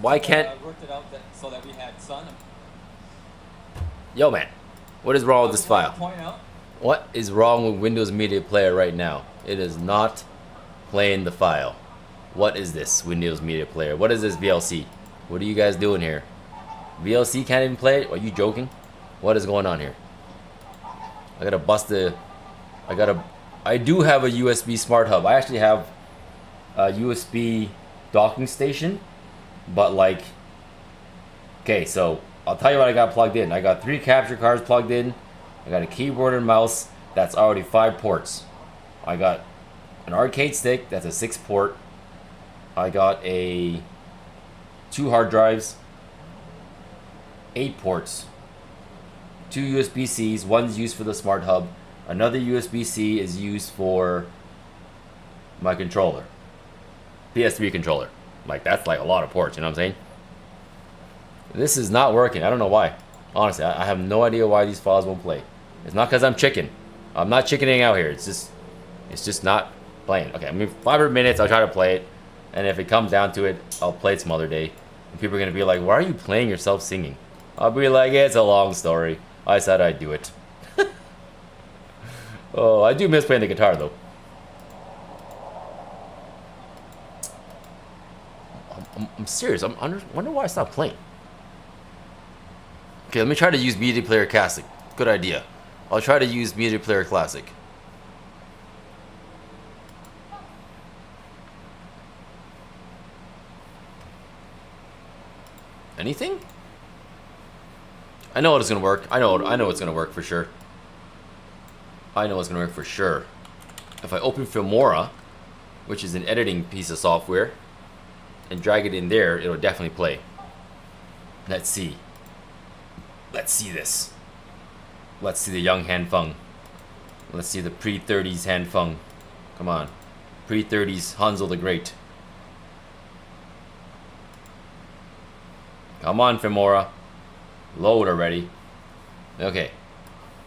Why can't... worked it out so that we had sun. Yo man, what is wrong with this file? Point out. What is wrong with Windows Media Player right now? It is not playing the file. What is this Windows Media Player? What is this VLC? What are you guys doing here? VLC can't even play it? Are you joking? What is going on here? I gotta bust the... I do have a USB smart hub. I actually have a USB docking station. But like... Okay, so I'll tell you what I got plugged in. I got 3 capture cards plugged in. I got a keyboard and mouse. That's already 5 ports. I got an arcade stick. That's a 6 port. I got 2 hard drives. 8 ports. 2 USB-Cs. One's used for the smart hub. Another USB-C is used for my controller. PS3 controller. Like, that's like a lot of ports, you know what I'm saying? This is not working. I don't know why. Honestly, I have no idea why these files won't play. It's not because I'm chicken. I'm not chickening out here. It's just not playing. Okay, I mean, 500 minutes, I'll try to play it. And if it comes down to it, I'll play it some other day. And people are going to be like, why are you playing yourself singing? I'll be like, it's a long story. I said I'd do it. Oh, I do miss playing the guitar, though. I'm serious. I wonder why I stopped playing. Okay, let me try to use Media Player Classic. Good idea. I'll try to use Media Player Classic. Anything? I know it's gonna work. I know it's gonna work for sure. I know it's gonna work for sure. If I open Filmora, which is an editing piece of software, and drag it in there, it'll definitely play. Let's see. Let's see this. Let's see the young Han Feng. Let's see the pre-30s Han Feng. Come on. Pre-30s Hanzo the Great. Come on, Femora. Load already. Okay.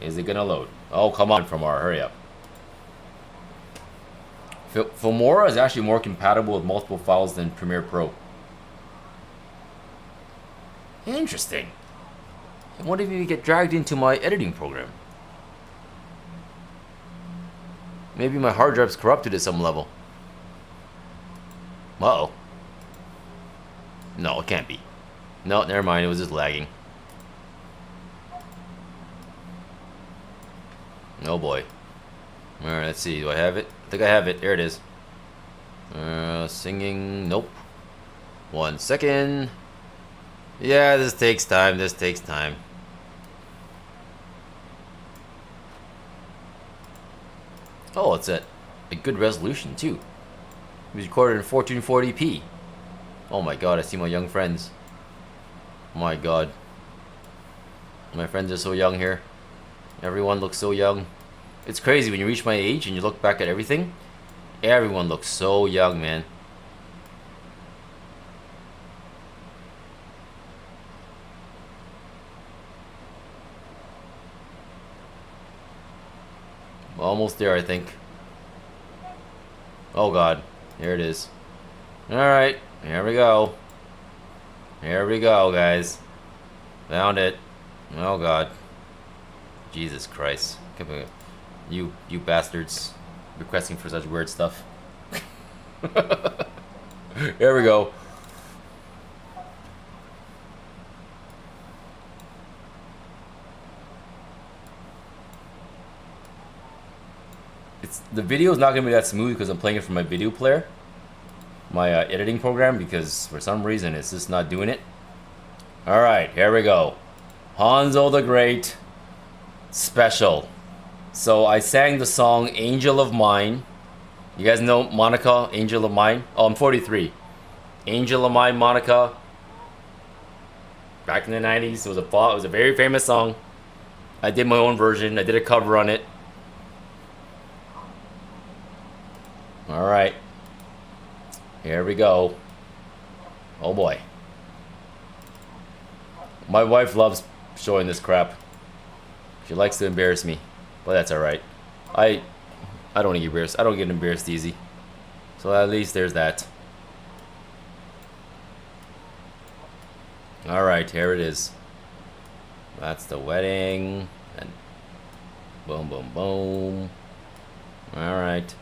Is it gonna load? Oh, come on, Femora. Hurry up. Femora is actually more compatible with multiple files than Premiere Pro. Interesting. What if you get dragged into my editing program? Maybe my hard drive's corrupted at some level. Uh-oh. No, it can't be. No, never mind. It was just lagging. Oh boy. Alright, let's see. Do I have it? I think I have it. There it is. Singing. Nope. 1 second. Yeah, this takes time. This takes time. Oh, it's at a good resolution too. It was recorded in 1440p. Oh my god, I see my young friends. My god. My friends are so young here. Everyone looks so young. It's crazy when you reach my age and you look back at everything. Everyone looks so young, man. Almost there, I think. Oh god, here it is. Alright, here we go. Here we go, guys. Found it. Oh god. Jesus Christ. You bastards. Requesting for such weird stuff. Here we go. The video is not going to be that smooth because I'm playing it from my video player. My editing program, because for some reason it's just not doing it. Alright, here we go. Hanzo the Great special. So I sang the song Angel of Mine. You guys know Monica, Angel of Mine? Oh, I'm 43. Angel of Mine, Monica. Back in the 90s, it was a very famous song. I did my own version. I did a cover on it. Alright. Here we go. Oh boy. My wife loves showing this crap. She likes to embarrass me. But that's alright. I don't get embarrassed. I don't get embarrassed easy. So at least there's that. Alright, here it is. That's the wedding. And boom, boom, boom. Alright.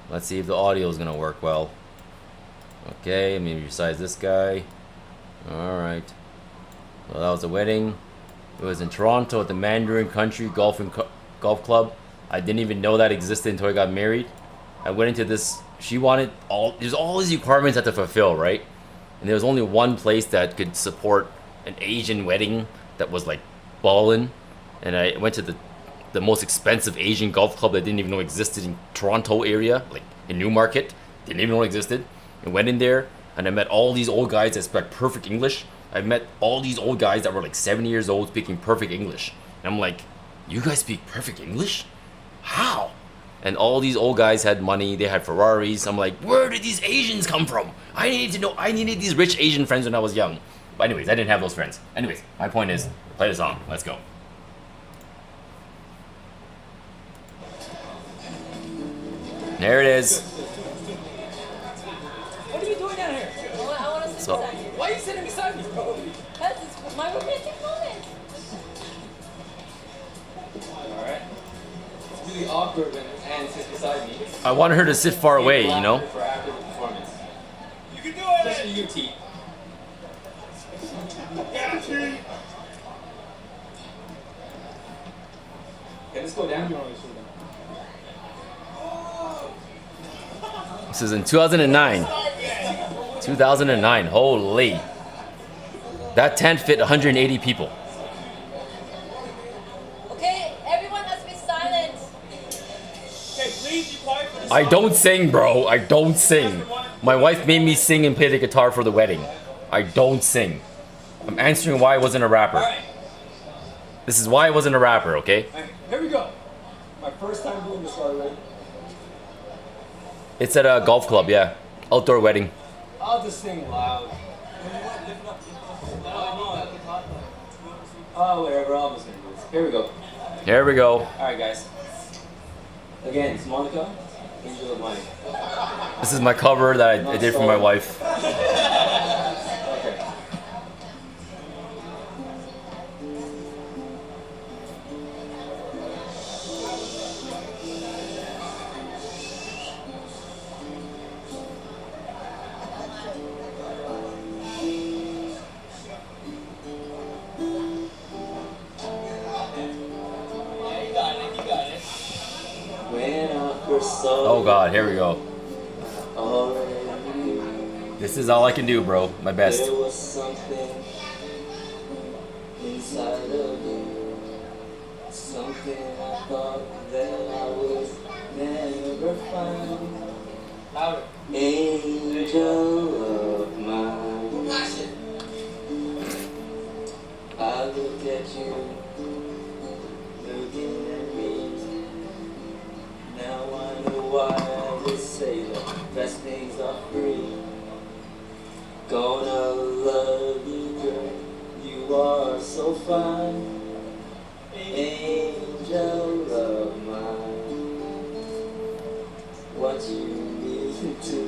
Let's see if the audio is going to work well. Okay, let me resize this guy. Alright. Well, that was the wedding. It was in Toronto at the Mandarin Country Golf Club. I didn't even know that existed until I got married. I went into this. She wanted there's all these requirements I had to fulfill, right? And there was only one place that could support an Asian wedding that was like ballin'. And I went to the most expensive Asian golf club that I didn't even know existed in Toronto area, like in Newmarket. Didn't even know it existed. And went in there, and I met all these old guys that speak perfect English. I met all these old guys that were like 70 years old speaking perfect English. And I'm like, you guys speak perfect English? How? And all these old guys had money, they had Ferraris. I'm like, where did these Asians come from? I needed to know, I needed these rich Asian friends when I was young. But anyways, I didn't have those friends. Anyways, my point is, play the song, let's go. There it is. What are you doing down here? I want to sit beside you. Why are you sitting beside me, bro? Because it's my romantic moment. Alright. It's really awkward when Anne sits beside me. I want her to sit far away, you know? For after the performance. You can do it! Especially you, T. Yeah, T! Can this go down? This is in 2009. 2009, holy. That tent fit 180 people. Okay, everyone has to be silent. Okay, please be quiet for the I song. don't sing, bro. I don't sing. My wife made me sing and play the guitar for the wedding. I don't sing. I'm answering why I wasn't a rapper. Alright. This is why I wasn't a rapper, okay? Alright, here we go. My first time doing this, by the way. It's at a golf club, yeah. Outdoor wedding. I'll just sing loud. Oh, whatever. I'll just sing this. Here we go. Here we go. All right, guys. Again, it's Monica. Angel of Mine. This is my cover that I did for my wife. Okay. Oh god, here we go. This is all I can do, bro. My best. There was something inside of you, something I thought that I would never find. Louder. Angel of mine. I looked at you, looking at me. Now I know why I would say the best things are free. Gonna love you, girl. You are so fine. Angel of mine. What you need to do.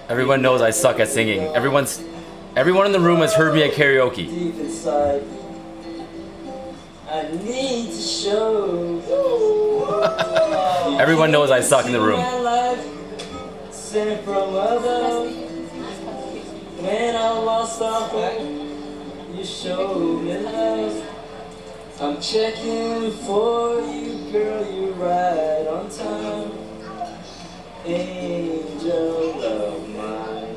Everyone knows I suck at singing. Everyone in the room has heard me at karaoke. Deep inside, I need to show. Everyone knows I suck in the room. Sent from above. When I lost all hope, you showed me love. I'm checking for you, girl, you're right on time. Angel of mine.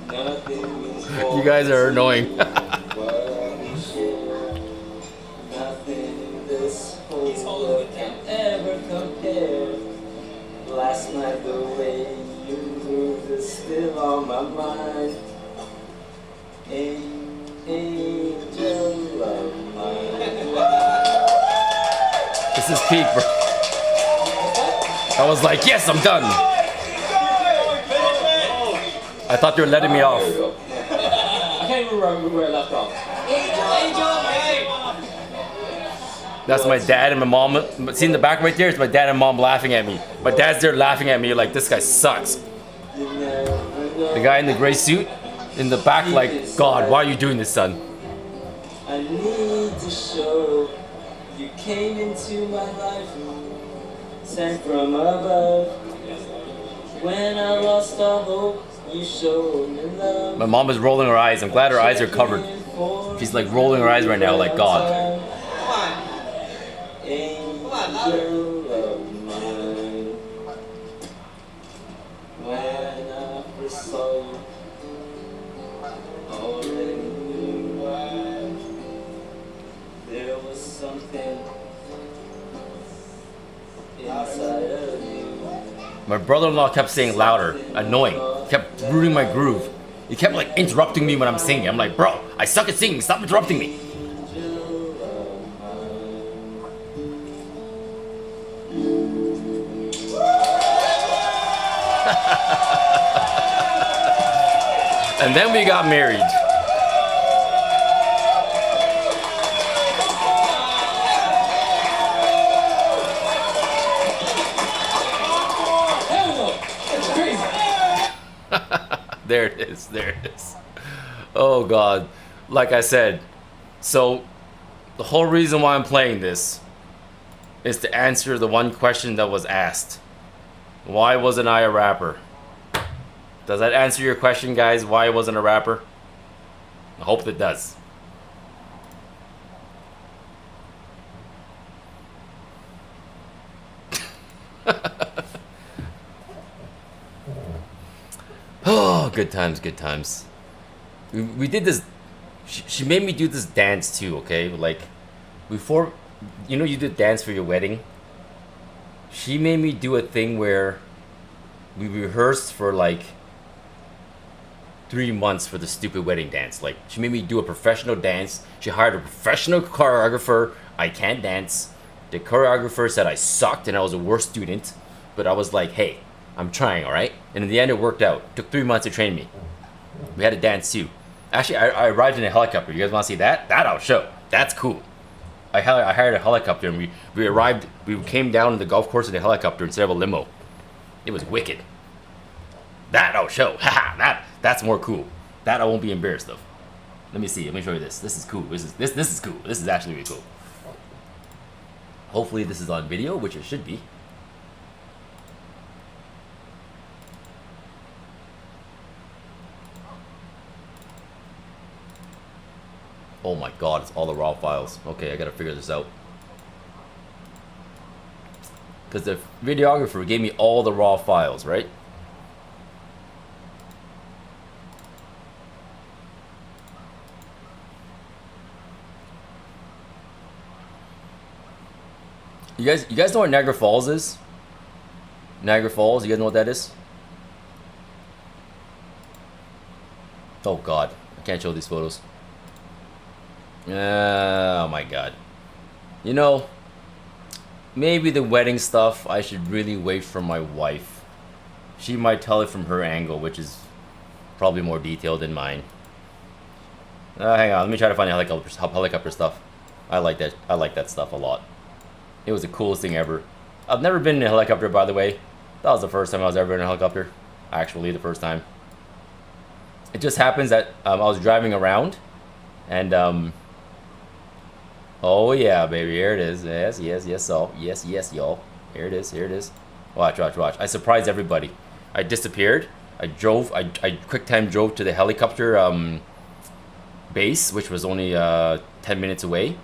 Nothing means more. You guys are annoying. What we share. Nothing in this whole world can ever compare. Last night the way you moved is still on my mind. Angel of mine. This is peak, bro. I was like, yes, I'm done. I thought you were letting me off. There we go. I can't remember where I left off. That's my dad and my mom. See in the back right there, it's my dad and mom laughing at me. My dad's there laughing at me like, this guy sucks. The guy in the gray suit in the back like, God, why are you doing this, son? I need to show you came into my life, sent from above. When I lost all hope, you showed me love. My mom is rolling her eyes. I'm glad her eyes are covered. She's like rolling her eyes right now like, God. Angel of mine. When I first saw you, already knew there was something inside of you. My brother-in-law kept saying louder, annoying. He kept ruining my groove. He kept like interrupting me when I'm singing. I'm like, bro, I suck at singing. Stop interrupting me. And then we got married. There it is, there it is. Oh God. Like I said, so the whole reason why I'm playing this is to answer the one question that was asked. Why wasn't I a rapper? Does that answer your question, guys? Why I wasn't a rapper? I hope it does. Oh, good times, good times. We did this. She made me do this dance too, okay? Like, before, you know, you did dance for your wedding. She made me do a thing where we rehearsed for like 3 months for the stupid wedding dance. Like, she made me do a professional dance. She hired a professional choreographer. I can't dance. The choreographer said I sucked and I was the worst student. but I was like, hey, I'm trying, all right? And in the end, it worked out. It took 3 months to train me. We had to dance too. Actually, I arrived in a helicopter. You guys want to see that? That I'll show. That's cool. I hired a helicopter, and we arrived. We came down to the golf course in a helicopter instead of a limo. It was wicked. That I'll show. Haha. That's more cool. That I won't be embarrassed of. Let me see. Let me show you this. This is cool. This is cool. This is actually really cool. Hopefully this is on video, which it should be. Oh my god, it's all the raw files. Okay, I gotta figure this out. Because the videographer gave me all the raw files, right? You guys know what Niagara Falls is? Niagara Falls, you guys know what that is? Oh god, I can't show these photos. Oh my god. You know, maybe the wedding stuff I should really wait for my wife. She might tell it from her angle, which is probably more detailed than mine. Hang on, let me try to find the helicopter stuff. I like that stuff a lot. It was the coolest thing ever. I've never been in a helicopter, by the way. That was the first time I was ever in a helicopter. Actually, the first time. It just happens that I was driving around, and oh yeah, baby, here it is. Yes, y'all. Yes, y'all. Here it is. Watch. I surprised everybody. I disappeared. I quick time drove to the helicopter base, which was only 10 minutes away.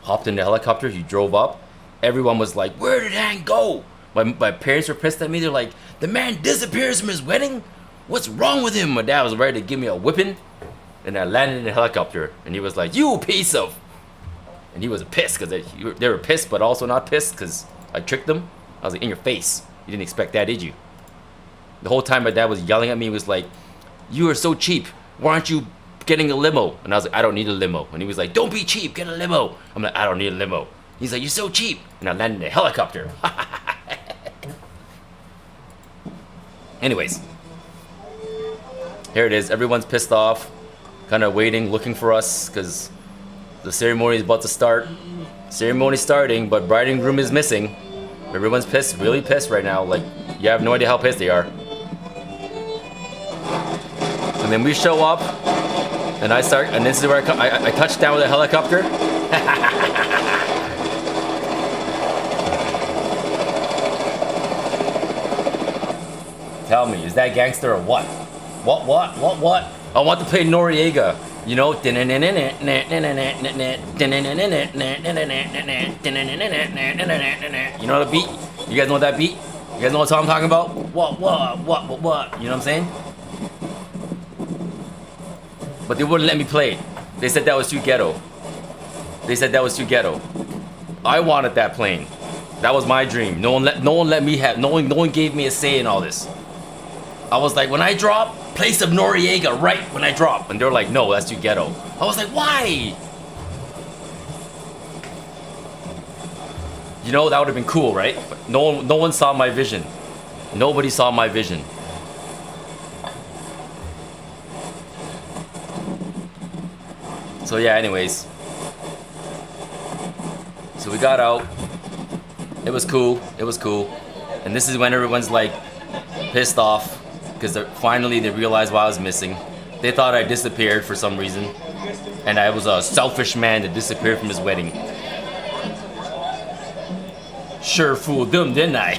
Hopped in the helicopter. He drove up. Everyone was like, "Where did Han go?" My parents were pissed at me. They're like, "The man disappears from his wedding. What's wrong with him?" My dad was ready to give me a whipping. And I landed in a helicopter. And he was like, "You piece of..." And he was pissed because they were pissed, but also not pissed because I tricked them. I was like, "In your face. You didn't expect that, did you?" The whole time my dad was yelling at me. He was like, "You are so cheap. Why aren't you getting a limo?" And I was like, "I don't need a limo." And he was like, "Don't be cheap. Get a limo." I'm like, "I don't need a limo." He's like, "You're so cheap." And I landed in a helicopter. Anyways. Here it is. Everyone's pissed off. Kind of waiting, looking for us. Because the ceremony is about to start. Ceremony's starting, but bride and groom is missing. Everyone's pissed. Really pissed right now. Like, you have no idea how pissed they are. And then we show up. And I start. And this is where I touch down with a helicopter. Tell me, is that gangster or what? What? I want to play Noriega. You know? You know the beat? You guys know that beat? You guys know what I'm talking about? What? You know what I'm saying? But they wouldn't let me play it. They said that was too ghetto. I wanted that plane. That was my dream. No one gave me a say in all this. I was like, when I drop, play some Noriega right when I drop. And they're like, no, that's too ghetto. I was like, why? You know, that would have been cool, right? But no one saw my vision. Nobody saw my vision. So yeah, anyways. So we got out. It was cool. And this is when everyone's like pissed off. Because finally they realized what I was missing. They thought I disappeared for some reason. And I was a selfish man that disappeared from his wedding. Sure fooled them, didn't I?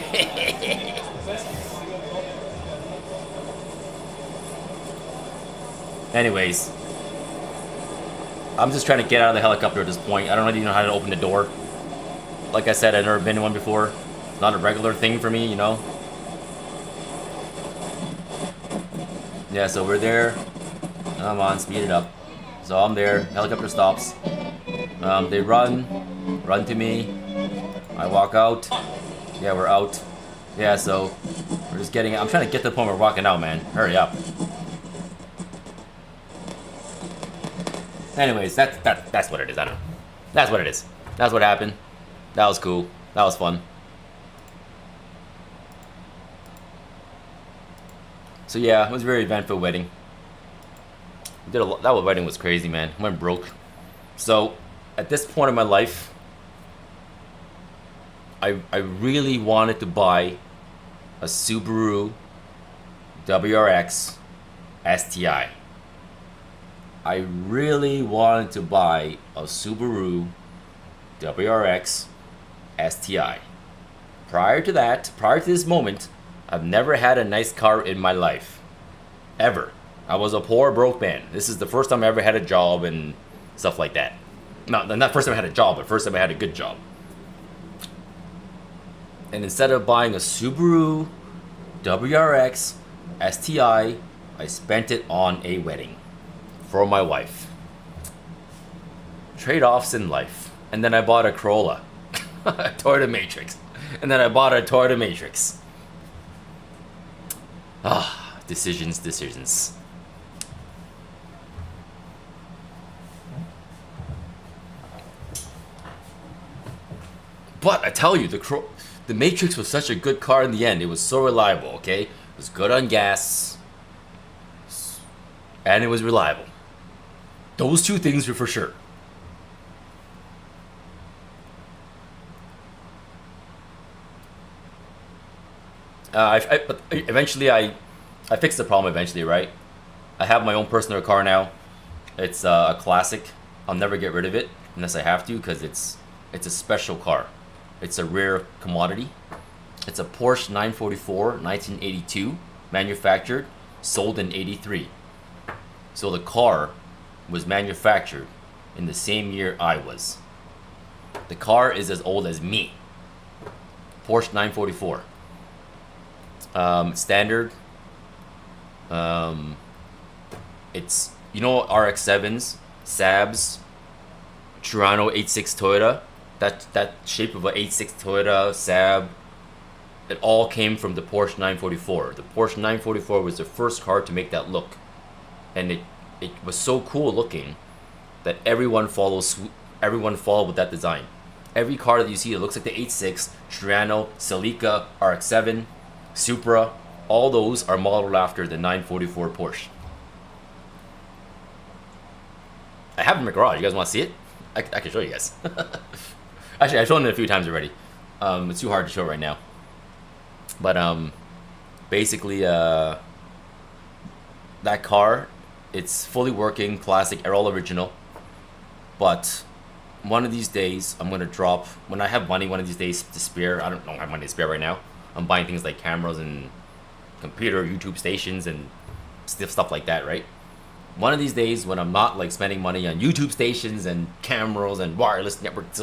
Anyways. I'm just trying to get out of the helicopter at this point. I don't really know how to open the door. Like I said, I've never been in one before. It's not a regular thing for me, you know? Yeah, so we're there. Come on, speed it up. So I'm there. Helicopter stops. They run to me. I walk out. Yeah, we're out. Yeah, so we're just getting. I'm trying to get to the point where we're walking out, man. Hurry up. Anyways, that's what it is. I don't know. That's what it is. That's what happened. That was cool. That was fun. So yeah, it was a very eventful wedding. Did a lot, that wedding was crazy, man. Went broke. So at this point in my life, I really wanted to buy a Subaru WRX STI. I really wanted to buy a Subaru WRX STI. Prior to that, prior to this moment, I've never had a nice car in my life. Ever. I was a poor, broke man. This is the first time I ever had a job and stuff like that. No, not first time I had a job, but first time I had a good job. And instead of buying a Subaru WRX STI, I spent it on a wedding for my wife. Trade-offs in life. And then I bought a Corolla, a Toyota Matrix. And then I bought a Toyota Matrix. Ah, decisions. But I tell you, the Matrix was such a good car in the end. It was so reliable, okay? It was good on gas. And it was reliable. Those two things were for sure. But eventually I fixed the problem eventually, right? I have my own personal car now. It's a classic. I'll never get rid of it unless I have to, because it's a special car. It's a rare commodity. It's a Porsche 944 1982, manufactured, sold in 83. So the car was manufactured in the same year I was. The car is as old as me. Porsche 944. Standard. It's, you know, RX-7s, Sabs, Toronto 86 Toyota. That shape of a 86 Toyota Sab. It all came from the Porsche 944. The Porsche 944 was the first car to make that look, and it was so cool looking that everyone followed with that design. Every car that you see, it looks like the 86, Toronto, Celica, RX-7, Supra, all those are modeled after the 944 Porsche. I have it in my garage. You guys want to see it? I can show you guys. Actually, I've shown it a few times already. It's too hard to show right now. But basically, that car, it's fully working, classic, all original. But one of these days, I'm gonna drop. When I have money, one of these days to spare. I don't have money to spare right now. I'm buying things like cameras and computer, YouTube stations, and stuff like that, right? One of these days, when I'm not like spending money on YouTube stations and cameras and wireless networks,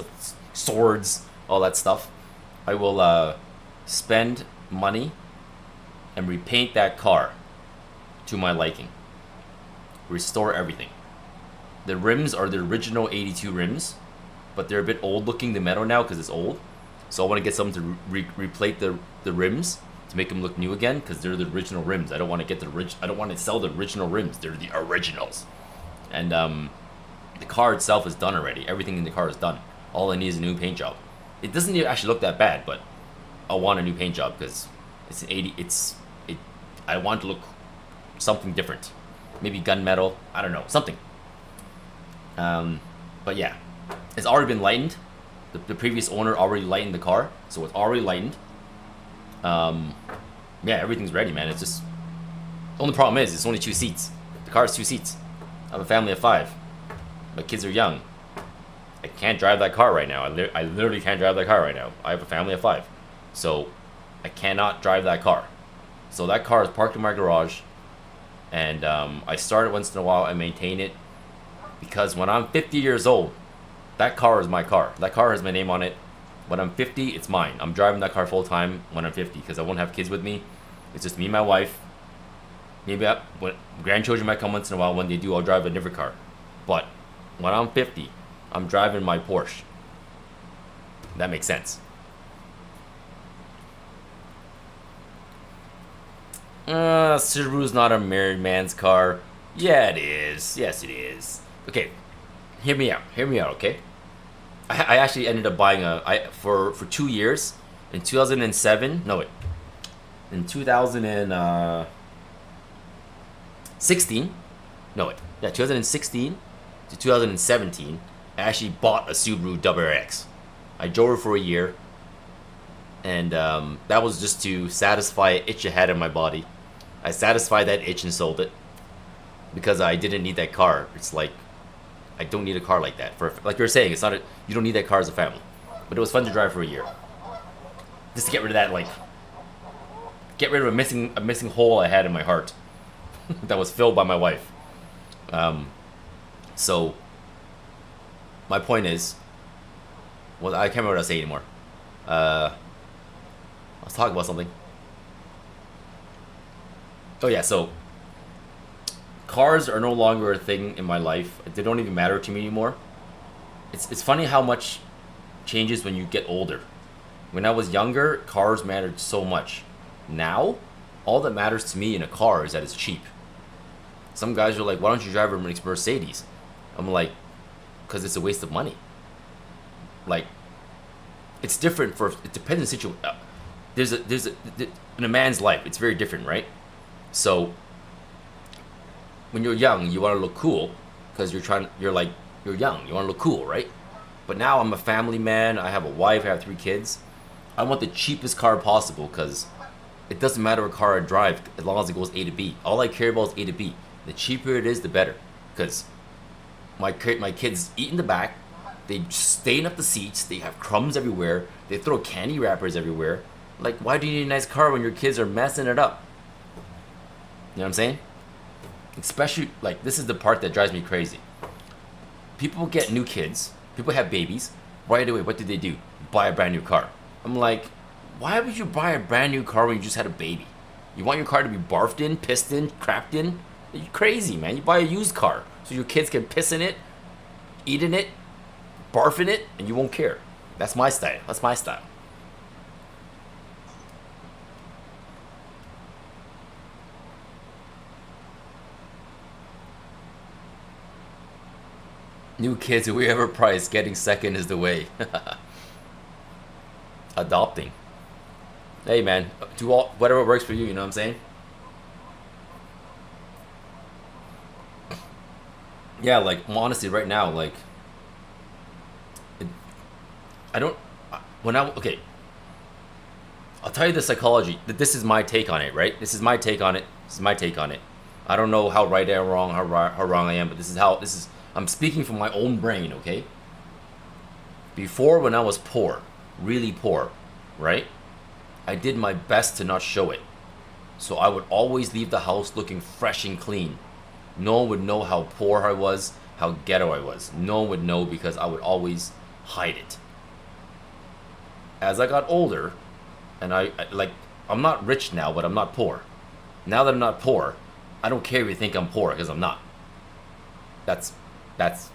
swords, all that stuff, I will spend money and repaint that car to my liking. Restore everything. The rims are the original 82 rims, but they're a bit old looking, the metal now, because it's old. So I want to get someone to replate the rims to make them look new again, because they're the original rims. I don't want to get I don't want to sell the original rims. They're the originals. And the car itself is done already. Everything in the car is done. All I need is a new paint job. It doesn't even actually look that bad, but I want a new paint job because it's an 80. I want to look something different. Maybe gunmetal. I don't know, something. But yeah, it's already been lightened. The previous owner already lightened the car, so it's already lightened. Yeah, everything's ready, man. It's just, the only problem is it's only 2 seats. The car is 2 seats. I have a family of 5. My kids are young. I can't drive that car right now. I literally can't drive that car right now. I have a family of 5, so I cannot drive that car. So that car is parked in my garage, and I start it once in a while and maintain it, because when I'm 50 years old, that car is my car. That car has my name on it. When I'm 50, it's mine. I'm driving that car full time when I'm 50, because I won't have kids with me. It's just me and my wife. Maybe when grandchildren might come once in a while. When they do, I'll drive a different car. But when I'm 50, I'm driving my Porsche. That makes sense. Subaru's not a married man's car. Yeah, it is. Yes, it is. Okay, hear me out. Hear me out, okay? I actually ended up buying for 2 years. In 2007, no wait. In 2000 and 2016. No, wait. Yeah, 2016 to 2017. I actually bought a Subaru WRX. I drove it for a year. And that was just to satisfy an itch I had in my body. I satisfied that itch and sold it. Because I didn't need that car. It's like, I don't need a car like that. For like you were saying, it's not you don't need that car as a family. But it was fun to drive for a year. Just to get rid of that, like, get rid of a missing hole I had in my heart. That was filled by my wife. So, my point is, well, I can't remember what I was saying anymore. I was talking about something. Oh yeah, so cars are no longer a thing in my life. They don't even matter to me anymore. It's funny how much changes when you get older. When I was younger, cars mattered so much. Now, all that matters to me in a car is that it's cheap. Some guys are like, why don't you drive a Mercedes? I'm like, because it's a waste of money. Like, it's different it depends on the situation. In a man's life, it's very different, right? So, when you're young, you want to look cool, because you're young, you want to look cool, right? But now I'm a family man, I have a wife, I have 3 kids. I want the cheapest car possible, because it doesn't matter what car I drive, as long as it goes A to B. All I care about is A to B. The cheaper it is, the better. Because my kids eat in the back, they stain up the seats, they have crumbs everywhere, they throw candy wrappers everywhere. Like, why do you need a nice car when your kids are messing it up? You know what I'm saying? Especially, like, this is the part that drives me crazy. People get new kids, people have babies, right away, what do? Buy a brand new car. I'm like, why would you buy a brand new car when you just had a baby? You want your car to be barfed in, pissed in, crapped in? You're crazy, man. You buy a used car so your kids can piss in it, eat in it, barf in it, and you won't care. That's my style. That's my style. New kids, whoever price, getting second is the way. Adopting. Hey man, do whatever works for you, you know what I'm saying? Yeah, like, honestly, right now, like, okay, I'll tell you the psychology. This is my take on it, right? This is my take on it. I don't know how right or wrong, how wrong I am, but I'm speaking from my own brain, okay? Before, when I was poor, really poor, right? I did my best to not show it. So I would always leave the house looking fresh and clean. No one would know how poor I was, how ghetto I was. No one would know because I would always hide it. As I got older, and I'm not rich now, but I'm not poor. Now that I'm not poor, I don't care if you think I'm poor, because I'm not. That's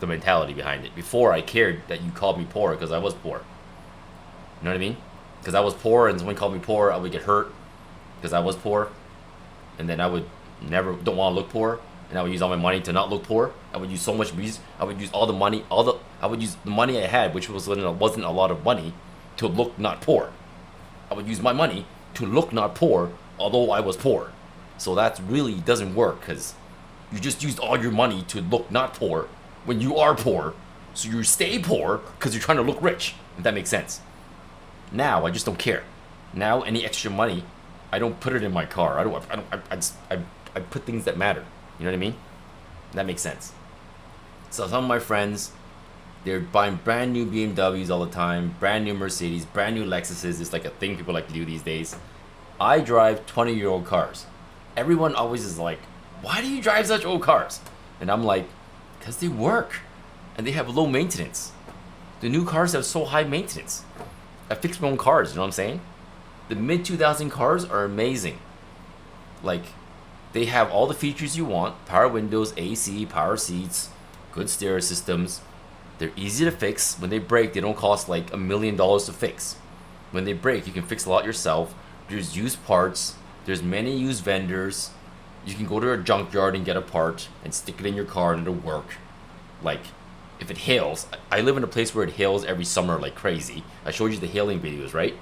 the mentality behind it. Before, I cared that you called me poor because I was poor. You know what I mean? Because I was poor and someone called me poor, I would get hurt because I was poor. And then I would don't want to look poor. And I would use all my money to not look poor. I would use so much music. I would use all the money, I would use the money I had, which wasn't a lot of money, to look not poor. I would use my money to look not poor, although I was poor. So that really doesn't work, because you just used all your money to look not poor when you are poor. So you stay poor because you're trying to look rich, if that makes sense. Now I just don't care. Now any extra money, I don't put it in my car. I put things that matter. You know what I mean? That makes sense. So some of my friends, they're buying brand new BMWs all the time, brand new Mercedes, brand new Lexuses. It's like a thing people like to do these days. I drive 20-year-old cars. Everyone always is like, why do you drive such old cars? And I'm like, because they work. And they have low maintenance. The new cars have so high maintenance. I fix my own cars, you know what I'm saying? The mid-2000 cars are amazing. Like, they have all the features you want. Power windows, AC, power seats, good stereo systems. They're easy to fix. When they break, they don't cost like $1 million to fix. When they break, you can fix a lot yourself. There's used parts. There's many used vendors. You can go to a junkyard and get a part and stick it in your car and it'll work. Like, if it hails, I live in a place where it hails every summer like crazy. I showed you the hailing videos, right?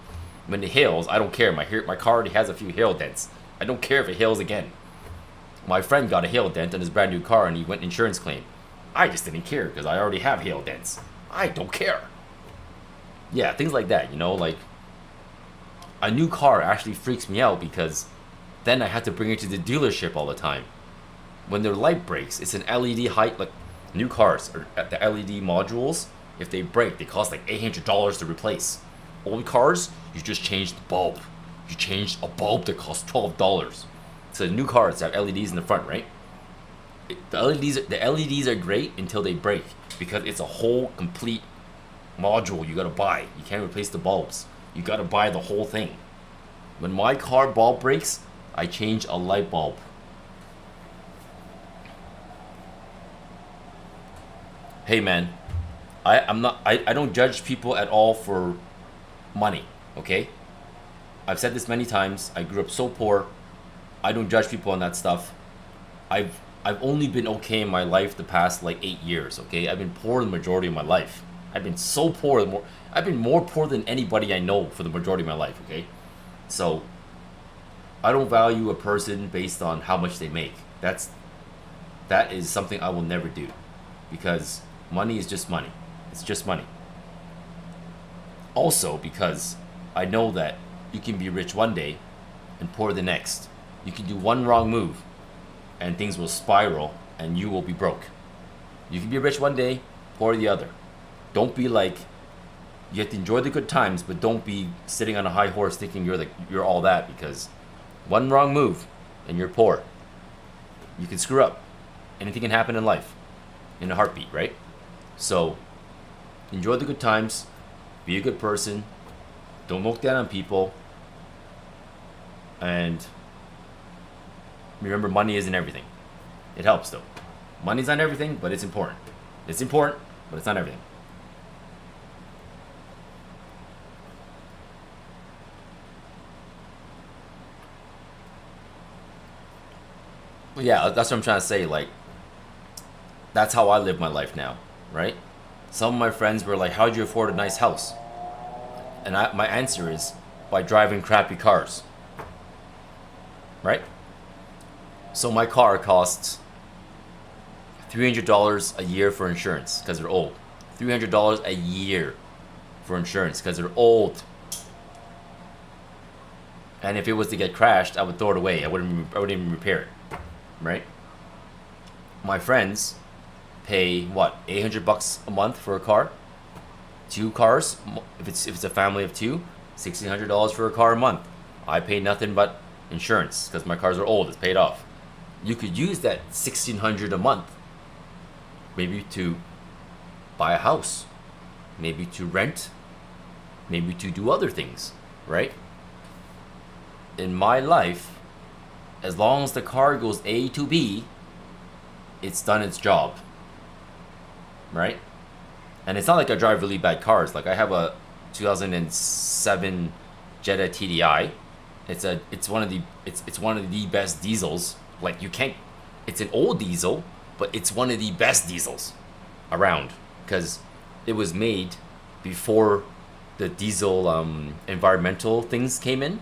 When it hails, I don't care. My car already has a few hail dents. I don't care if it hails again. My friend got a hail dent on his brand new car and he went insurance claim. I just didn't care because I already have hail dents. I don't care. Yeah, things like that, you know, like a new car actually freaks me out because then I have to bring it to the dealership all the time. When their light breaks, it's an LED height, like new cars or the LED modules. If they break, they cost like $800 to replace. Old cars, you just change the bulb. You change a bulb that costs $12. So new cars have LEDs in the front, right? The LEDs are great until they break because it's a whole complete module you gotta buy. You can't replace the bulbs. You gotta buy the whole thing. When my car bulb breaks, I change a light bulb. Hey man, I don't judge people at all for money, okay? I've said this many times. I grew up so poor. I don't judge people on that stuff. I've only been okay in my life the past like 8 years, okay? I've been poor the majority of my life. I've been so poor, I've been more poor than anybody I know for the majority of my life, okay? So, I don't value a person based on how much they make. That is something I will never do. Because money is just money. It's just money. Also, because I know that you can be rich one day and poor the next. You can do one wrong move and things will spiral and you will be broke. You can be rich one day, poor the other. Don't be like, you have to enjoy the good times, but don't be sitting on a high horse thinking you're all that, because one wrong move and you're poor. You can screw up. Anything can happen in life in a heartbeat, right? So enjoy the good times, be a good person, don't look down on people, and remember, money isn't everything. It helps though. Money's not everything, but it's important. It's important, but it's not everything. But yeah, that's what I'm trying to say. Like, that's how I live my life now, right? Some of my friends were like, how'd you afford a nice house? And my answer is, by driving crappy cars. Right? So my car costs $300 a year for insurance because they're old. $300 a year for insurance because they're old. And if it was to get crashed, I would throw it away. I wouldn't even repair it. Right? My friends pay what, $800 a month for a car? 2 cars, if it's a family of 2, $1,600 for a car a month. I pay nothing but insurance because my cars are old. It's paid off. You could use that $1,600 a month maybe to buy a house, maybe to rent, maybe to do other things, right? In my life, as long as the car goes A to B, it's done its job, right? And it's not like I drive really bad cars. Like I have a 2007 Jetta TDI. It's one of the best diesels. Like you can't. It's an old diesel, but it's one of the best diesels around because it was made before the diesel environmental things came in.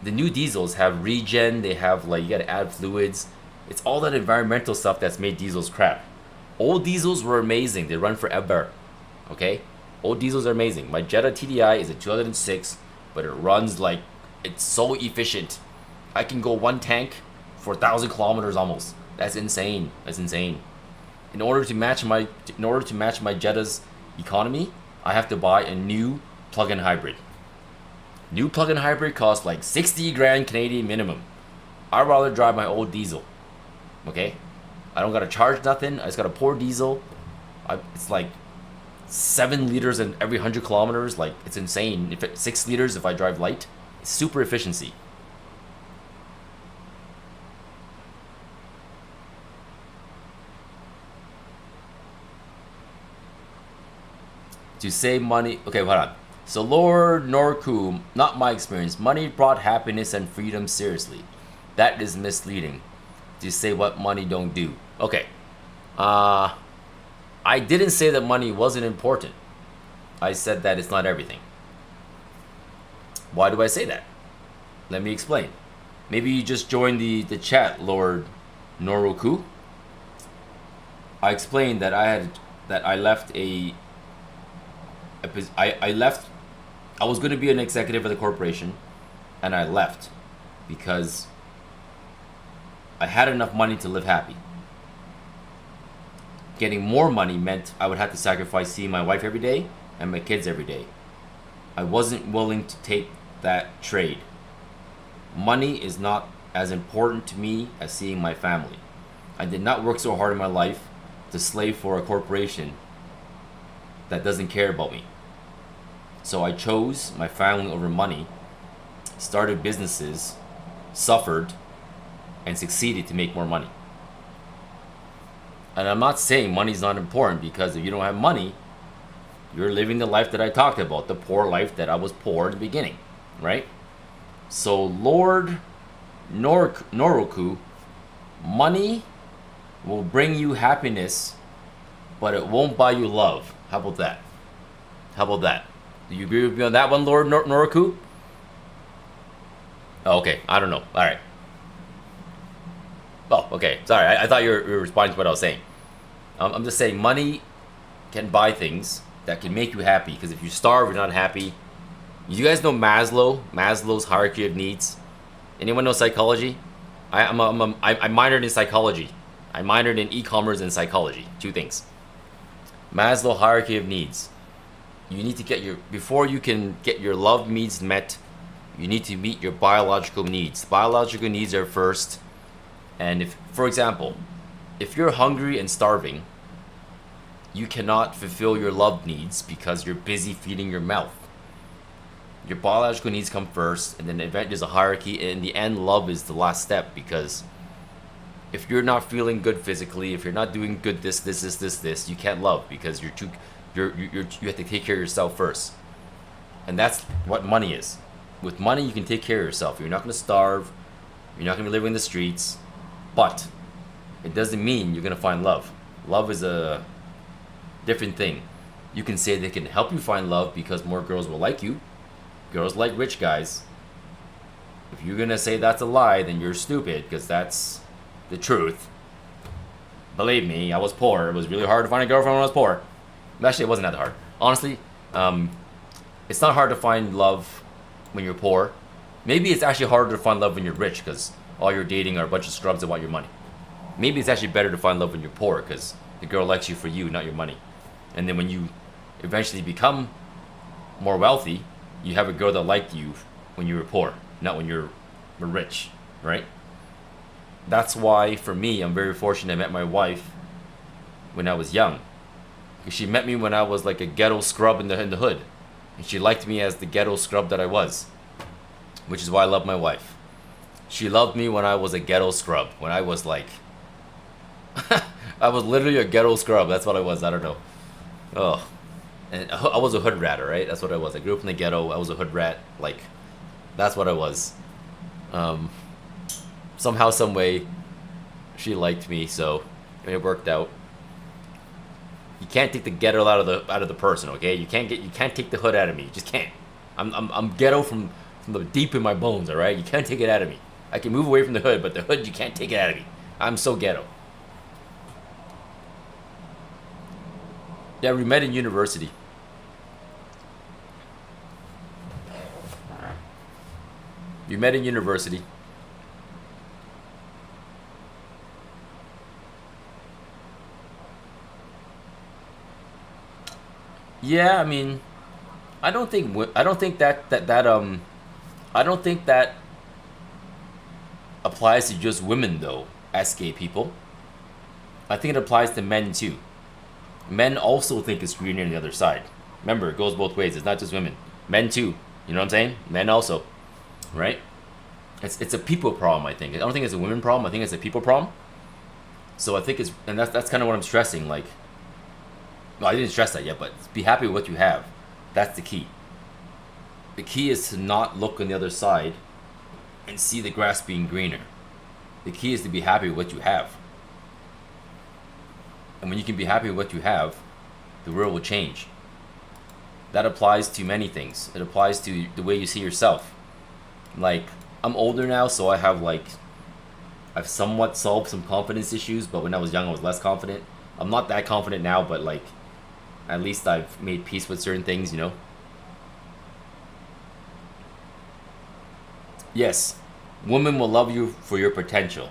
The new diesels have regen. They have like you gotta add fluids. It's all that environmental stuff that's made diesels crap. Old diesels were amazing. They run forever. Okay? Old diesels are amazing. My Jetta TDI is a 2006, but it runs like, it's so efficient. I can go one tank for 1,000 kilometers almost. That's insane. That's insane. In order to match my Jetta's economy, I have to buy a new plug-in hybrid. New plug-in hybrid costs like 60 grand Canadian minimum. I'd rather drive my old diesel. Okay? I don't gotta charge nothing. I just gotta pour diesel. It's like 7 liters in every 100 kilometers. Like, it's insane. If it's 6 liters if I drive light. It's super efficiency. To save money. Okay, hold on. So Lord Norku, not my experience. Money brought happiness and freedom seriously. That is misleading. To say what money don't do. Okay. I didn't say that money wasn't important. I said that it's not everything. Why do I say that? Let me explain. Maybe you just joined the chat, Lord Noroku, I explained that I left I was going to be an executive of the corporation, and I left because I had enough money to live happy. Getting more money meant I would have to sacrifice seeing my wife every day and my kids every day. I wasn't willing to take that trade. Money is not as important to me as seeing my family. I did not work so hard in my life to slave for a corporation that doesn't care about me. So I chose my family over money, started businesses, suffered, and succeeded to make more money. And I'm not saying money's not important, because if you don't have money, you're living the life that I talked about, the poor life that I was poor in the beginning, right? So Lord Noroku, money will bring you happiness, but it won't buy you love. How about that? How about that? Do you agree with me on that one, Lord Noroku? Oh, okay, I don't know. All right. Oh, okay. Sorry, I thought you were responding to what I was saying. I'm just saying money can buy things that can make you happy. Because if you starve, you're not happy. You guys know Maslow's hierarchy of needs? Anyone know psychology? I minored in psychology. I minored in e-commerce and psychology. 2 things. Maslow hierarchy of needs. You need to before you can get your love needs met, you need to meet your biological needs. Biological needs are first. And if, for example, if you're hungry and starving, you cannot fulfill your love needs because you're busy feeding your mouth. Your biological needs come first, and then there's a hierarchy, and in the end, love is the last step, because if you're not feeling good physically, if you're not doing good this, you can't love, because you have to take care of yourself first. And that's what money is. With money, you can take care of yourself. You're not going to starve. You're not going to be living in the streets. But it doesn't mean you're going to find love. Love is a different thing. You can say they can help you find love because more girls will like you. Girls like rich guys. If you're going to say that's a lie, then you're stupid, because that's the truth. Believe me, I was poor. It was really hard to find a girlfriend when I was poor. Actually, it wasn't that hard. Honestly, it's not hard to find love when you're poor. Maybe it's actually harder to find love when you're rich, because all you're dating are a bunch of scrubs that want your money. Maybe it's actually better to find love when you're poor, because the girl likes you for you, not your money. And then when you eventually become more wealthy, you have a girl that liked you when you were poor, not when you were rich, right? That's why, for me, I'm very fortunate I met my wife when I was young. Because she met me when I was like a ghetto scrub in the hood. And she liked me as the ghetto scrub that I was. Which is why I love my wife. She loved me when I was a ghetto scrub. When I was like... I was literally a ghetto scrub. That's what I was. I don't know. Oh. And I was a hood rat, right? That's what I was. I grew up in the ghetto. I was a hood rat. Like, that's what I was. Somehow, some way, she liked me, so it worked out. You can't take the ghetto out of the person, okay? You can't take the hood out of me. You just can't. I'm ghetto from the deep in my bones, all right? You can't take it out of me. I can move away from the hood, but the hood, you can't take it out of me. I'm so ghetto. Yeah, we met in university. You met in university. Yeah, I mean, I don't think that applies to just women though, as gay people. I think it applies to men too. Men also think it's greener on the other side. Remember, it goes both ways. It's not just women. Men too. You know what I'm saying? Men also, right? It's a people problem. I think. I don't think it's a women problem. I think it's a people problem. So I think that's kind of what I'm stressing. Like, well, I didn't stress that yet, but be happy with what you have. That's the key. The key is to not look on the other side and see the grass being greener. The key is to be happy with what you have. And when you can be happy with what you have, the world will change. That applies to many things. It applies to the way you see yourself. Like, I'm older now, so I have like I've somewhat solved some confidence issues, but when I was young, I was less confident. I'm not that confident now, but like, at least I've made peace with certain things, you know? Yes, women will love you for your potential.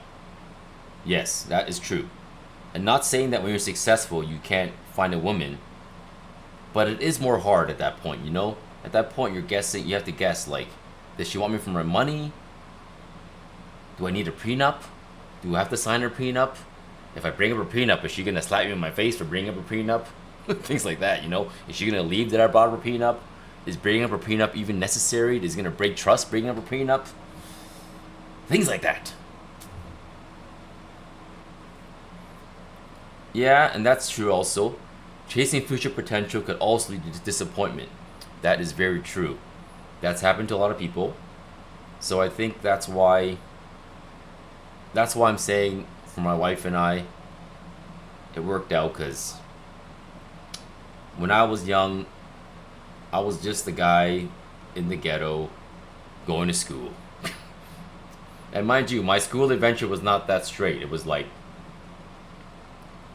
Yes, that is true. And not saying that when you're successful, you can't find a woman, but it is more hard at that point, you know? At that point, you're guessing, you have to guess, like, does she want me for my money? Do I need a prenup? Do I have to sign her prenup? If I bring up a prenup, is she gonna slap me in my face for bringing up a prenup? Things like that, you know? Is she gonna leave that I brought up a prenup? Is bringing up a prenup even necessary? Is it gonna break trust bringing up a prenup? Things like that. Yeah, and that's true also. Chasing future potential could also lead to disappointment. That is very true. That's happened to a lot of people. So I think that's why I'm saying for my wife and I, it worked out, because when I was young, I was just the guy in the ghetto going to school. And mind you, my school adventure was not that straight. It was like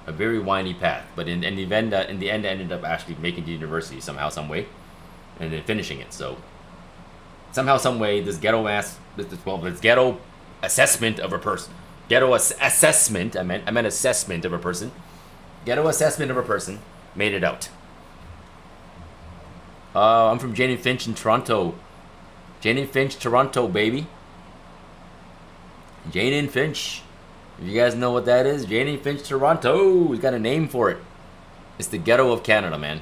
a very windy path, but in the end, I ended up actually making the university somehow, some way, and then finishing it. So somehow, some way, this ghetto assessment of a person, assessment. I meant assessment of a person. Ghetto assessment of a person made it out. I'm from Jane and Finch in Toronto. Jane and Finch, Toronto, baby. Jane and Finch. If you guys know what that is, Jane and Finch, Toronto. We got a name for it. It's the ghetto of Canada, man.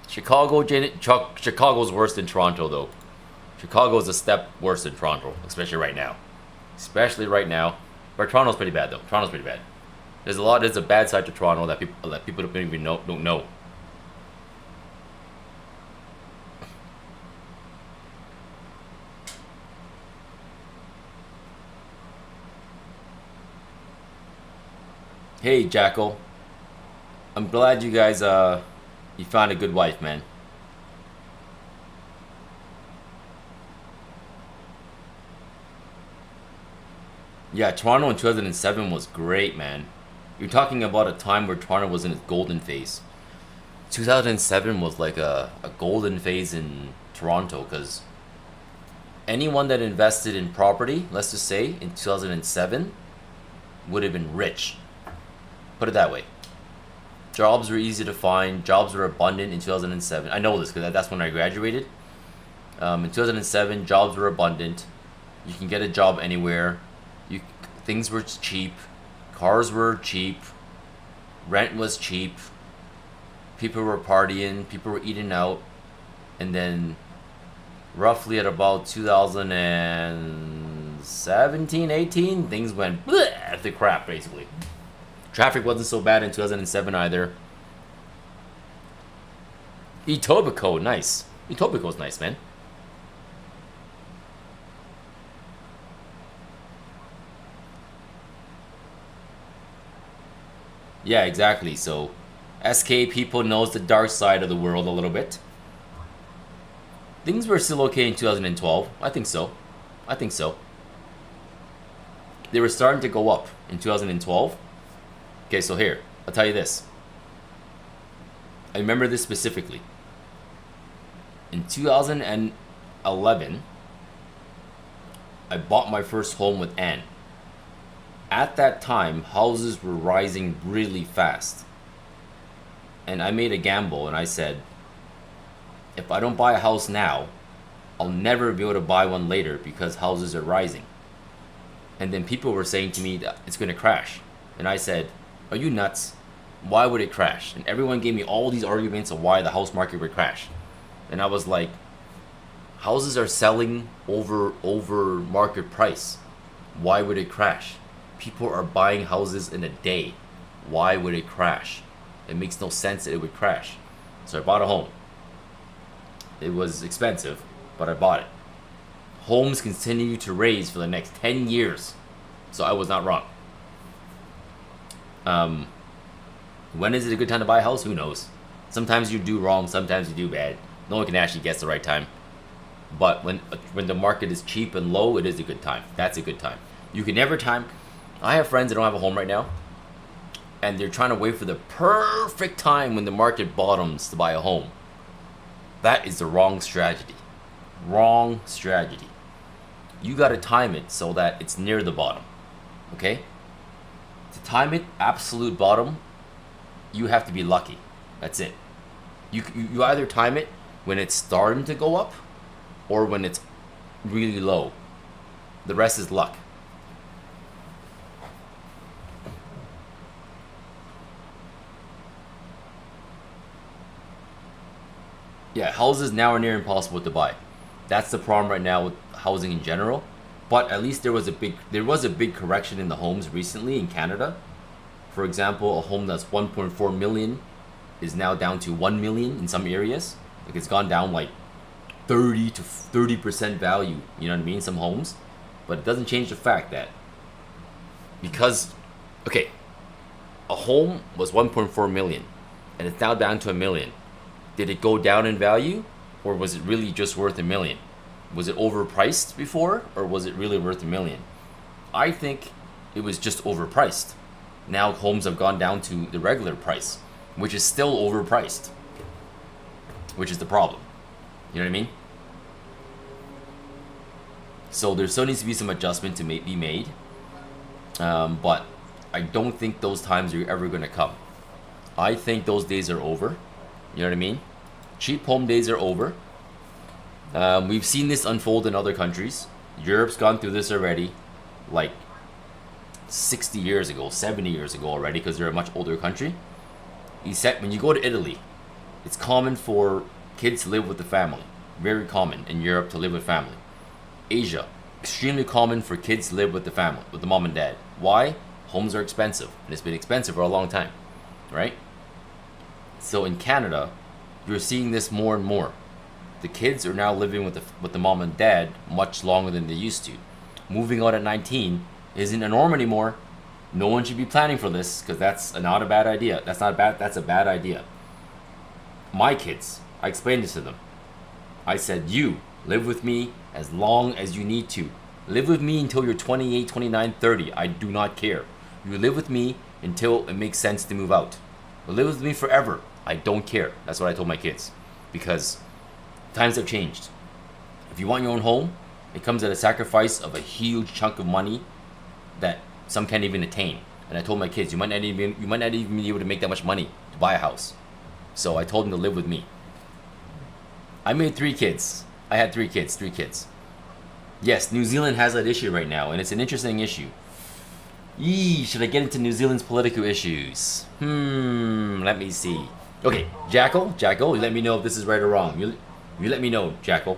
Chicago's worse than Toronto, though. Chicago's a step worse than Toronto, especially right now. But Toronto's pretty bad, though. Toronto's pretty bad. There's a bad side to Toronto that people don't even don't know. Hey, Jackal. I'm glad you guys, you found a good wife, man. Yeah, Toronto in 2007 was great, man. You're talking about a time where Toronto was in its golden phase. 2007 was like a golden phase in Toronto, because anyone that invested in property, let's just say, in 2007, would have been rich. Put it that way. Jobs were easy to find. Jobs were abundant in 2007. I know this because that's when I graduated. In 2007, jobs were abundant. You can get a job anywhere. Things were cheap. Cars were cheap. Rent was cheap. People were partying. People were eating out. And then roughly at about 2017, 18, things went to crap, basically. Traffic wasn't so bad in 2007 either. Etobicoke, nice. Etobicoke's nice, man. Yeah, exactly. So, SK people knows the dark side of the world a little bit. Things were still okay in 2012. I think so. They were starting to go up in 2012. Okay, so here, I'll tell you this. I remember this specifically. In 2011, I bought my first home with Anne. At that time, houses were rising really fast. And I made a gamble and I said, if I don't buy a house now, I'll never be able to buy one later because houses are rising. And then people were saying to me that it's going to crash. And I said, are you nuts? Why would it crash? And everyone gave me all these arguments of why the house market would crash. And I was like, houses are selling over market price. Why would it crash? People are buying houses in a day. Why would it crash? It makes no sense that it would crash. So I bought a home. It was expensive, but I bought it. Homes continue to raise for the next 10 years. So I was not wrong. When is it a good time to buy a house? Who knows? Sometimes you do wrong, sometimes you do bad. No one can actually guess the right time. But when the market is cheap and low, it is a good time. That's a good time. You can never time. I have friends that don't have a home right now, and they're trying to wait for the perfect time when the market bottoms to buy a home. That is the wrong strategy. Wrong strategy. You got to time it so that it's near the bottom. Okay? To time it absolute bottom, you have to be lucky. That's it. You either time it when it's starting to go up or when it's really low. The rest is luck. Yeah, houses now are near impossible to buy. That's the problem right now with housing in general. But at least there was a big correction in the homes recently in Canada. For example, a home that's 1.4 million is now down to 1 million in some areas. Like it's gone down like 30% value, you know what I mean, some homes. But it doesn't change the fact that because, okay, a home was 1.4 million and it's now down to 1 million. Did it go down in value, or was it really just worth 1 million? Was it overpriced before, or was it really worth 1 million? I think it was just overpriced. Now homes have gone down to the regular price, which is still overpriced, which is the problem. You know what I mean? So there still needs to be some adjustment to be made, but I don't think those times are ever going to come. I think those days are over. You know what I mean? Cheap home days are over. We've seen this unfold in other countries. Europe's gone through this already, like 60 years ago, 70 years ago already, because they're a much older country. When you go to Italy, it's common for kids to live with the family. Very common in Europe to live with family. Asia, extremely common for kids to live with the family, with the mom and dad. Why? Homes are expensive, and it's been expensive for a long time, right? So in Canada, you're seeing this more and more. The kids are now living with the mom and dad much longer than they used to. Moving out at 19 isn't a norm anymore. No one should be planning for this because that's not a bad idea. That's a bad idea. My kids, I explained this to them. I said, you live with me as long as you need to. Live with me until you're 28, 29, 30. I do not care. You live with me until it makes sense to move out. Live with me forever. I don't care. That's what I told my kids. Because times have changed. If you want your own home, it comes at a sacrifice of a huge chunk of money that some can't even attain. And I told my kids, you might not even be able to make that much money to buy a house. So I told them to live with me. I made 3 kids. I had 3 kids. Yes, New Zealand has that issue right now, and it's an interesting issue. Should I get into New Zealand's political issues? Let me see. Okay, Jackal, you let me know if this is right or wrong. You let me know, Jackal.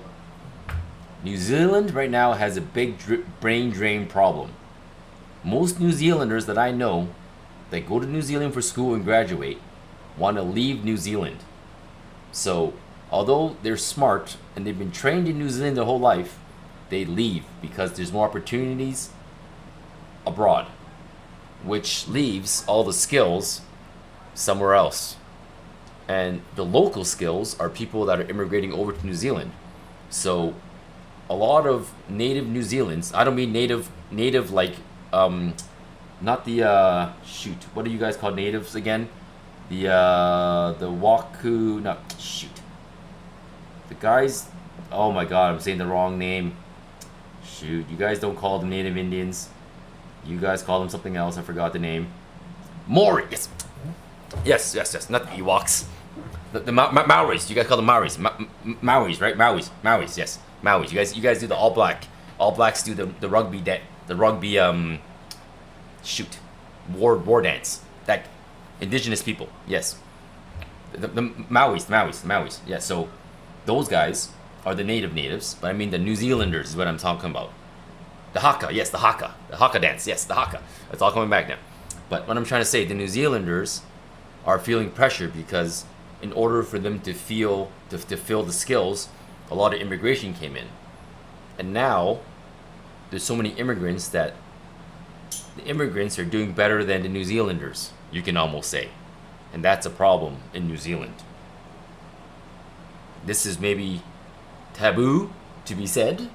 New Zealand right now has a big brain drain problem. Most New Zealanders that I know that go to New Zealand for school and graduate want to leave New Zealand. So, although they're smart and they've been trained in New Zealand their whole life, they leave because there's more opportunities abroad, which leaves all the skills somewhere else. And the local skills are people that are immigrating over to New Zealand. So a lot of native New Zealanders, I don't mean native like, not the, what do you guys call natives again? The Waku, no, the guys, oh my god, I'm saying the wrong name. You guys don't call them Native Indians. You guys call them something else, I forgot the name. Maori, yes, not the Ewoks. The Maoris, you guys call them Maoris. Maoris, right? Maoris, yes. Maoris. You guys do the all black. All blacks do the rugby war dance. That indigenous people, yes. The Maoris, yes. So those guys are the natives, but I mean the New Zealanders is what I'm talking about. The Haka, yes, the Haka dance, yes, the Haka. It's all coming back now. But what I'm trying to say, the New Zealanders are feeling pressure because in order for them to fill the skills, a lot of immigration came in. And now there's so many immigrants that the immigrants are doing better than the New Zealanders, you can almost say. And that's a problem in New Zealand. this is maybe taboo to be said,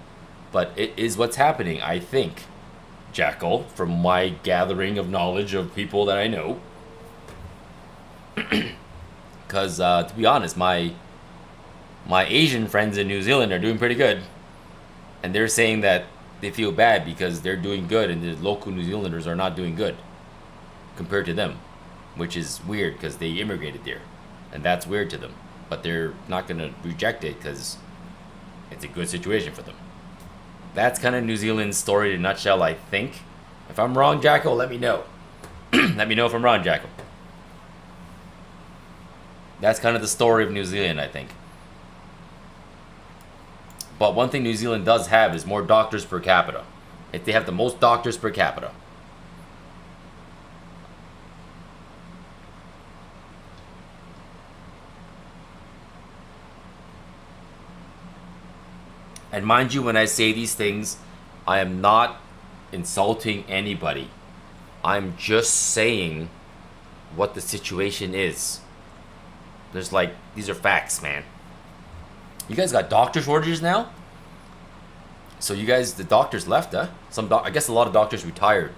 but it is what's happening, I think, Jackal, from my gathering of knowledge of people that I know. Because, to be honest, my Asian friends in New Zealand are doing pretty good. And they're saying that they feel bad because they're doing good and the local New Zealanders are not doing good compared to them. Which is weird because they immigrated there. And that's weird to them. But they're not going to reject it because it's a good situation for them. That's kind of New Zealand's story in a nutshell, I think. If I'm wrong, Jacko, let me know. Let me know if I'm wrong, Jacko. That's kind of the story of New Zealand, I think. But one thing New Zealand does have is more doctors per capita. If they have the most doctors per capita. And mind you, when I say these things, I am not insulting anybody. I'm just saying what the situation is. There's like, these are facts, man. You guys got doctor shortages now? So you guys, the doctors left, huh? I guess a lot of doctors retired.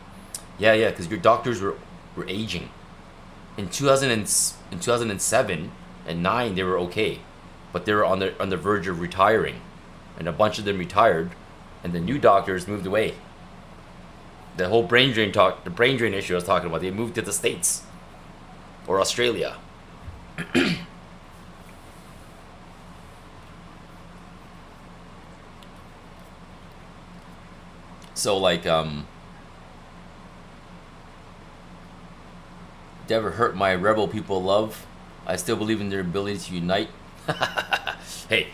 Yeah, because your doctors were aging. In 2007 and 9, they were okay. But they were on the verge of retiring. And a bunch of them retired. And the new doctors moved away. The whole brain drain issue I was talking about, they moved to the States. Or Australia. So like never hurt my rebel people love. I still believe in their ability to unite. Hey,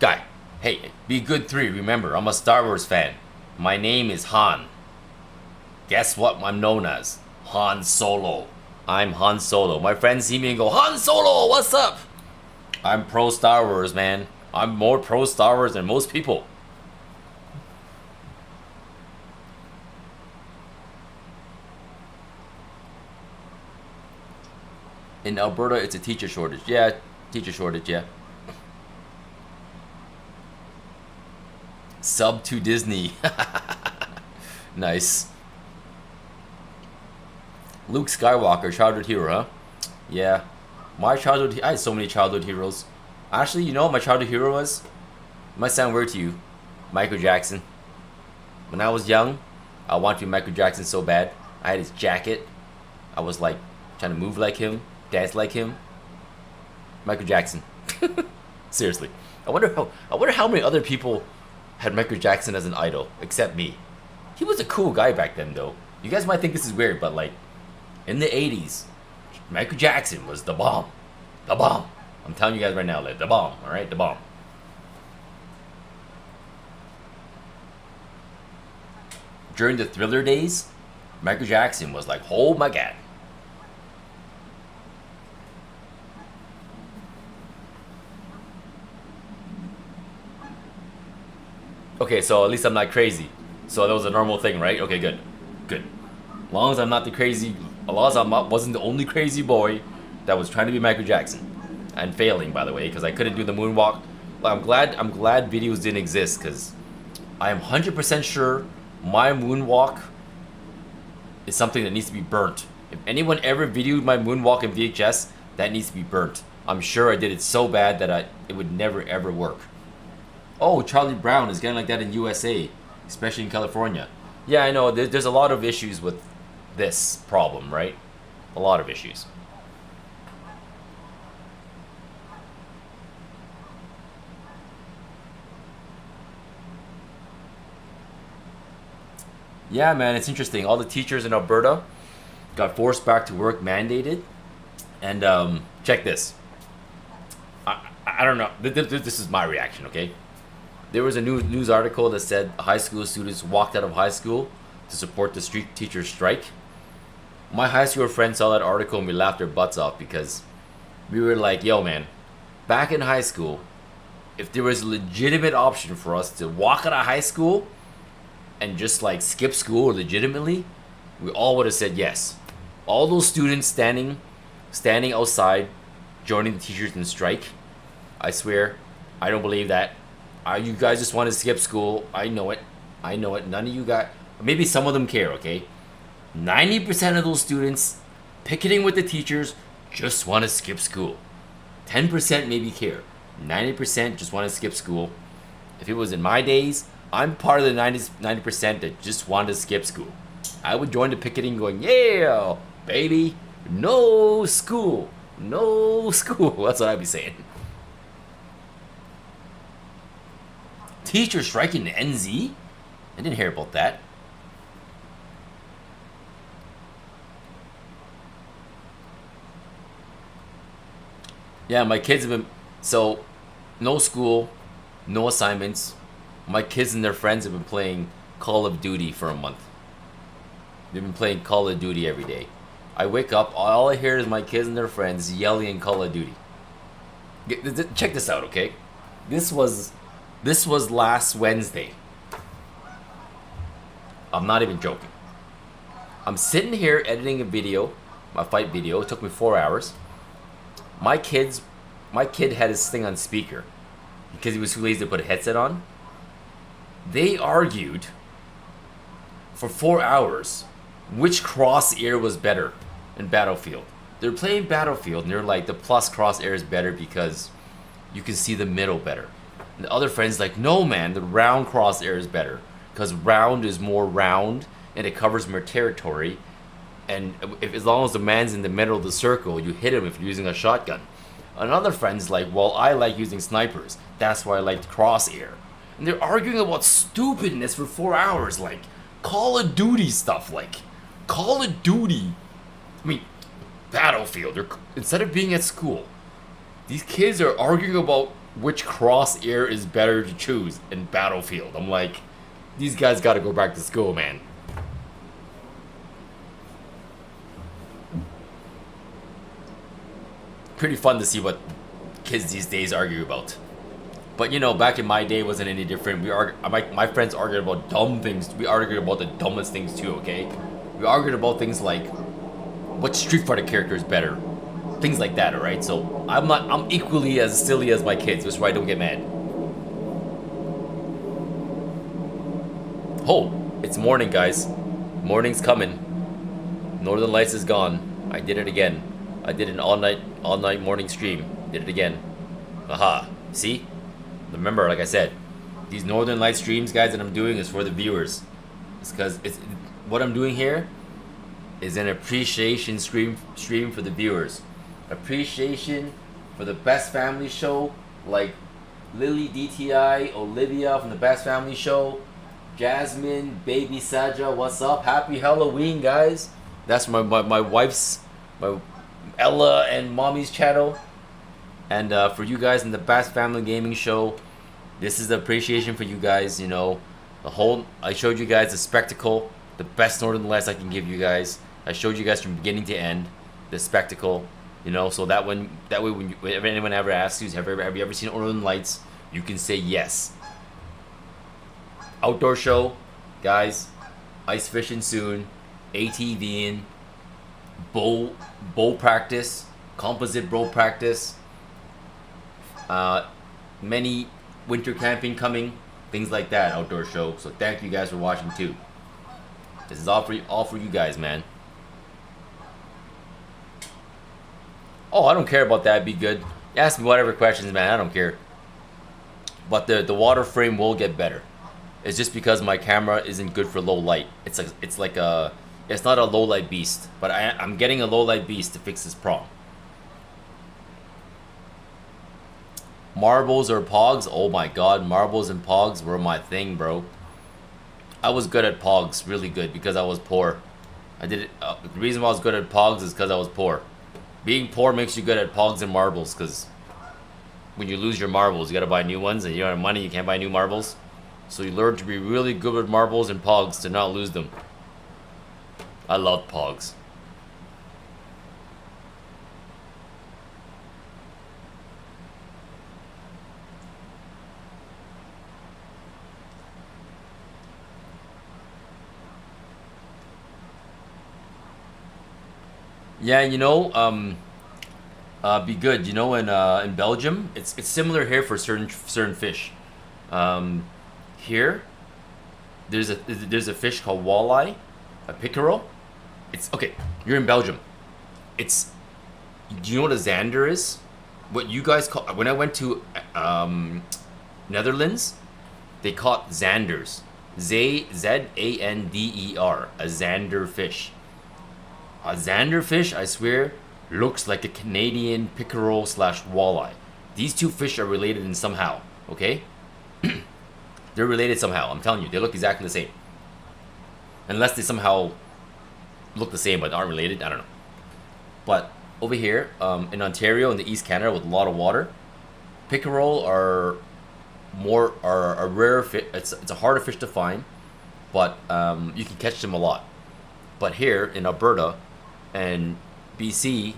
guy. Hey, be good 3. Remember, I'm a Star Wars fan. My name is Han. Guess what I'm known as? Han Solo. I'm Han Solo. My friends see me and go, Han Solo, what's up? I'm pro Star Wars, man. I'm more pro Star Wars than most people. In Alberta, it's a teacher shortage. Yeah, teacher shortage, yeah. Sub to Disney. Nice. Luke Skywalker, childhood hero, huh? Yeah. My childhood... I had so many childhood heroes. Actually, you know what my childhood hero was? It might sound weird to you. Michael Jackson. When I was young, I wanted to be Michael Jackson so bad. I had his jacket. I was like trying to move like him, dance like him. Michael Jackson. Seriously. I wonder how many other people had Michael Jackson as an idol, except me. He was a cool guy back then, though. You guys might think this is weird, but like, in the 80s, Michael Jackson was the bomb. The bomb. I'm telling you guys right now, like, the bomb, alright? The bomb. During the Thriller days, Michael Jackson was like, oh my god. Okay, so at least I'm not crazy. So that was a normal thing, right? Okay, good. Good. As long as I'm not the crazy... As long as I wasn't the only crazy boy that was trying to be Michael Jackson. And failing, by the way, because I couldn't do the moonwalk. But I'm glad videos didn't exist, because I am 100% sure my moonwalk is something that needs to be burnt. If anyone ever videoed my moonwalk in VHS, that needs to be burnt. I'm sure I did it so bad that it would never ever work. Oh, Charlie Brown is getting like that in USA, especially in California. Yeah, I know, there's a lot of issues with this problem, right? A lot of issues. Yeah, man, it's interesting. All the teachers in Alberta got forced back to work, mandated. And check this. I don't know. This is my reaction, okay? There was a news article that said high school students walked out of high school to support the street teachers strike. My high school friends saw that article and we laughed our butts off because we were like, yo, man, back in high school, if there was a legitimate option for us to walk out of high school and just like skip school legitimately, we all would have said yes. All those students standing outside, joining the teachers in strike, I swear, I don't believe that. You guys just want to skip school. I know it. I know it. None of you got. Maybe some of them care, okay? 90% of those students picketing with the teachers just want to skip school. 10% maybe care. 90% just want to skip school. If it was in my days, I'm part of the 90% that just wanted to skip school. I would join the picketing going, yeah, baby, no school. No school. That's what I'd be saying. Teacher striking the NZ? I didn't hear about that. Yeah, my kids have been... So, no school, no assignments. My kids and their friends have been playing Call of Duty for a month. They've been playing Call of Duty every day. I wake up, all I hear is my kids and their friends yelling in Call of Duty. Check this out, okay? This was last Wednesday. I'm not even joking. I'm sitting here editing a video, my fight video. It took me 4 hours. My kid had his thing on speaker because he was too lazy to put a headset on. They argued for 4 hours which crosshair was better in Battlefield. They're playing Battlefield and they're like, the plus crosshair is better because you can see the middle better. And the other friend's like, no man, the round crosshair is better because round is more round and it covers more territory. And as long as the man's in the middle of the circle, you hit him if you're using a shotgun. Another friend's like, well, I like using snipers. That's why I like crosshair. And they're arguing about stupidness for 4 hours, like Call of Duty stuff, like Call of Duty. I mean, Battlefield. Instead of being at school, these kids are arguing about which crosshair is better to choose in Battlefield. I'm like, these guys got to go back to school, man. Pretty fun to see what kids these days argue about. But you know, back in my day, it wasn't any different. My friends argued about dumb things. We argued about the dumbest things too, okay? We argued about things like, what Street Fighter character is better? Things like that, alright? So, I'm equally as silly as my kids, which is why I don't get mad. Oh, it's morning, guys. Morning's coming. Northern Lights is gone. I did it again. I did an all night morning stream. Did it again. Aha. See? Remember, like I said, these Northern Light streams, guys, that I'm doing is for the viewers. It's because what I'm doing here is an appreciation stream for the viewers. Appreciation for the Best Family Show, like Lily DTI, Olivia from the Best Family Show, Jasmine, Baby Saja, what's up? Happy Halloween, guys. That's my wife's, my Ella and Mommy's channel. And for you guys in the Best Family Gaming Show, this is the appreciation for you guys. You know, I showed you guys the spectacle, the best Northern Lights I can give you guys. I showed you guys from beginning to end the spectacle. You know, so that way when anyone ever asks you, have you ever seen Northern Lights, you can say yes. Outdoor show, guys. Ice fishing soon. ATVing. Bow practice. Composite bow practice. Many winter camping coming, things like that. Outdoor show. So thank you guys for watching too. This is all for you guys, man. Oh, I don't care about that. Be good. Ask me whatever questions, man. I don't care. But the water frame will get better. It's just because my camera isn't good for low light. It's not a low light beast, but I'm getting a low light beast to fix this problem. Marbles or pogs? Oh my god, marbles and pogs were my thing, bro. I was good at pogs, really good, because I was poor. I did it. The reason why I was good at pogs is because I was poor. Being poor makes you good at pogs and marbles, because when you lose your marbles, you gotta buy new ones, and you don't have money, you can't buy new marbles. So you learn to be really good with marbles and pogs to not lose them. I love pogs. Yeah, you know, Be good. You know, in Belgium, it's similar here for certain fish. Here, there's a fish called walleye, a pickerel. It's okay. You're in Belgium. It's. Do you know what a zander is? What you guys call when I went to Netherlands, they caught zanders. Zander, a zander fish. A zander fish, I swear, looks like a Canadian pickerel / walleye. These two fish are related in somehow, okay? They're related somehow, I'm telling you. They look exactly the same. Unless they somehow look the same but aren't related, I don't know. But over here, in Ontario, in the East Canada, with a lot of water, pickerel are a rare fish. It's a harder fish to find, but you can catch them a lot. But here in Alberta and BC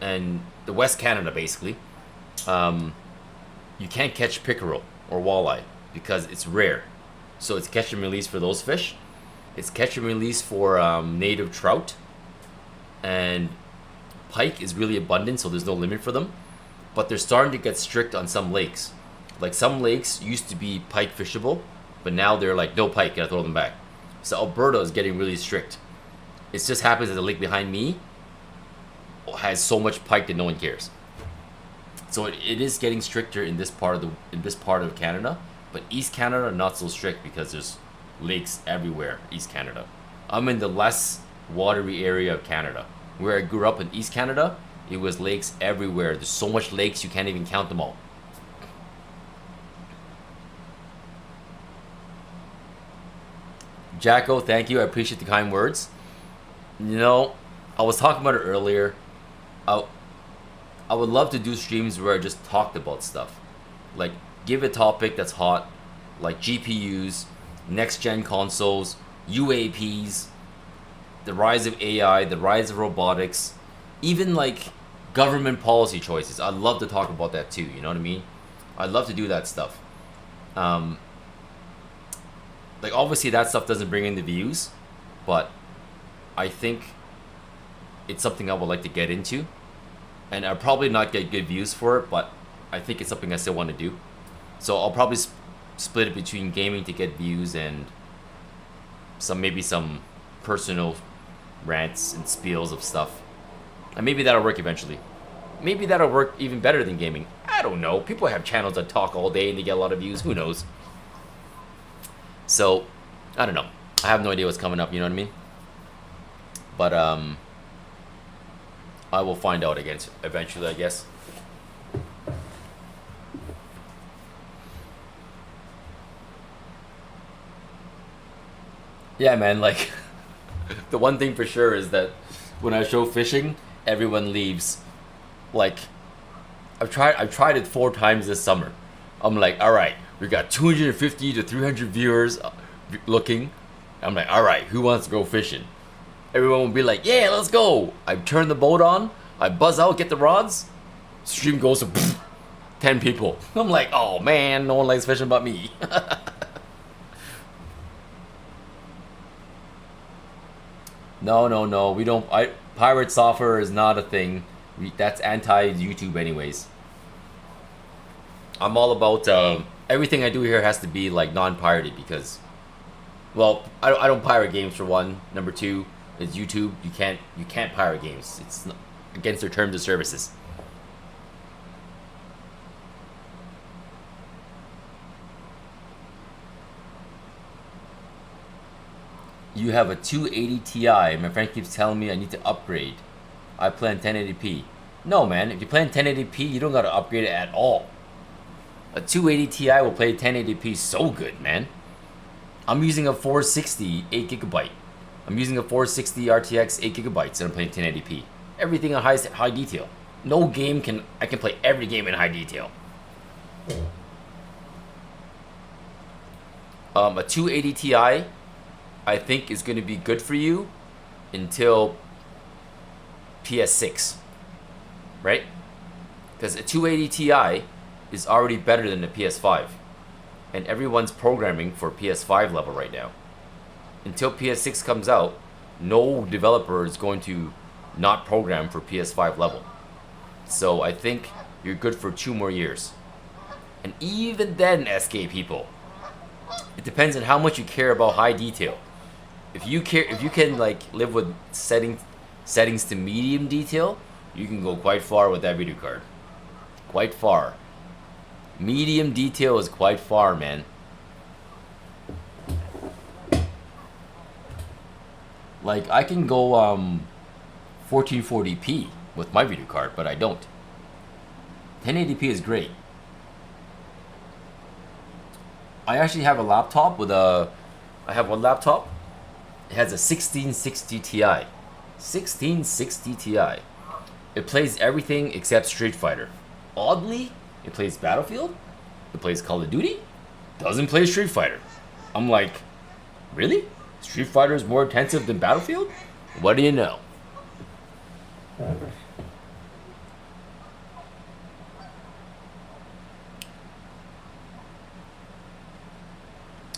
and the West Canada, basically, you can't catch pickerel or walleye because it's rare. So it's catch and release for those fish. It's catch and release for native trout, and pike is really abundant, so there's no limit for them. But they're starting to get strict on some lakes. Like some lakes used to be pike fishable, but now they're like, no pike, gotta throw them back. So Alberta is getting really strict. It just happens that the lake behind me has so much pike that no one cares. So it is getting stricter in this part of Canada, but East Canada not so strict because there's lakes everywhere. East Canada. I'm in the less watery area of Canada. Where I grew up in East Canada, it was lakes everywhere. There's so much lakes you can't even count them all. Jacko, thank you. I appreciate the kind words. You know, I was talking about it earlier. I would love to do streams where I just talked about stuff. Like, give a topic that's hot, like GPUs, next-gen consoles, UAPs, the rise of AI, the rise of robotics, even like government policy choices. I'd love to talk about that too, you know what I mean? I'd love to do that stuff. Like obviously that stuff doesn't bring in the views, but I think it's something I would like to get into. And I'll probably not get good views for it, but I think it's something I still want to do. So I'll probably split it between gaming to get views and maybe some personal rants and spiels of stuff. And maybe that'll work eventually. Maybe that'll work even better than gaming. I don't know. People have channels that talk all day and they get a lot of views. Who knows? So, I don't know. I have no idea what's coming up, you know what I mean? But, I will find out again eventually, I guess. Yeah, man, like, the one thing for sure is that when I show fishing, everyone leaves. Like, I've tried it 4 times this summer. I'm like, all right, we got 250 to 300 viewers looking. I'm like, all right, who wants to go fishing? Everyone will be like, yeah, let's go. I turn the boat on, I buzz out, get the rods, stream goes to 10 people. I'm like, oh man, no one likes fishing but me. No, we don't. Pirate software is not a thing. That's anti-YouTube anyways. I'm all about everything I do here has to be like non-pirated because, well, I don't pirate games for one. Number 2 is YouTube. You can't pirate games. It's against their terms of services. You have a 280 Ti. My friend keeps telling me I need to upgrade. I play in 1080p. No, man. If you play in 1080p, you don't gotta upgrade it at all. A 280 Ti will play 1080p so good, man. I'm using a 460 8GB. I'm using a 460 RTX 8GB and I'm playing 1080p. Everything on high detail. No game I can play every game in high detail. A 280 Ti, I think is going to be good for you until PS6, right? Because a 280 Ti is already better than the PS5, and everyone's programming for PS5 level right now. Until PS6 comes out, no developer is going to not program for PS5 level. So I think you're good for 2 more years. And even then, SK people, it depends on how much you care about high detail. If you can like live with settings to medium detail, you can go quite far with that video card. Quite far. Medium detail is quite far, man. Like I can go 1440p with my video card, but I don't. 1080p is great. I actually have a laptop with a. I have one laptop. It has a 1660 Ti. 1660 Ti. It plays everything except Street Fighter. Oddly, it plays Battlefield. It plays Call of Duty. Doesn't play Street Fighter. I'm like, really? Street Fighter is more intensive than Battlefield? What do you know?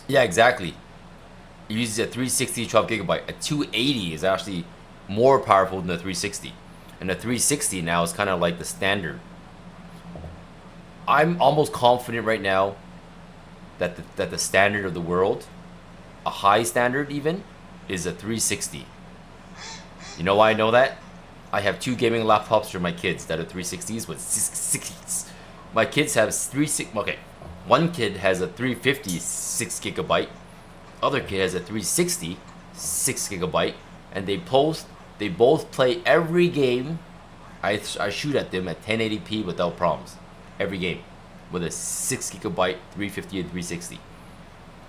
Yeah, exactly. It uses a 360 12GB. A 280 is actually more powerful than the 360. And the 360 now is kind of like the standard. I'm almost confident right now that the standard of the world, a high standard even, is a 360. You know why I know that? I have 2 gaming laptops for my kids that are 360s with 660s. My kids have okay. One kid has a 350 6GB. Other kid has a 360 6GB, and they both play every game. I shoot at them at 1080p without problems. Every game with a 6GB 350 and 360.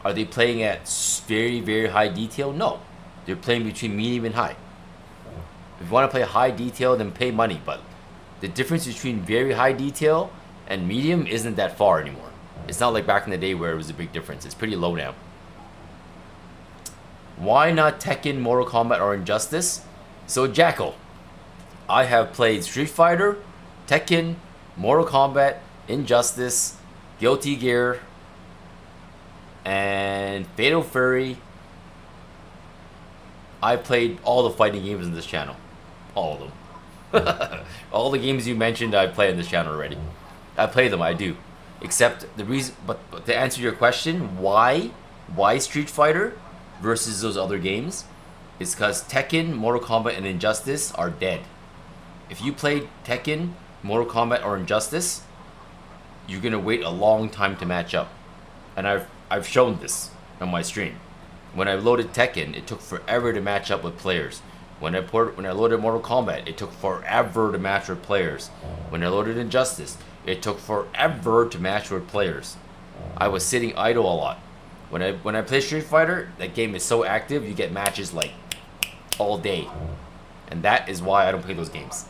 Are they playing at very, very high detail? No. They're playing between medium and high. If you want to play high detail, then pay money, but the difference between very high detail and medium isn't that far anymore. It's not like back in the day where it was a big difference. It's pretty low now. Why not Tekken, Mortal Kombat, or Injustice? So Jackal, I have played Street Fighter, Tekken, Mortal Kombat, Injustice, Guilty Gear, and Fatal Fury. I played all the fighting games in this channel. All of them. All the games you mentioned I play in this channel already. I play them, I do. Except the reason, but to answer your question, why Street Fighter versus those other games, is because Tekken, Mortal Kombat, and Injustice are dead. If you play Tekken, Mortal Kombat, or Injustice, you're gonna wait a long time to match up. And I've shown this on my stream. When I loaded Tekken, it took forever to match up with players. When I loaded Mortal Kombat, it took forever to match with players. When I loaded Injustice, it took forever to match with players. I was sitting idle a lot. When I play Street Fighter, that game is so active, you get matches like all day. And that is why I don't play those games.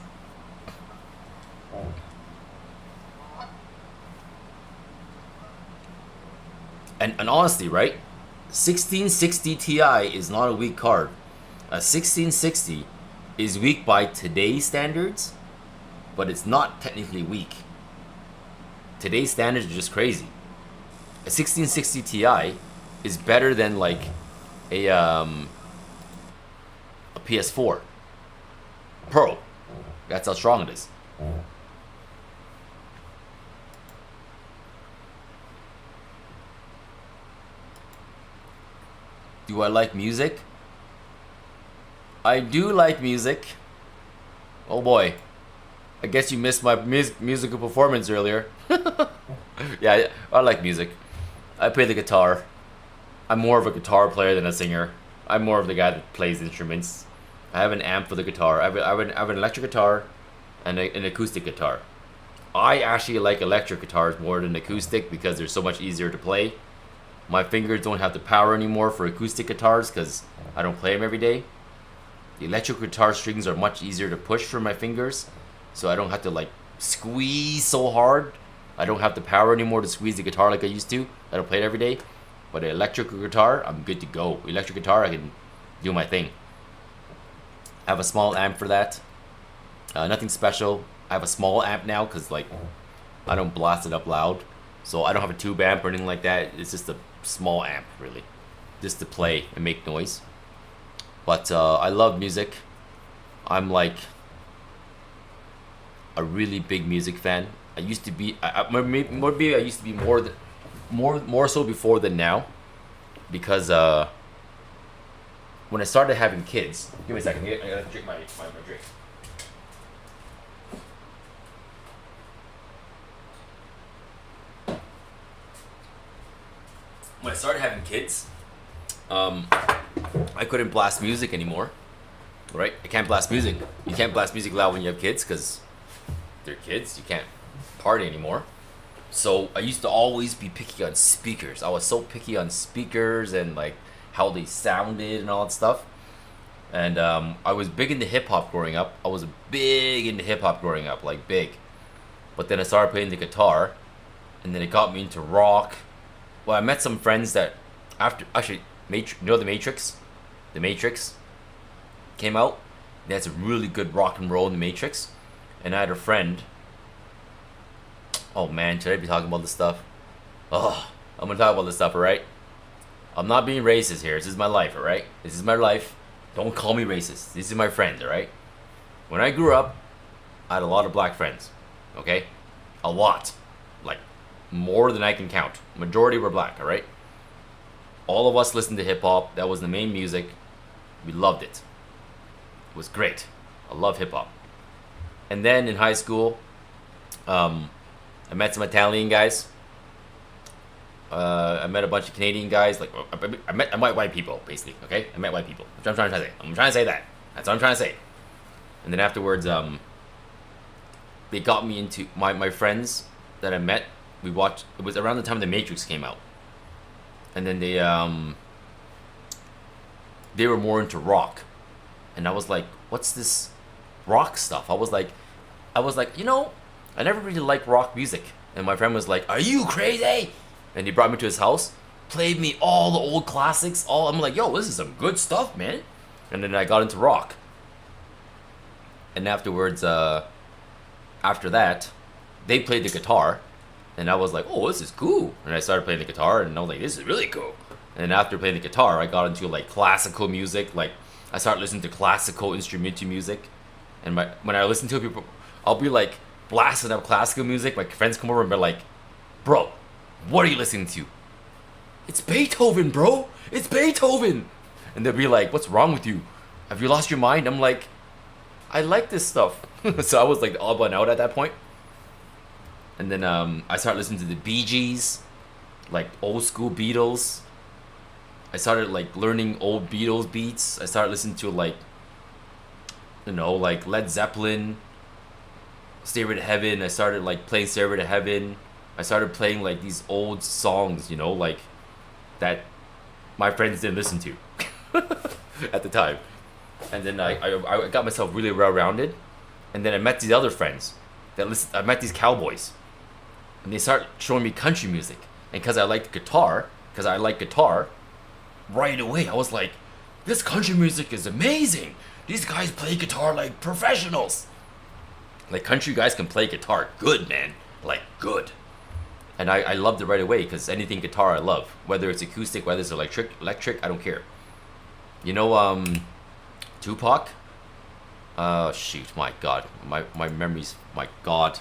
And honestly, right? 1660 Ti is not a weak card. A 1660 is weak by today's standards, but it's not technically weak. Today's standards are just crazy. A 1660 Ti is better than like a PS4 Pro. That's how strong it is. Do I like music? I do like music. Oh boy. I guess you missed my musical performance earlier. Yeah, I like music. I play the guitar. I'm more of a guitar player than a singer. I'm more of the guy that plays instruments. I have an amp for the guitar. I have an electric guitar and an acoustic guitar. I actually like electric guitars more than acoustic because they're so much easier to play. My fingers don't have the power anymore for acoustic guitars because I don't play them every day. The electric guitar strings are much easier to push for my fingers, so I don't have to like squeeze so hard. I don't have the power anymore to squeeze the guitar like I used to. I don't play it every day. But an electric guitar, I'm good to go. Electric guitar, I can do my thing. I have a small amp for that. Nothing special. I have a small amp now because like I don't blast it up loud. So I don't have a tube amp or anything like that. It's just a small amp, really. Just to play and make noise. But I love music. I'm like a really big music fan. I used to be, maybe I used to be more so before than now, because when I started having kids, give me a second, I gotta drink my drink. When I started having kids, I couldn't blast music anymore, right? I can't blast music. You can't blast music loud when you have kids because they're kids. You can't party anymore. So I used to always be picky on speakers. I was so picky on speakers and like how they sounded and all that stuff. And I was big into hip hop growing up. I was big into hip hop growing up, like big. But then I started playing the guitar, and then it got me into rock. Well, I met some friends that actually, you know the Matrix? The Matrix came out. They had some really good rock and roll in the Matrix. And I had a friend. Oh man, should I be talking about this stuff? Oh, I'm gonna talk about this stuff, alright? I'm not being racist here. This is my life, alright? This is my life. Don't call me racist. These are my friends, alright? When I grew up, I had a lot of black friends. Okay? A lot. Like, more than I can count. Majority were black, alright? All of us listened to hip hop. That was the main music. We loved it. It was great. I love hip hop. And then in high school, I met some Italian guys. I met a bunch of Canadian guys. Like I met white people, basically. Okay, I met white people. That's what I'm trying to say. I'm trying to say that. That's what I'm trying to say. And then afterwards, they got me into my friends that I met. We watched. It was around the time The Matrix came out, and then they were more into rock, and I was like, "What's this rock stuff?" I was like, you know, I never really liked rock music. And my friend was like, "Are you crazy?" And he brought me to his house, played me all the old classics. I'm like, "Yo, this is some good stuff, man." And then I got into rock. And afterwards, after that, they played the guitar, and I was like, "Oh, this is cool." And I started playing the guitar, and I was like, "This is really cool." And after playing the guitar, I got into like classical music. Like I started listening to classical instrumental music, and when I listen to people, I'll be like blasting up classical music. My friends come over and be like, "Bro, what are you listening to?" "It's Beethoven, bro. It's Beethoven." And they'll be like, "What's wrong with you? Have you lost your mind?" I'm like, "I like this stuff." So I was like all one out at that point. And then I started listening to the Bee Gees, like old school Beatles. I started like learning old Beatles beats. I started listening to like, you know, like Led Zeppelin, Stairway to Heaven. I started like playing Stairway to Heaven. I started playing like these old songs, you know, like that my friends didn't listen to at the time. And then I got myself really well-rounded. And then I met these other friends that I met these cowboys, and they started showing me country music. And because I like guitar, right away I was like, "This country music is amazing. These guys play guitar like professionals." Like country guys can play guitar good, man. Like good. And I loved it right away, because anything guitar I love. Whether it's acoustic, whether it's electric, I don't care. You know, Tupac? Shoot, my god. My memories, my god.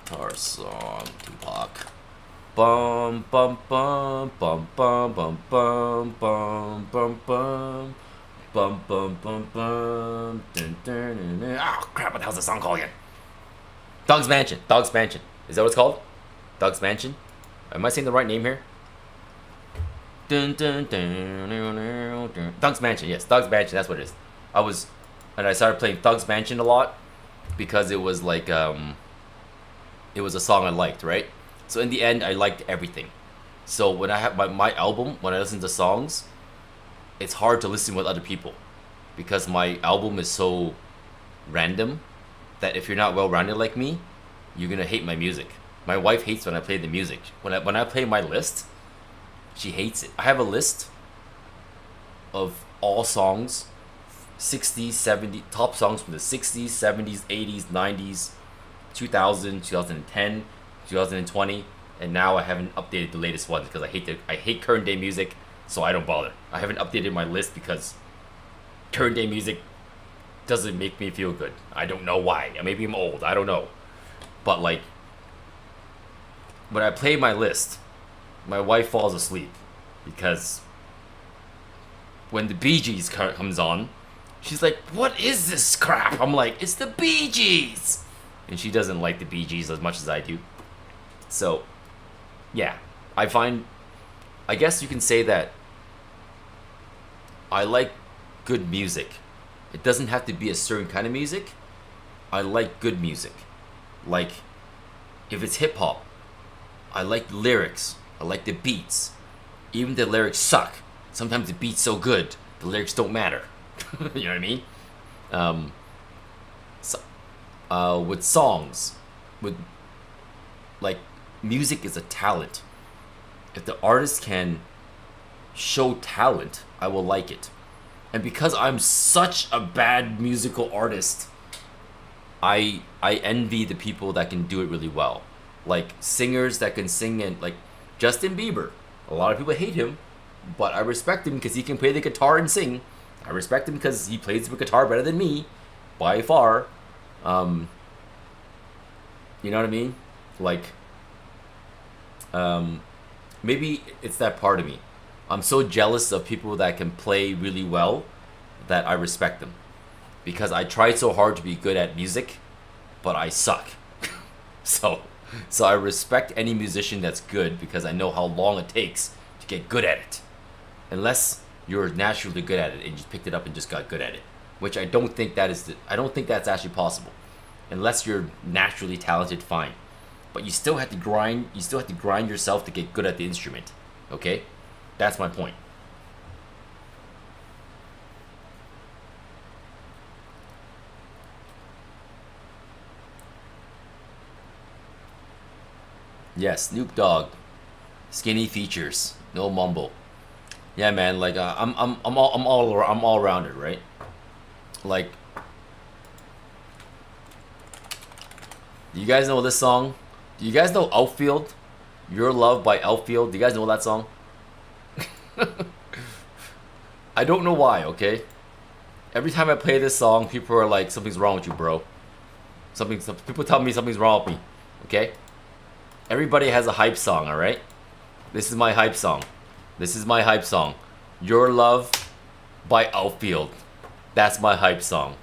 Guitar song, Tupac. Bum bum bum bum bum bum bum bum bum bum. Bum bum bum bum. Dun, dun, dun, dun. Oh crap! What the hell's the song called again? Dog's Mansion. Dog's Mansion. Is that what it's called? Dog's Mansion. Am I saying the right name here? Dun, dun, dun, dun, dun, dun. Dog's Mansion. Yes, Dog's Mansion. That's what it is. I started playing Dog's Mansion a lot because it was like it was a song I liked, right? So in the end, I liked everything. So when I have my album, when I listen to songs, it's hard to listen with other people, because my album is so random that if you're not well-rounded like me, you're gonna hate my music. My wife hates when I play the music. When I play my list, she hates it. I have a list of all songs, 60s, 70s, top songs from the 60s, 70s, 80s, 90s, 2000, 2010, 2020, and now I haven't updated the latest ones because I hate current day music, so I don't bother. I haven't updated my list because current day music doesn't make me feel good. I don't know why. Maybe I'm old. I don't know. But like, when I play my list, my wife falls asleep because when the Bee Gees comes on, she's like, "What is this crap?" I'm like, "It's the Bee Gees," and she doesn't like the Bee Gees as much as I do. So, yeah, I guess you can say that I like good music. It doesn't have to be a certain kind of music. I like good music. Like, if it's hip hop, I like the lyrics. I like the beats. Even the lyrics suck. Sometimes the beat's so good, the lyrics don't matter. You know what I mean? With songs, like, music is a talent. If the artist can show talent, I will like it. And because I'm such a bad musical artist, I envy the people that can do it really well. Like singers that can sing, and like Justin Bieber. A lot of people hate him, but I respect him because he can play the guitar and sing. I respect him because he plays the guitar better than me, by far. You know what I mean? Like, maybe it's that part of me. I'm so jealous of people that can play really well that I respect them. Because I tried so hard to be good at music, but I suck. So I respect any musician that's good because I know how long it takes to get good at it. Unless you're naturally good at it and you just picked it up and just got good at it. Which I don't think I don't think that's actually possible. Unless you're naturally talented, fine. But you still have to grind yourself to get good at the instrument. Okay? That's my point. Yes, Snoop Dogg. Skinny features, no mumble. Yeah, man. Like I'm all rounded, right? Like, do you guys know this song? Do you guys know Outfield? Your Love by Outfield. Do you guys know that song? I don't know why, okay? Every time I play this song, people are like, something's wrong with you, bro. People tell me something's wrong with me, okay? Everybody has a hype song, alright? This is my hype song. This is my hype song. Your Love by Outfield. That's my hype song.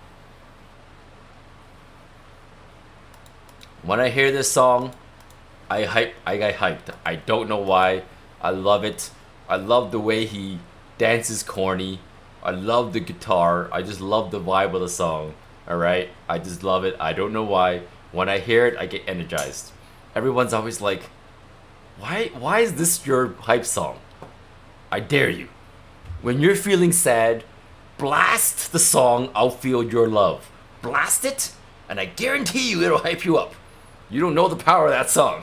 When I hear this song, I get hyped. I don't know why. I love it. I love the way he dances corny. I love the guitar. I just love the vibe of the song. Alright? I just love it. I don't know why. When I hear it, I get energized. Everyone's always like, why is this your hype song? I dare you. When you're feeling sad, blast the song Outfield Your Love. Blast it, and I guarantee you it'll hype you up. You don't know the power of that song.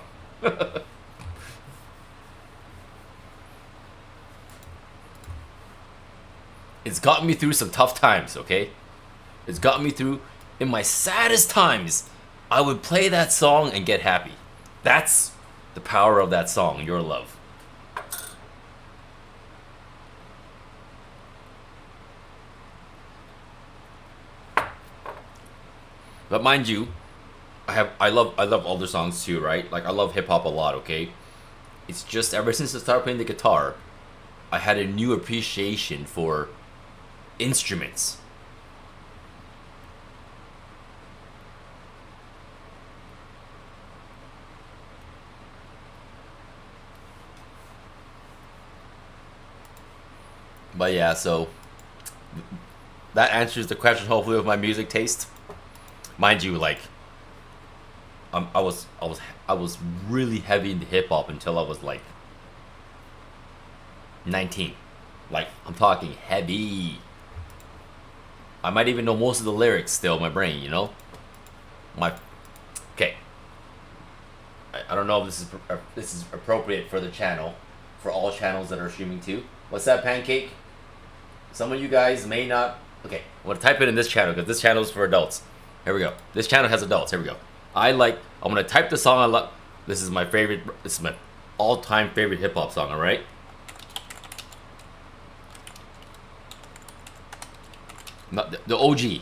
It's gotten me through some tough times, okay? It's gotten me through, in my saddest times, I would play that song and get happy. That's the power of that song, Your Love. But mind you, I love older songs too, right? Like I love hip hop a lot, okay? It's just ever since I started playing the guitar, I had a new appreciation for instruments. But yeah, so that answers the question hopefully of my music taste. Mind you, like I was really heavy into hip hop until I was like 19. Like I'm talking heavy. I might even know most of the lyrics still in my brain, you know? Okay. I don't know if this is appropriate for the channel, for all channels that are streaming too. What's that, Pancake? Some of you guys may not. Okay, I'm gonna type it in this channel because this channel is for adults. Here we go. This channel has adults. Here we go. I'm gonna type the song I love. This is my favorite. This is my all-time favorite hip hop song. All right. Not the OG.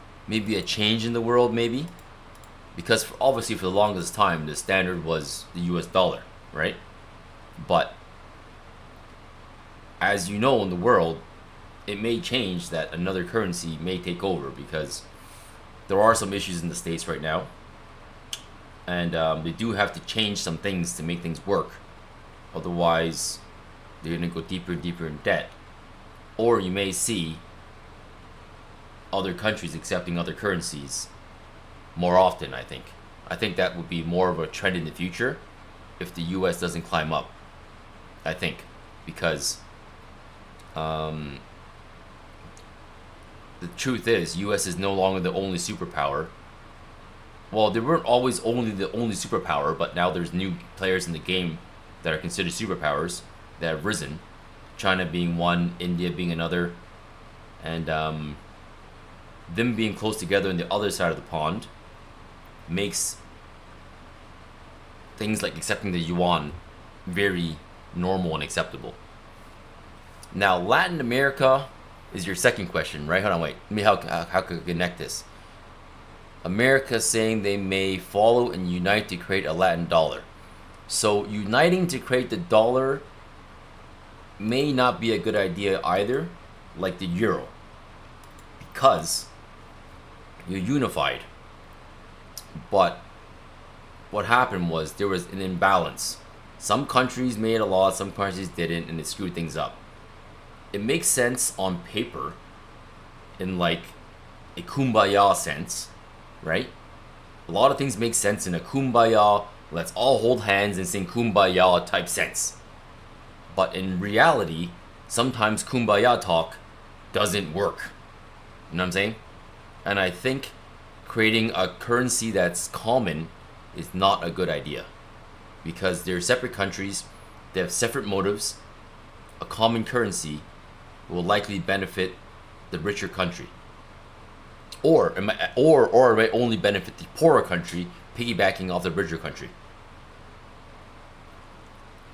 maybe a change in the world, maybe. Because obviously for the longest time, the standard was the US dollar, right? But as you know, in the world, it may change that another currency may take over, because there are some issues in the States right now. And they do have to change some things to make things work. Otherwise, they're going to go deeper and deeper in debt. Or you may see other countries accepting other currencies more often, I think. I think that would be more of a trend in the future if the US doesn't climb up, I think. Because the truth is, US is no longer the only superpower. Well, they weren't always only the only superpower, but now there's new players in the game that are considered superpowers that have risen. China being one, India being another, and them being close together on the other side of the pond makes things like accepting the yuan very normal and acceptable. Now, Latin America is your second question, right? Hold on, wait. Let me how could I connect this? America saying they may follow and unite to create a Latin dollar. So uniting to create the dollar may not be a good idea either, like the euro, because you're unified. But what happened was there was an imbalance. Some countries made a lot, some countries didn't, and it screwed things up. It makes sense on paper, in like a kumbaya sense, right? A lot of things make sense in a kumbaya, let's all hold hands and sing kumbaya type sense. But in reality, sometimes kumbaya talk doesn't work. You know what I'm saying? And I think creating a currency that's common is not a good idea, because they're separate countries, they have separate motives. A common currency will likely benefit the richer country, or it might only benefit the poorer country, piggybacking off the richer country.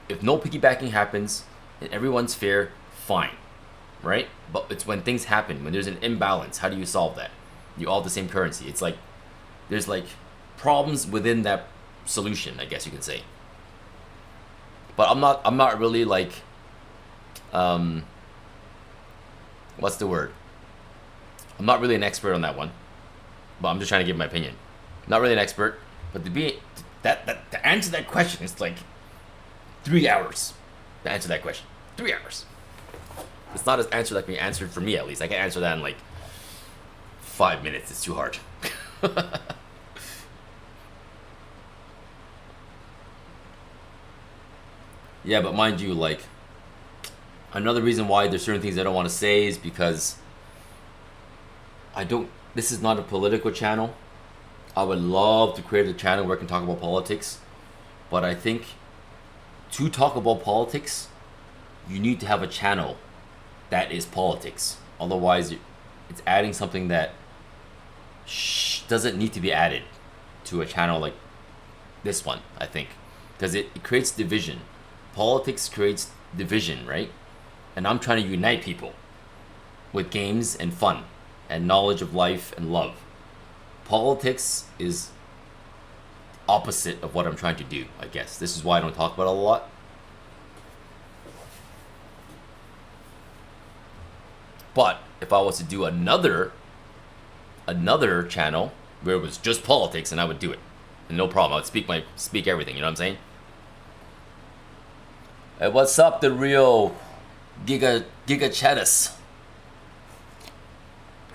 If no piggybacking happens and everyone's fair, fine, right? But it's when things happen, when there's an imbalance, how do you solve that? You all have the same currency. It's like there's like problems within that solution, I guess you can say. But I'm not really like what's the word? I'm not really an expert on that one, but I'm just trying to give my opinion. Not really an expert, but to answer that question, it's like 3 hours to answer that question. 3 hours. It's not an answer that can be answered for me, at least. I can answer that in like 5 minutes. It's too hard. Yeah, but mind you, like, another reason why there's certain things I don't want to say is because this is not a political channel. I would love to create a channel where I can talk about politics, but I think to talk about politics, you need to have a channel that is politics. Otherwise, it's adding something that doesn't need to be added to a channel like this one, I think, because it creates division. Politics creates division, right? And I'm trying to unite people with games and fun and knowledge of life and love. Politics is opposite of what I'm trying to do, I guess. This is why I don't talk about it a lot. But if I was to do another channel where it was just politics, and I would do it, and no problem. I would speak everything. You know what I'm saying? Hey, what's up, the real Giga Chattis?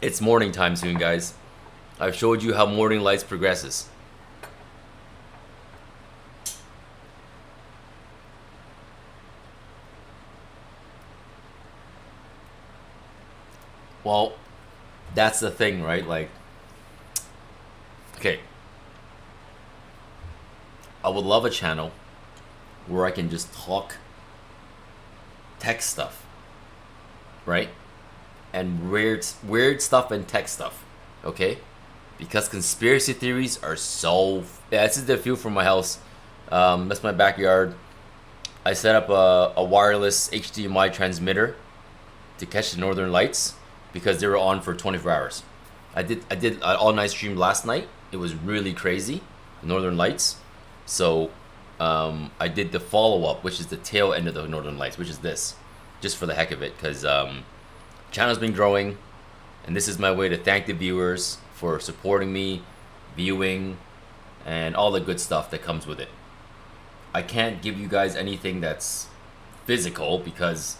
It's morning time soon, guys. I've showed you how morning lights progresses. Well, that's the thing, right? Like, okay, I would love a channel where I can just talk tech stuff, right? And weird stuff and tech stuff, okay? Because conspiracy theories are so... Yeah, this is the view from my house. That's my backyard. I set up a wireless HDMI transmitter to catch the northern lights because they were on for 24 hours. I did an all-night stream last night. It was really crazy, Northern Lights. So I did the follow-up, which is the tail end of the Northern Lights, which is this, just for the heck of it, because channel's been growing, and this is my way to thank the viewers for supporting me, viewing, and all the good stuff that comes with it. I can't give you guys anything that's physical because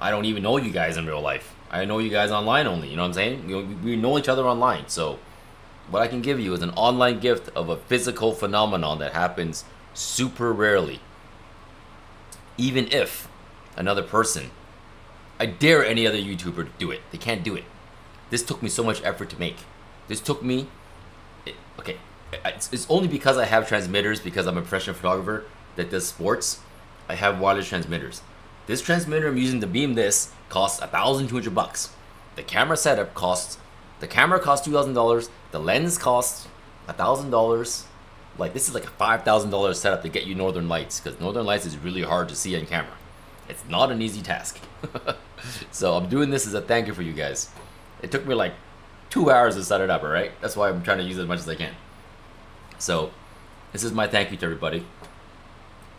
I don't even know you guys in real life. I know you guys online only, you know what I'm saying? We know each other online, so what I can give you is an online gift of a physical phenomenon that happens super rarely. Even if another person, I dare any other YouTuber to do it. They can't do it. This took me so much effort to make. This took me, okay, it's only because I have transmitters, because I'm a professional photographer that does sports. I have wireless transmitters. This transmitter I'm using to beam this costs $1,200. The camera setup costs, the camera costs $2,000. The lens costs $1,000. Like, this is like a $5,000 setup to get you Northern Lights, because Northern Lights is really hard to see on camera. It's not an easy task. So I'm doing this as a thank you for you guys. It took me like 2 hours to set it up, alright? That's why I'm trying to use it as much as I can. So this is my thank you to everybody.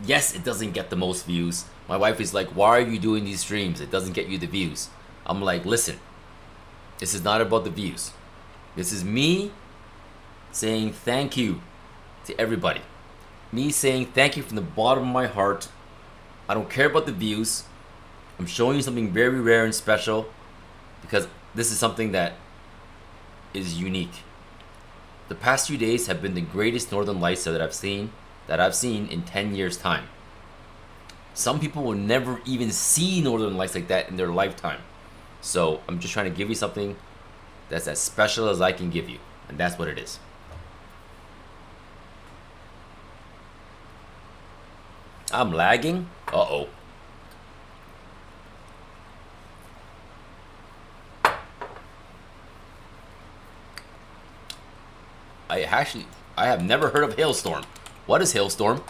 Yes, it doesn't get the most views. My wife is like, why are you doing these streams? It doesn't get you the views. I'm like, listen, this is not about the views. This is me saying thank you to everybody. Me saying thank you from the bottom of my heart. I don't care about the views. I'm showing you something very rare and special because this is something that is unique. The past few days have been the greatest Northern Lights that I've seen in 10 years' time. Some people will never even see Northern Lights like that in their lifetime. So I'm just trying to give you something that's as special as I can give you, and that's what it is. I'm lagging? Uh-oh. I have never heard of Hailstorm. What is Hailstorm?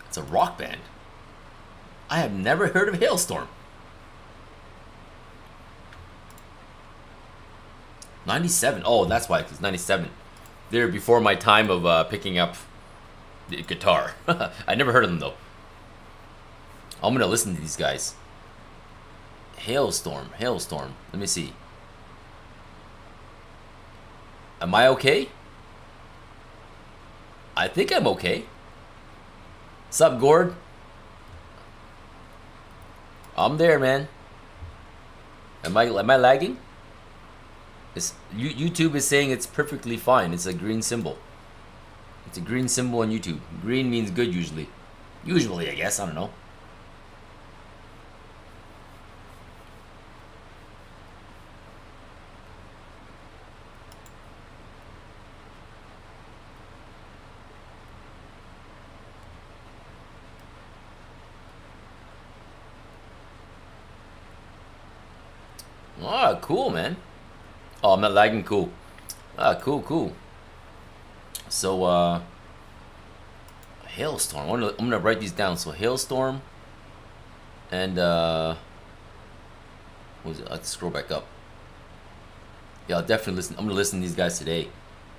It's a rock band. I have never heard of Hailstorm. 97. Oh, that's why, because 97. They're before my time of picking up the guitar. I never heard of them, though. I'm going to listen to these guys. Hailstorm. Let me see. Am I okay? I think I'm okay. Sup, Gord? I'm there, man. Am I lagging? YouTube is saying it's perfectly fine. It's a green symbol. It's a green symbol on YouTube. Green means good usually. Usually, I guess. I don't know. Ah, cool, man. Oh, I'm not lagging. Cool. Ah, cool. So, Hailstorm. I'm gonna write these down. So, Hailstorm, and what was it? I have to scroll back up. Yeah, I'll definitely listen. I'm gonna listen to these guys today.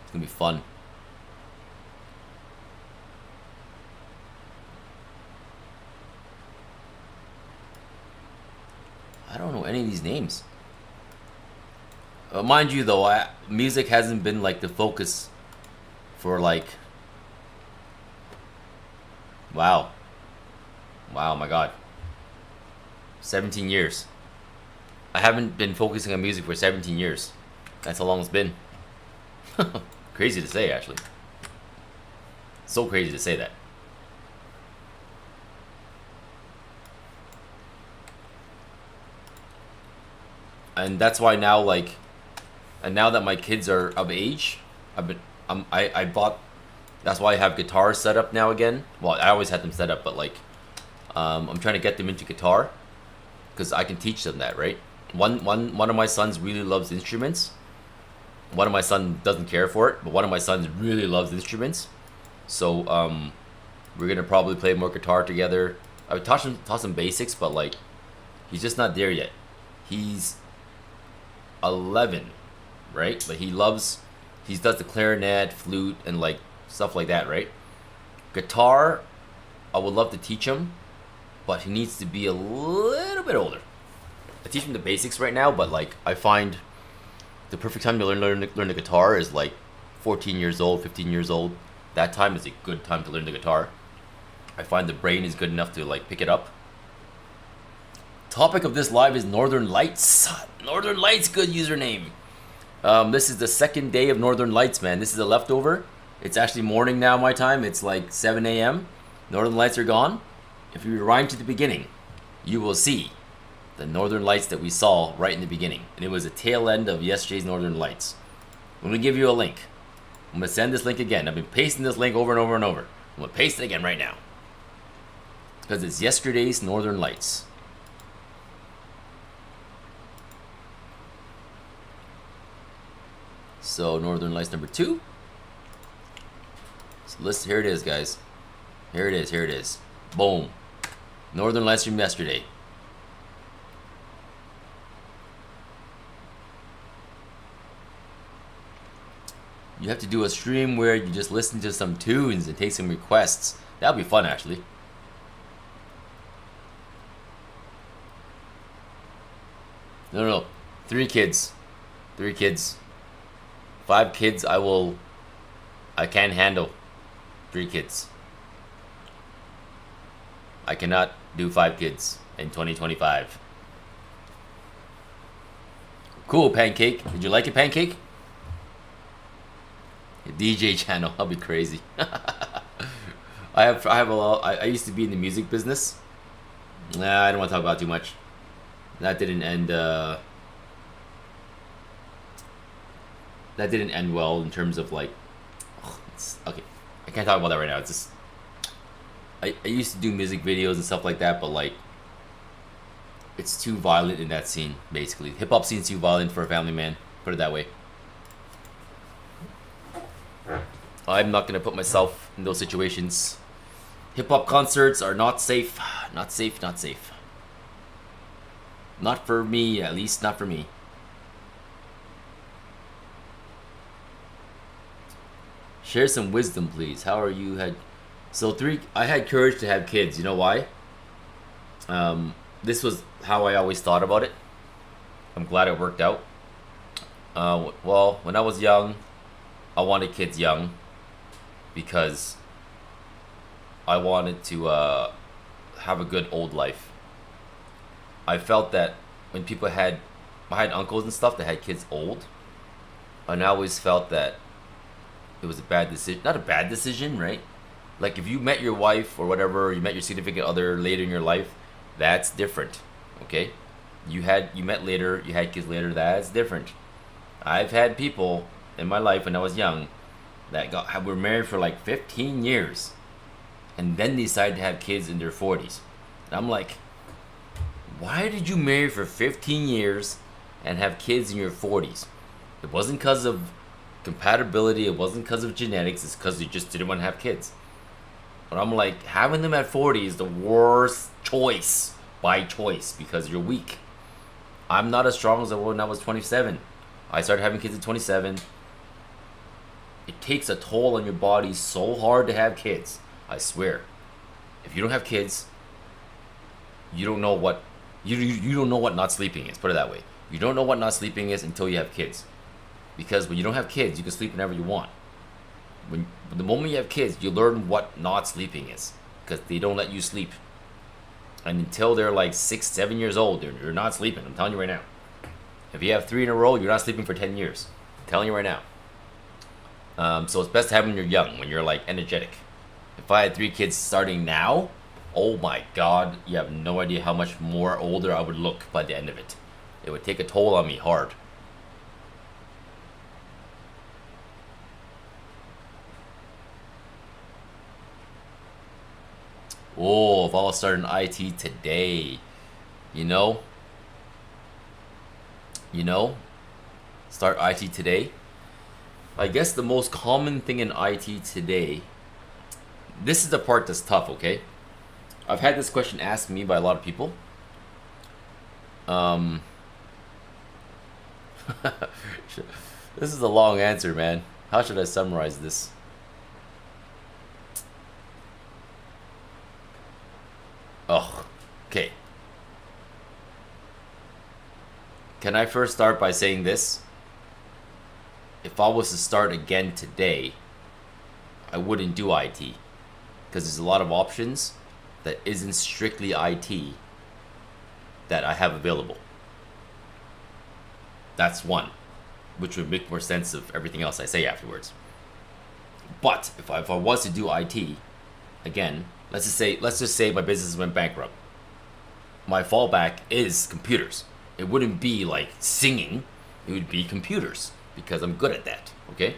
It's gonna be fun. I don't know any of these names. Mind you, though, music hasn't been like the focus for like, wow, my God, 17 years. I haven't been focusing on music for 17 years. That's how long it's been. Crazy to say, actually. So crazy to say that. And that's why now, like, and now that my kids are of age, I bought, that's why I have guitars set up now again. Well, I always had them set up, but like, I'm trying to get them into guitar because I can teach them that, right? One of my sons really loves instruments. One of my sons doesn't care for it, but one of my sons really loves instruments. So we're gonna probably play more guitar together. I would taught some basics, but like, he's just not there yet. He's 11. right? But he does the clarinet, flute, and like stuff like that, right? Guitar, I would love to teach him, but he needs to be a little bit older. I teach him the basics right now, but like I find the perfect time to learn the guitar is like 14 years old, 15 years old. That time is a good time to learn the guitar. I find the brain is good enough to like pick it up. Topic of this live is Northern Lights. Northern Lights, good username. This is the second day of Northern Lights, man. This is a leftover. It's actually morning now, my time. It's like 7 a.m. Northern Lights are gone. If you rewind to the beginning, you will see the Northern Lights that we saw right in the beginning. And it was a tail end of yesterday's Northern Lights. I'm going to give you a link. I'm going to send this link again. I've been pasting this link over and over and over. I'm going to paste it again right now. Because it's yesterday's Northern Lights. So, Northern Lights number 2. So here it is, guys. Here it is. Boom. Northern Lights from yesterday. You have to do a stream where you just listen to some tunes and take some requests. That would be fun, actually. No. 3 kids. 3 kids. 5 kids I can't handle. 3 kids. I cannot do 5 kids in 2025. Cool, Pancake. Did you like it, Pancake? Your DJ channel, I'll be crazy. I have a lot. I used to be in the music business. Nah, I don't want to talk about it too much. That didn't end. That didn't end well in terms of like. Okay, I can't talk about that right now. It's just. I used to do music videos and stuff like that, but like. It's too violent in that scene, basically. Hip hop scene's too violent for a family man. Put it that way. I'm not gonna put myself in those situations. Hip hop concerts are not safe. Not safe. Not for me, at least not for me. Share some wisdom, please. How are you? I had courage to have kids. You know why? This was how I always thought about it. I'm glad it worked out. Well, when I was young, I wanted kids young because I wanted to have a good old life. I felt that when I had uncles and stuff that had kids old, and I always felt that it was a bad decision. Not a bad decision, right? Like if you met your wife or whatever, you met your significant other later in your life, that's different, okay? You met later, you had kids later, that's different. I've had people in my life when I was young that were married for like 15 years and then decided to have kids in their 40s. And I'm like, why did you marry for 15 years and have kids in your 40s? It wasn't because of compatibility, it wasn't because of genetics, it's because you just didn't want to have kids. But I'm like, having them at 40 is the worst choice by choice because you're weak. I'm not as strong as I was when I was 27. I started having kids at 27. It takes a toll on your body so hard to have kids. I swear. If you don't have kids, you don't know what you don't know what not sleeping is. Put it that way. You don't know what not sleeping is until you have kids. Because when you don't have kids, you can sleep whenever you want. The moment you have kids, you learn what not sleeping is. Because they don't let you sleep. And until they're like 6, 7 years old, you're not sleeping. I'm telling you right now. If you have 3 in a row, you're not sleeping for 10 years. I'm telling you right now. So it's best to have them when you're young, when you're like energetic. If I had 3 kids starting now, oh my god, you have no idea how much more older I would look by the end of it. It would take a toll on me hard. Oh, if I was starting IT today, you know, start IT today. I guess the most common thing in IT today, this is the part that's tough, okay? I've had this question asked me by a lot of people. This is a long answer, man. How should I summarize this? Oh, okay. Can I first start by saying this? If I was to start again today, I wouldn't do IT. Because there's a lot of options that isn't strictly IT that I have available. That's one, which would make more sense of everything else I say afterwards. But if I was to do IT, again, let's just say my business went bankrupt. My fallback is computers. It wouldn't be like singing, it would be computers because I'm good at that. Okay,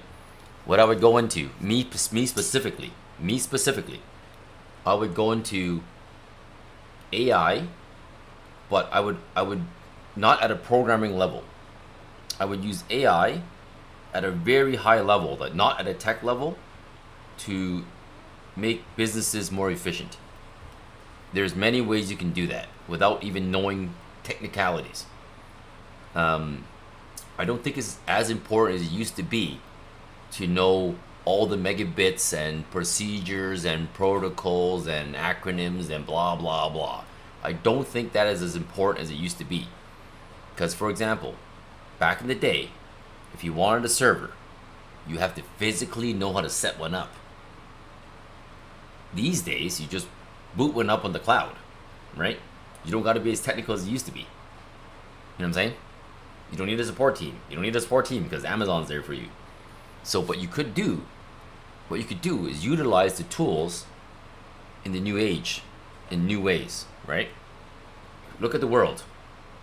what I would go into, me specifically, I would go into AI, but I would not at a programming level. I would use AI at a very high level, but not at a tech level, to make businesses more efficient. There's many ways you can do that without even knowing technicalities. I don't think it's as important as it used to be to know all the megabits and procedures and protocols and acronyms and blah blah blah. I don't think that is as important as it used to be. Because, for example, back in the day, if you wanted a server, you have to physically know how to set one up. These days, you just boot one up on the cloud, right? You don't got to be as technical as it used to be. You know what I'm saying? You don't need a support team. You don't need a support team because Amazon's there for you. So what you could do is utilize the tools in the new age in new ways, right? Look at the world.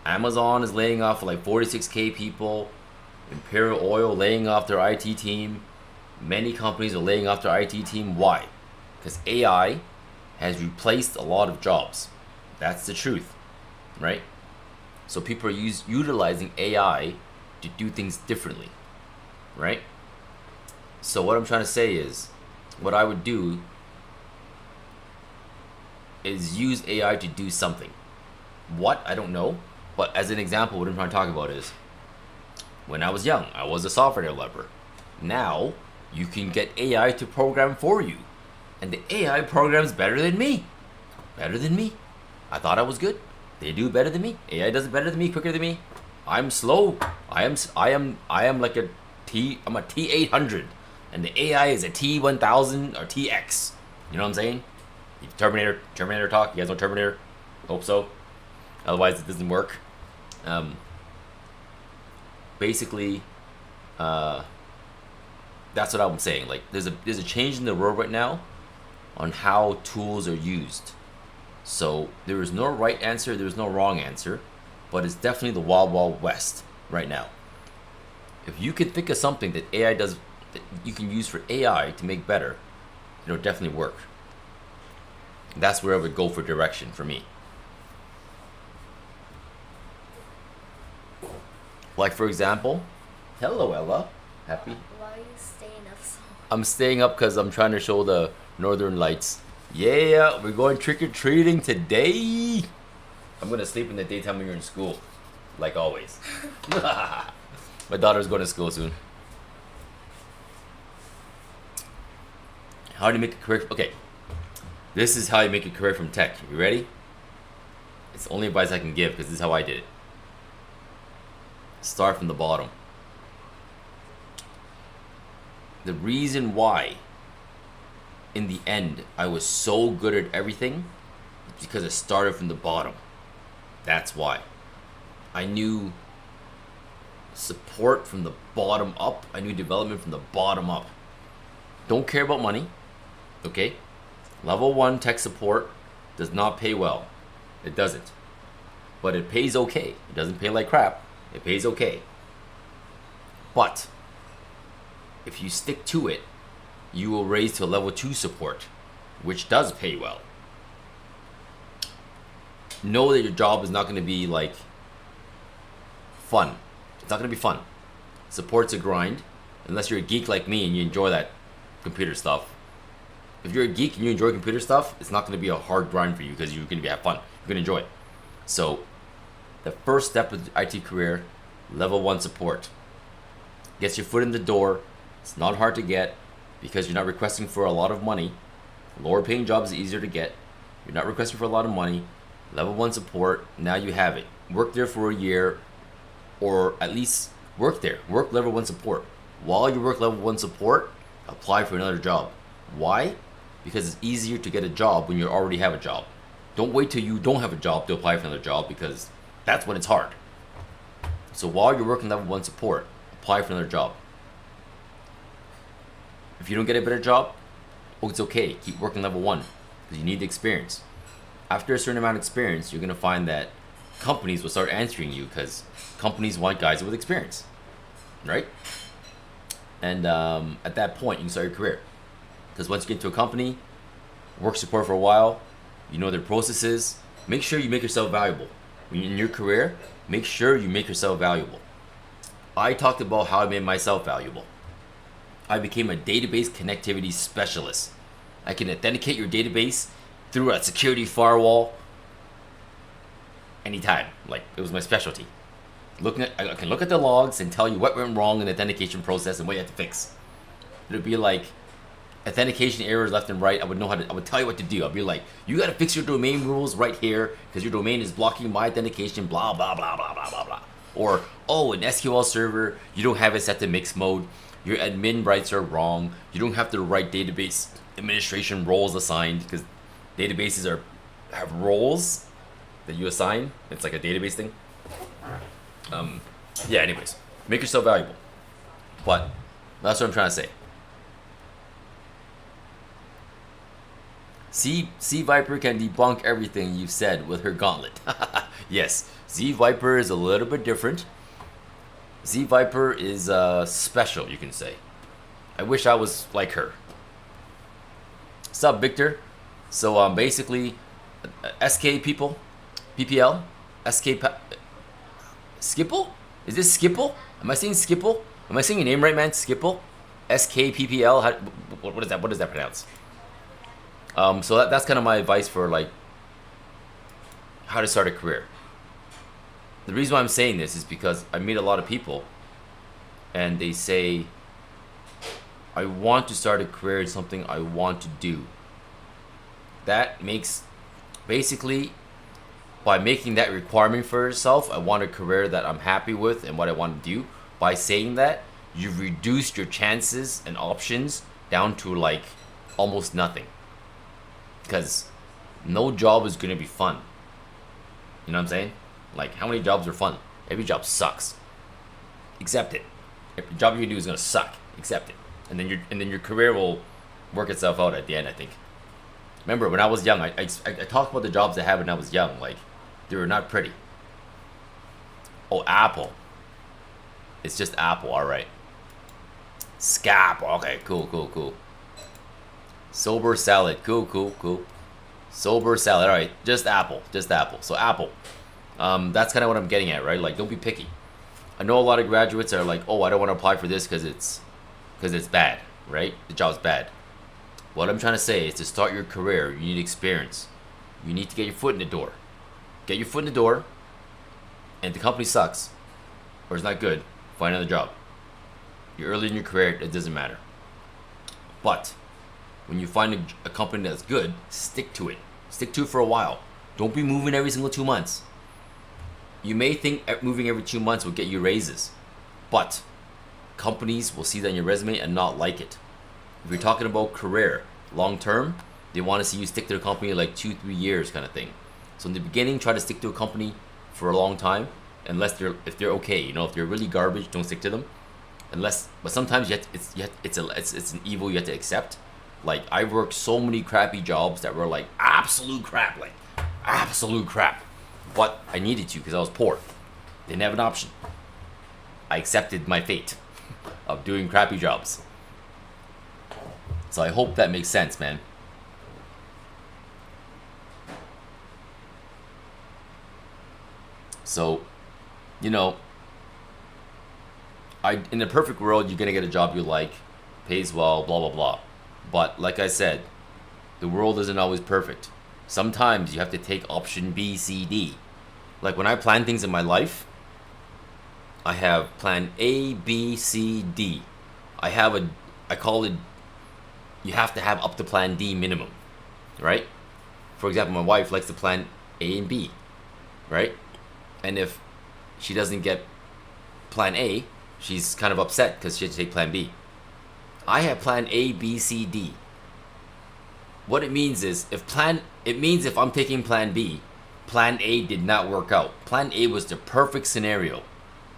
Amazon is laying off like 46k people. Imperial Oil laying off their IT team. Many companies are laying off their IT team. Why? Because AI has replaced a lot of jobs. That's the truth, right? So people are utilizing AI to do things differently, right? So what I'm trying to say is, what I would do is use AI to do something. What? I don't know. But as an example, what I'm trying to talk about is, when I was young, I was a software developer. Now, you can get AI to program for you. And the AI programs better than me. Better than me. I thought I was good. They do better than me. AI does it better than me, quicker than me. I'm slow. I am like a T800. And the AI is a T1000 or TX. You know what I'm saying? Terminator talk. You guys know Terminator? Hope so. Otherwise it doesn't work. Basically, that's what I'm saying. Like there's a change in the world right now on how tools are used. So there is no right answer, there is no wrong answer, but it's definitely the wild wild west right now. If you can think of something that AI does that you can use for AI to make better, it'll definitely work. That's where I would go for direction for me. Like for example, hello Ella, happy. Why are you staying up so? I'm staying up because I'm trying to show the Northern Lights. Yeah, we're going trick-or-treating today. I'm gonna sleep in the daytime when you're in school, like always. My daughter's going to school soon. How do you make a career? Okay, this is how you make a career from tech. You ready? It's the only advice I can give because this is how I did it. Start from the bottom. The reason why in the end I was so good at everything is because I started from the bottom. That's why. I knew support from the bottom up. I knew development from the bottom up. Don't care about money. Okay? Level 1 tech support does not pay well. It doesn't. But it pays okay. It doesn't pay like crap. It pays okay. But if you stick to it, you will raise to a level 2 support, which does pay well. Know that your job is not going to be like fun. It's not going to be fun. Support's a grind, unless you're a geek like me and you enjoy that computer stuff. If you're a geek and you enjoy computer stuff, it's not going to be a hard grind for you because you're going to have fun. You're going to enjoy it. So the first step of the IT career, level 1 support. Gets your foot in the door. It's not hard to get because you're not requesting for a lot of money. Lower paying jobs is easier to get. You're not requesting for a lot of money. Level 1 support, now you have it. Work there for a year, or at least work there. Work level 1 support. While you work level 1 support, apply for another job. Why? Because it's easier to get a job when you already have a job. Don't wait till you don't have a job to apply for another job, because that's when it's hard. So while you're working level 1 support, apply for another job. If you don't get a better job, oh, it's okay. Keep working level 1 because you need the experience. After a certain amount of experience, you're going to find that companies will start answering you because companies want guys with experience, right? And at that point, you can start your career. Because once you get into a company, work support for a while, you know their processes, make sure you make yourself valuable. When you're in your career, make sure you make yourself valuable. I talked about how I made myself valuable. I became a database connectivity specialist. I can authenticate your database through a security firewall anytime. Like, it was my specialty. I can look at the logs and tell you what went wrong in the authentication process and what you have to fix. It would be like authentication errors left and right. I would tell you what to do. I'd be like, you gotta fix your domain rules right here because your domain is blocking my authentication, blah, blah, blah, blah, blah, blah, blah. Or, oh, an SQL server, you don't have it set to mixed mode. Your admin rights are wrong. You don't have the right database administration roles assigned because databases have roles that you assign. It's like a database thing. Yeah, anyways, make yourself valuable. But that's what I'm trying to say. C Viper can debunk everything you've said with her gauntlet. Yes, Z Viper is a little bit different. Z Viper is special, you can say. I wish I was like her. Sup, Victor? So basically, SK people, PPL, Skipple? Is this Skipple? Am I saying Skipple? Am I saying your name right, man? Skipple? SKPPL? What is that? What does that pronounce? So that's kind of my advice for like how to start a career. The reason why I'm saying this is because I meet a lot of people and they say, I want to start a career in something I want to do. That makes, basically, by making that requirement for yourself, I want a career that I'm happy with and what I want to do. By saying that, you've reduced your chances and options down to like almost nothing. Because no job is going to be fun. You know what I'm saying? Like, how many jobs are fun? Every job sucks. Accept it. Every job you do is gonna suck. Accept it, and then your career will work itself out at the end. I think. Remember, when I was young, I talked about the jobs I had when I was young. Like, they were not pretty. Oh, Apple. It's just Apple. All right. Scap. Okay. Cool. Sober salad. Cool. Sober salad. All right. Just Apple. So Apple. That's kind of what I'm getting at, right? Like, don't be picky. I know a lot of graduates are like, oh, I don't want to apply for this because it's bad, right? The job's bad. What I'm trying to say is to start your career, you need experience. You need to get your foot in the door. Get your foot in the door, and if the company sucks or is not good, find another job. You're early in your career, it doesn't matter. But when you find a company that's good, stick to it. Stick to it for a while. Don't be moving every single 2 months. You may think moving every 2 months will get you raises, but companies will see that in your resume and not like it. If you're talking about career, long term, they want to see you stick to the company like 2-3 years kind of thing. So in the beginning, try to stick to a company for a long time, if they're okay. You know, if they're really garbage, don't stick to them. But sometimes it's an evil you have to accept. Like, I worked so many crappy jobs that were like absolute crap. But I needed to because I was poor. Didn't have an option. I accepted my fate of doing crappy jobs. So I hope that makes sense, man. So, you know, in the perfect world, you're going to get a job you like, pays well, blah, blah, blah. But like I said, the world isn't always perfect. Sometimes you have to take option B, C, D. Like, when I plan things in my life, I have plan A, B, C, D. I call it, you have to have up to plan D minimum, right? For example, my wife likes to plan A and B, right? And if she doesn't get plan A, she's kind of upset because she has to take plan B. I have plan A, B, C, D. What it means is, if I'm taking plan B, plan A did not work out. Plan A was the perfect scenario.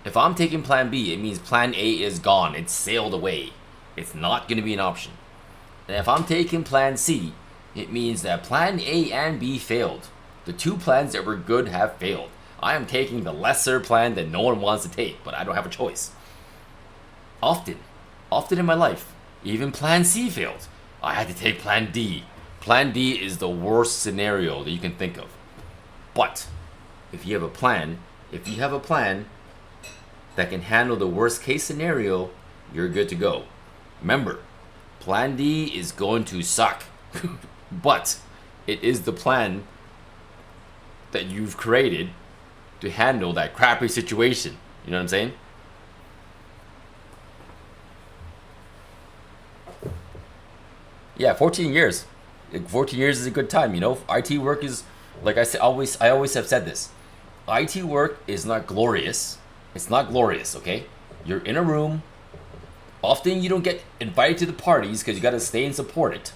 If I'm taking plan B, it means plan A is gone. It's sailed away. It's not going to be an option. And if I'm taking plan C, it means that plan A and B failed. The two plans that were good have failed. I am taking the lesser plan that no one wants to take, but I don't have a choice. Often in my life, even plan C failed. I had to take plan D. Plan D is the worst scenario that you can think of. But if you have a plan that can handle the worst case scenario, you're good to go. Remember, plan D is going to suck. But it is the plan that you've created to handle that crappy situation. You know what I'm saying? Yeah, 14 years. 14 years is a good time, you know? IT work is, like I said, I always have said this. IT work is not glorious. It's not glorious, okay? You're in a room. Often you don't get invited to the parties because you got to stay and support it.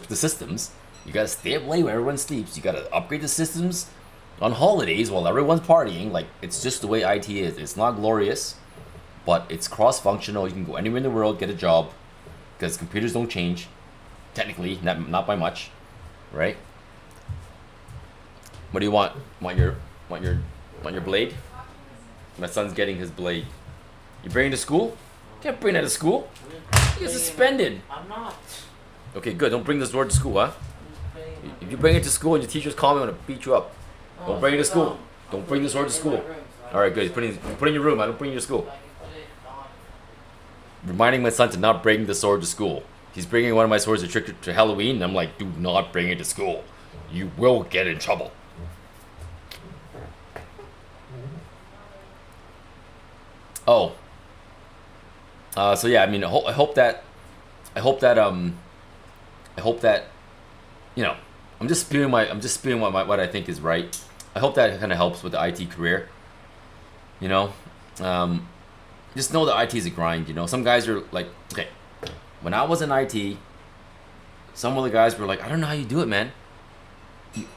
The systems. You got to stay up late when everyone sleeps. You got to upgrade the systems on holidays while everyone's partying. Like, it's just the way IT is. It's not glorious, but it's cross-functional. You can go anywhere in the world, get a job, because computers don't change. Technically, not by much, right? What do you want? Want your blade? My son's getting his blade. You bring it to school? Can't bring that to school. You get suspended. I'm not. Okay, good. Don't bring the sword to school, huh? If you bring it to school and your teachers call me, I'm gonna beat you up. Don't bring it to school. Don't bring the sword to school. All right, good. Put it in your room. I don't bring it to school. Reminding my son to not bring the sword to school. He's bringing one of my swords to Halloween, and I'm like, do not bring it to school. You will get in trouble. Oh. So yeah, I mean, I hope that, you know, I'm just spewing what I think is right. I hope that kind of helps with the IT career. You know, just know that IT is a grind. You know, some guys are like, okay, when I was in IT, some of the guys were like, I don't know how you do it, man.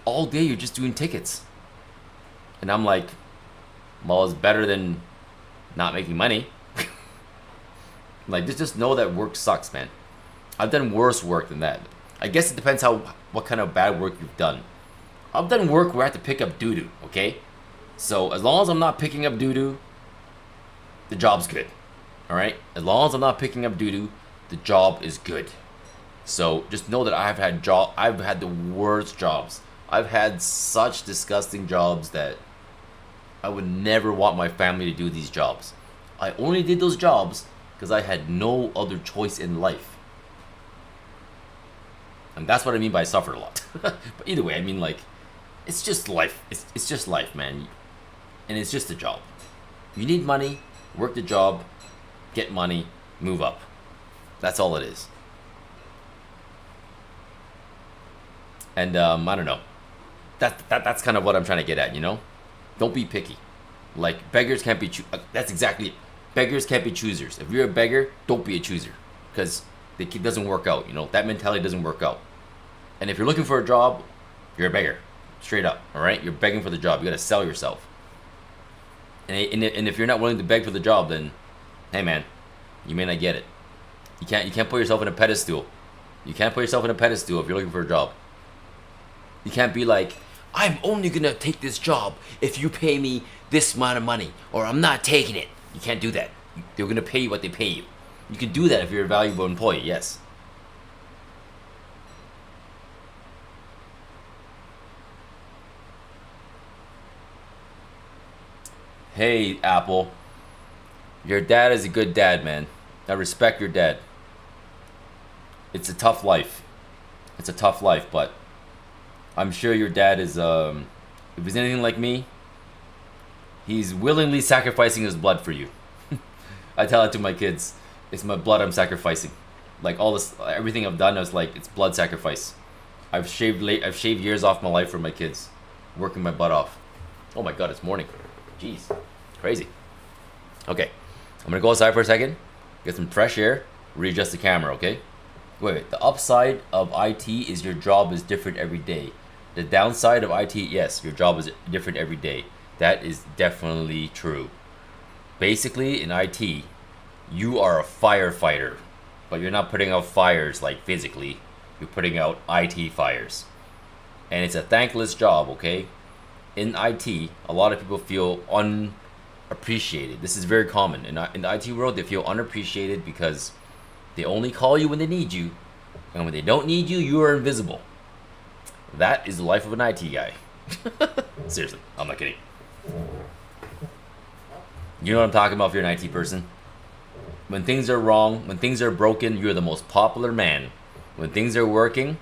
All day you're just doing tickets. And I'm like, well, it's better than not making money. Like, just know that work sucks, man. I've done worse work than that. I guess it depends what kind of bad work you've done. I've done work where I have to pick up doo-doo, okay? So as long as I'm not picking up doo-doo, the job's good. Alright? As long as I'm not picking up doo-doo, the job is good. So just know that I've had the worst jobs. I've had such disgusting jobs that I would never want my family to do these jobs. I only did those jobs because I had no other choice in life. And that's what I mean by I suffered a lot. But either way, I mean, like, it's just life. It's just life, man. And it's just a job. You need money, work the job, get money, move up. That's all it is. And I don't know. That's kind of what I'm trying to get at, you know? Don't be picky. Like, beggars can't be that's exactly it. Beggars can't be choosers. If you're a beggar, don't be a chooser, because it doesn't work out, you know? That mentality doesn't work out. And if you're looking for a job, you're a beggar. Straight up, all right? You're begging for the job. You got to sell yourself. And if you're not willing to beg for the job, then, hey, man, you may not get it. You can't put yourself in a pedestal. You can't put yourself in a pedestal if you're looking for a job. You can't be like, I'm only going to take this job if you pay me this amount of money, or I'm not taking it. You can't do that. They're going to pay you what they pay you. You can do that if you're a valuable employee, yes. Hey, Apple. Your dad is a good dad, man. I respect your dad. It's a tough life. It's a tough life, but I'm sure your dad is, if he's anything like me, He's willingly sacrificing his blood for you. I tell that to my kids. It's my blood I'm sacrificing. Like all this, everything I've done, I was like, it's blood sacrifice. I've shaved years off my life for my kids, working my butt off. Oh my god, it's morning. Jeez, crazy. Okay, I'm gonna go outside for a second, get some fresh air, readjust the camera. Okay. Wait. The upside of IT is your job is different every day. The downside of IT, yes, your job is different every day. That is definitely true. Basically, in IT, you are a firefighter, but you're not putting out fires like physically. You're putting out IT fires. And it's a thankless job, okay? In IT, a lot of people feel unappreciated. This is very common. In the IT world, they feel unappreciated because they only call you when they need you. And when they don't need you, you are invisible. That is the life of an IT guy. Seriously, I'm not kidding. You know what I'm talking about if you're an IT person? When things are wrong, when things are broken, you're the most popular man. When things are working,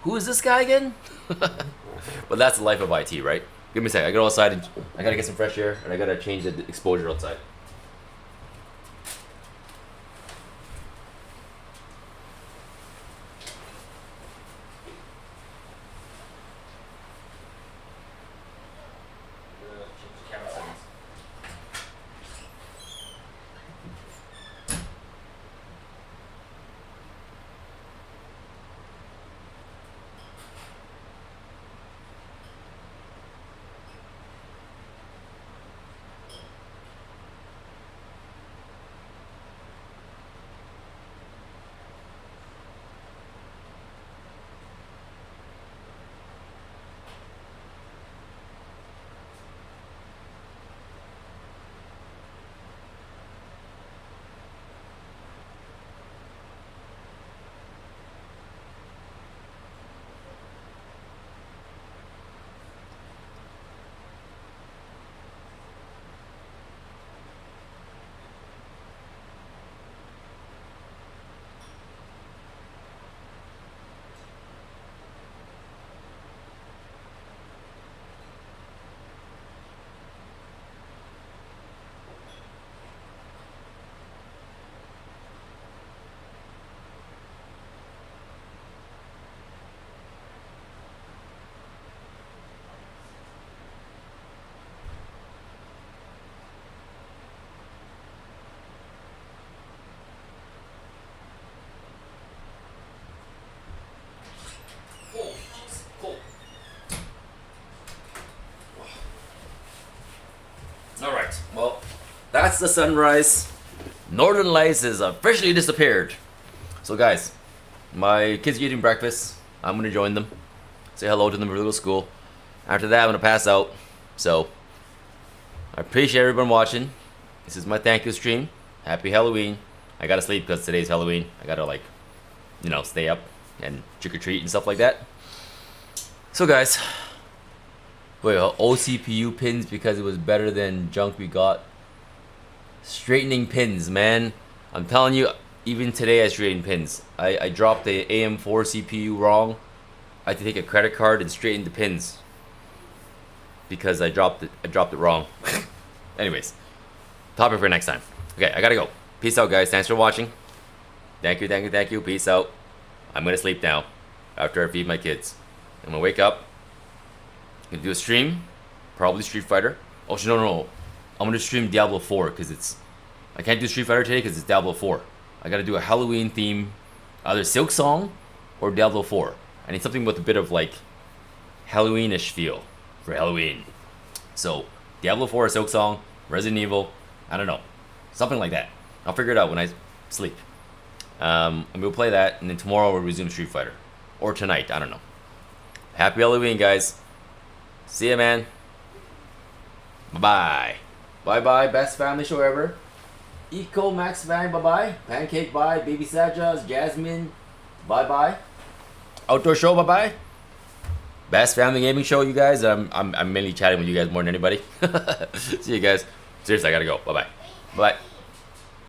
who is this guy again? But that's the life of IT, right? Give me a sec. I gotta go outside and I gotta get some fresh air and I gotta change the exposure outside. Alright, well, that's the sunrise. Northern Lights has officially disappeared. So guys, my kids are eating breakfast. I'm gonna join them. Say hello to them for little school. After that, I'm gonna pass out. So, I appreciate everyone watching. This is my thank you stream. Happy Halloween. I gotta sleep because today's Halloween. I gotta like, you know, stay up and trick or treat and stuff like that. So guys, wait, OCPU pins because it was better than junk we got. Straightening pins, man. I'm telling you, even today I straightened pins. I dropped the AM4 CPU wrong. I had to take a credit card and straighten the pins because I dropped it wrong. Anyways, topic for next time. Okay, I gotta go. Peace out, guys. Thanks for watching. Thank you, thank you, thank you. Peace out. I'm gonna sleep now after I feed my kids. I'm gonna wake up. I'm gonna do a stream, probably Street Fighter. Oh no. I'm gonna stream Diablo 4 because I can't do Street Fighter today because it's Diablo 4. I gotta do a Halloween theme, either Silk Song or Diablo 4. I need something with a bit of like Halloweenish feel for Halloween. So Diablo 4 or Silk Song, Resident Evil, I don't know, something like that. I'll figure it out when I sleep. And we'll play that, and then tomorrow we'll resume Street Fighter, or tonight. I don't know. Happy Halloween, guys. See ya, man. Bye-bye. Bye-bye. Best family show ever. Eco Max Bang, bye-bye. Pancake, bye. Baby Sajas, Jasmine, bye-bye. Outdoor show, bye-bye. Best family gaming show, you guys. I'm mainly chatting with you guys more than anybody. See you guys. Seriously, I gotta go. Bye-bye. Bye.